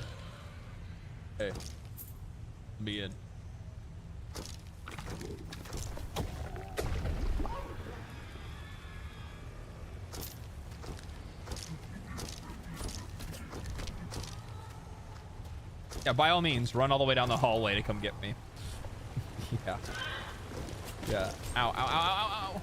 Hey. Be in. Yeah, by all means, run all the way down the hallway to come get me. Yeah. Yeah. Ow, ow, ow, ow, ow.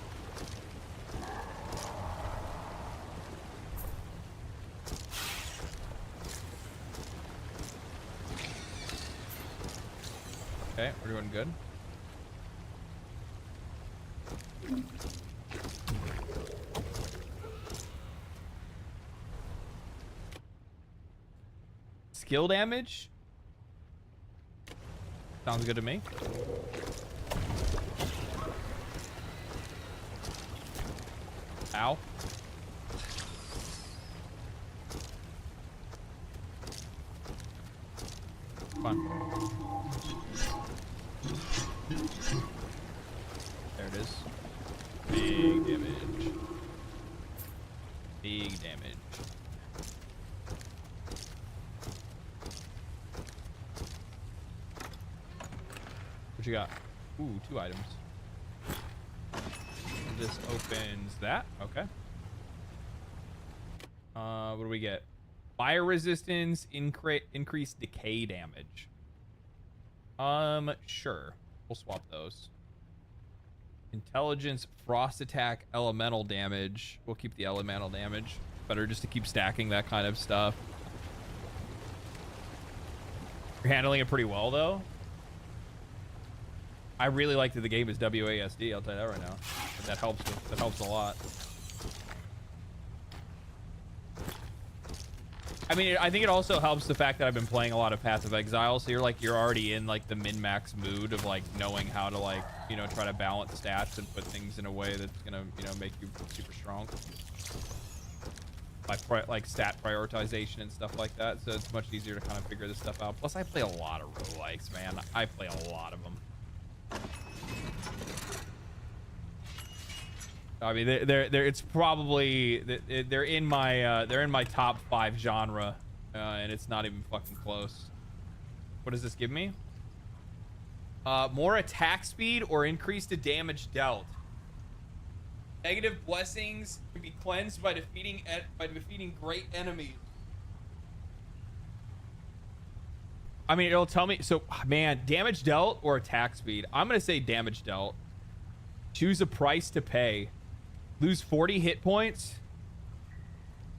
Okay, we're doing good. Skill damage? Sounds good to me. Ow. Fun. There it is. Big damage. Big damage. What you got? Ooh, 2 items. This opens that. Okay. What do we get? Fire resistance, increased decay damage. Sure. We'll swap those. Intelligence, frost attack, elemental damage. We'll keep the elemental damage. Better just to keep stacking that kind of stuff. You're handling it pretty well, though. I really like that the game is WASD. I'll tell you that right now. That helps. That helps a lot. I mean, I think it also helps the fact that I've been playing a lot of Path of Exile, so you're already in like the min-max mood of like knowing how to like, you know, try to balance stats and put things in a way that's gonna, you know, make you super strong. Like stat prioritization and stuff like that, so it's much easier to kind of figure this stuff out. Plus, I play a lot of roguelikes, man. I play a lot of them. I mean, it's probably they're in my top 5 genre, and it's not even fucking close. What does this give me? More attack speed or increase to damage dealt. Negative blessings can be cleansed by defeating great enemies. I mean, it'll tell me. So, man, damage dealt or attack speed. I'm gonna say damage dealt. Choose a price to pay. Lose 40 hit points.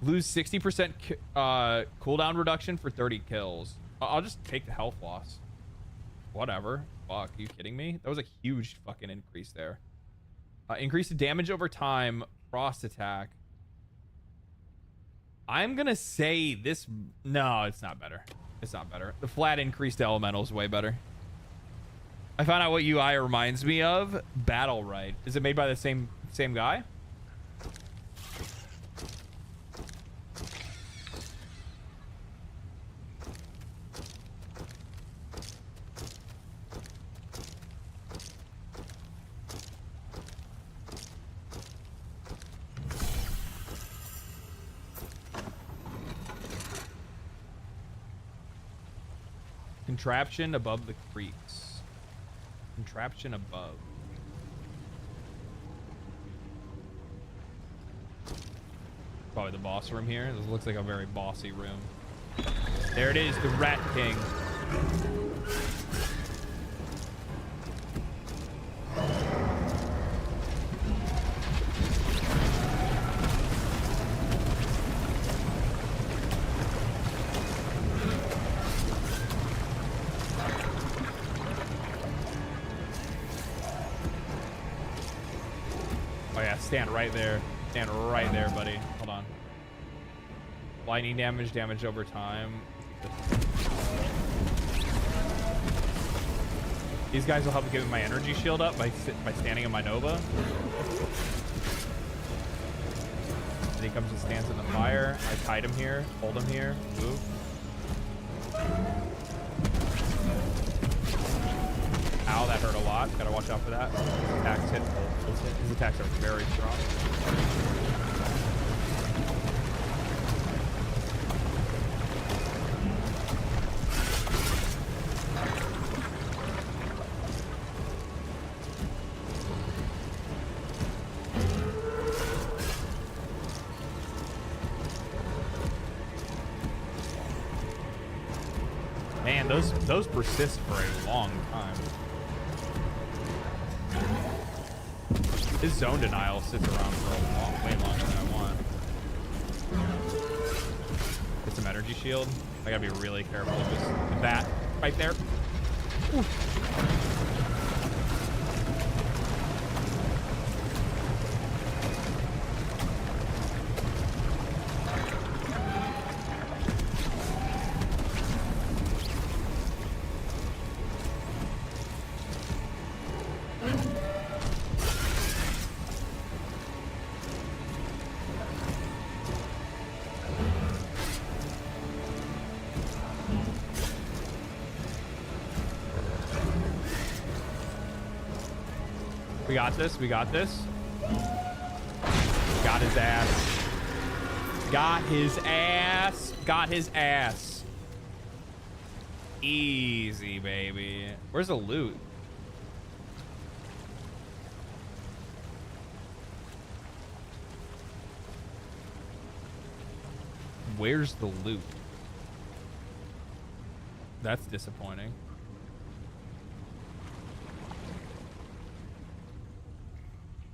Lose 60% cooldown reduction for 30 kills. I'll just take the health loss. Whatever. Fuck, are you kidding me? That was a huge fucking increase there. Increase the damage over time. Frost attack. I'm gonna say this. No, it's not better. It's not better. The flat increase to elemental is way better. I found out what UI reminds me of. Battle Right. Is it made by the same guy? Contraption above the creeks. Contraption above. Probably the boss room here. This looks like a very bossy room. There it is, the Rat King. Stand right there. Stand right there, buddy. Hold on. Lightning damage, damage over time. These guys will help me get my energy shield up by standing in my Nova. Then he comes and stands in the fire. I kite him here, hold him here, move. Ow, that hurt a lot. Gotta watch out for that. His attacks hit. His attacks are very strong. Man, those persist for a long time. His zone denial sits around for a way longer than I want. Get some energy shield. I gotta be really careful with that right there. Oof. We got this. We got this. Got his ass. Got his ass. Got his ass. Easy, baby. Where's the loot? Where's the loot? That's disappointing.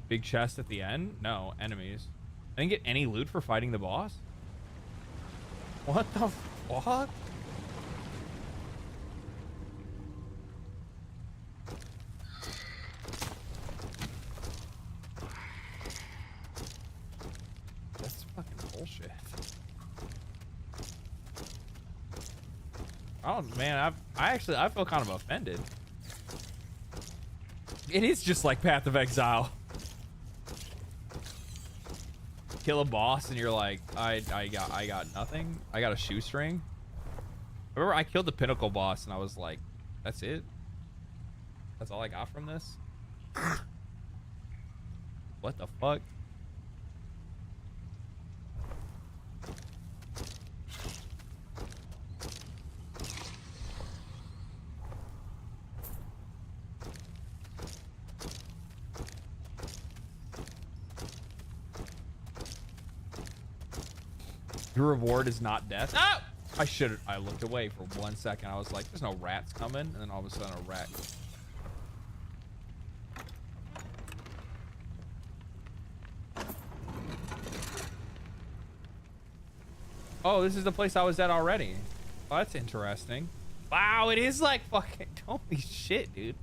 Big chest at the end? No, enemies. I didn't get any loot for fighting the boss? What the fuck? That's fucking bullshit. Oh man, I feel kind of offended. It is just like Path of Exile. Kill a boss and you're like, I got nothing. I got a shoestring. Remember, I killed the Pinnacle boss and I was like, that's it? That's all I got from this? What the fuck? Your reward is not death. Ah! I looked away for 1 second. I was like, there's no rats coming. And then all of a sudden a rat. Oh, this is the place I was at already. Oh, that's interesting. Wow, it is like fucking, holy shit, dude.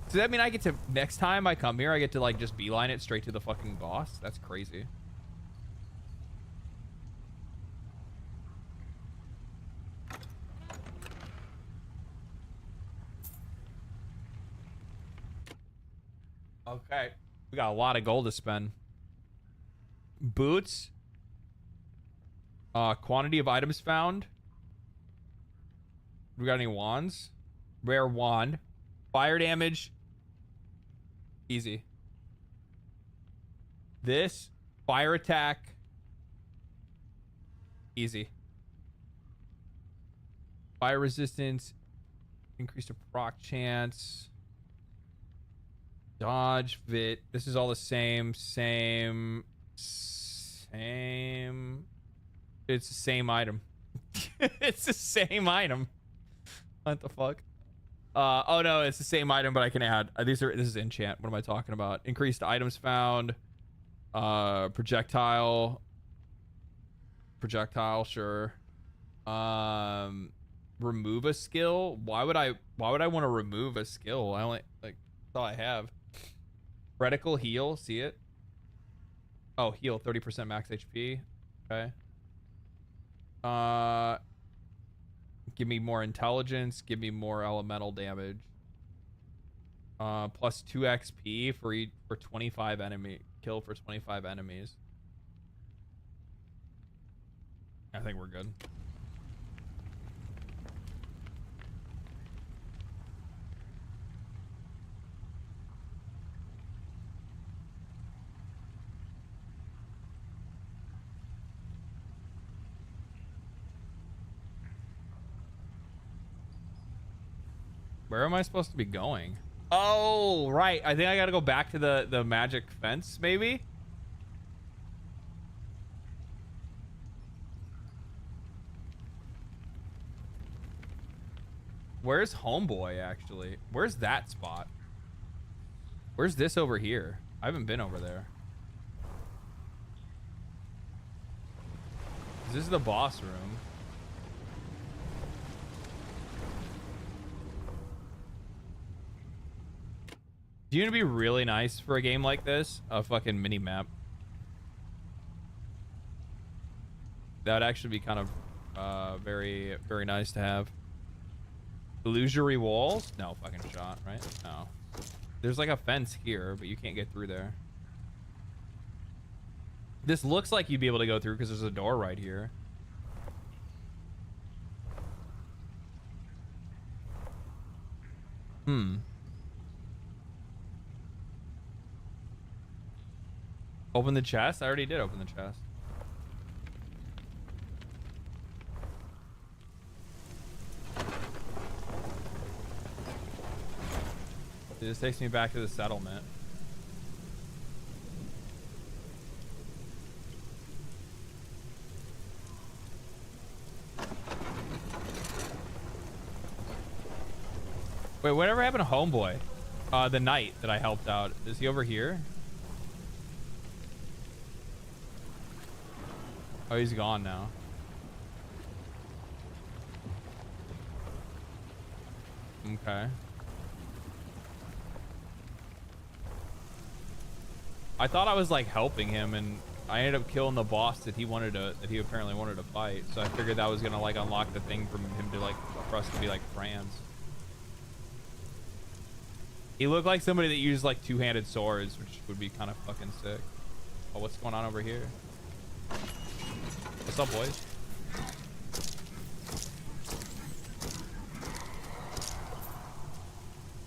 Does that mean I get to, next time I come here, I get to like just beeline it straight to the fucking boss? That's crazy. Okay, we got a lot of gold to spend. Boots. Quantity of items found. We got any wands? Rare wand. Fire damage. Easy. This. Fire attack. Easy. Fire resistance. Increased to proc chance. Dodge, Vit. This is all the same. Same. It's the same item. It's the same item. What the fuck? Oh no, it's the same item, but I can add. This is enchant. What am I talking about? Increased items found. Projectile. Projectile, sure. Remove a skill. Why would I want to remove a skill? I only like that's all I have. Heretical heal, see it? Oh, heal 30% max HP. Okay. Give me more intelligence, give me more elemental damage. Plus 2 XP for 25 enemy kill for 25 enemies. I think we're good. Where am I supposed to be going? Oh, right. I think I gotta go back to the magic fence, maybe? Where's Homeboy, actually? Where's that spot? Where's this over here? I haven't been over there. This is the boss room. Do you know, to be really nice for a game like this? A fucking mini map. That would actually be kind of very, very nice to have. Illusory walls? No fucking shot, right? No. There's like a fence here, but you can't get through there. This looks like you'd be able to go through because there's a door right here. Open the chest? I already did open the chest. This takes me back to the settlement. Wait, whatever happened to Homeboy? The knight that I helped out. Is he over here? Oh, he's gone now. Okay. I thought I was like helping him, and I ended up killing the boss that he apparently wanted to fight. So I figured that was gonna like unlock the thing from him to like for us to be like friends. He looked like somebody that used like two-handed swords, which would be kind of fucking sick. Oh, what's going on over here? What's up, boys?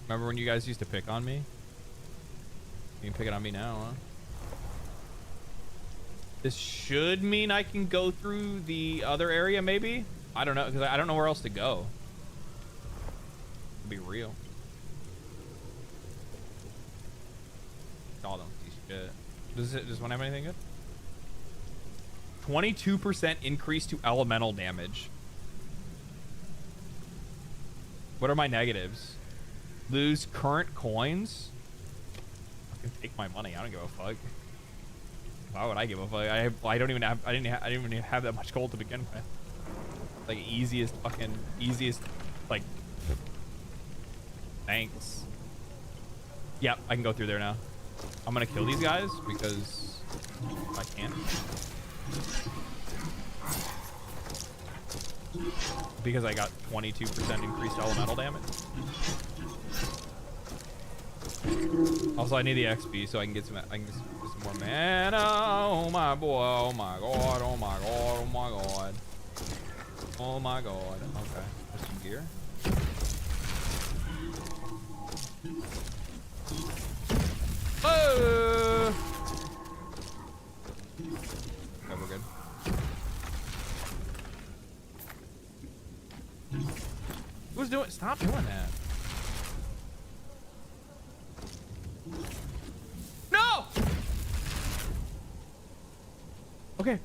Remember when you guys used to pick on me? You can pick it on me now, huh? This should mean I can go through the other area, maybe? I don't know, because I don't know where else to go. To be real. Oh, don't see shit. Does one have anything good? 22% increase to elemental damage. What are my negatives? Lose current coins. I can take my money. I don't give a fuck. Why would I give a fuck? I don't even have. I didn't even have that much gold to begin with. Like easiest. Like. Thanks. Yep, I can go through there now. I'm gonna kill these guys because I can. Because I got 22% increased elemental damage. Also, I need the XP so I can get some. I can get some more mana. Oh my boy! Oh my god! Oh my god! Oh my god! Oh my god! Okay, there's some gear. Oh! Okay, we're good. Who's doing? Stop doing that. No! Okay,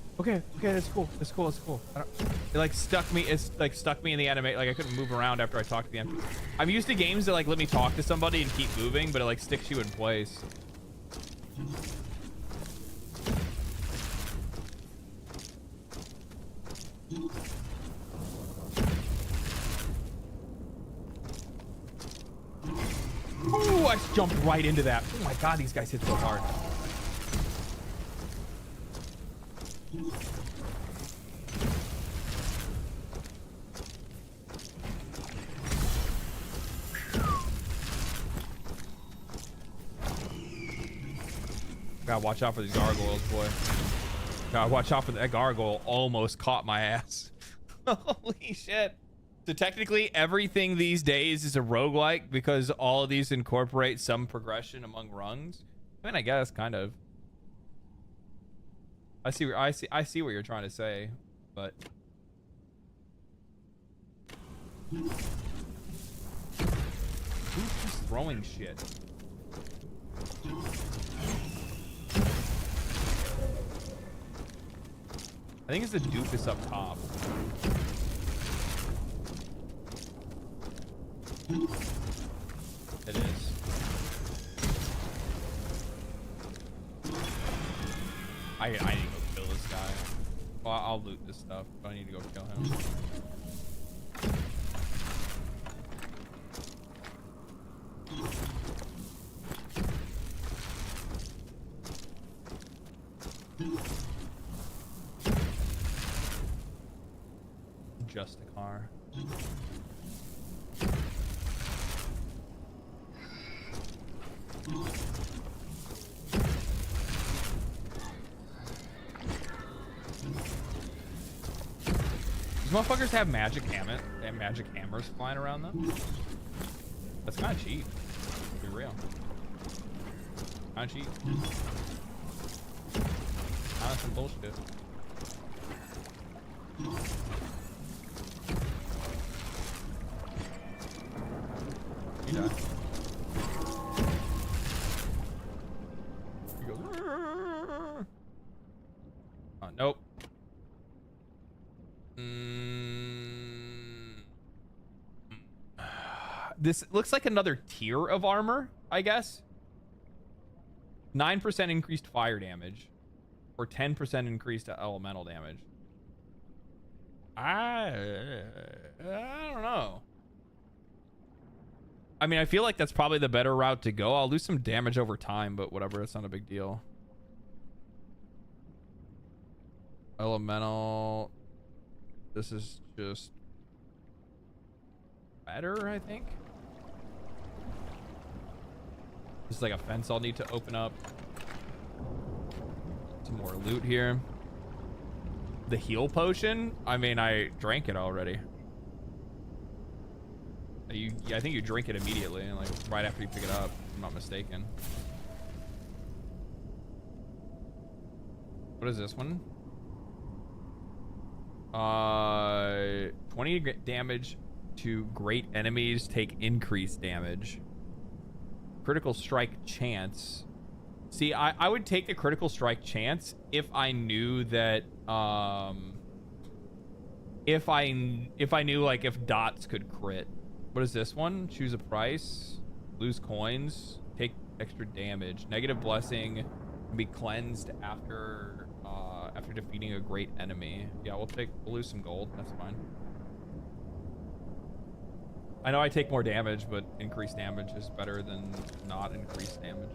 that's cool. It like stuck me. It's like stuck me in the anime. Like I couldn't move around after I talked to the NPC. I'm used to games that like let me talk to somebody and keep moving, but it like sticks you in place. Ooh, I just jumped right into that. Oh my god, these guys hit so hard. Gotta watch out for these gargoyles, boy. Gotta watch out for that gargoyle. Almost caught my ass. Holy shit. So technically everything these days is a roguelike because all of these incorporate some progression among rungs. I mean, I guess kind of. I see what you're trying to say, but who's just throwing shit? I think it's the doofus up top. It is. I need to go kill this guy. Well, I'll loot this stuff, but I need to go kill him. Just a car. These motherfuckers have magic hammer. They have magic hammers flying around them. That's kind of cheap. To be real. Kind of cheap. Kind of some bullshit. You die. He goes. Oh, nope. This looks like another tier of armor, I guess. 9% increased fire damage, or 10% increased elemental damage. I don't know. I mean, I feel like that's probably the better route to go. I'll lose some damage over time, but whatever, it's not a big deal. Elemental. This is just better, I think. This is like a fence I'll need to open up. Some more loot here. The heal potion? I mean, I drank it already. I think you drink it immediately, like right after you pick it up, if I'm not mistaken. What is this one? 20 damage to great enemies take increased damage. Critical strike chance. See, I would take the critical strike chance if I knew that if I knew like if dots could crit. What is this one? Choose a price, lose coins, take extra damage. Negative blessing can be cleansed after after defeating a great enemy. Yeah, we'll lose some gold. That's fine. I know I take more damage, but increased damage is better than not increased damage.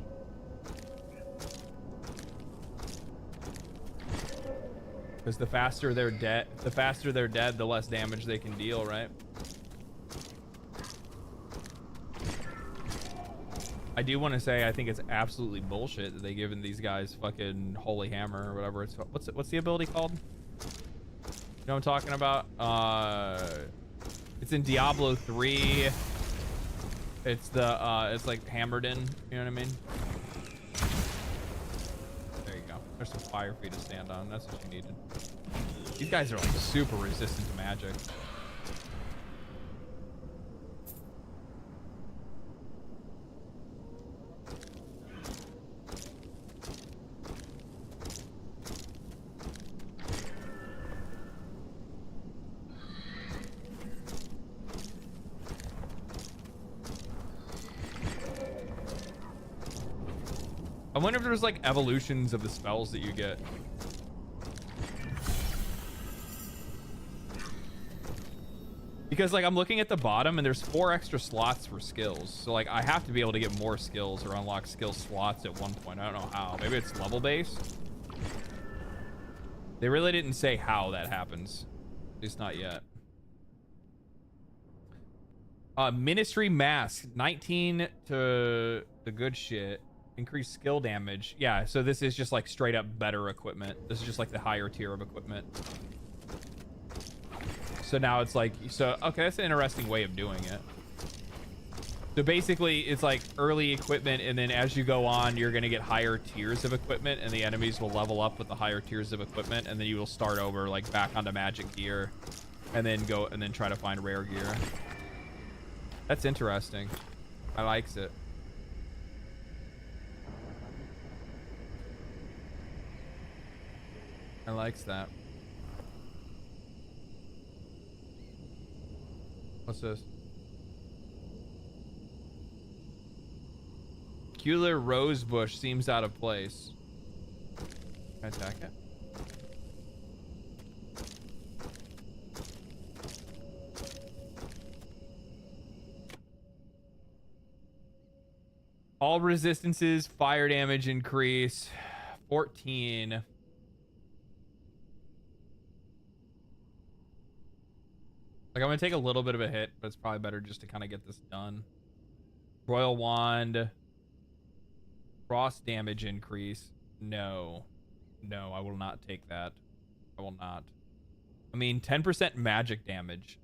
Because the faster they're dead, the less damage they can deal, right? I do want to say I think it's absolutely bullshit that they given these guys fucking holy hammer or whatever it's what's the ability called? You know what I'm talking about? It's in Diablo 3. It's the it's like hammered in, you know what I mean? There you go. There's some fire for you to stand on. That's what you needed. These guys are like super resistant to magic. I wonder if there's like evolutions of the spells that you get. Because like I'm looking at the bottom and there's 4 extra slots for skills. So like I have to be able to get more skills or unlock skill slots at one point. I don't know how. Maybe it's level based. They really didn't say how that happens. At least not yet. Ministry Mask. 19 to the good shit. Increased skill damage. Yeah, so this is just like straight up better equipment. This is just like the higher tier of equipment. So now it's like, so, okay, that's an interesting way of doing it. So basically it's like early equipment, and then as you go on, you're going to get higher tiers of equipment, and the enemies will level up with the higher tiers of equipment, and then you will start over like back onto magic gear, and then go and then try to find rare gear. That's interesting. I likes it. I likes that. What's this? Peculiar rose bush seems out of place. Can I attack it? All resistances, fire damage increase, 14. Like, I'm gonna take a little bit of a hit, but it's probably better just to kind of get this done. Royal Wand. Frost damage increase. No. No, I will not take that. I will not. I mean, 10% magic damage.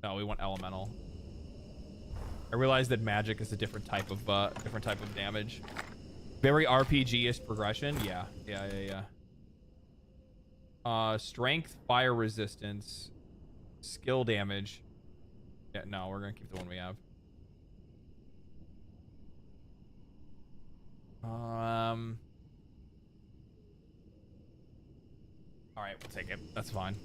No, we want elemental. I realize that magic is a different type of damage. Very RPG-ish progression. Yeah. Strength, fire resistance. Skill damage. Yeah, no, we're gonna keep the one we have. All right, we'll take it. That's fine.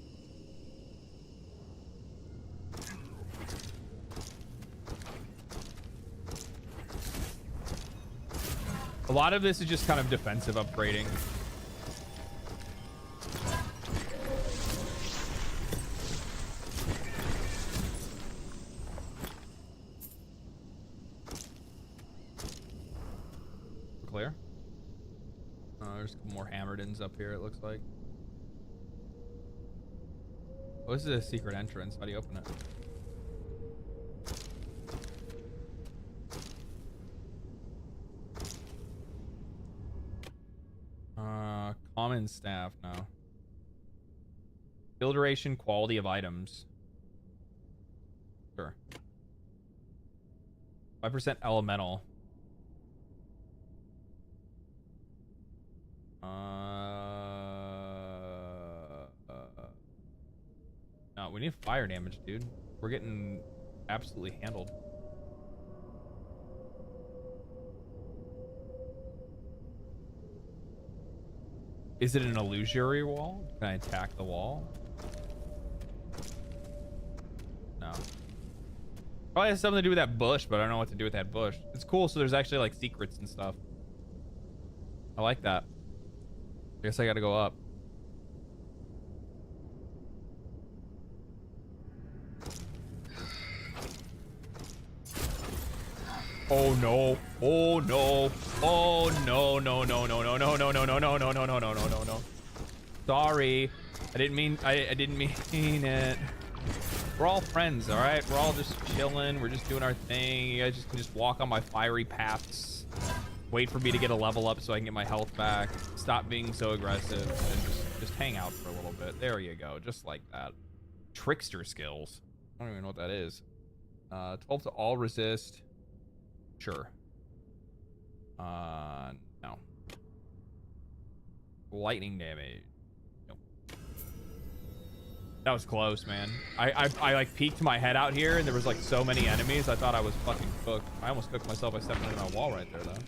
A lot of this is just kind of defensive upgrading. Clear. There's a couple more hammered-ins up here, it looks like. Oh, this is a secret entrance. How do you open it? Common staff now. Skill duration, quality of items. Sure. 5% elemental. No, we need fire damage, dude. We're getting absolutely handled. Is it an illusory wall? Can I attack the wall? No. Probably has something to do with that bush, but I don't know what to do with that bush. It's cool, so there's actually like secrets and stuff. I like that. I guess I gotta go up. Oh no. Oh no. Oh no, no, no, no, no, no, no, no, no, no, no, no, no, no, no, no, no. Sorry. I didn't mean it. We're all friends, all right? We're all just chilling. We're just doing our thing. You guys just can just walk on my fiery paths. Wait for me to get a level up so I can get my health back. Stop being so aggressive and just hang out for a little bit. There you go. Just like that. Trickster skills. I don't even know what that is. 12 to all resist. Sure. No. Lightning damage. Nope. That was close, man. I like peeked my head out here and there was like so many enemies. I thought I was fucking cooked. I almost cooked myself by stepping into my wall right there, though.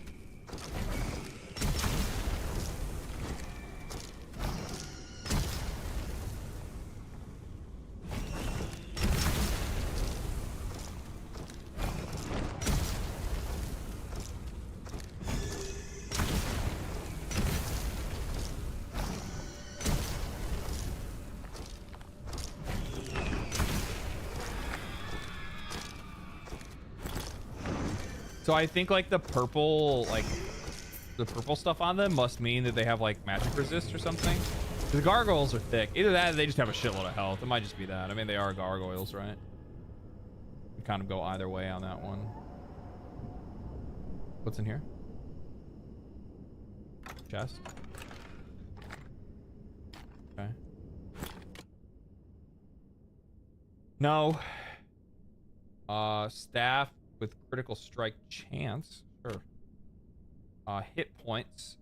So I think like the purple stuff on them must mean that they have like magic resist or something. The gargoyles are thick. Either that or they just have a shitload of health. It might just be that. I mean, they are gargoyles, right? You kind of go either way on that one. What's in here? chest. Okay. No. Staff with critical strike chance. Sure. Hit points.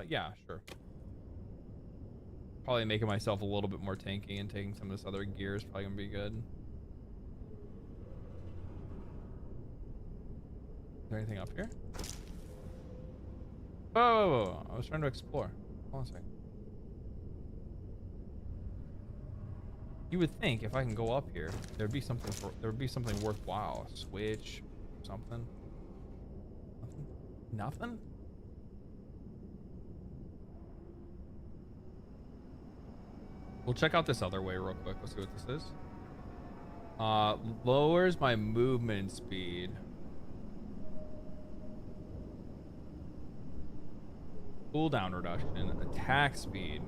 Yeah, sure. Probably making myself a little bit more tanky and taking some of this other gear is probably gonna be good. Is there anything up here? Oh, I was trying to explore. Hold on a second. You would think if I can go up here, there'd be something worthwhile. A switch, something. Nothing? We'll check out this other way real quick. Let's see what this is. Lowers my movement speed. Cooldown reduction, attack speed.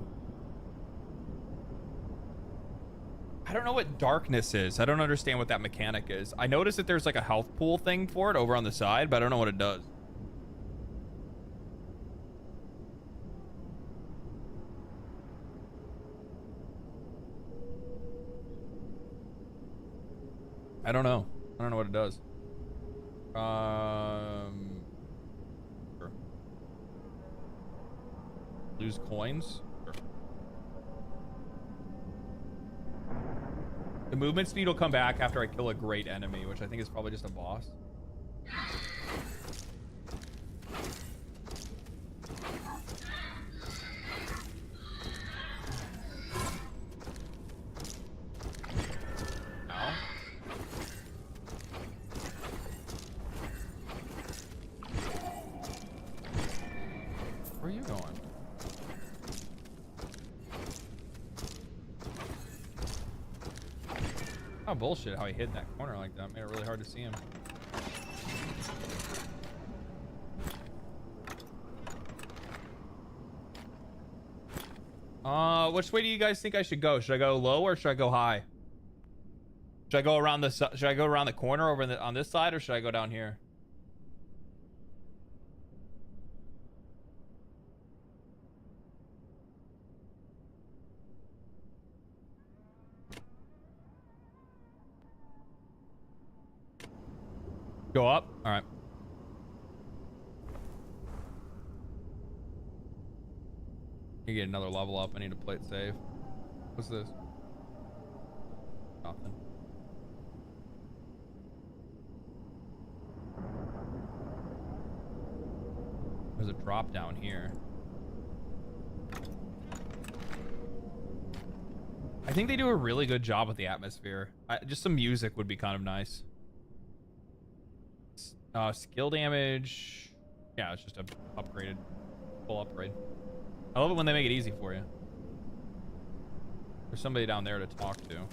I don't know what darkness is. I don't understand what that mechanic is. I noticed that there's like a health pool thing for it over on the side, but I don't know what it does. I don't know. I don't know what it does. Sure. Lose coins? Sure. The movement speed will come back after I kill a great enemy, which I think is probably just a boss. Ow. Where are you going? Oh, bullshit how he hid in that corner like that. Made it really hard to see him. Which way do you guys think I should go? Should I go low or should I go high? Should I go around the corner over on this side, or should I go down here? Go up? All right. You get another level up. I need to play it safe. What's this? Nothing. There's a drop down here. I think they do a really good job with the atmosphere. Just some music would be kind of nice. Skill damage. Yeah, it's just a upgraded, full upgrade. I love it when they make it easy for you. There's somebody down there to talk to. Ow,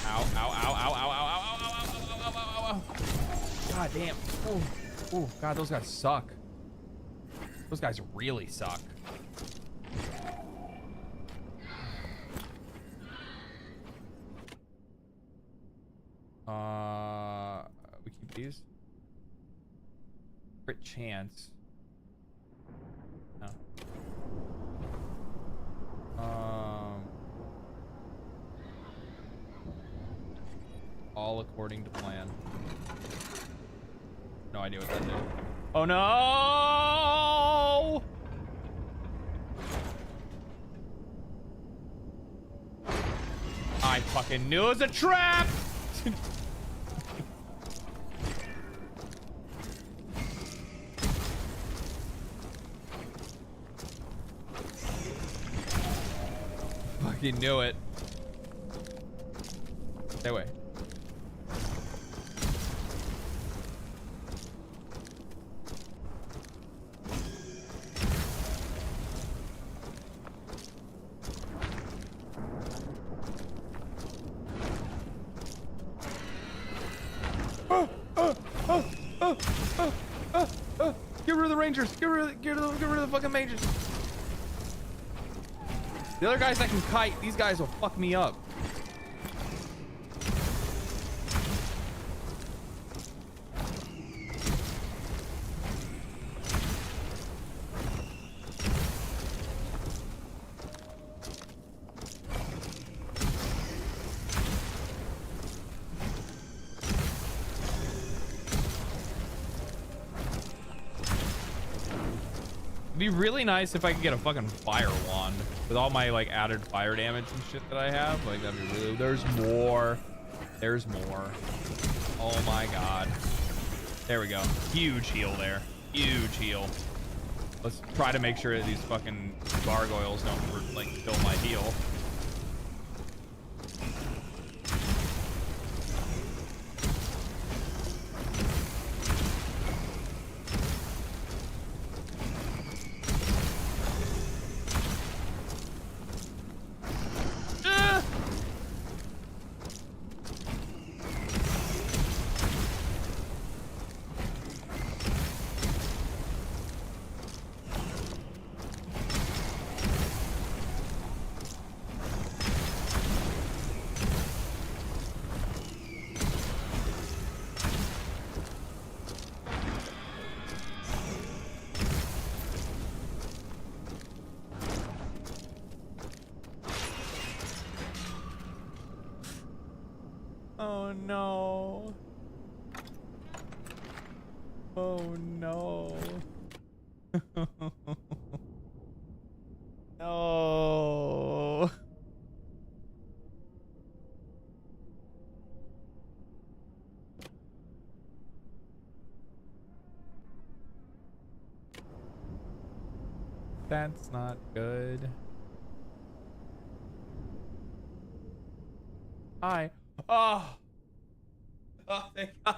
ow, ow, ow, ow, ow, ow, ow, ow, ow, ow, ow, ow. God damn. Oh, oh, God, those guys suck. Those guys really suck. We keep these. Crit chance. No. All according to plan. No idea what that did. Oh no! I fucking knew it was a trap! Fucking knew it. Stay away. Get rid of the rangers. Get rid of the fucking mages. The other guys that can kite, these guys will fuck me up. It'd be really nice if I could get a fucking fire wand with all my like added fire damage and shit that I have. Like that'd be really. There's more. There's more. Oh my god. There we go. Huge heal there. Huge heal. Let's try to make sure that these fucking gargoyles don't like kill my heal. Oh no. Oh no. No. That's not good. Hi. Oh. Oh, thank God.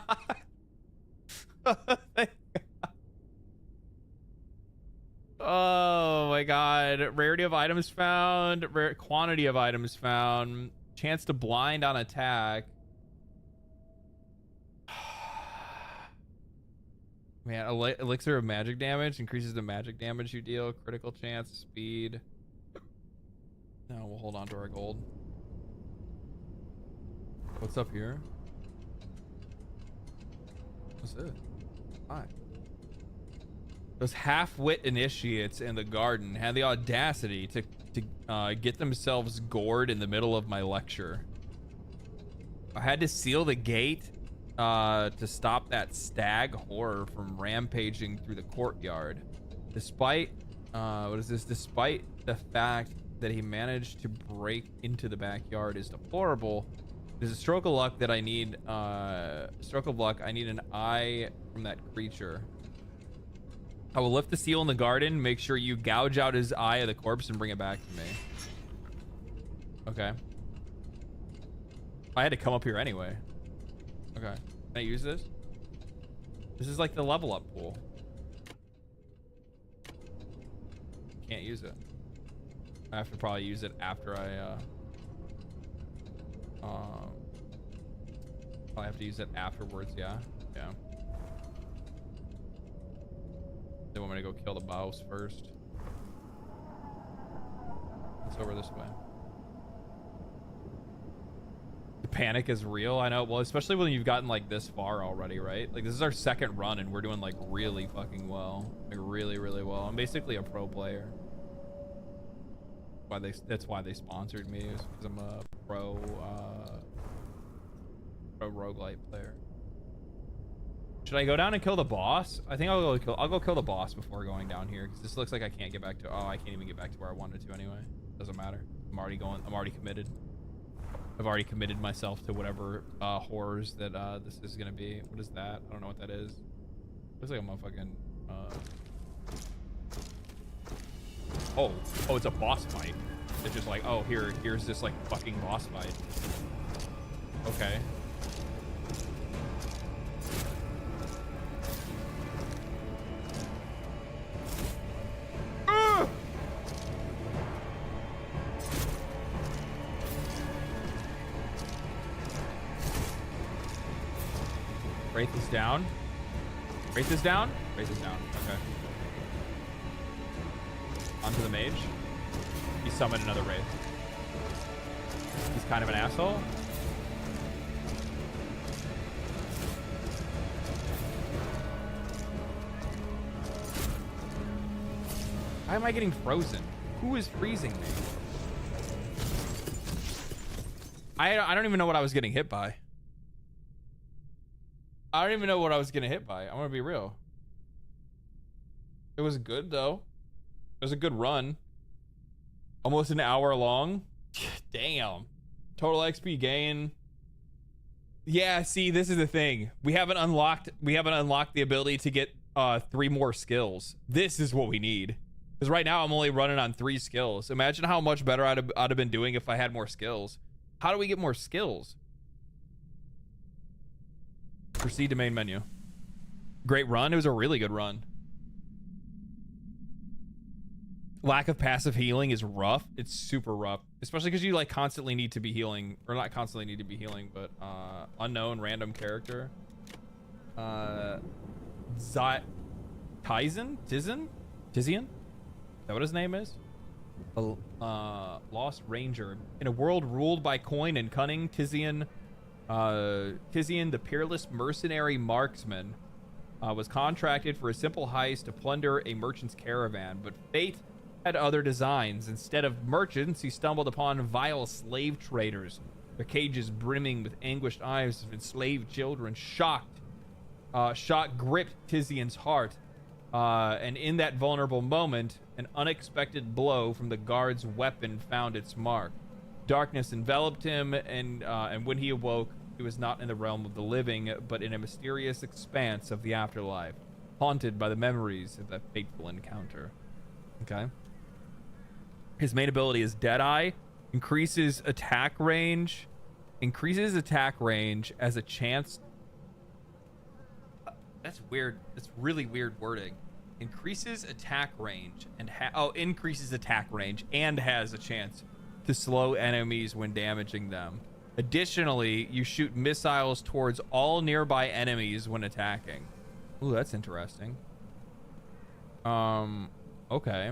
Oh, thank God. Oh my God. Rarity of items found. Quantity of items found. Chance to blind on attack. Man, elixir of magic damage increases the magic damage you deal. Critical chance, speed. No, we'll hold on to our gold. What's up here? What's it? Hi. Those half-wit initiates in the garden had the audacity to get themselves gored in the middle of my lecture. I had to seal the gate to stop that stag horror from rampaging through the courtyard. Despite what is this? Despite the fact that he managed to break into the backyard is deplorable. There's a stroke of luck that I need. Stroke of luck. I need an eye from that creature. I will lift the seal in the garden. Make sure you gouge out his eye of the corpse and bring it back to me. Okay. I had to come up here anyway. Okay. Can I use this? This is like the level up pool. Can't use it. I have to probably use it after I have to use it afterwards. Yeah. They want me to go kill the boss first. It's over this way. The panic is real. I know. Well, especially when you've gotten like this far already, right? Like this is our second run and we're doing like really fucking well. Like really, really well. I'm basically a pro player. That's why they sponsored me, is because I'm a pro roguelite player. Should I go down and kill the boss? I think I'll go kill the boss before going down here, because this looks like I can't get back to. Oh, I can't even get back to where I wanted to anyway. Doesn't matter. I'm already committed. I've already committed myself to whatever horrors that this is gonna be. What is that? I don't know what that is. Looks like a motherfucking. Oh, it's a boss fight. It's just like, oh, here's this like fucking boss fight. Okay. Wraith is down. Wraith is down? Wraith is down. Okay. Onto the mage. He summoned another wraith. He's kind of an asshole. Why am I getting frozen? Who is freezing me? I don't even know what I was getting hit by. I don't even know what I was getting hit by. I'm gonna be real. It was good though. It was a good run. Almost an hour long. Damn. Total XP gain. Yeah, see, this is the thing. We haven't unlocked the ability to get 3 more skills. This is what we need. Because right now I'm only running on 3 skills. Imagine how much better I'd have been doing if I had more skills. How do we get more skills? Proceed to main menu. Great run. It was a really good run. Lack of passive healing is rough. It's super rough, especially because you like constantly need to be healing, or not constantly need to be healing, but unknown random character. Tizian? Is that what his name is? Lost Ranger. In a world ruled by coin and cunning, Tizian, the peerless mercenary marksman, was contracted for a simple heist to plunder a merchant's caravan, but fate had other designs. Instead of merchants, he stumbled upon vile slave traders, their cages brimming with anguished eyes of enslaved children. Shock gripped Tizian's heart, and in that vulnerable moment, an unexpected blow from the guard's weapon found its mark. Darkness enveloped him, and when he awoke, he was not in the realm of the living, but in a mysterious expanse of the afterlife, haunted by the memories of that fateful encounter. Okay. His main ability is Deadeye, increases attack range as a chance. That's weird. That's really weird wording. Increases attack range and increases attack range and has a chance to slow enemies when damaging them. Additionally, you shoot missiles towards all nearby enemies when attacking. Ooh, that's interesting. Okay.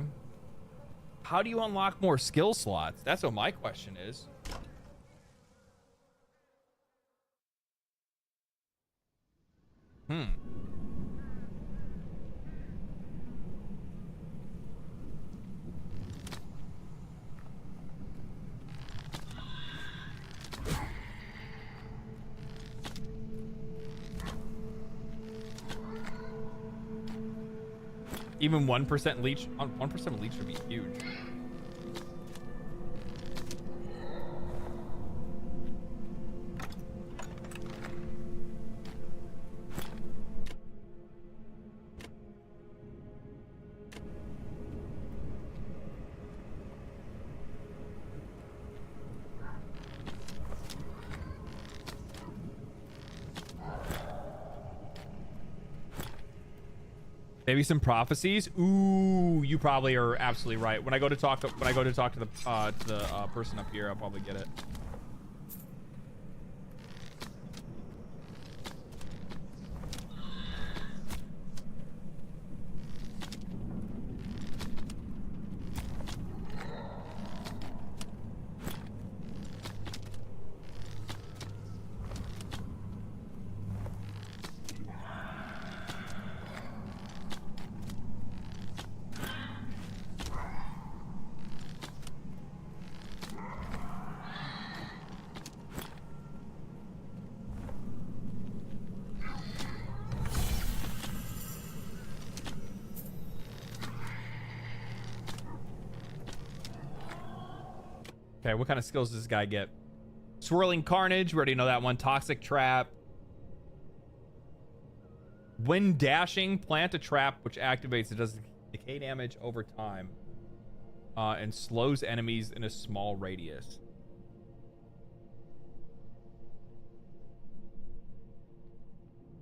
How do you unlock more skill slots? That's what my question is. Even 1% leech, 1% leech would be huge. Maybe some prophecies. Ooh, you probably are absolutely right. When I go to talk to the person up here, I'll probably get it. Okay, what kind of skills does this guy get? Swirling Carnage, we already know that one. Toxic Trap. When dashing, plant a trap which activates. It does decay damage over time and slows enemies in a small radius.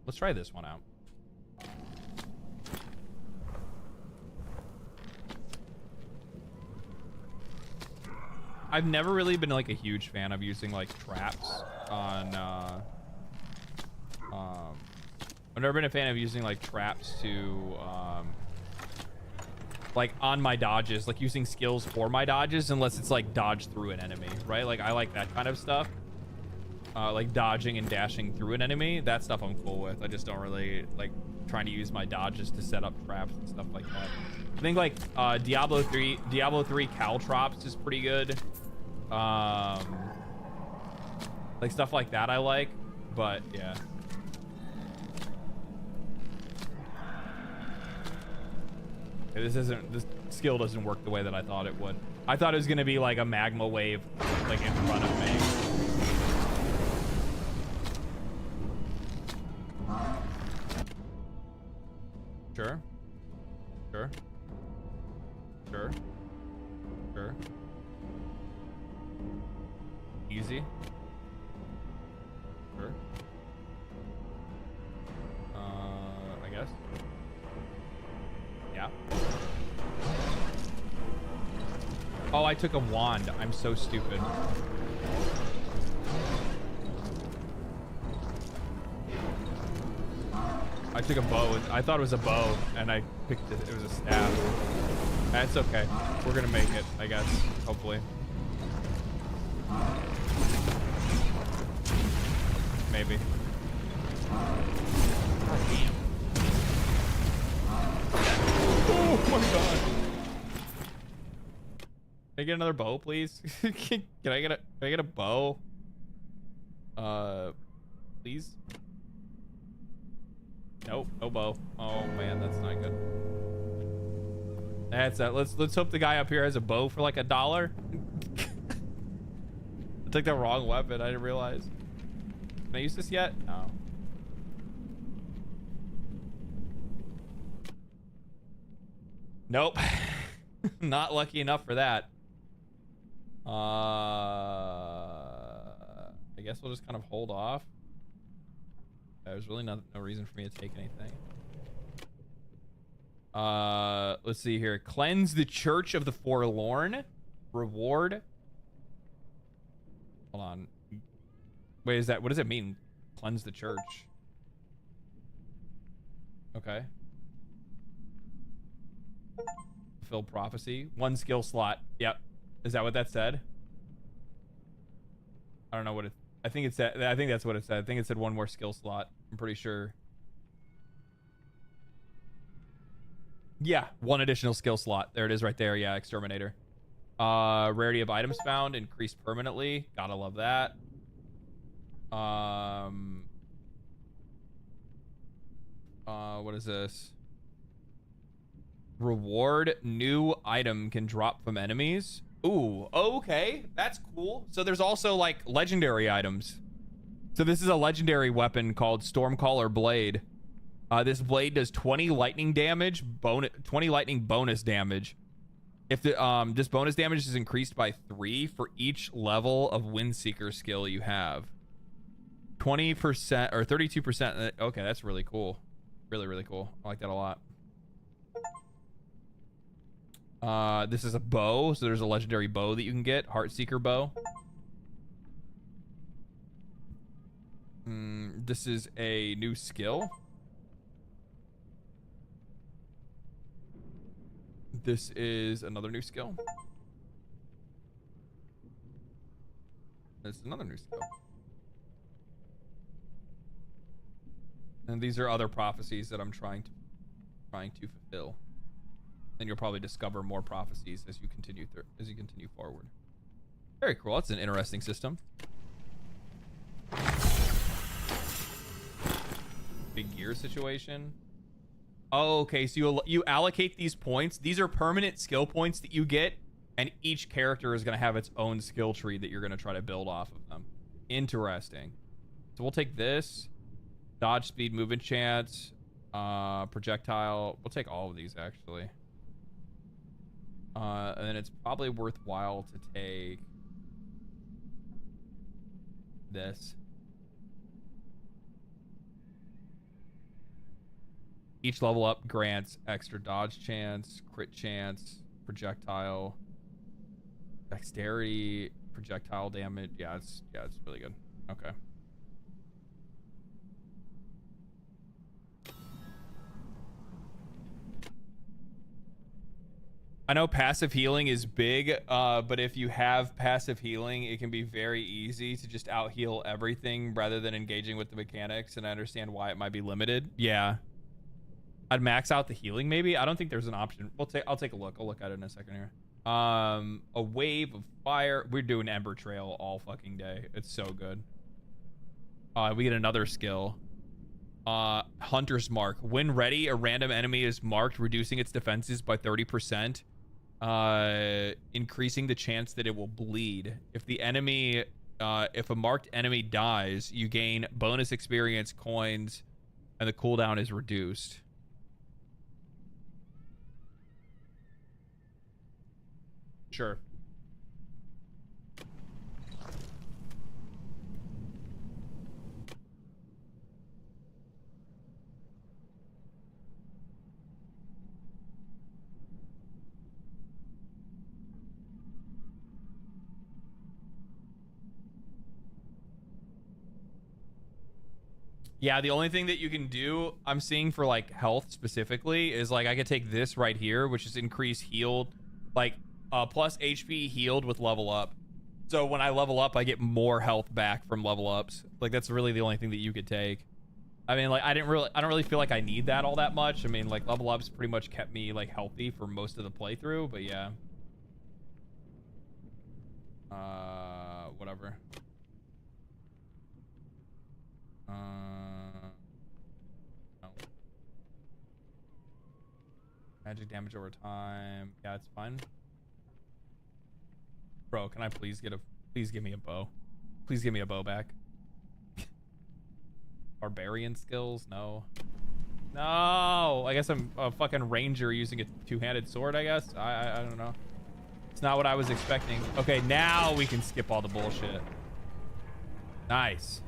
Let's try this one out. I've never really been like a huge fan of using like traps on I've never been a fan of using like traps to like on my dodges, like using skills for my dodges, unless it's like dodge through an enemy, right? Like I like that kind of stuff. Like dodging and dashing through an enemy. That stuff I'm cool with. I just don't really like trying to use my dodges to set up traps and stuff like that. I think like Diablo 3 caltrops is pretty good. Like stuff like that I like, but yeah. Okay, this skill doesn't work the way that I thought it would. I thought it was gonna be like a magma wave like in front of me. Sure. Sure. Sure. Sure. Easy. Sure. I guess. Yeah. Oh, I took a wand. I'm so stupid. I took a bow. I thought it was a bow, and I picked it. It was a staff. That's okay. We're gonna make it, I guess. Hopefully. Maybe. God damn. Oh my god. Can I get another bow, please? Can I get a bow? Please? Nope, no bow. Oh man, that's not good. That's that. Let's hope the guy up here has a bow for like $1. I took the wrong weapon. I didn't realize. Can I use this yet? No. Nope. Not lucky enough for that. I guess we'll just kind of hold off. There's really no reason for me to take anything. Let's see here. Cleanse the Church of the Forlorn. Reward. Hold on. Wait, is that, what does it mean? Cleanse the church. Okay. Fulfill prophecy. 1 skill slot. Yep. Is that what that said? I don't know what it, I think it said, I think that's what it said. I think it said 1 more skill slot. I'm pretty sure. Yeah, 1 additional skill slot. There it is right there. Yeah, Exterminator. Rarity of items found increased permanently. Gotta love that. What is this? Reward new item can drop from enemies. Ooh, okay, that's cool. So there's also like legendary items. So this is a legendary weapon called Stormcaller Blade. This blade does 20 lightning damage, 20 lightning bonus damage. If the this bonus damage is increased by 3 for each level of Windseeker skill you have. 20% or 32%. Okay, that's really cool. Really cool. I like that a lot. This is a bow, so there's a legendary bow that you can get, Heartseeker bow. This is a new skill. This is another new skill. This is another new skill. And these are other prophecies that I'm trying to fulfill. And you'll probably discover more prophecies as you continue forward. Very cool. That's an interesting system. Big gear situation. Oh, okay. So you allocate these points. These are permanent skill points that you get, and each character is going to have its own skill tree that you're going to try to build off of them. Interesting. So we'll take this. Dodge, speed, movement chance, projectile. We'll take all of these actually. And then it's probably worthwhile to take this. Each level up grants extra dodge chance, crit chance, projectile, dexterity, projectile damage. Yeah, it's really good. Okay. I know passive healing is big, but if you have passive healing, it can be very easy to just out heal everything rather than engaging with the mechanics, and I understand why it might be limited. Yeah. I'd max out the healing maybe. I don't think there's an option. I'll take a look. I'll look at it in a second here. A wave of fire. We're doing Ember Trail all fucking day. It's so good. We get another skill. Hunter's Mark. When ready, a random enemy is marked, reducing its defenses by 30%. Increasing the chance that it will bleed. If the enemy, if a marked enemy dies, you gain bonus experience, coins, and the cooldown is reduced. Sure. Yeah, the only thing that you can do, I'm seeing for like health specifically, is like I could take this right here, which is increase healed, like plus HP healed with level up. So when I level up, I get more health back from level ups. Like that's really the only thing that you could take. I mean, like I don't really feel like I need that all that much. I mean, like level ups pretty much kept me like healthy for most of the playthrough, but yeah. Whatever. No. Magic damage over time. Yeah, it's fine. Bro, can I please please give me a bow? Please give me a bow back. Barbarian skills? No. No! I guess I'm a fucking ranger using a two-handed sword, I guess? I don't know. It's not what I was expecting. Okay, now we can skip all the bullshit. Nice.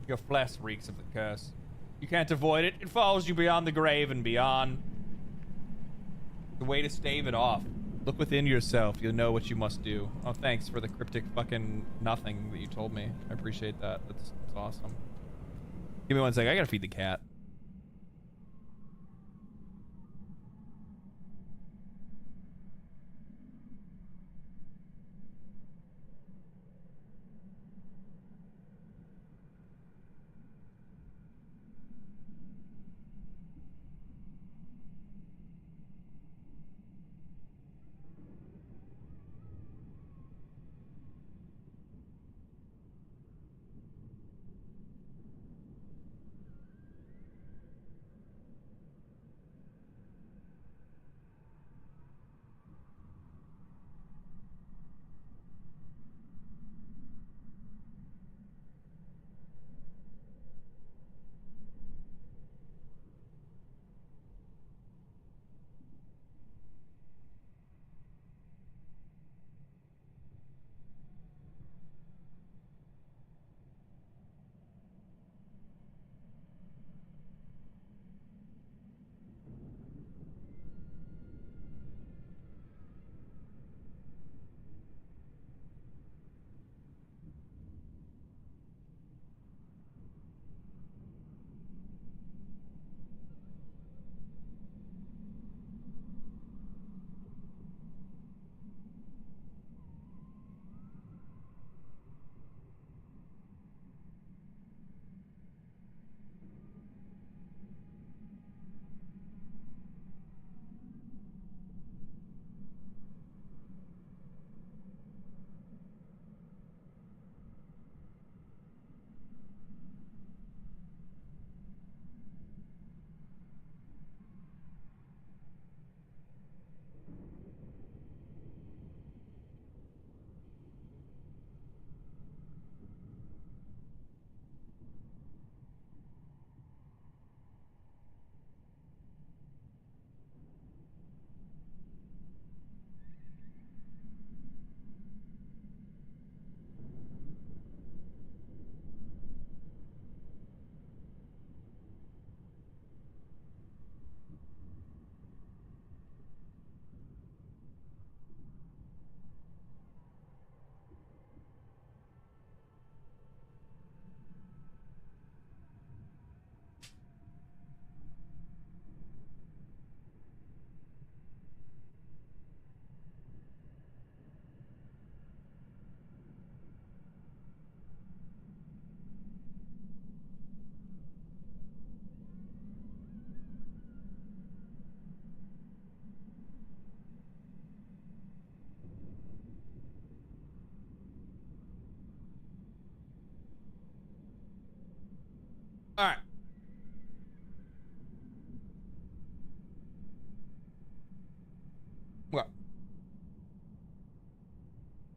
Your flesh reeks of the curse. You can't avoid it. It follows you beyond the grave and beyond. The way to stave it off. Look within yourself. You'll know what you must do. Oh, thanks for the cryptic fucking nothing that you told me. I appreciate that. That's awesome. Give me one sec. I gotta feed the cat.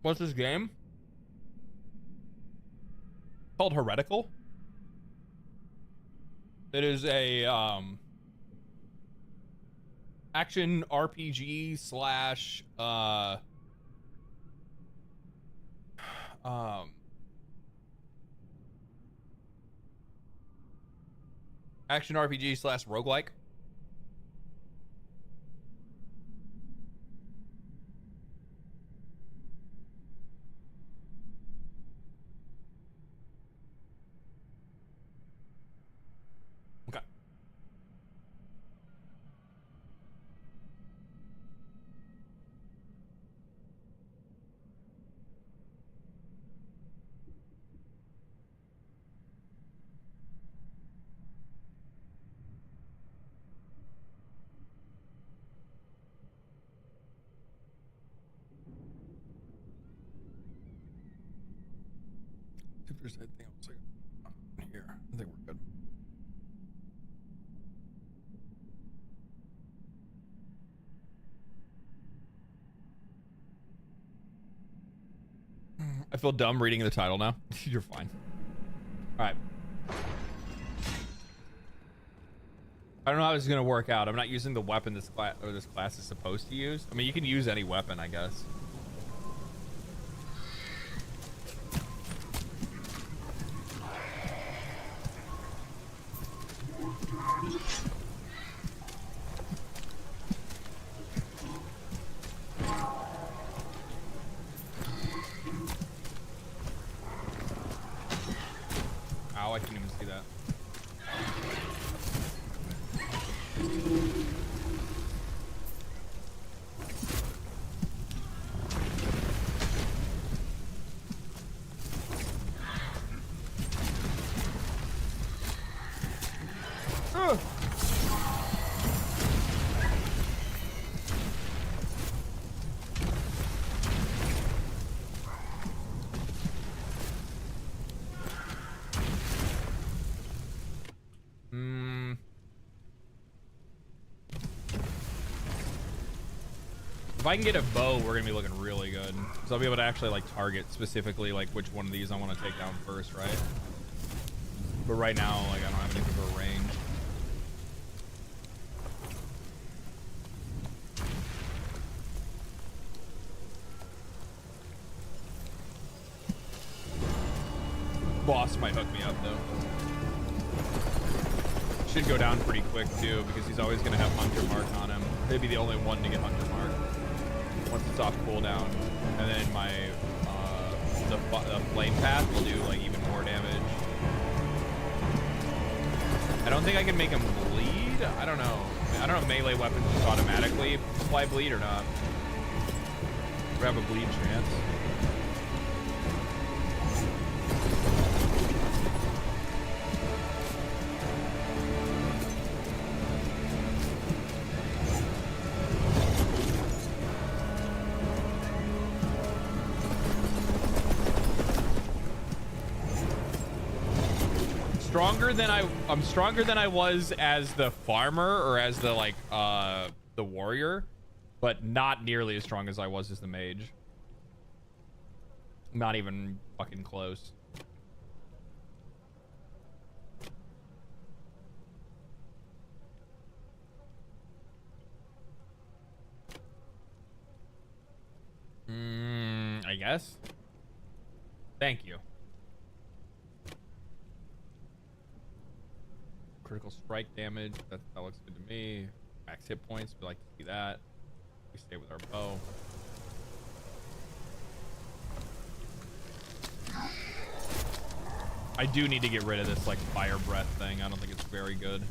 What's this game? Called Heretical. It is a action RPG slash action RPG slash roguelike. Okay. If there's anything else here, I think we're good. I feel dumb reading the title now. You're fine. All right. I don't know how this is gonna work out. I'm not using the weapon this class is supposed to use. I mean, you can use any weapon, I guess. Ow, I can't even see that. If I can get a bow, we're gonna be looking really good. So I'll be able to actually like target specifically like which one of these I want to take down first, right? But right now, like I don't have anything for range. Boss might hook me up though. Should go down pretty quick too because he's always gonna have Hunter Mark on him. He'd be the only one to get Hunter Mark once it's off cooldown, and then my the flame path will do like even more damage. I don't think I can make him bleed. I don't know. I don't know if melee weapons just automatically apply bleed or not. Or have a bleed chance. I'm stronger than I was as the farmer or as the like the warrior, but not nearly as strong as I was as the mage. Not even fucking close. I guess. Thank you. Critical strike damage. That looks good to me. Max hit points. We like to see that. We stay with our bow. I do need to get rid of this like fire breath thing. I don't think it's very good.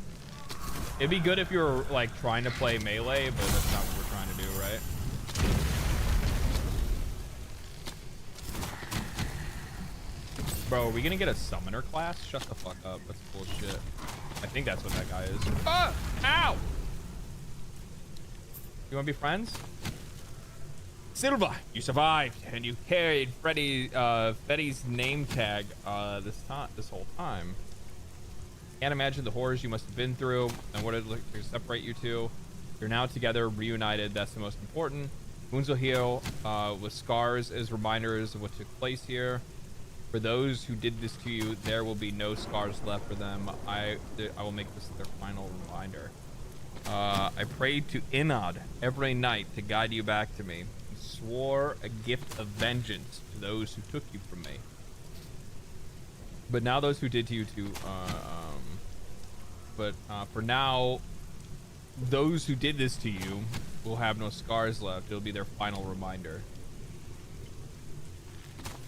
It'd be good if you were like trying to play melee, but that's not what we're trying to do, right? Bro, are we gonna get a summoner class? Shut the fuck up. That's bullshit. I think that's what that guy is. Ah! Ow! You wanna be friends? Silva, you survived, and you carried Freddy's name tag this whole time. Can't imagine the horrors you must have been through and what it looked to separate you two. You're now together, reunited. That's the most important. Wounds will heal with scars as reminders of what took place here. For those who did this to you, there will be no scars left for them. I will make this their final reminder. I prayed to Inod every night to guide you back to me. And swore a gift of vengeance to those who took you from me. But now those who did to you too, for now, those who did this to you will have no scars left. It'll be their final reminder.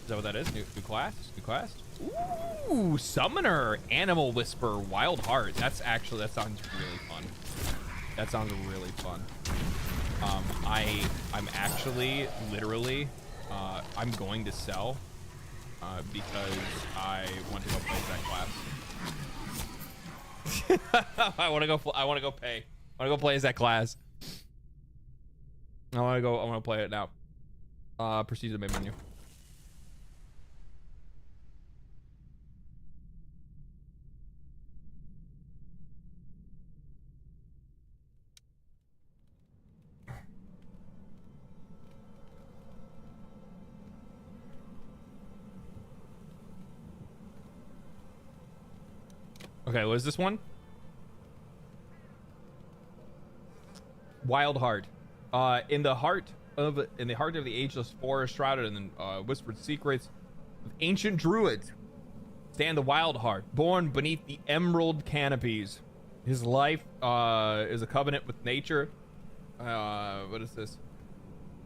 Is that what that is? New class? New class? Ooh, Summoner, Animal Whisper, Wild Heart. That sounds really fun. That sounds really fun. I'm actually, literally, I'm going to sell because I want to go play that class. I want to go play as that class. I want to play it now. Proceed to the main menu. Okay, what is this one? Wild Heart. In the heart of the ageless forest, shrouded in whispered secrets of ancient druids, stand the Wild Heart, born beneath the emerald canopies. His life is a covenant with nature. What is this?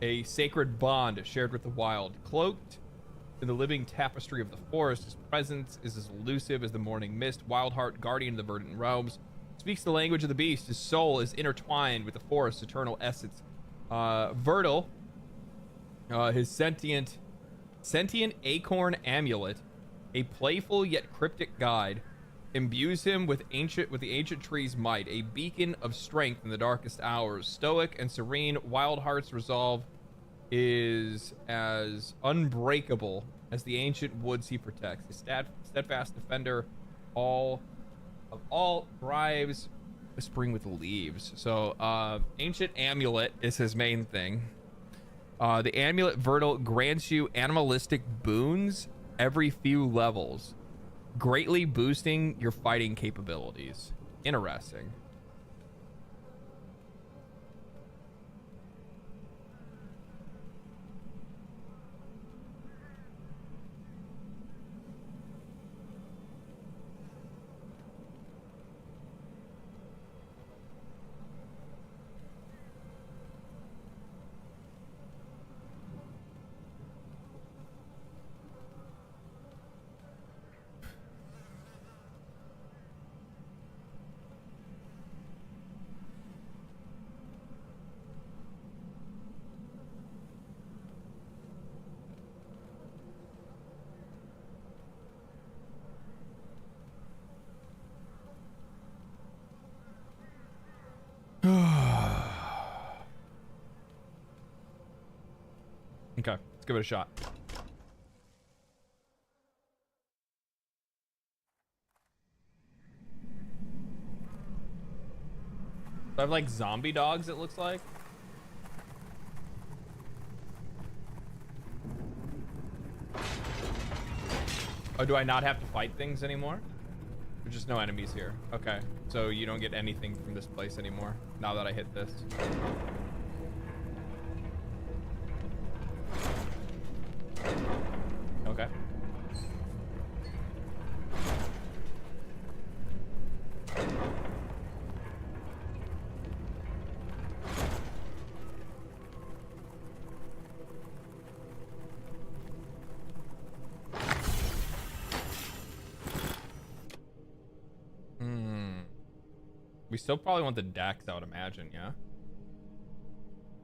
A sacred bond shared with the wild, cloaked in the living tapestry of the forest. His presence is as elusive as the morning mist. Wild Heart, guardian of the verdant realms, speaks the language of the beast. His soul is intertwined with the forest's eternal essence. Vertil, his sentient acorn amulet, a playful yet cryptic guide, imbues him with the ancient tree's might, a beacon of strength in the darkest hours. Stoic and serene, Wild Heart's resolve is as unbreakable as the ancient woods he protects. A steadfast defender of all thrives whispering with the leaves. So ancient amulet is his main thing. The amulet Vertil grants you animalistic boons every few levels, greatly boosting your fighting capabilities. Interesting. Okay, let's give it a shot. I have like zombie dogs, it looks like. Oh, do I not have to fight things anymore? There's just no enemies here. Okay, so you don't get anything from this place anymore now that I hit this. Okay. We still probably want the dex, I would imagine, yeah?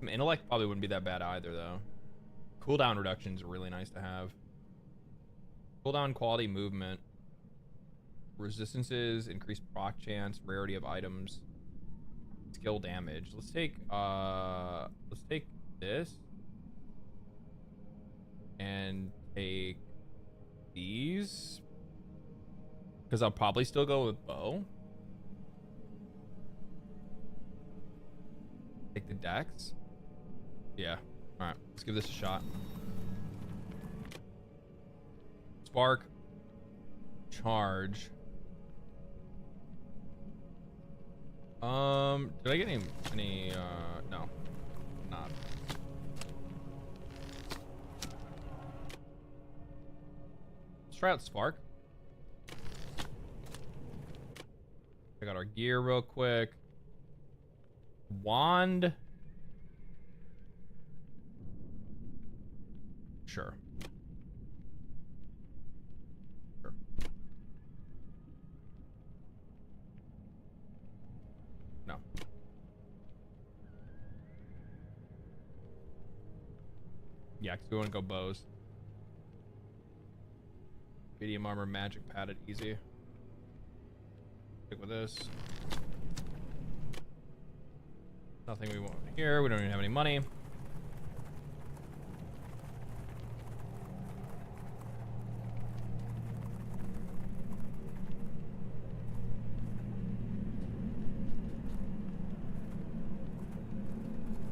Intellect probably wouldn't be that bad either, though. Cooldown reduction is really nice to have. Cooldown, quality, movement. Resistances, increased proc chance, rarity of items. Skill damage. Let's take this. And take these. Because I'll probably still go with bow. Take the dex. Yeah, Let's give this a shot. Spark. Charge. Did I get any no. Not. Let's try out Spark. Check out our gear real quick. Wand. Sure. Sure. No. Yeah, because we want to go bows. Medium armor, magic, padded, easy. Stick with this. Nothing we want here. We don't even have any money.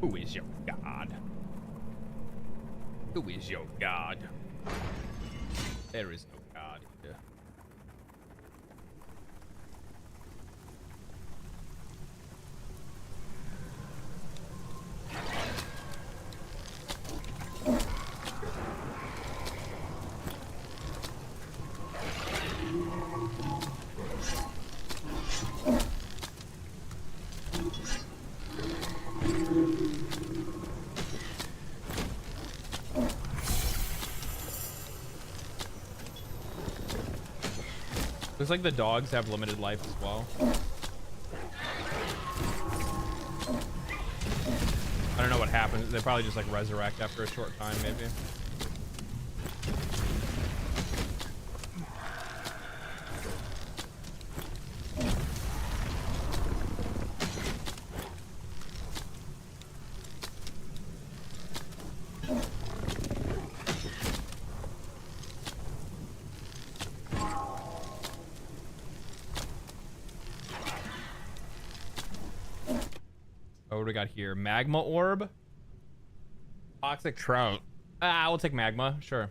Who is your god? Who is your god? There is no god here. Looks like the dogs have limited life as well. I don't know what happens. They probably just like resurrect after a short time, maybe. What do we got here? Magma orb? Toxic trout. Ah, we'll take magma, sure.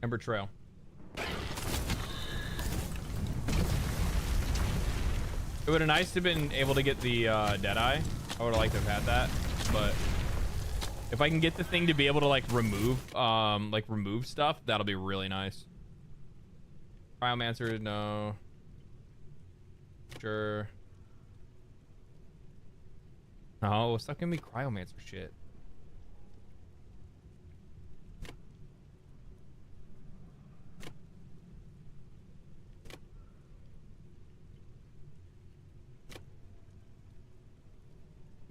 Ember trail. It would have nice to have been able to get the Deadeye. I would have liked to have had that. But if I can get the thing to be able to like remove stuff, that'll be really nice. Cryomancer, no. Sure. No, stop giving me Cryomancer shit.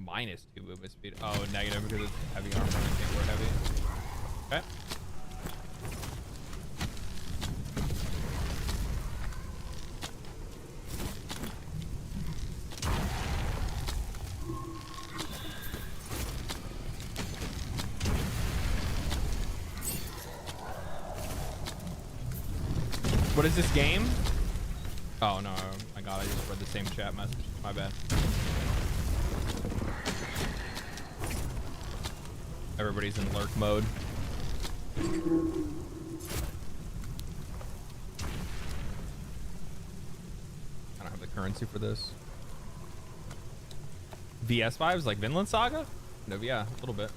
-2 movement speed. Oh, negative because it's heavy armor. I think we're heavy. Okay. What is this game? Oh no, my god, I just read the same chat message. My bad. Everybody's in lurk mode. I don't have the currency for this. VS vibes like Vinland Saga? No, yeah, a little bit.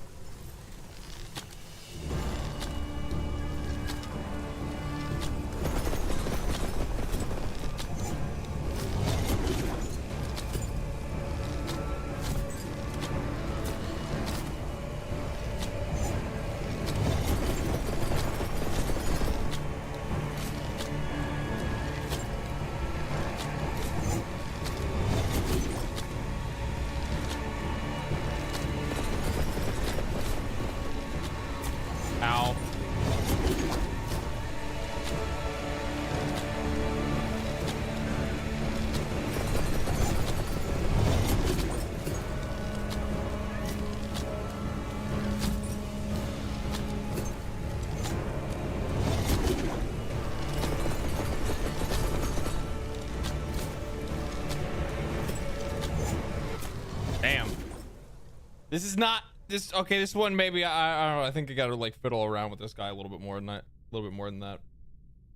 This is not this. Okay, this one maybe I don't know. I think I gotta like fiddle around with this guy a little bit more than that. A little bit more than that.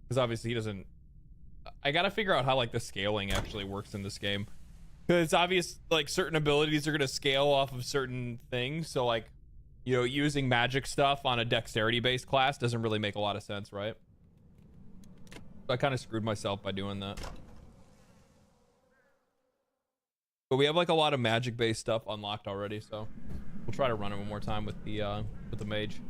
Because obviously he doesn't. I gotta figure out how like the scaling actually works in this game. Because it's obvious like certain abilities are gonna scale off of certain things. So like, you know, using magic stuff on a dexterity based class doesn't really make a lot of sense, right? So I kind of screwed myself by doing that. But we have like a lot of magic based stuff unlocked already, so we'll try to run it one more time with the mage.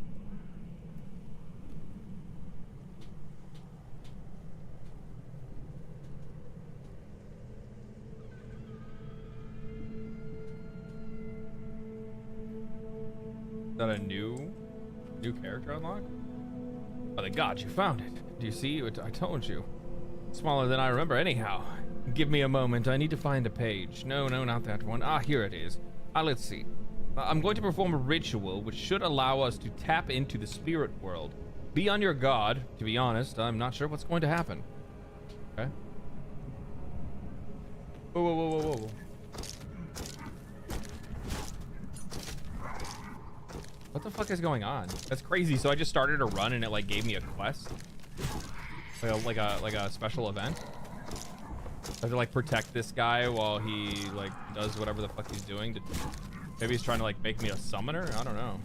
Is that a new character unlock? Oh, the god, you found it. Do you see? I told you. Smaller than I remember anyhow. Give me a moment. I need to find a page. No, not that one. Ah, here it is. Let's see. I'm going to perform a ritual which should allow us to tap into the spirit world. Be on your guard. To be honest, I'm not sure what's going to happen. Okay. Whoa. What the fuck is going on? That's crazy. So I just started a run and it like gave me a quest, like a special event. I have to like protect this guy while he like does whatever the fuck he's doing. Maybe he's trying to like make me a summoner. I don't know.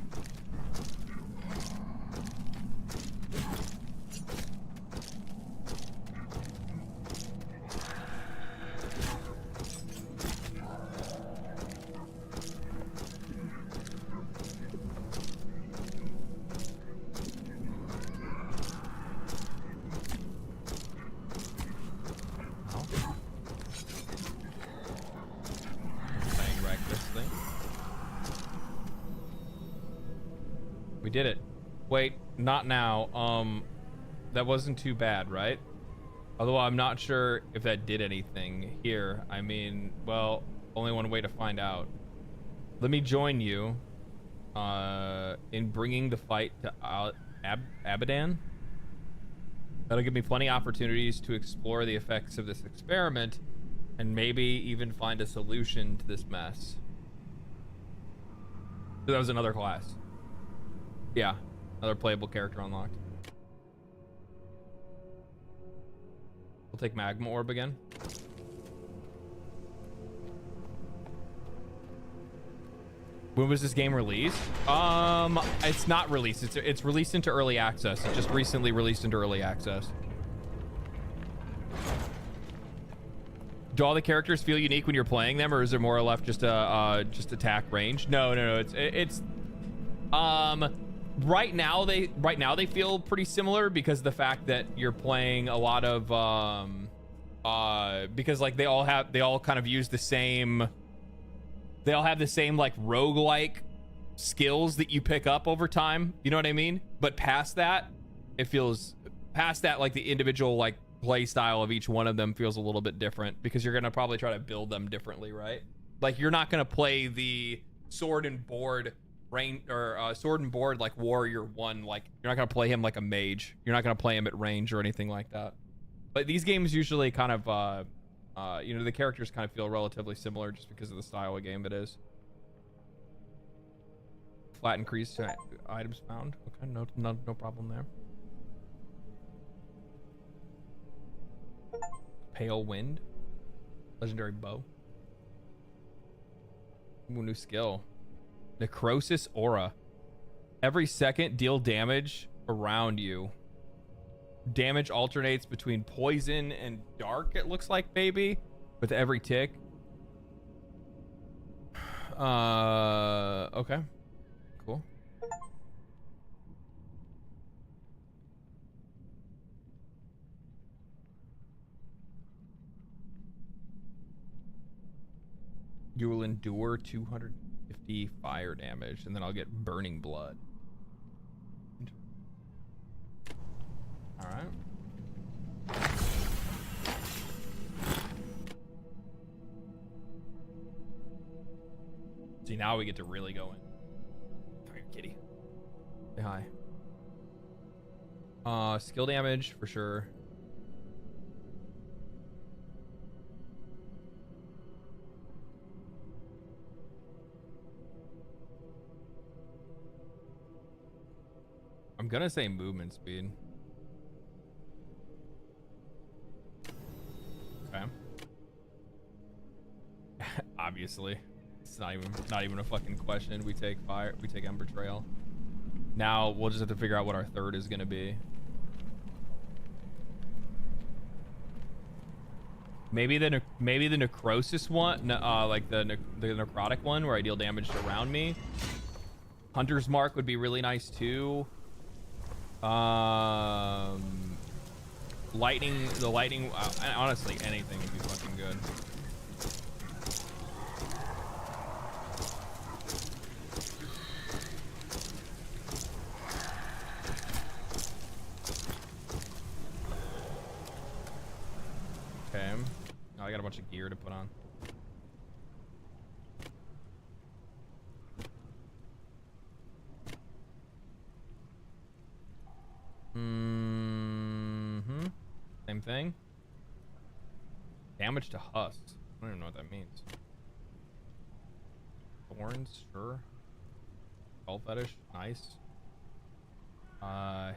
We did it. Wait, not now. That wasn't too bad, right? Although I'm not sure if that did anything here. I mean, well, only one way to find out. Let me join you in bringing the fight to Abadan. That'll give me plenty of opportunities to explore the effects of this experiment and maybe even find a solution to this mess. So that was another class. Yeah, another playable character unlocked. We'll take Magma Orb again. When was this game released? It's not released. It's released into early access. It just recently released into early access. Do all the characters feel unique when you're playing them, or is there more or less just attack range? No. It's right now they feel pretty similar because of the fact that you're playing a lot of because like they all kind of use the same. They all have the same like roguelike skills that you pick up over time. You know what I mean? But past that, like the individual like play style of each one of them feels a little bit different because you're gonna probably try to build them differently, right? Like you're not gonna play the sword and board like warrior one. Like you're not gonna play him like a mage. You're not gonna play him at range or anything like that. But these games usually kind of the characters kind of feel relatively similar just because of the style of game it is. Flat increase to items found. Okay, no problem there. Pale Wind. Legendary bow. Ooh, new skill. Necrosis Aura. Every second, deal damage around you. Damage alternates between poison and dark, it looks like, maybe, with every tick. Okay. Cool. You will endure 250 fire damage, and then I'll get burning blood. All right. See, now we get to really go in. Come here, kitty. Say hi. Skill damage for sure. gonna say movement speed. Okay. Obviously, it's not even a fucking question. We take fire. We take Ember Trail. Now we'll just have to figure out what our third is gonna be. Maybe the necrosis one, like the necrotic one, where I deal damage around me. Hunter's Mark would be really nice too. Lightning, honestly, anything would be fucking good. Okay. Oh, I got a bunch of gear to put on. Same thing. Damage to husks. I don't even know what that means. Thorns, sure. Skull fetish, nice.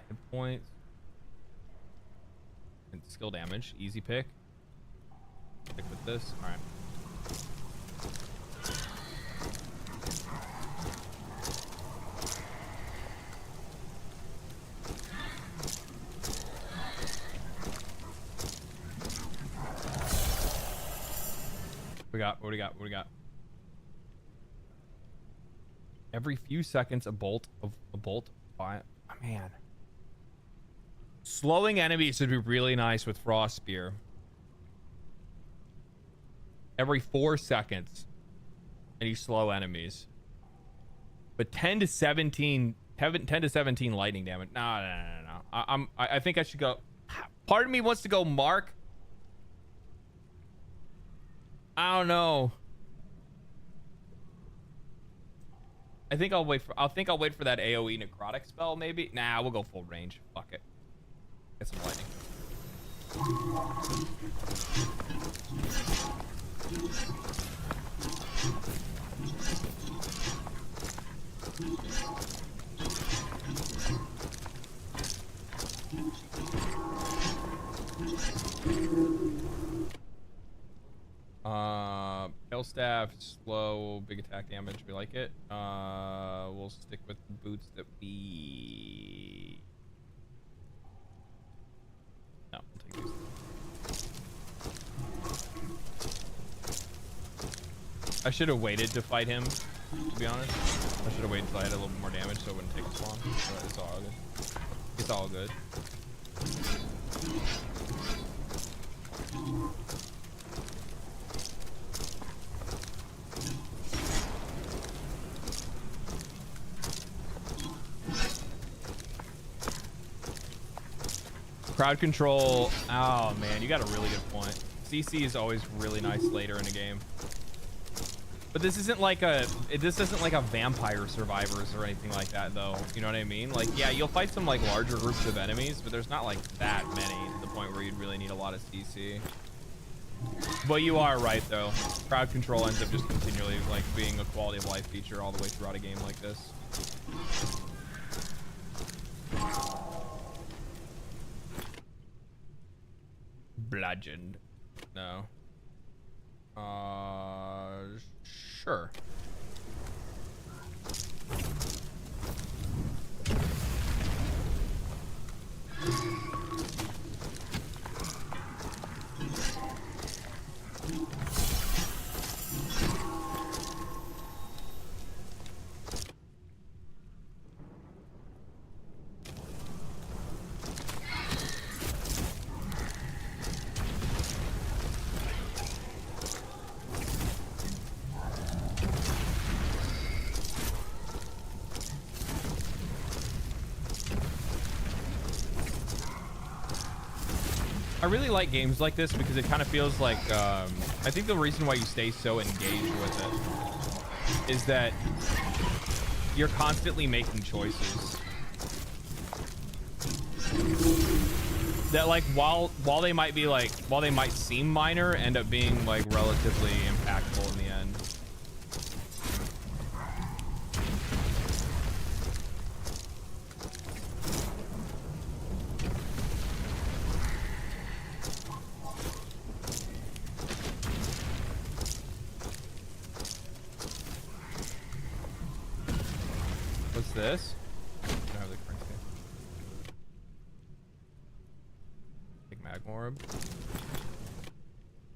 Hit points. And skill damage, easy pick. Stick with this. All right. What do we got? Every few seconds, a bolt. Oh, man. Slowing enemies would be really nice with Frost Spear. Every 4 seconds, and you slow enemies. But 10 to 17 lightning damage. No. I think I should go. Part of me wants to go Mark. I don't know. I think I'll wait for that AoE necrotic spell maybe. Nah, we'll go full range. Fuck it. Get some lightning. Pale staff, slow, big attack damage. We like it. We'll stick with the boots that we. No, we'll take these. I should have waited to fight him, to be honest. I should have waited until I had a little bit more damage so it wouldn't take as long. But it's all good. It's all good. Crowd control. Oh man, you got a really good point. CC is always really nice later in a game. But this isn't like a Vampire Survivors or anything like that though. You know what I mean? Like, yeah, you'll fight some like larger groups of enemies, but there's not like that many to the point where you'd really need a lot of CC. But you are right though. Crowd control ends up just continually like being a quality of life feature all the way throughout a game like this. Bludgeoned. No. Sure. I really like games like this because it kind of feels like, I think the reason why you stay so engaged with it is that you're constantly making choices. That like, while they might seem minor, end up being like relatively impactful in the end. orb. What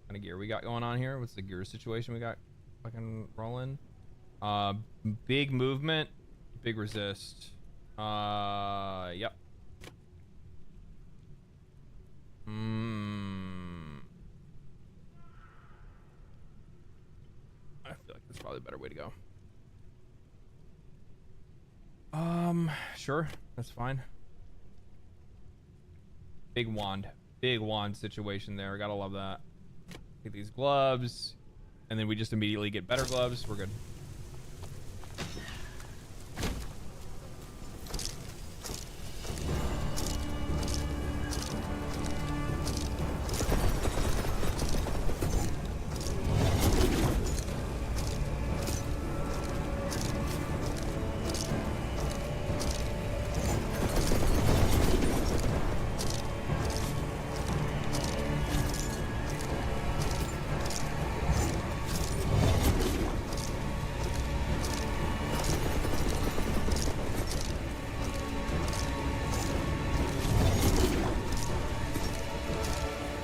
kind of gear we got going on here? What's the gear situation we got fucking rolling? Big movement, big resist. Yep. I feel like that's probably a better way to go. Sure, that's fine. Big wand situation there. Gotta love that. Get these gloves, and then we just immediately get better gloves. We're good.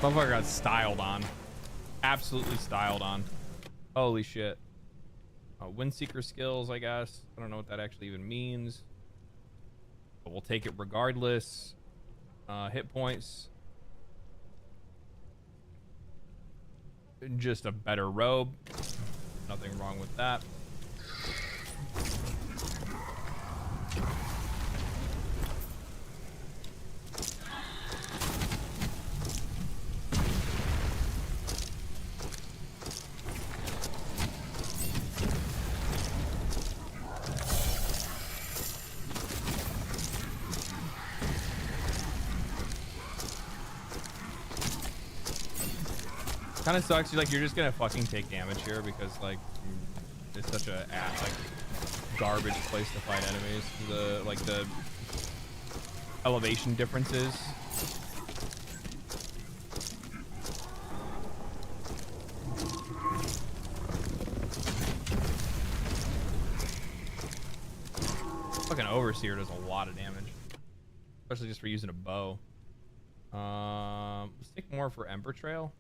Motherfucker got styled on. Absolutely styled on. Holy shit. Windseeker skills, I guess. I don't know what that actually even means. But we'll take it regardless. Hit points. Just a better robe. Nothing wrong with that. Kind of sucks. You're just gonna fucking take damage here because like it's such a garbage place to fight enemies. The elevation differences. Fucking Overseer does a lot of damage, especially just for using a bow. Let's take more for Ember Trail.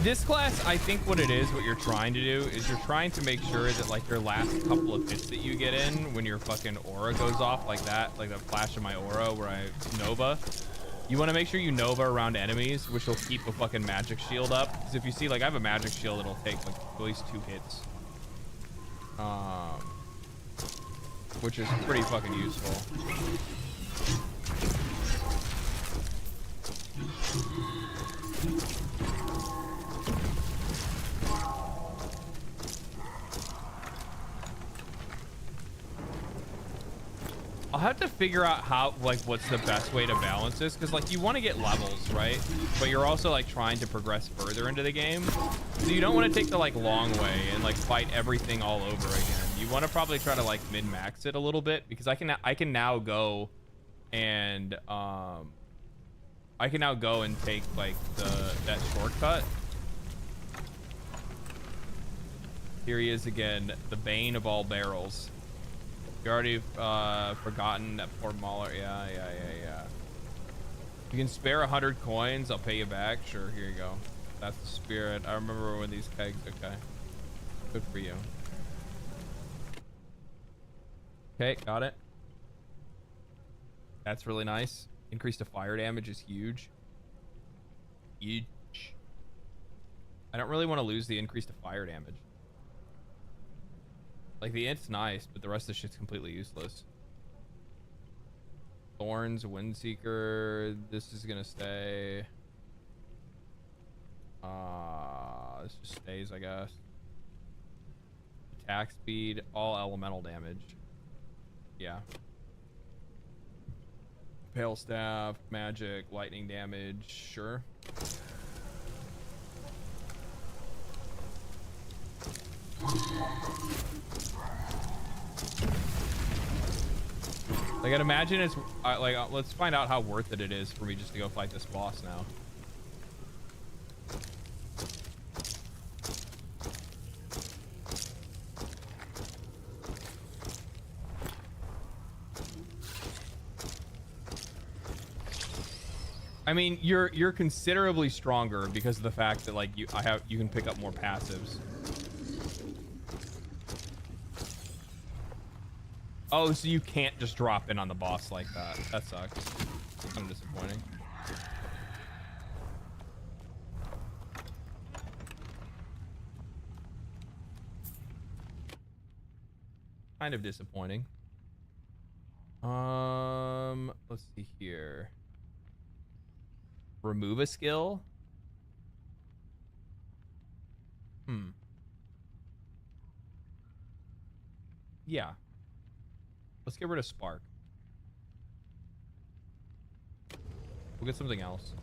This class, I think what it is, what you're trying to do is you're trying to make sure that like your last couple of hits that you get in when your fucking aura goes off like that, like the flash of my aura where I Nova, you want to make sure you Nova around enemies, which will keep a fucking magic shield up. Because if you see, like I have a magic shield, it'll take like at least 2 hits. Which is pretty fucking useful. I'll have to figure out how, like, what's the best way to balance this, because like you want to get levels, right? But you're also like trying to progress further into the game, so you don't want to take the like long way and like fight everything all over again. You want to probably try to like min-max it a little bit, because I can now go and take like that shortcut. Here he is again, the bane of all barrels. You already forgotten that poor Mauler. Yeah. You can spare 100 coins. I'll pay you back. Sure, here you go. That's the spirit. I remember when these kegs. Okay. Good for you. Okay, got it. That's really nice. Increase to fire damage is huge. Huge. I don't really want to lose the increase to fire damage. Like the int's nice, but the rest of the shit's completely useless. Thorns, Windseeker. This is gonna stay. This just stays, I guess. Attack speed, all elemental damage. Yeah. Pale staff, magic, lightning damage. Sure. Like, I'd imagine it's like, let's find out how worth it is for me just to go fight this boss now. I mean, you're considerably stronger because of the fact that like you can pick up more passives. Oh, so you can't just drop in on the boss like that. That sucks. Kind of disappointing. Kind of disappointing. Let's see here. Remove a skill. Yeah. Let's get rid of Spark. We'll get something else.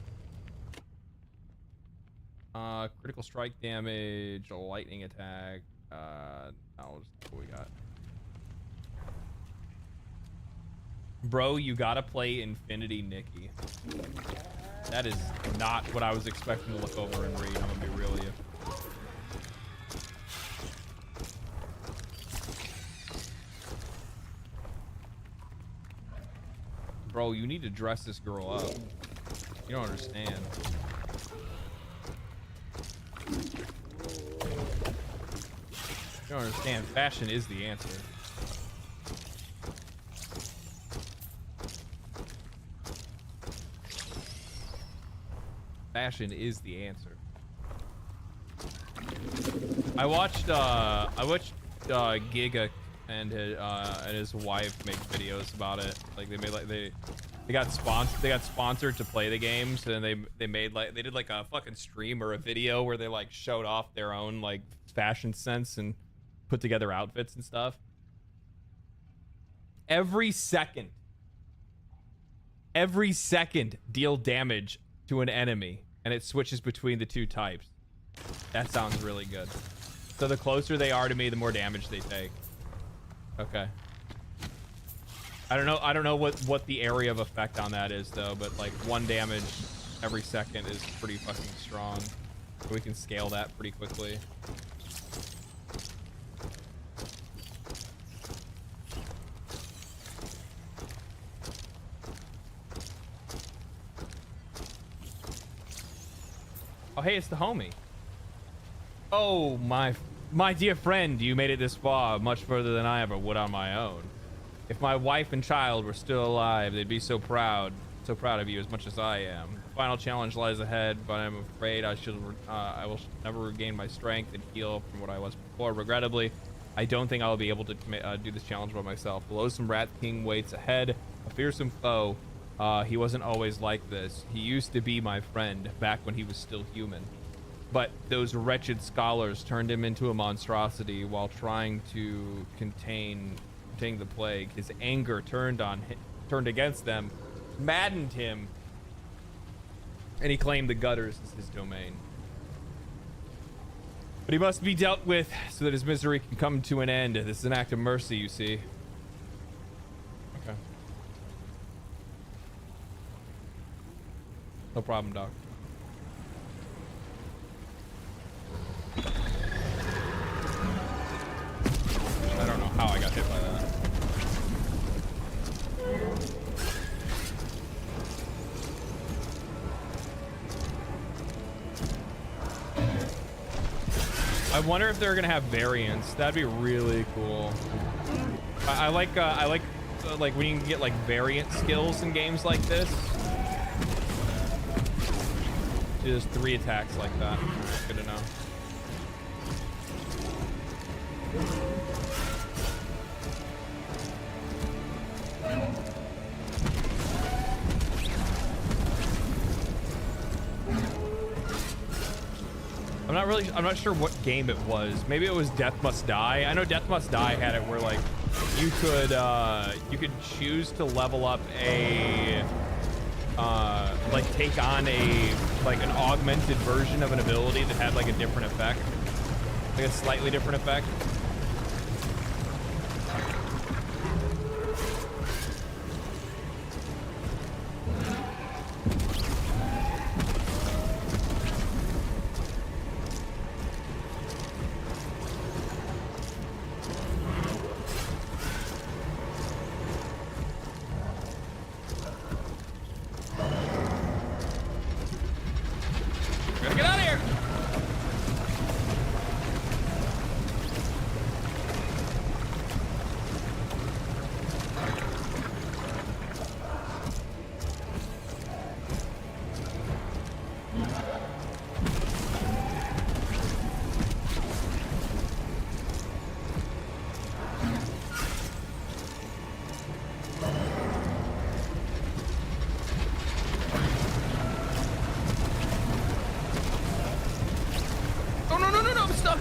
Critical strike damage, a lightning attack. I'll just what we got. Bro, you gotta play Infinity Nikki. That is not what I was expecting to look over and read. I'm gonna be real with you. Bro, you need to dress this girl up. You don't understand. You don't understand. Fashion is the answer. Fashion is the answer. I watched Giga and his wife make videos about it. Like they made they got sponsored to play the games, and they did like a fucking stream or a video where they like showed off their own like fashion sense and put together outfits and stuff. Every second deal damage to an enemy, and it switches between the two types. That sounds really good. So the closer they are to me, the more damage they take. Okay. I don't know what the area of effect on that is though, but like 1 damage every second is pretty fucking strong. So we can scale that pretty quickly. Oh, hey, it's the homie. Oh, my dear friend, you made it this far, much further than I ever would on my own. If my wife and child were still alive, they'd be so proud of you as much as I am. The final challenge lies ahead, but I'm afraid I will never regain my strength and heal from what I was before. Regrettably, I don't think I'll be able to do this challenge by myself. The loathsome Rat King waits ahead, a fearsome foe. He wasn't always like this. He used to be my friend back when he was still human. But those wretched scholars turned him into a monstrosity while trying to contain the plague. His anger turned against them, maddened him, and he claimed the gutters as his domain. But he must be dealt with so that his misery can come to an end. This is an act of mercy, you see. Okay. No problem, Doc. I don't know how I got hit by that. I wonder if they're gonna have variants. That'd be really cool. I like when you can get like variant skills in games like this. Just 3 attacks like that. Right, good to know. I'm not sure what game it was. Maybe it was Death Must Die. I know Death Must Die had it where like you could choose to level up a like take on an augmented version of an ability that had like a different effect, like a slightly different effect.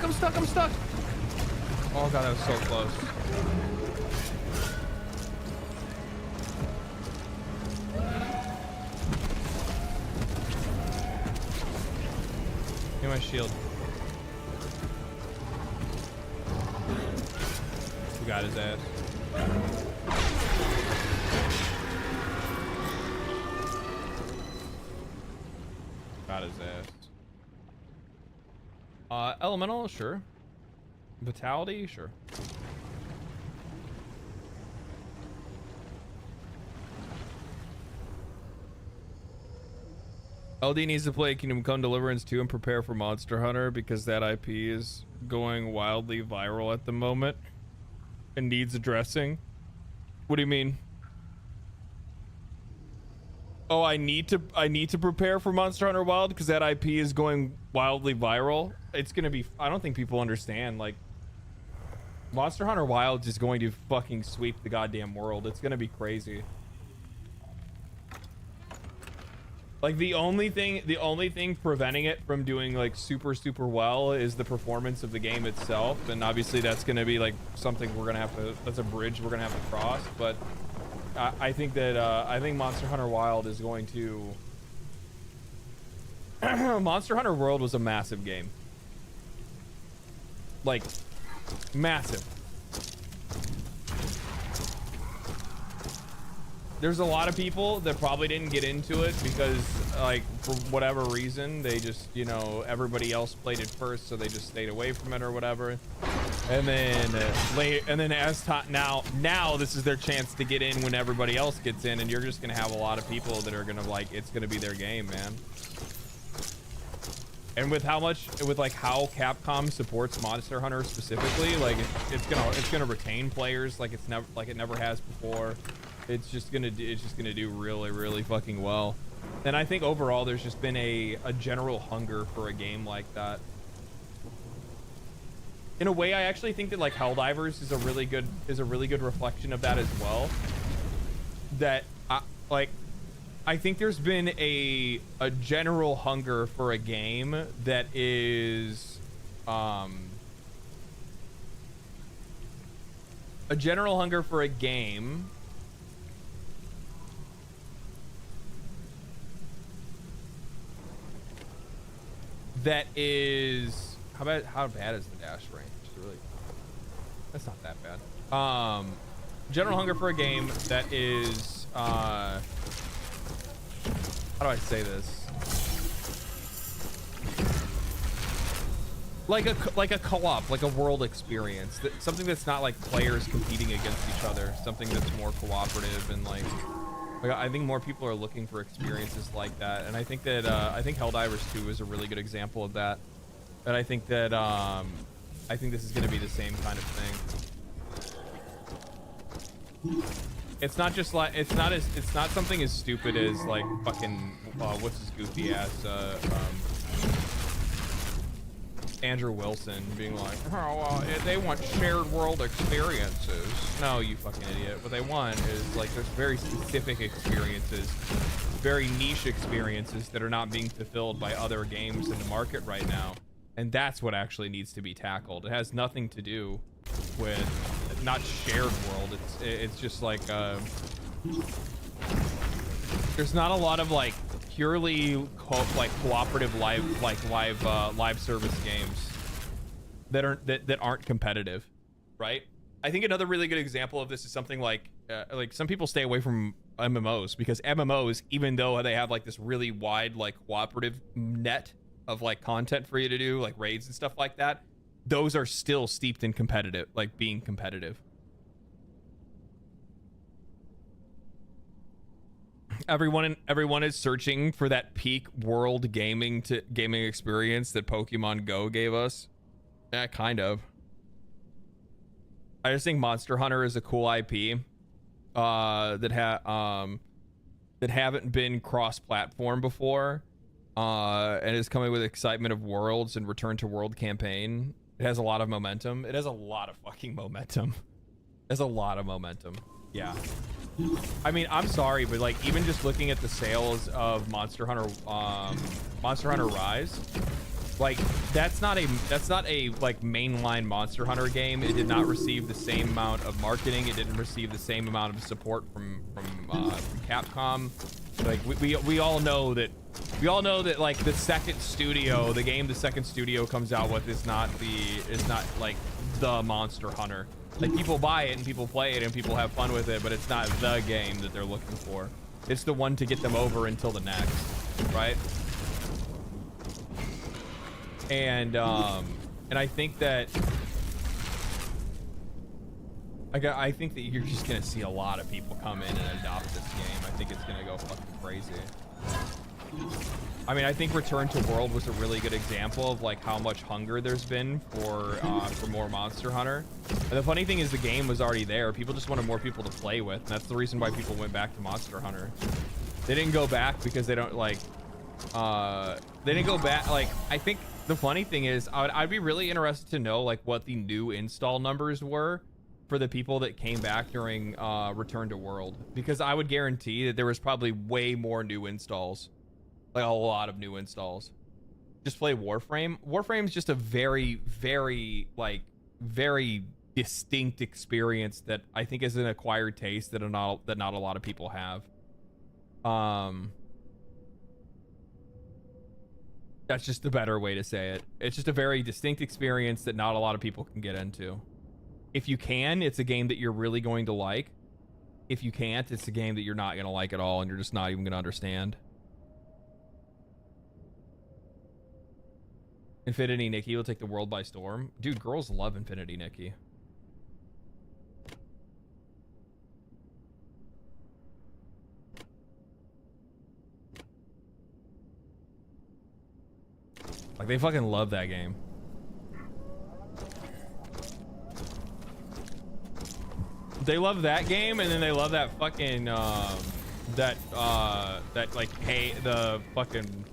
I'm stuck, I'm stuck. Oh god, that was so close. Give me my shield. We got his ass. Got his ass. Elemental, sure. Vitality, sure. LD needs to play Kingdom Come Deliverance 2 and prepare for Monster Hunter because that IP is going wildly viral at the moment and needs addressing. What do you mean? Oh, I need to prepare for Monster Hunter Wild because that IP is going wildly viral. It's gonna be, I don't think people understand, like, Monster Hunter Wild is going to fucking sweep the goddamn world. It's gonna be crazy. Like, the only thing preventing it from doing like super well is the performance of the game itself, and obviously that's gonna be like something we're gonna have to, that's a bridge we're gonna have to cross. But I think that I think Monster Hunter Wild is going to Monster Hunter World was a massive game, like massive. There's a lot of people that probably didn't get into it because, like, for whatever reason, they just, you know, everybody else played it first, so they just stayed away from it or whatever. And then as time, now this is their chance to get in when everybody else gets in, and you're just gonna have a lot of people that are gonna, like, it's gonna be their game, man. And with how Capcom supports Monster Hunter specifically, like, it's gonna retain players like it never has before. It's just gonna do really fucking well. And I think overall there's just been a general hunger for a game like that. In a way, I actually think that like Helldivers is a really good reflection of that as well. That I think there's been a general hunger for a game that is a general hunger for a game that is, how bad is the dash range? Really, that's not that bad. General hunger for a game that is how do I say this? Like a co-op, like a world experience, something that's not like players competing against each other, something that's more cooperative, and like I think more people are looking for experiences like that. And I think that I think Helldivers 2 is a really good example of that. And I think that I think this is going to be the same kind of thing. It's not just like it's not something as stupid as like fucking what's his goofy ass Andrew Wilson being like, oh, they want shared world experiences. No, you fucking idiot. What they want is like there's very specific experiences, very niche experiences that are not being fulfilled by other games in the market right now. And that's what actually needs to be tackled. It has nothing to do with not shared world. It's just like there's not a lot of like purely cooperative live service games that aren't competitive, right? I think another really good example of this is something like some people stay away from MMOs because MMOs, even though they have like this really wide like cooperative net of like content for you to do, like raids and stuff like that, those are still steeped in competitive, like being competitive. Everyone is searching for that peak world gaming experience that Pokemon Go gave us. Yeah, kind of. I just think Monster Hunter is a cool IP that haven't been cross-platform before, and is coming with excitement of Worlds and Return to World campaign. It has a lot of momentum. It has a lot of fucking momentum. It has a lot of momentum. Yeah. I mean, I'm sorry, but like even just looking at the sales of Monster Hunter Rise, Like that's not a like mainline Monster Hunter game. It did not receive the same amount of marketing. It didn't receive the same amount of support from Capcom. Like we all know that like the second studio comes out with is not like the Monster Hunter. Like people buy it and people play it and people have fun with it, but it's not the game that they're looking for. It's the one to get them over until the next, right? And I think that I think that you're just gonna see a lot of people come in and adopt this game. I think it's gonna go fucking crazy. I mean, I think Return to World was a really good example of like how much hunger there's been for more Monster Hunter. And the funny thing is the game was already there. People just wanted more people to play with. And that's the reason why people went back to Monster Hunter. They didn't go back because they don't like, they didn't go back. Like, I think the funny thing is I'd be really interested to know like what the new install numbers were for the people that came back during Return to World, because I would guarantee that there was probably way more new installs. Like a lot of new installs. Just play Warframe. Warframe's just a very, very, like, very distinct experience that I think is an acquired taste that not a lot of people have. That's just the better way to say it. It's just a very distinct experience that not a lot of people can get into. If you can, it's a game that you're really going to like. If you can't, it's a game that you're not going to like at all and you're just not even going to understand. Infinity Nikki will take the world by storm. Dude, girls love Infinity Nikki. Like, they fucking love that game. They love that game, and then they love that fucking, that like, hey, the fucking...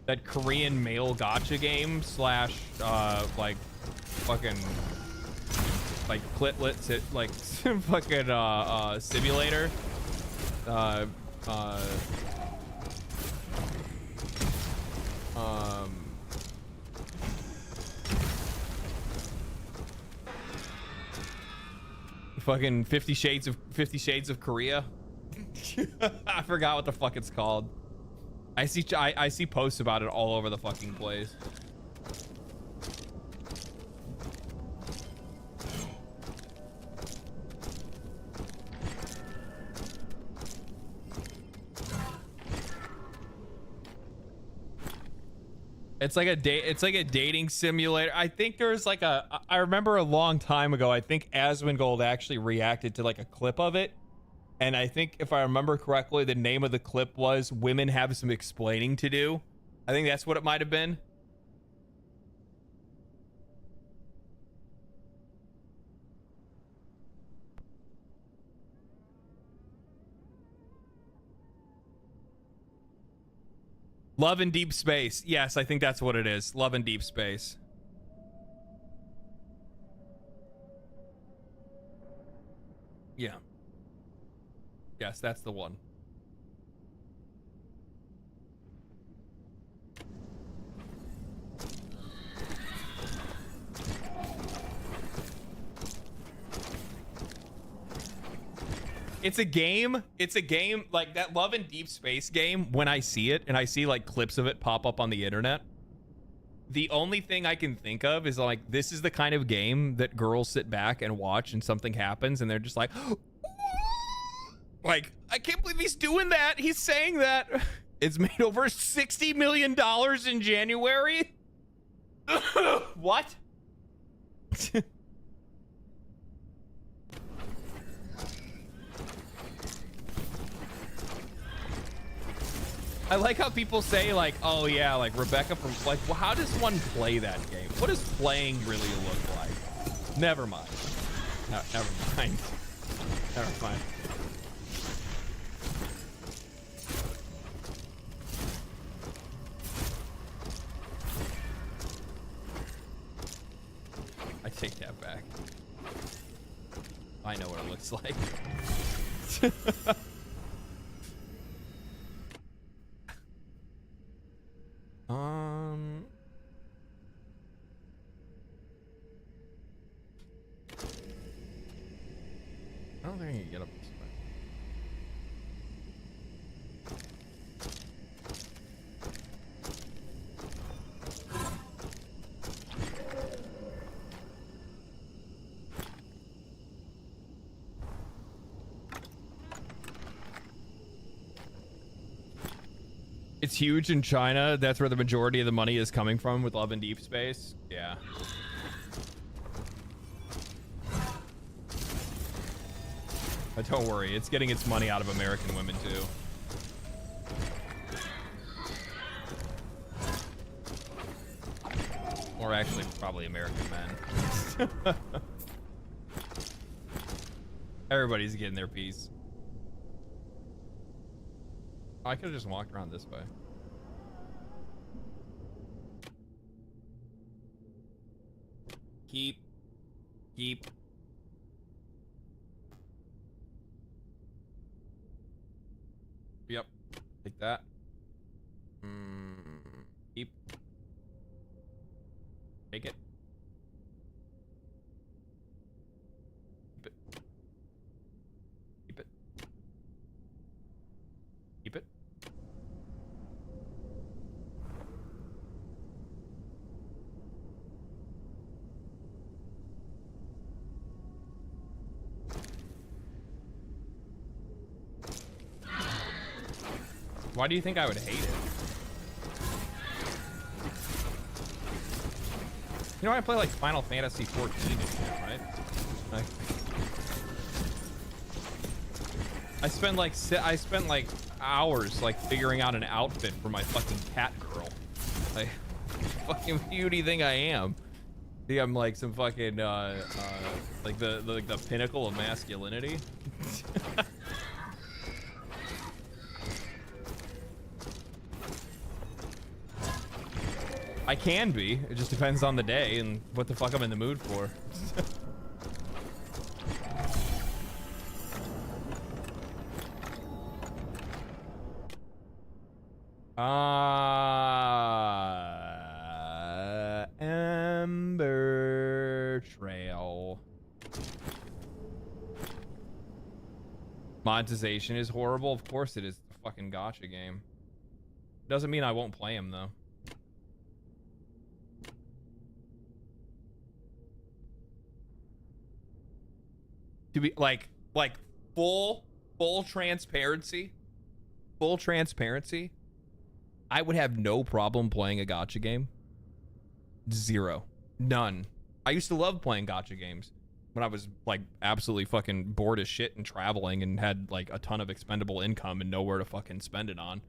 that Korean male gacha game slash like fucking like clitlet like fucking simulator fucking 50 Shades of Korea. I forgot what the fuck it's called. I see posts about it all over the fucking place. It's like a dating simulator. I think there's like I remember a long time ago, I think Asmongold actually reacted to like a clip of it. And I think if I remember correctly, the name of the clip was "Women Have Some Explaining to Do." I think that's what it might have been. Love in Deep Space. Yes, I think that's what it is. Love in Deep Space. Yeah. Yes, that's the one. It's a game like that Love in Deep Space game. When I see it and I see like clips of it pop up on the internet, the only thing I can think of is like, this is the kind of game that girls sit back and watch and something happens and they're just like, like, I can't believe he's doing that. He's saying that. It's made over $60 million in January. What? I like how people say like, oh yeah, like Rebecca from like, well, how does one play that game? What does playing really look like? Never mind. No, never mind. Never mind. I take that back. I know what it looks like. It's huge in China. That's where the majority of the money is coming from with Love and Deep Space. Yeah. But don't worry, it's getting its money out of American women too. Or actually, probably American men. Everybody's getting their piece. I could have just walked around this way. Keep. Yep. Take that. Keep. Take it. Keep it. Keep it. Keep it. Why do you think I would hate it? You know, I play like Final Fantasy 14 and shit, right? I spend like hours like figuring out an outfit for my fucking cat girl. Like, fucking who do you think I am? Think I'm like some fucking like the pinnacle of masculinity? I can be. It just depends on the day and what the fuck I'm in the mood for. Ember Trail. Monetization is horrible. Of course it is. The fucking Gacha game. Doesn't mean I won't play him though. To be like full transparency, I would have no problem playing a Gacha game. Zero. None. I used to love playing Gacha games when I was like absolutely fucking bored as shit and traveling and had like a ton of expendable income and nowhere to fucking spend it on.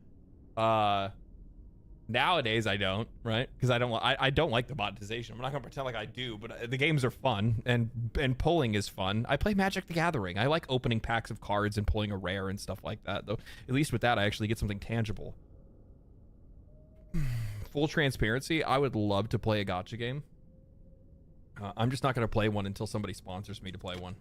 Nowadays I don't, right? Because I don't like the monetization. I'm not gonna pretend like I do, but the games are fun and pulling is fun. I play Magic the Gathering. I like opening packs of cards and pulling a rare and stuff like that. Though at least with that I actually get something tangible. Full transparency, I would love to play a Gacha game. I'm just not gonna play one until somebody sponsors me to play one.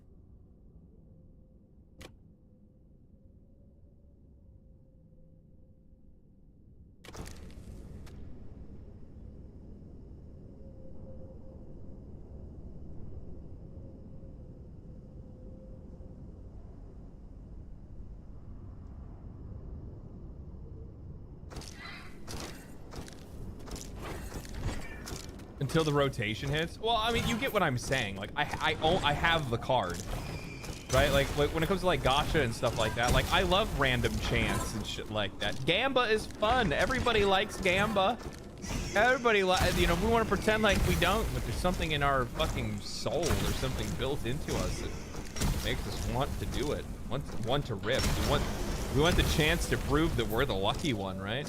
Until the rotation hits. Well, I mean, you get what I'm saying. Like, I have the card, right? Like when it comes to like Gacha and stuff like that, like I love random chance and shit like that. Gamba is fun. Everybody likes Gamba. Everybody, you know, we want to pretend like we don't, but there's something in our fucking soul. There's something built into us that makes us want to do it. Want to rip. We want the chance to prove that we're the lucky one, right?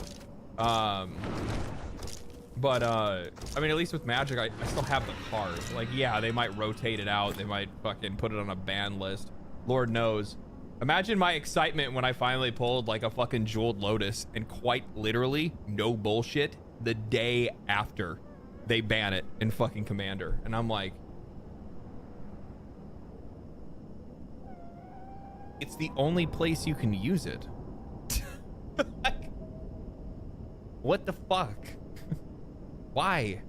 But I mean, at least with Magic, I still have the card. Like, yeah, they might rotate it out. They might fucking put it on a ban list. Lord knows. Imagine my excitement when I finally pulled like a fucking Jeweled Lotus, and quite literally, no bullshit, the day after they ban it in fucking Commander. And I'm like, it's the only place you can use it. Like, what the fuck? Why?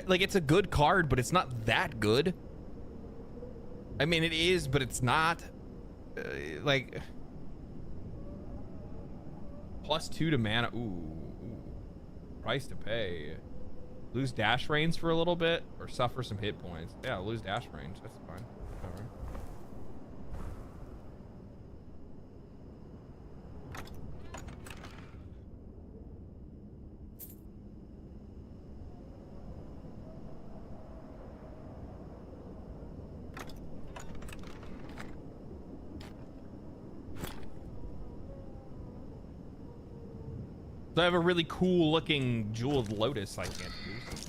Like, it's a good card, but it's not that good. I mean, it is, but it's not. Like, +2 to mana. Ooh. Price to pay. Lose dash range for a little bit, or suffer some hit points. Yeah, lose dash range. That's fine. All right. So I have a really cool looking jeweled lotus I can't use.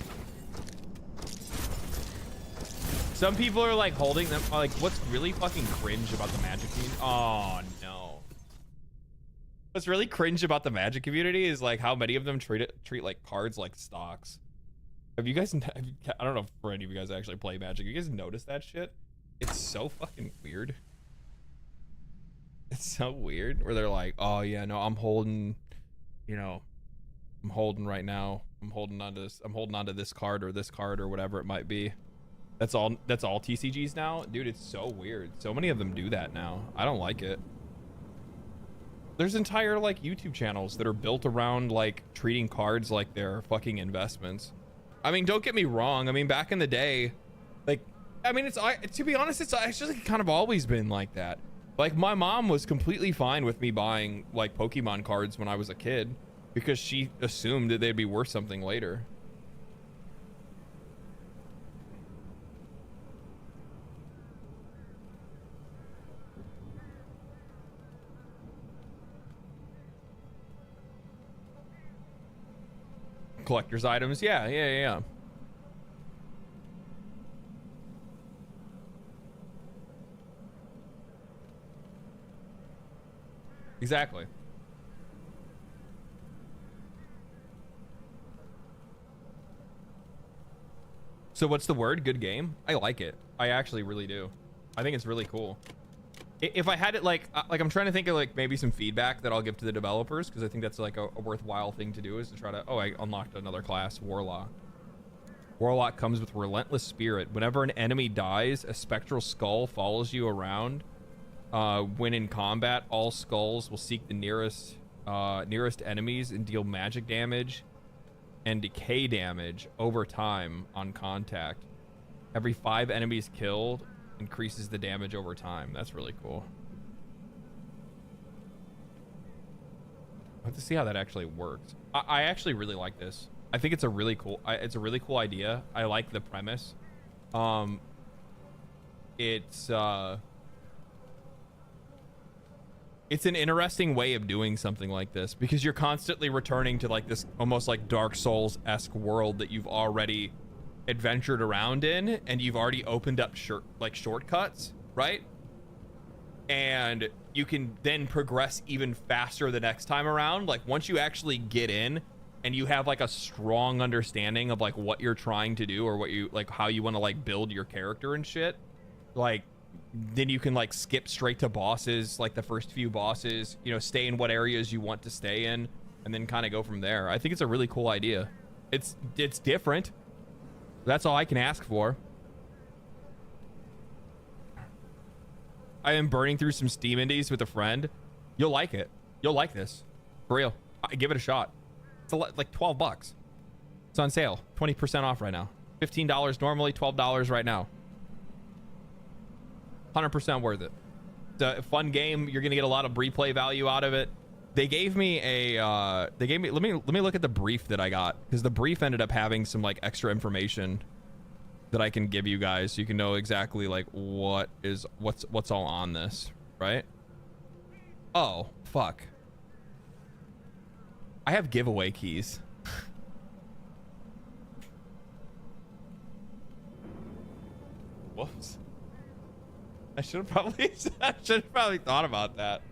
Some people are like holding them. Like, what's really fucking cringe about the Magic community? Oh no. What's really cringe about the Magic community is like how many of them treat like cards like stocks. Have you guys? I don't know if any of you guys actually play Magic. You guys notice that shit? It's so fucking weird. It's so weird where they're like, oh yeah, no, I'm holding, you know, I'm holding right now. I'm holding on to this. I'm holding on to this card or whatever it might be. That's all TCGs now, dude. It's so weird. So many of them do that now. I don't like it. There's entire like YouTube channels that are built around like treating cards like they're fucking investments. I mean, don't get me wrong. I mean, back in the day, like, I mean, to be honest, it's actually kind of always been like that. Like, my mom was completely fine with me buying like Pokemon cards when I was a kid because she assumed that they'd be worth something later. Collector's items, yeah. Exactly. So what's the word? Good game? I like it. I actually really do. I think it's really cool. If I had it like I'm trying to think of like maybe some feedback that I'll give to the developers, because I think that's like a worthwhile thing to do, is to try to, oh, I unlocked another class, Warlock. Warlock comes with Relentless Spirit. Whenever an enemy dies, a spectral skull follows you around. When in combat, all skulls will seek the nearest enemies and deal magic damage and decay damage over time on contact. Every 5 enemies killed increases the damage over time. That's really cool. I have to see how that actually works. I actually really like this. I think it's a really cool idea. I like the premise. It's an interesting way of doing something like this, because you're constantly returning to like this almost like Dark Souls-esque world that you've already adventured around in, and you've already opened up shortcuts, right? And you can then progress even faster the next time around. Like, once you actually get in and you have like a strong understanding of like what you're trying to do, or what you like, how you want to like build your character and shit, like, then you can like skip straight to bosses, like the first few bosses, you know, stay in what areas you want to stay in, and then kind of go from there. I think it's a really cool idea. It's different. That's all I can ask for. I am burning through some Steam indies with a friend. You'll like it. You'll like this. For real. Give it a shot. It's like $12. It's on sale. 20% off right now. $15 normally, $12 right now. 100% worth it. It's a fun game. You're gonna get a lot of replay value out of it. They gave me a let me look at the brief that I got, because the brief ended up having some like extra information that I can give you guys, so you can know exactly like what's all on this, right? Oh fuck, I have giveaway keys. Whoops. I should have probably thought about that.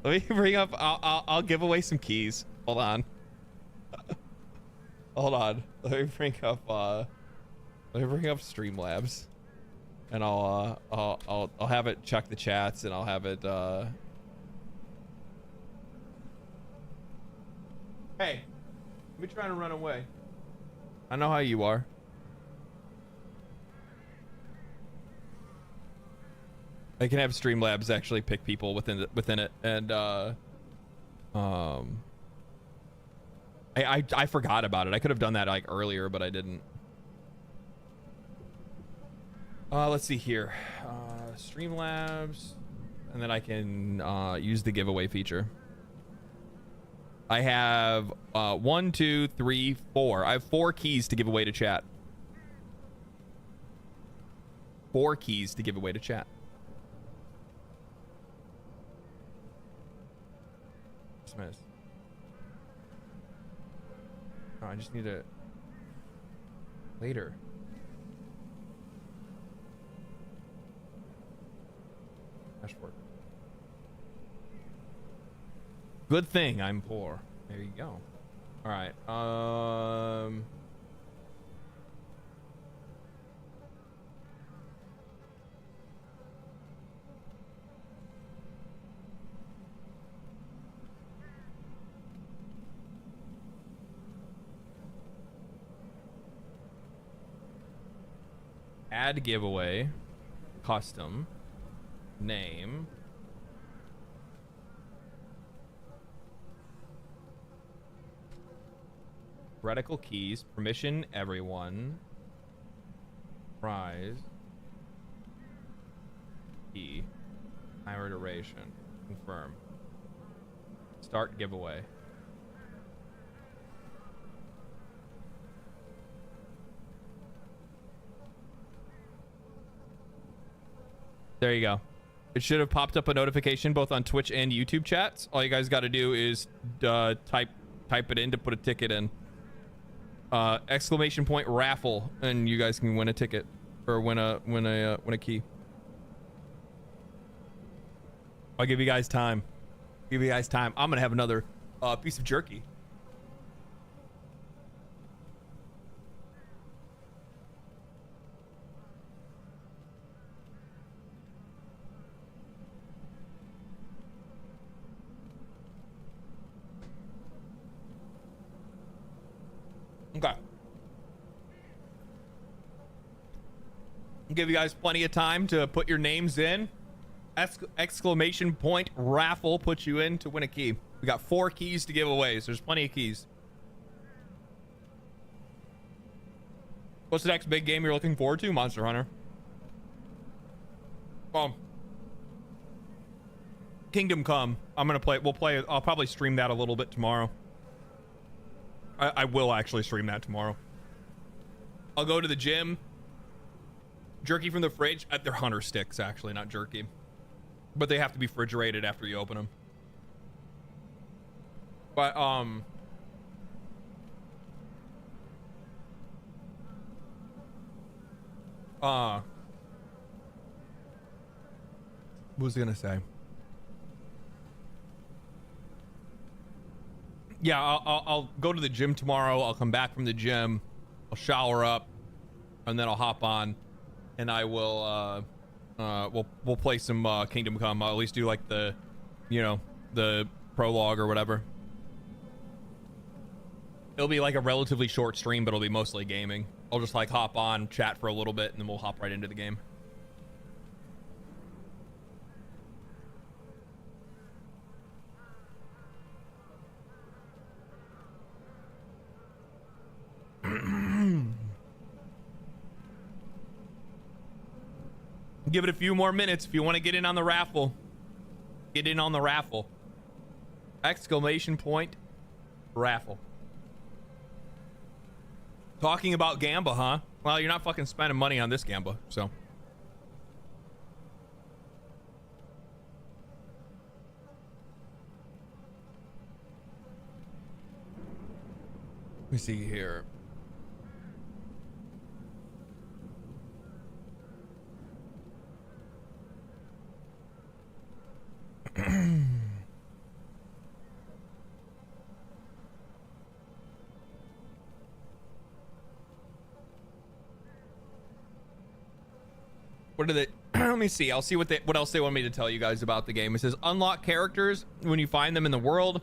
Let me bring up, I'll give away some keys. Hold on. Hold on. Let me bring up Streamlabs, and I'll have it check the chats, and I'll have it Hey, let me try to run away. I know how you are. I can have Streamlabs actually pick people within it, and I forgot about it. I could have done that like earlier, but I didn't. Let's see here. Streamlabs, and then I can use the giveaway feature. I have 1, 2, 3, 4. I have 4 keys to give away to chat. 4 keys to give away to chat. Oh, I just need to later. Dashboard. Good thing I'm poor. There you go. All right. Add giveaway, custom, name, Heretical keys, permission everyone, prize, key, timer duration, confirm, start giveaway. There you go. It should have popped up a notification both on Twitch and YouTube chats. All you guys got to do is type it in to put a ticket in. Exclamation point raffle, and you guys can win a ticket or win a key. I'll give you guys time. Give you guys time. I'm gonna have another piece of jerky. Okay. Give you guys plenty of time to put your names in. Exclamation point raffle puts you in to win a key. We got 4 keys to give away, so there's plenty of keys. What's the next big game you're looking forward to? Monster Hunter. Kingdom Come. I'm gonna play. We'll play. I'll probably stream that a little bit tomorrow. I will actually stream that tomorrow. I'll go to the gym. Jerky from the fridge. They're hunter sticks, actually, not jerky. But they have to be refrigerated after you open them. But, what was I gonna say? Yeah, I'll go to the gym tomorrow. I'll come back from the gym. I'll shower up, and then I'll hop on, and I will we'll play some Kingdom Come. I'll at least do like the, you know, the prologue or whatever. It'll be like a relatively short stream, but it'll be mostly gaming. I'll just like hop on, chat for a little bit, and then we'll hop right into the game. Give it a few more minutes if you want to get in on the raffle. Get in on the raffle. Exclamation point raffle. Talking about Gamba, huh? Well, you're not fucking spending money on this Gamba, so. Let me see here. What are they? Let me see. I'll see what else they want me to tell you guys about the game. It says unlock characters when you find them in the world.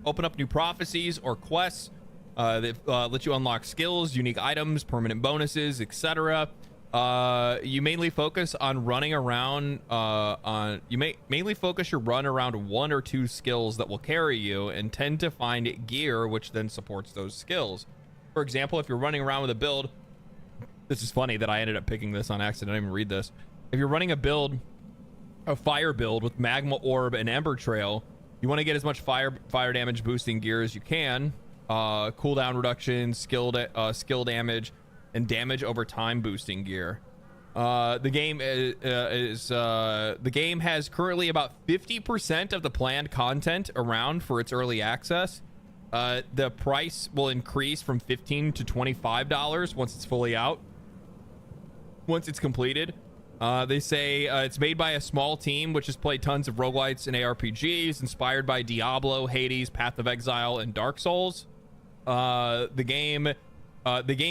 Open up new prophecies or quests. That let you unlock skills, unique items, permanent bonuses, etc. You mainly focus on running around. Mainly focus your run around 1 or 2 skills that will carry you, and tend to find gear which then supports those skills. For example, if you're running around with a build. This is funny that I ended up picking this on accident. I didn't even read this. If you're running a fire build with magma orb and ember trail, you want to get as much fire damage boosting gear as you can. Cooldown reduction, skill damage, and damage over time boosting gear. The game has currently about 50% of the planned content around for its early access. The price will increase from $15 to $25 once it's fully out. Once it's completed. They say it's made by a small team which has played tons of roguelites and ARPGs, inspired by Diablo, Hades, Path of Exile, and Dark Souls. The game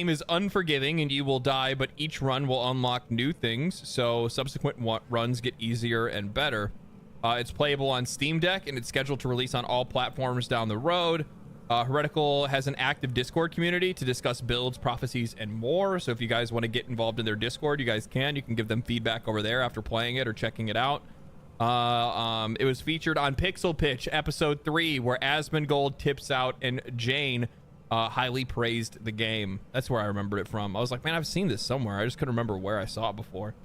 is unforgiving and you will die, but each run will unlock new things, so subsequent runs get easier and better. It's playable on Steam Deck and it's scheduled to release on all platforms down the road. Heretical has an active Discord community to discuss builds, prophecies, and more. So if you guys want to get involved in their Discord, you guys can. You can give them feedback over there after playing it or checking it out. It was featured on Pixel Pitch episode 3, where Asmongold, Tips Out, and Jane highly praised the game. That's where I remembered it from. I was like, man, I've seen this somewhere. I just couldn't remember where I saw it before.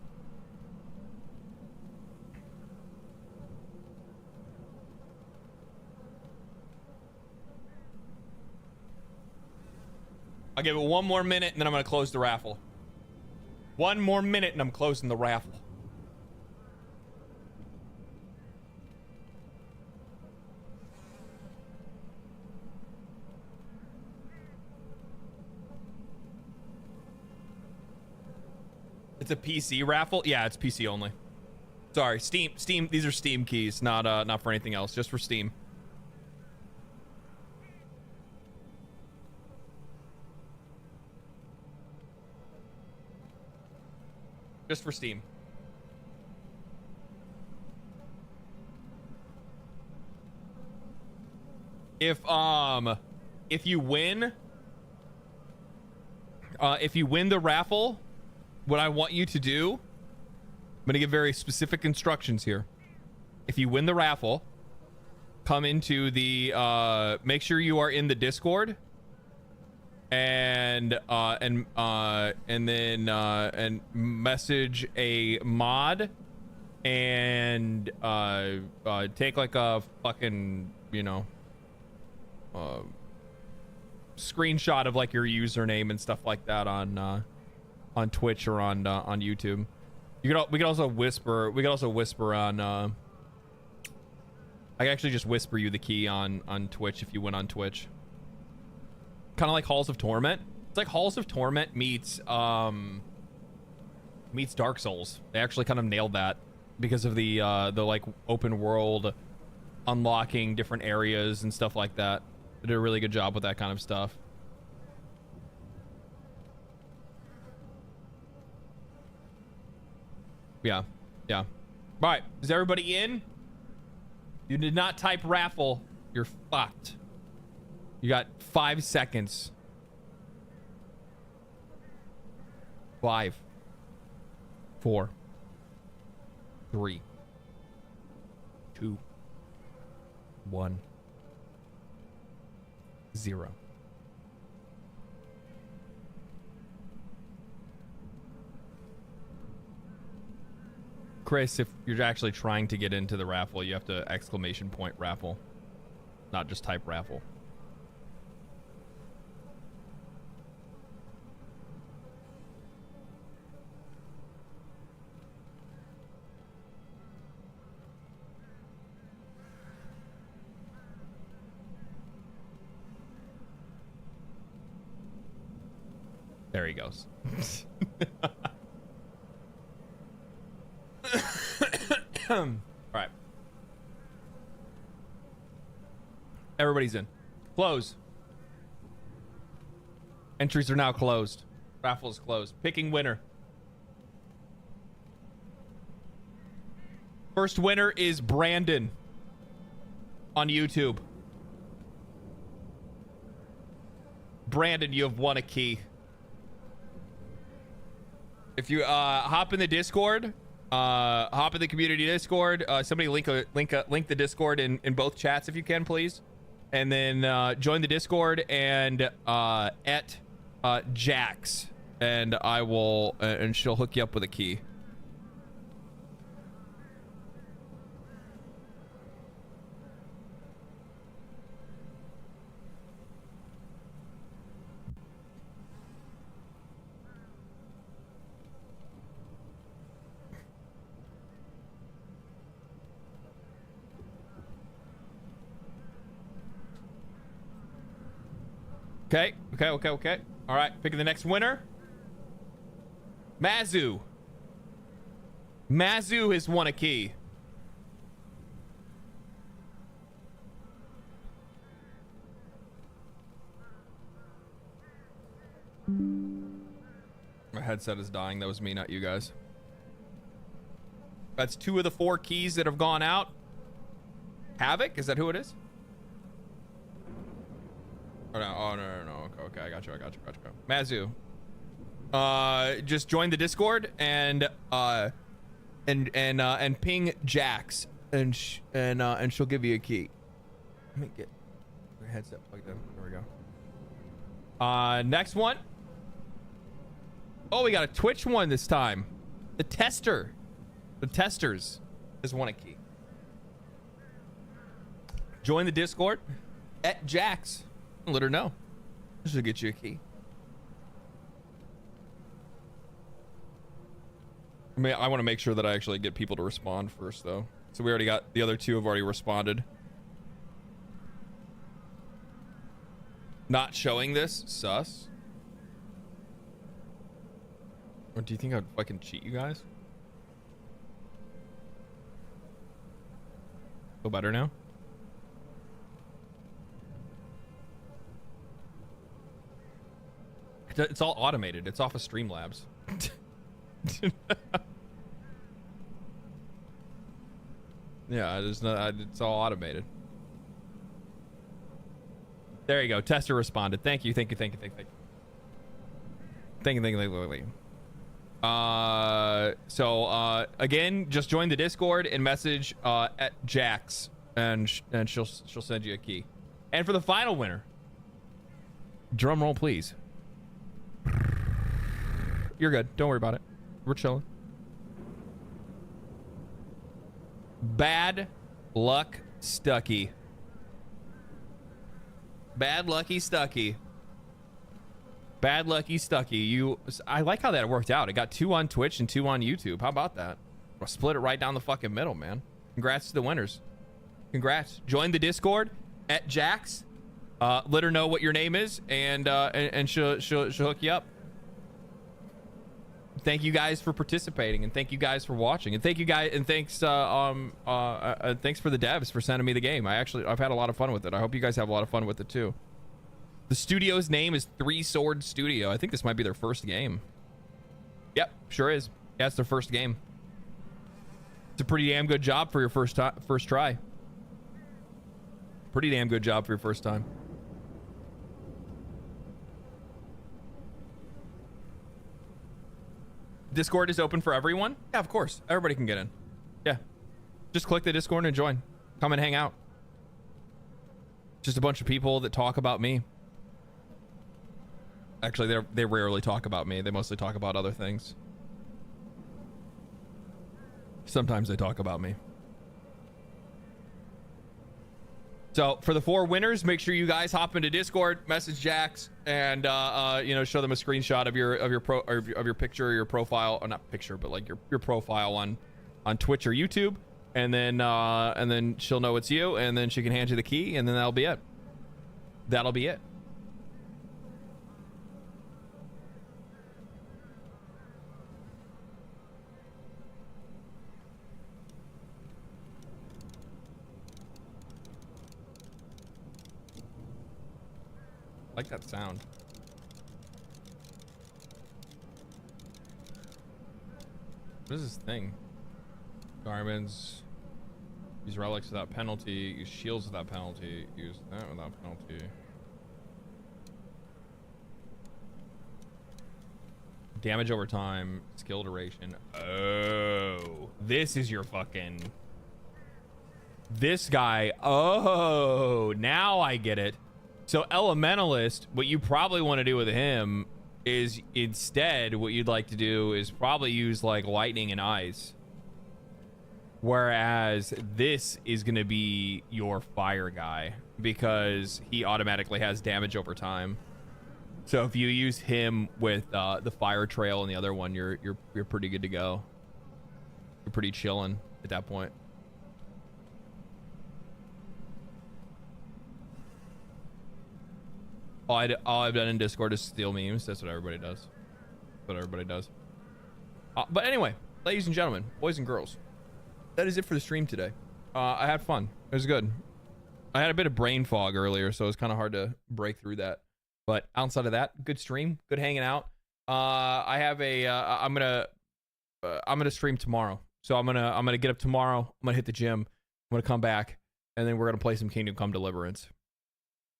I'll give it one more minute and then I'm going to close the raffle. One more minute and I'm closing the raffle. It's a PC raffle? Yeah, it's PC only. Sorry, Steam, these are Steam keys, not for anything else, just for Steam. Just for Steam. If you win the raffle, what I want you to do, I'm gonna give very specific instructions here. If you win the raffle, come into the make sure you are in the Discord, and then message a mod and take like a fucking, you know, screenshot of like your username and stuff like that on Twitch or on YouTube. We could also whisper. We could also whisper on. I can actually just whisper you the key on Twitch if you went on Twitch. Kind of like Halls of Torment. It's like Halls of Torment meets Dark Souls. They actually kind of nailed that because of the like open world unlocking different areas and stuff like that. They did a really good job with that kind of stuff. Yeah. All right, is everybody in? You did not type raffle. You're fucked. You got 5 seconds. 5, 4, 3, 2, 1, 0. Chris, if you're actually trying to get into the raffle, you have to ! raffle, not just type raffle. There he goes. All right. Everybody's in. Close. Entries are now closed. Raffle is closed. Picking winner. First winner is Brandon on YouTube. Brandon, you have won a key. If you hop in the Discord, hop in the community Discord. Somebody link the Discord in both chats if you can, please. And then join the Discord and at Jax, and I will and she'll hook you up with a key. Okay. All right, picking the next winner. Mazu. Mazu has won a key. My headset is dying. That was me, not you guys. That's 2 of the 4 keys that have gone out. Havoc? Is that who it is? Oh, no. Okay, I got you. Mazu. Just join the Discord and ping Jax and she'll give you a key. Let me get your headset plugged in. There we go. Next one. Oh, we got a Twitch one this time. The Testers has won a key. Join the Discord at Jax. Let her know. She'll get you a key. I want to make sure that I actually get people to respond first, though. So we already got the other 2 have already responded. Not showing this? Sus. Or do you think I'd fucking cheat you guys? Feel better now? It's all automated. It's off of Streamlabs. Yeah, it's all automated. There you go. Tester responded. Thank you. So again, just join the Discord and message at Jax, and she'll send you a key. And for the final winner, drum roll, please. You're good. Don't worry about it. We're chilling. Bad Luck Stucky. Bad Lucky Stucky. Bad Lucky Stucky. I like how that worked out. It got 2 on Twitch and 2 on YouTube. How about that? I'll split it right down the fucking middle, man. Congrats to the winners. Congrats. Join the Discord at Jax. Let her know what your name is, and she'll hook you up. Thank you guys for participating, and thank you guys for watching, and thank you guys, and thanks thanks for the devs for sending me the game. I've had a lot of fun with it. I hope you guys have a lot of fun with it too. The studio's name is 3 Sword Studio. I think this might be their first game. Yep, sure is. Yeah, it's their first game. It's a pretty damn good job for your first try. Pretty damn good job for your first time. Discord is open for everyone? Yeah, of course. Everybody can get in. Yeah. Just click the Discord and join. Come and hang out. Just a bunch of people that talk about me. Actually, they rarely talk about me. They mostly talk about other things. Sometimes they talk about me. So for the 4 winners, make sure you guys hop into Discord, message Jax, and show them a screenshot of your picture or your profile, or not picture, but like your profile on Twitch or YouTube, and then she'll know it's you, and then she can hand you the key, and then that'll be it. That'll be it. I like that sound. What is this thing? Garments. Use relics without penalty. Use shields without penalty. Use that without penalty. Damage over time. Skill duration. Oh. This is your fucking... This guy. Oh. Now I get it. So Elementalist, what you probably want to do with him is instead what you'd like to do is probably use like lightning and ice. Whereas this is going to be your fire guy because he automatically has damage over time. So if you use him with the fire trail and the other one, you're pretty good to go. You're pretty chilling at that point. all I've done in Discord is steal memes. That's what everybody does. That's what everybody does. But anyway, ladies and gentlemen, boys and girls, that is it for the stream today. I had fun. It was good. I had a bit of brain fog earlier, so it was kind of hard to break through that. But outside of that, good stream, good hanging out. I have a I'm gonna stream tomorrow. So I'm gonna get up tomorrow. I'm gonna hit the gym. I'm gonna come back, and then we're gonna play some Kingdom Come Deliverance.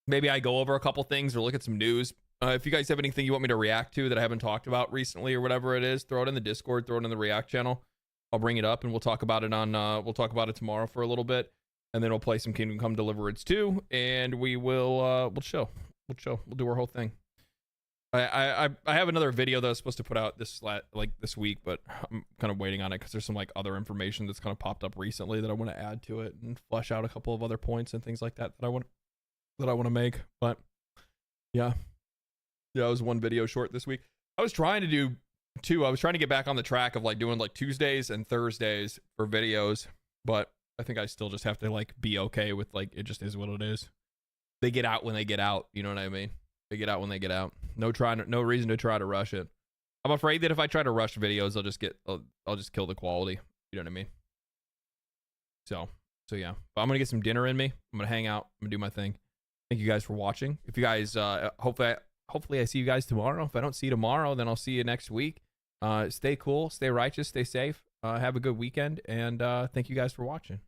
Maybe I go over a couple things or look at some news. If you guys have anything you want me to react to that I haven't talked about recently or whatever it is, throw it in the Discord, throw it in the React channel. I'll bring it up and we'll talk about it on we'll talk about it tomorrow for a little bit, and then we'll play some Kingdom Come Deliverance 2, and we'll chill. We'll do our whole thing. I have another video that I was supposed to put out this week, but I'm kind of waiting on it because there's some like other information that's kind of popped up recently that I want to add to it and flesh out a couple of other points and things like that I want to make. But yeah, I was one video short this week. I was trying to do two. I was trying to get back on the track of like doing like Tuesdays and Thursdays for videos, but I think I still just have to like be okay with like it just is what it is. They get out when they get out. You know what I mean? They get out when they get out. No reason to try to rush it. I'm afraid that if I try to rush videos, I'll just kill the quality. You know what I mean? So yeah. But I'm gonna get some dinner in me. I'm gonna hang out. I'm gonna do my thing. Thank you guys for watching. If you guys, hopefully I see you guys tomorrow. If I don't see you tomorrow, then I'll see you next week. Stay cool, stay righteous, stay safe. Have a good weekend, and thank you guys for watching.